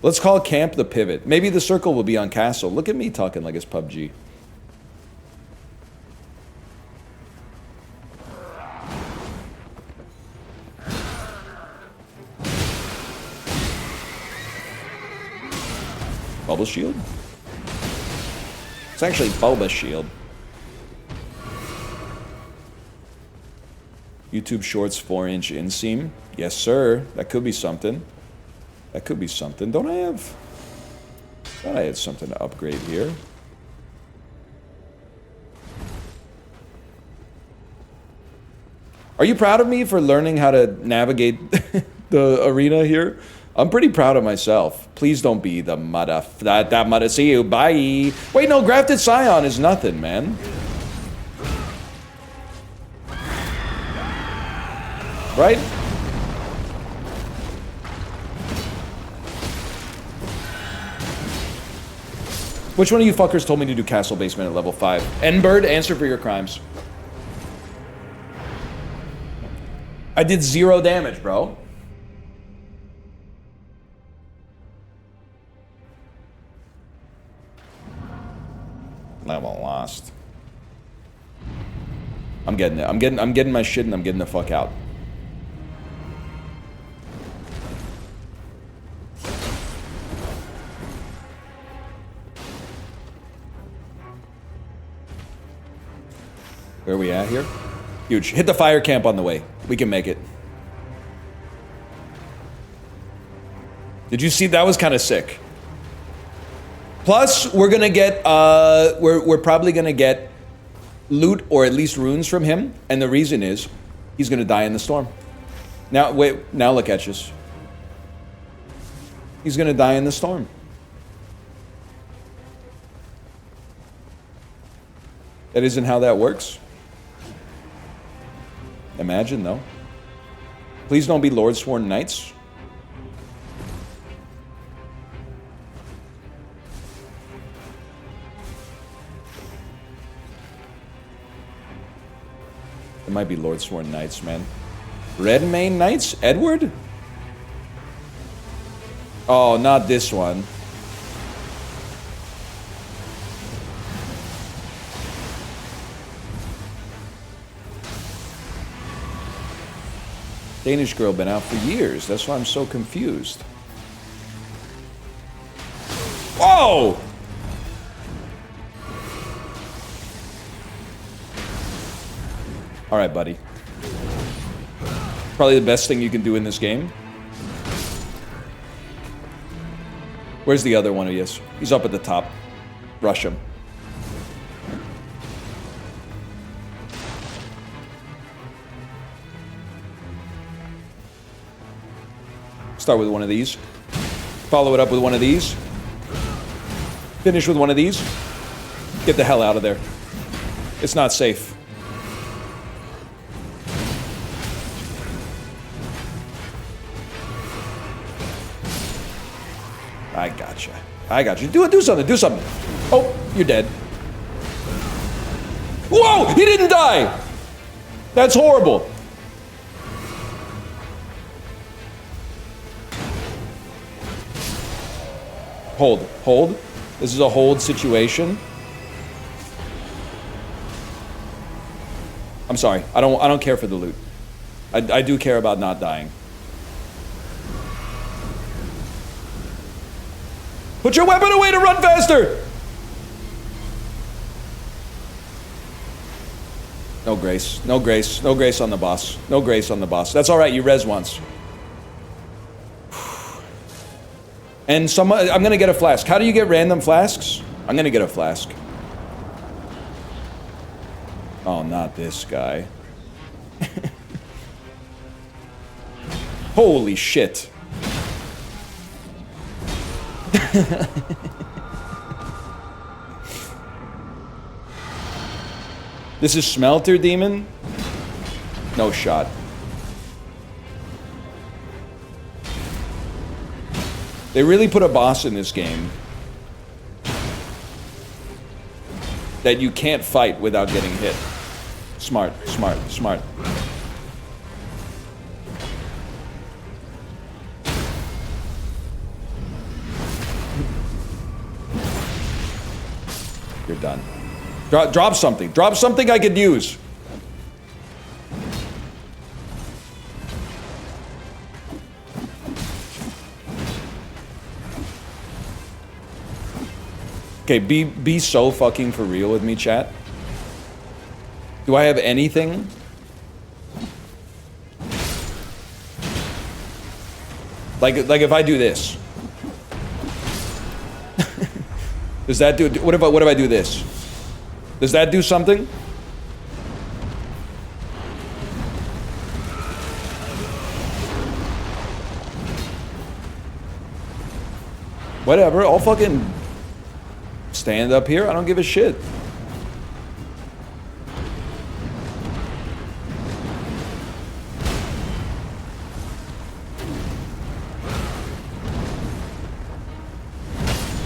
Let's call camp the pivot. Maybe the circle will be on castle. Look at me talking like it's PUBG. Bubble shield? It's actually Bulba shield. YouTube Shorts 4-inch inseam. Yes, sir. That could be something. That could be something. Don't I have... Thought I had something to upgrade here. Are you proud of me for learning how to navigate the arena here? I'm pretty proud of myself. Please don't be the that see you. Bye. Wait, no, Grafted Scion is nothing, man. Right? Which one of you fuckers told me to do Castle Basement at level 5? N-Bird, answer for your crimes. I did 0 damage, bro. Level lost. I'm getting it. I'm getting my shit and I'm getting the fuck out. Where are we at here? Huge. Hit the fire camp on the way. We can make it. Did you see? That was kind of sick. Plus, we're gonna get, we're probably gonna get loot or at least runes from him, and the reason is, he's gonna die in the storm. Now, wait, now look at you. He's gonna die in the storm. That isn't how that works. Imagine, though. Please don't be Lord Sworn Knights. It might be Lord Sworn Knights, man. Red Mane Knights? Edward? Oh, not this one. Danish girl been out for years. That's why I'm so confused. Whoa! All right, buddy. Probably the best thing you can do in this game. Where's the other one? He is. He's up at the top. Rush him. Start with one of these. Follow it up with one of these. Finish with one of these. Get the hell out of there. It's not safe. I gotcha. I got you. Do something. Do something. Oh, you're dead. Whoa! He didn't die! That's horrible. Hold. Hold. This is a hold situation. I'm sorry. I don't care for the loot. I do care about not dying. Put your weapon away to run faster! No grace. No grace. No grace on the boss. No grace on the boss. That's alright, you res once. And I'm gonna get a flask. How do you get random flasks? I'm gonna get a flask. Oh, not this guy. Holy shit. This is Smelter Demon? No shot. They really put a boss in this game that you can't fight without getting hit. Smart, smart, smart. You're done. Drop something. Drop something I could use. Okay, be so fucking for real with me, chat. Do I have anything? Like if I do this. Does that do, what if I do this? Does that do something? Whatever, I'll fucking stand up here, I don't give a shit.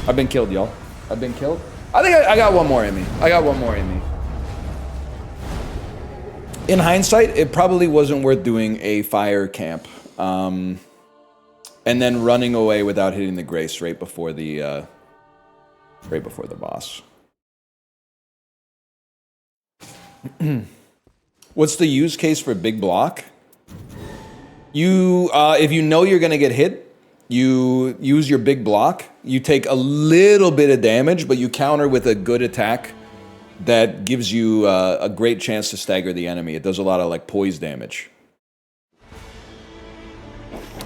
I've been killed, y'all. I've been killed. I think I got one more in me. I got one more in me. In hindsight, it probably wasn't worth doing a fire camp. And then running away without hitting the grace right before the boss. What's the use case for big block? You, if you know you're gonna get hit, you use your big block, you take a little bit of damage, but you counter with a good attack that gives you a great chance to stagger the enemy. It does a lot of like poise damage.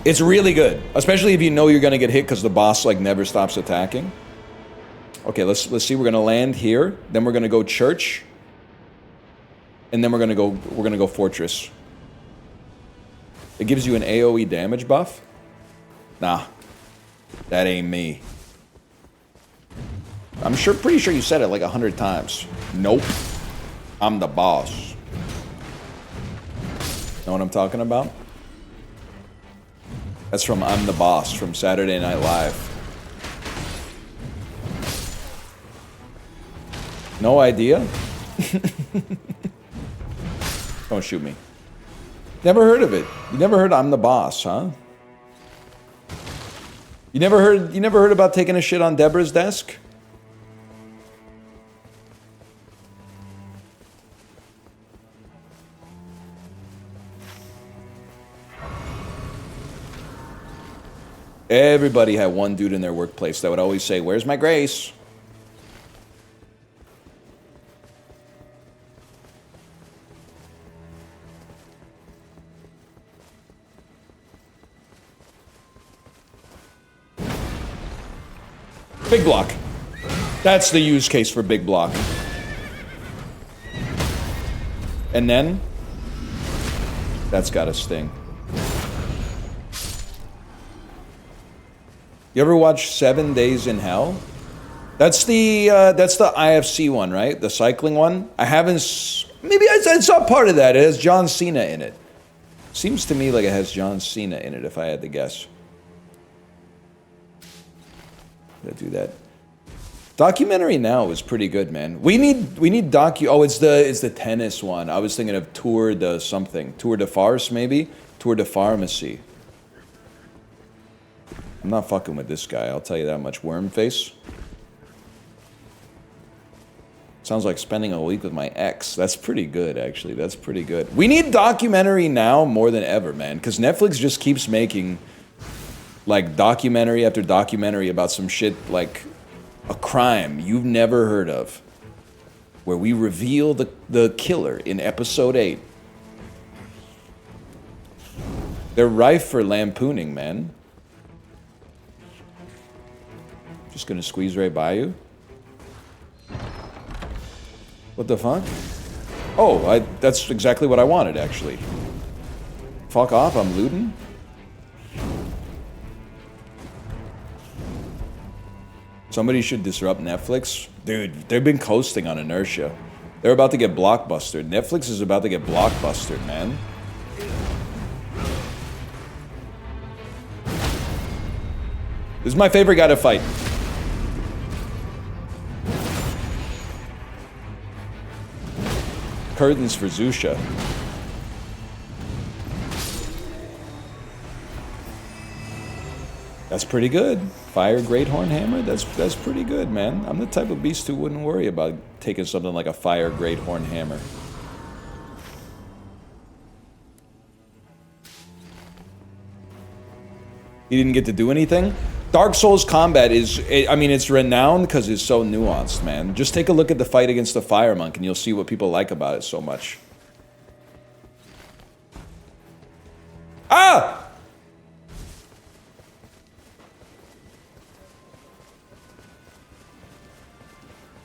It's really good, especially if you know you're gonna get hit because the boss like never stops attacking. Okay, let's see. We're gonna land here, then we're gonna go church, and then we're gonna go fortress. It gives you an AoE damage buff. Nah, that ain't me. I'm pretty sure you said it like 100 times. Nope, I'm the boss. Know what I'm talking about? That's from I'm the Boss from Saturday Night Live. No idea? Don't shoot me. Never heard of it. You never heard I'm the Boss, huh? You never heard about taking a shit on Deborah's desk? Everybody had one dude in their workplace that would always say, "Where's my Grace?" Big block. That's the use case for big block. And then, that's gotta sting. You ever watch 7 Days in Hell? That's the IFC one, right? The cycling one? I haven't... Maybe I saw part of that. It has John Cena in it. Seems to me like it has John Cena in it, if I had to guess. Gotta do that. Documentary Now is pretty good, man. We need Oh, it's the tennis one. I was thinking of Tour de something. Tour de Farce, maybe? Tour de Pharmacy. I'm not fucking with this guy, I'll tell you that much. Worm face. Sounds like spending a week with my ex. That's pretty good, actually. That's pretty good. We need Documentary Now more than ever, man. Because Netflix just keeps making, like, documentary after documentary about some shit, like, a crime you've never heard of. Where we reveal the killer in episode 8. They're rife for lampooning, man. Just gonna squeeze right by you. What the fuck? Oh, that's exactly what I wanted, actually. Fuck off, I'm looting. Somebody should disrupt Netflix. Dude, they've been coasting on inertia. They're about to get blockbustered. Netflix is about to get blockbustered, man. This is my favorite guy to fight. Curtains for Zusha. That's pretty good. Fire Great Horn Hammer? That's pretty good, man. I'm the type of beast who wouldn't worry about taking something like a Fire Great Horn Hammer. He didn't get to do anything? Dark Souls combat is, I mean, it's renowned because it's so nuanced, man. Just take a look at the fight against the Fire Monk and you'll see what people like about it so much. Ah!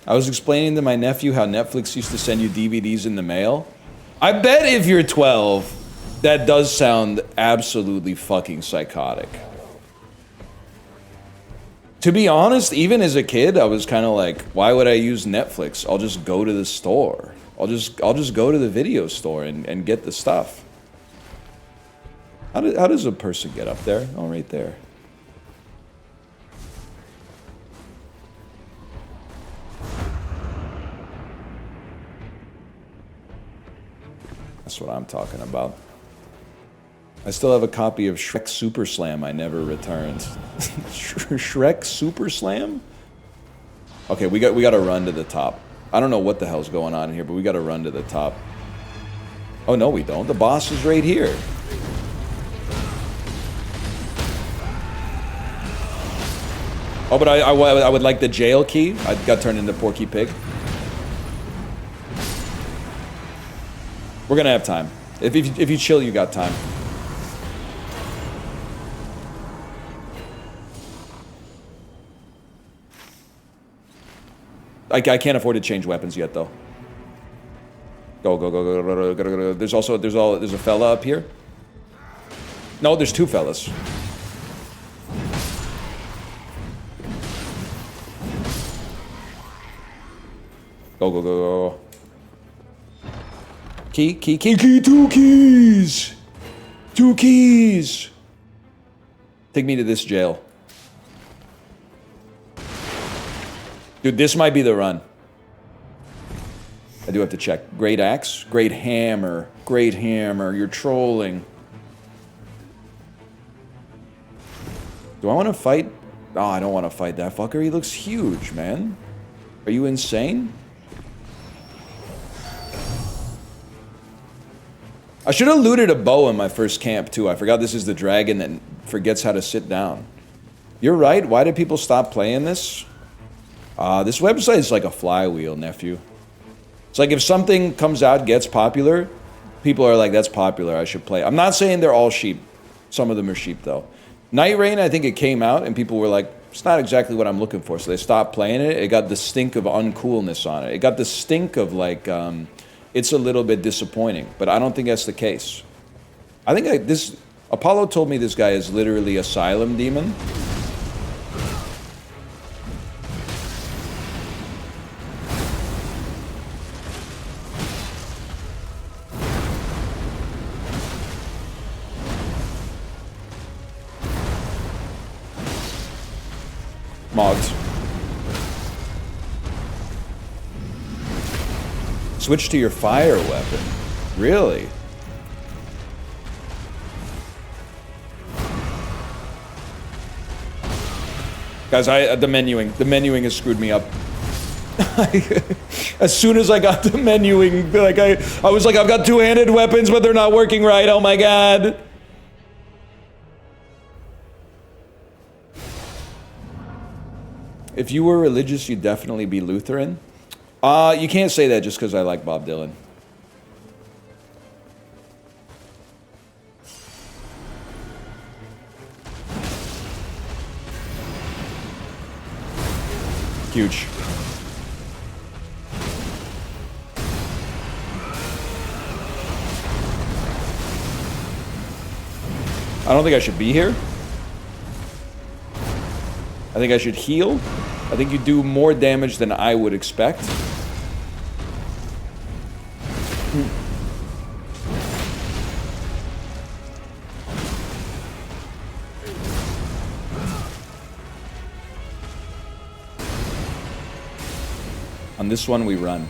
I was explaining to my nephew how Netflix used to send you DVDs in the mail. I bet if you're 12, that does sound absolutely fucking psychotic. To be honest, even as a kid, I was kind of like, why would I use Netflix? I'll just go to the store. I'll just go to the video store and get the stuff. How does a person get up there? Oh, right there. That's what I'm talking about. I still have a copy of Shrek Super Slam I never returned. Shrek Super Slam? Okay, we got to run to the top. I don't know what the hell's going on here, but we got to run to the top. Oh no, we don't. The boss is right here. Oh, but I would like the jail key. I got turned into Porky Pig. We're gonna have time. If you chill, you got time. I can't afford to change weapons yet, though. Go. There's a fella up here. No, there's two fellas. Go. Key, two keys! 2 keys! Take me to this jail. Dude, this might be the run. I do have to check. Great axe? Great hammer. Great hammer. You're trolling. Do I want to fight? Oh, I don't want to fight that fucker. He looks huge, man. Are you insane? I should have looted a bow in my first camp, too. I forgot this is the dragon that forgets how to sit down. You're right. Why did people stop playing this? This website is like a flywheel, nephew. It's like if something comes out, gets popular, people are like, that's popular, I should play. I'm not saying they're all sheep. Some of them are sheep, though. Nightreign, I think it came out, and people were like, it's not exactly what I'm looking for, so they stopped playing it. It got the stink of uncoolness on it. It got the stink of, like, it's a little bit disappointing, but I don't think that's the case. I think this... Apollo told me this guy is literally Asylum Demon. Mods. Switch to your fire weapon. Really? Guys, the menuing has screwed me up. As soon as I got the menuing, like I was like, I've got two-handed weapons, but they're not working right. Oh my god. If you were religious, you'd definitely be Lutheran. You can't say that just because I like Bob Dylan. Huge. I don't think I should be here. I think I should heal. I think you do more damage than I would expect. On this one, we run.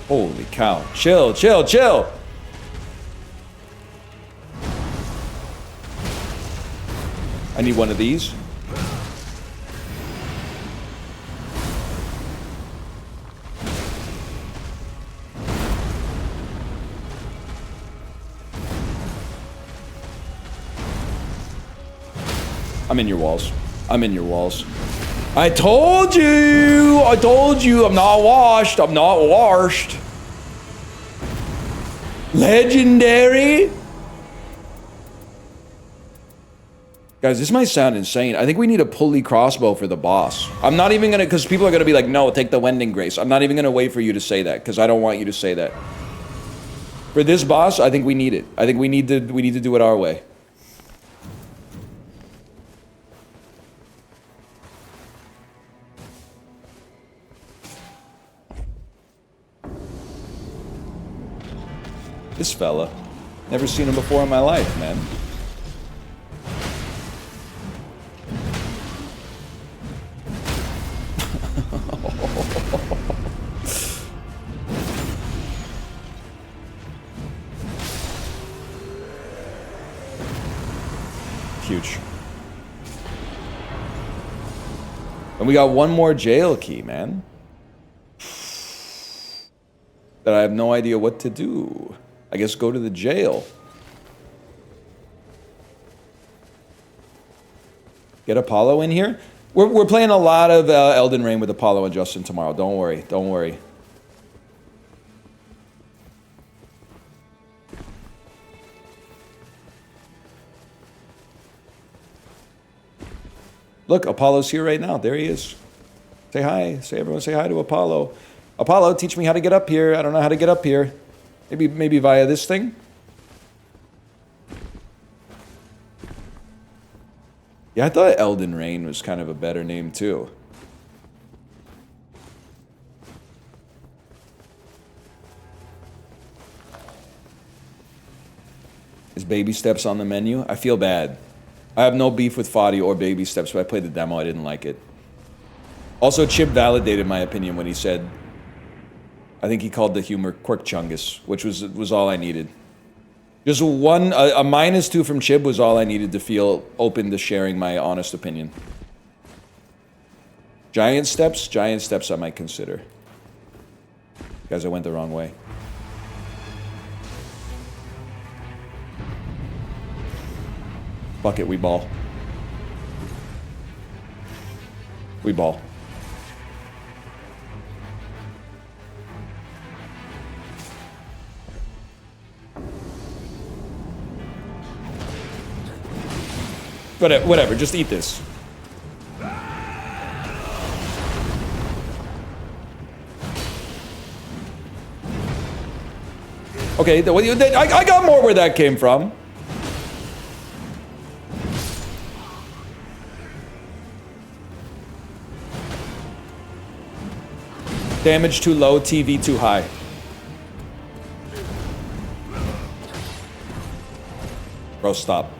Holy cow. Chill, chill, chill! I need one of these. I'm in your walls. I'm in your walls. I told you! I told you! I'm not washed! I'm not washed! Legendary! Guys, this might sound insane. I think we need a pulley crossbow for the boss. I'm not even gonna, because people are gonna be like, no, take the Wending Grace. I'm not even gonna wait for you to say that, because I don't want you to say that. For this boss, I think we need it. I think we need to do it our way. This fella. Never seen him before in my life, man. Huge. And we got one more jail key, man. That I have no idea what to do. I guess go to the jail. Get Apollo in here. We're playing a lot of Elden Ring with Apollo and Justin tomorrow. Don't worry. Don't worry. Look, Apollo's here right now. There he is. Say hi. Everyone say hi to Apollo. Apollo, teach me how to get up here. I don't know how to get up here. Maybe via this thing? Yeah, I thought Elden Rain was kind of a better name, too. Is Baby Steps on the menu? I feel bad. I have no beef with Foddy or Baby Steps, but I played the demo. I didn't like it. Also, Chip validated my opinion when he said... I think he called the humor Quirk Chungus, which was all I needed. Just one, a -2 from Chib was all I needed to feel open to sharing my honest opinion. Giant steps I might consider. Guys, I went the wrong way. Fuck it, we ball. We ball. Whatever, just eat this. Okay, I got more where that came from. Damage too low, TV too high. Bro, stop.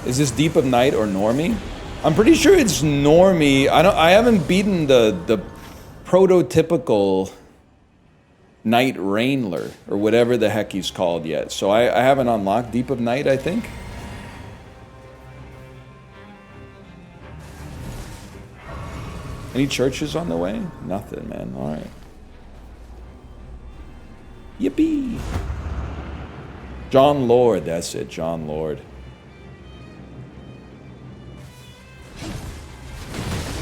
Is this Deep of Night or Normie? I'm pretty sure it's Normie. I haven't beaten the prototypical Nightreign or whatever the heck he's called yet. So I haven't unlocked Deep of Night, I think. Any churches on the way? Nothing, man. All right. Yippee. John Lord, that's it. John Lord.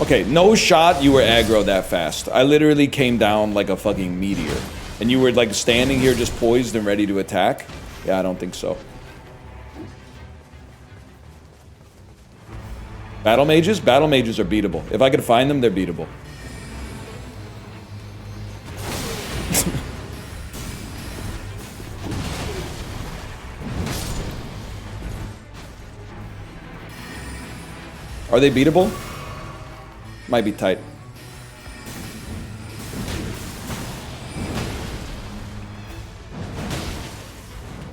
Okay, no shot you were aggro that fast. I literally came down like a fucking meteor. And you were like standing here just poised and ready to attack? Yeah, I don't think so. Battle mages? Battle mages are beatable. If I could find them, they're beatable. Are they beatable? Might be tight.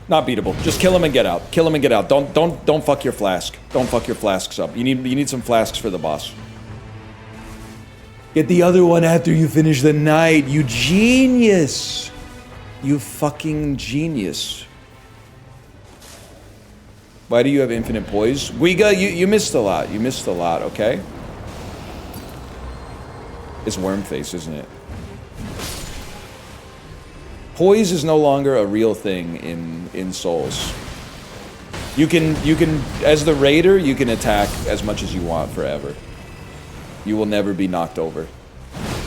Not beatable. Just kill him and get out. Kill him and get out. Don't fuck your flask. Don't fuck your flasks up. You need some flasks for the boss. Get the other one after you finish the night. You genius. You fucking genius. Why do you have infinite poise? Guiga, you missed a lot. You missed a lot, okay? It's Wormface, isn't it? Poise is no longer a real thing in Souls. You can as the raider, you can attack as much as you want forever. You will never be knocked over.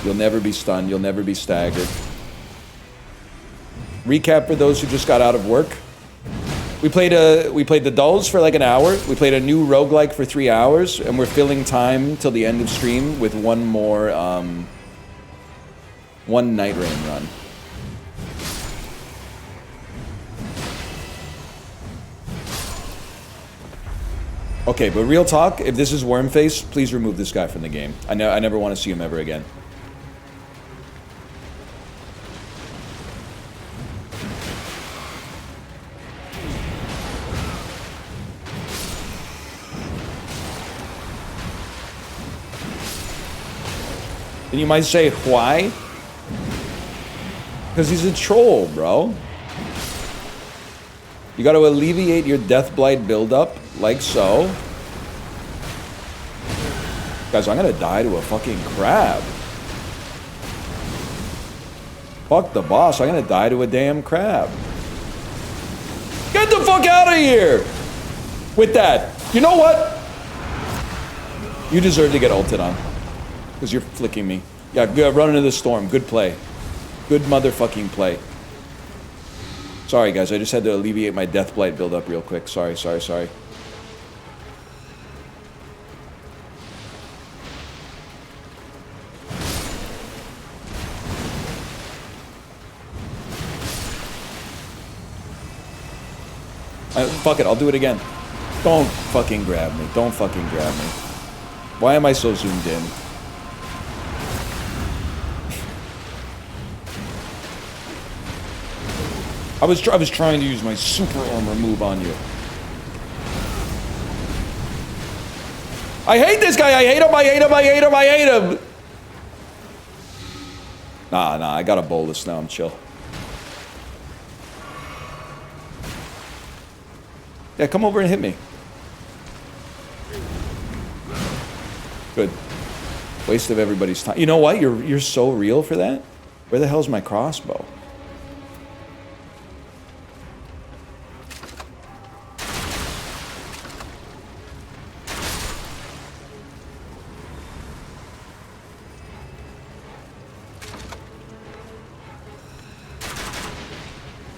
You'll never be stunned, you'll never be staggered. Recap for those who just got out of work. We played the dulls for like an hour. We played a new roguelike for 3 hours, and we're filling time till the end of stream with one more one Nightreign run. Okay, but real talk, if this is Wormface, please remove this guy from the game. I never want to see him ever again. And you might say, why? Because he's a troll, bro. You got to alleviate your Death Blight buildup, like so. Guys, I'm gonna die to a fucking crab. Fuck the boss, I'm gonna die to a damn crab. Get the fuck out of here! With that. You know what? You deserve to get ulted on. Because you're flicking me. Yeah, run into the storm. Good play. Good motherfucking play. Sorry, guys. I just had to alleviate my Death Blight buildup real quick. Sorry. Fuck it. I'll do it again. Don't fucking grab me. Don't fucking grab me. Why am I so zoomed in? I was trying to use my super armor move on you. I hate this guy. I hate him. I hate him. I hate him. I hate him. Nah. I got a bolus now. I'm chill. Yeah, come over and hit me. Good. Waste of everybody's time. You know what? You're so real for that. Where the hell's my crossbow?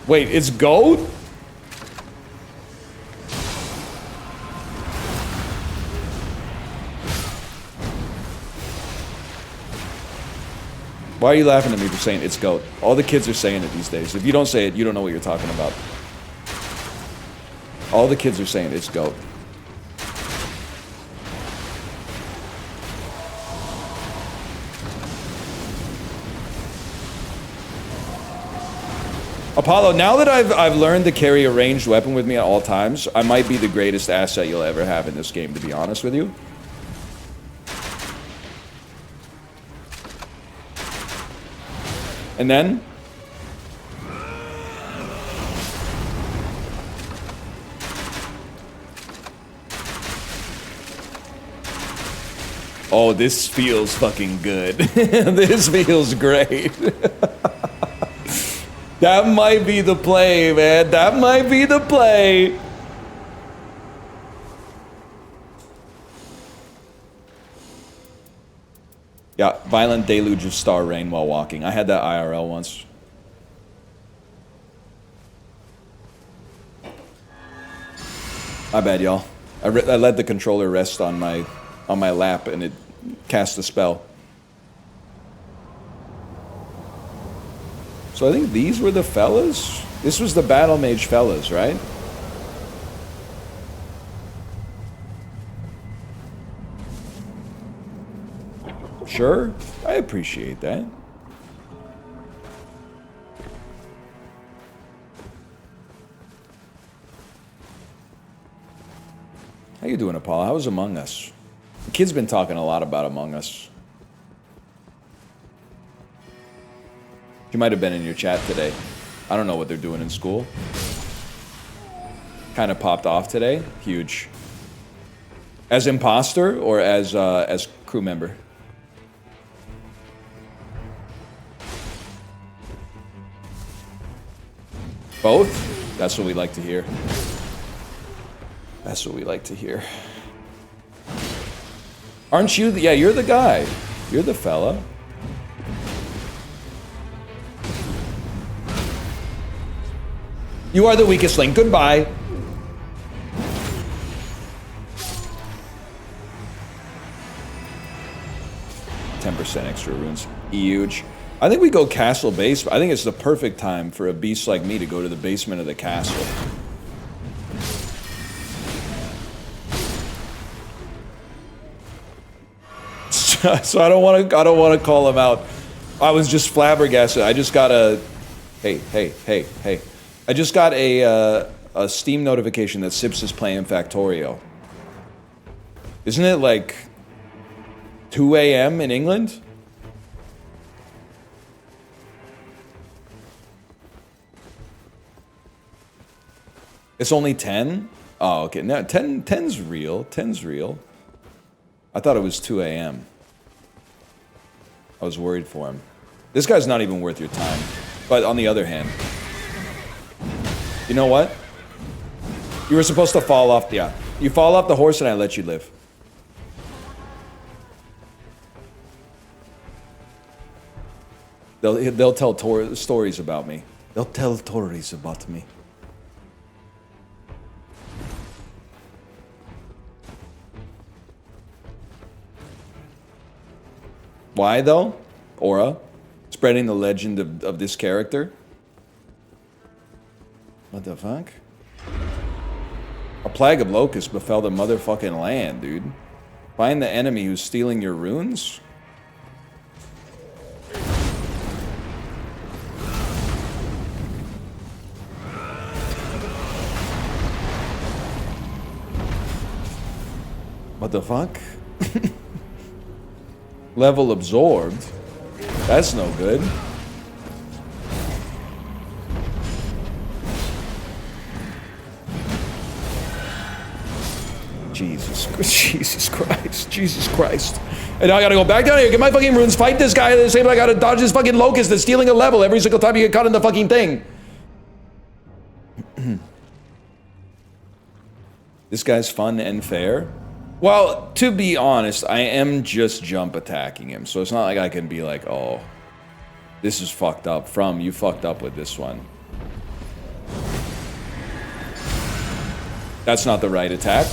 Wait, it's goat? Why are you laughing at me for saying it's goat? All the kids are saying it these days. If you don't say it, you don't know what you're talking about. All the kids are saying it's goat. Apollo, now that I've learned to carry a ranged weapon with me at all times, I might be the greatest asset you'll ever have in this game, to be honest with you. And then... oh, this feels fucking good. This feels great. That might be the play, man. That might be the play. Yeah, violent deluge of star rain while walking. I had that IRL once. My bad, y'all. I let the controller rest on my lap and it cast a spell. So I think these were the fellas? This was the Battle Mage fellas, right? Sure, I appreciate that. How you doing, Apollo? How was Among Us? The kid's been talking a lot about Among Us. She might have been in your chat today. I don't know what they're doing in school. Kind of popped off today. Huge. As imposter or as crew member? Both? That's what we like to hear. That's what we like to hear. Aren't you? Yeah, you're the guy. You're the fella. You are the weakest link. Goodbye. %, extra runes. Huge. I think we go castle base. I think it's the perfect time for a beast like me to go to the basement of the castle. So I don't want to call him out. I was just flabbergasted. I just got a hey. I just got a Steam notification that Sips is playing Factorio. Isn't it like 2 a.m. in England? It's only 10? Oh, okay. No, 10's real. 10's real. I thought it was 2 a.m. I was worried for him. This guy's not even worth your time. But on the other hand, you know what? You were supposed to fall off. Yeah. You fall off the horse and I let you live. They'll tell stories about me. They'll tell stories about me. Why though? Aura? Spreading the legend of this character? What the fuck? A plague of locusts befell the motherfucking land, dude. Find the enemy who's stealing your runes? What the fuck? Level absorbed? That's no good. Jesus Christ. And now I gotta go back down here, get my fucking runes, fight this guy at the same time I gotta dodge this fucking locust that's stealing a level every single time you get caught in the fucking thing. This guy's fun and fair. Well, to be honest, I am just jump attacking him, so it's not like I can be like, oh, this is fucked up from, you fucked up with this one. That's not the right attack.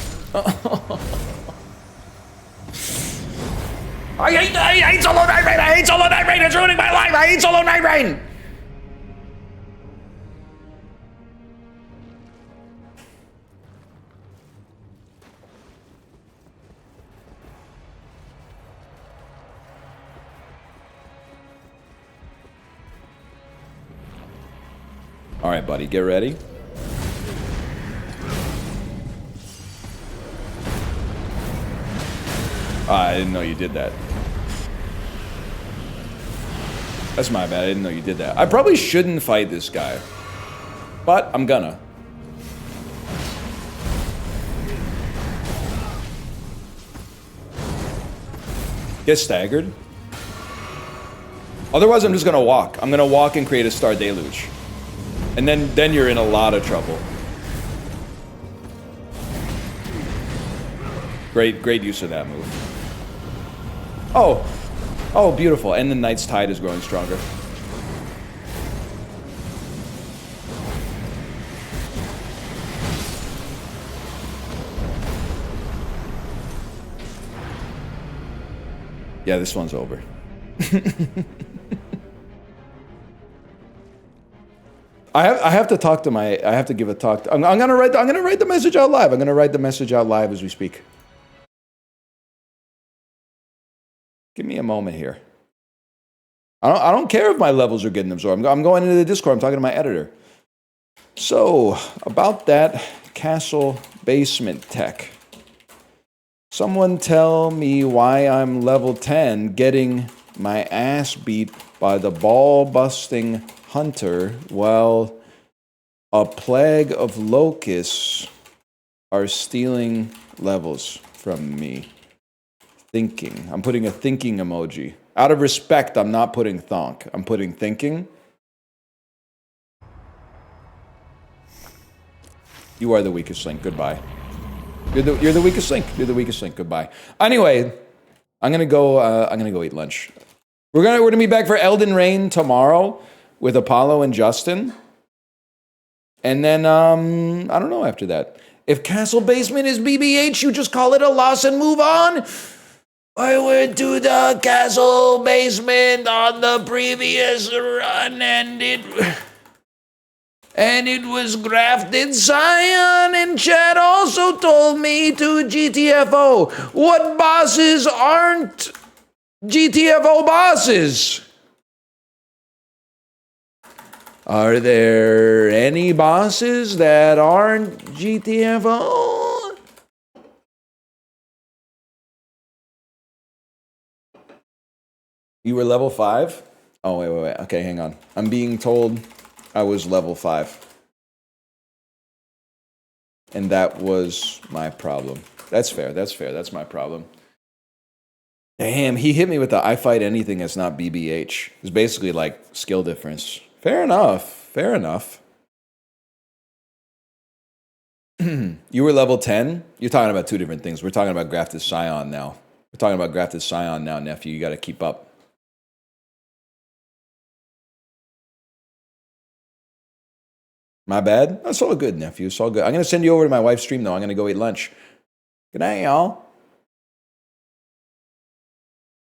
I hate solo Nightreign! I hate solo Nightreign! It's ruining my life! I hate solo Nightreign! Alright, buddy, get ready. I didn't know you did that. That's my bad, I didn't know you did that. I probably shouldn't fight this guy. But I'm gonna. Get staggered. Otherwise, I'm just gonna walk. I'm gonna walk and create a Star Deluge. And then you're in a lot of trouble. Great use of that move. Oh, beautiful. And the Knight's Tide is growing stronger. Yeah, this one's over. I have to talk to my. I have to give a talk. I'm gonna write the message out live. I'm gonna write the message out live as we speak. Give me a moment here. I don't care if my levels are getting absorbed. I'm going into the Discord. I'm talking to my editor. So about that castle basement tech. Someone tell me why I'm level 10 getting my ass beat by the ball-busting hunter while a plague of locusts are stealing levels from me. Thinking. I'm putting a thinking emoji. Out of respect, I'm not putting thonk. I'm putting thinking. You are the weakest link. Goodbye. You're the weakest link. You're the weakest link. Goodbye. Anyway, I'm gonna go eat lunch. We're gonna be back for Elden Ring tomorrow with Apollo and Justin. And then I don't know after that. If Castle Basement is BBH, you just call it a loss and move on. I went to the Castle Basement on the previous run and it was Grafted Scion, and Chad also told me to GTFO. What bosses aren't GTFO bosses? Are there any bosses that aren't GTFO? You were level 5? Oh, wait. Okay, hang on. I'm being told I was level 5. And that was my problem. That's fair. That's my problem. Damn, he hit me with the I fight anything that's not BBH. It's basically like skill difference. Fair enough. You were level 10? You're talking about two different things. We're talking about Grafted Scion now. Nephew. You got to keep up. My bad? That's all good, nephew. It's all good. I'm going to send you over to my wife's stream, though. I'm going to go eat lunch. Good night, y'all.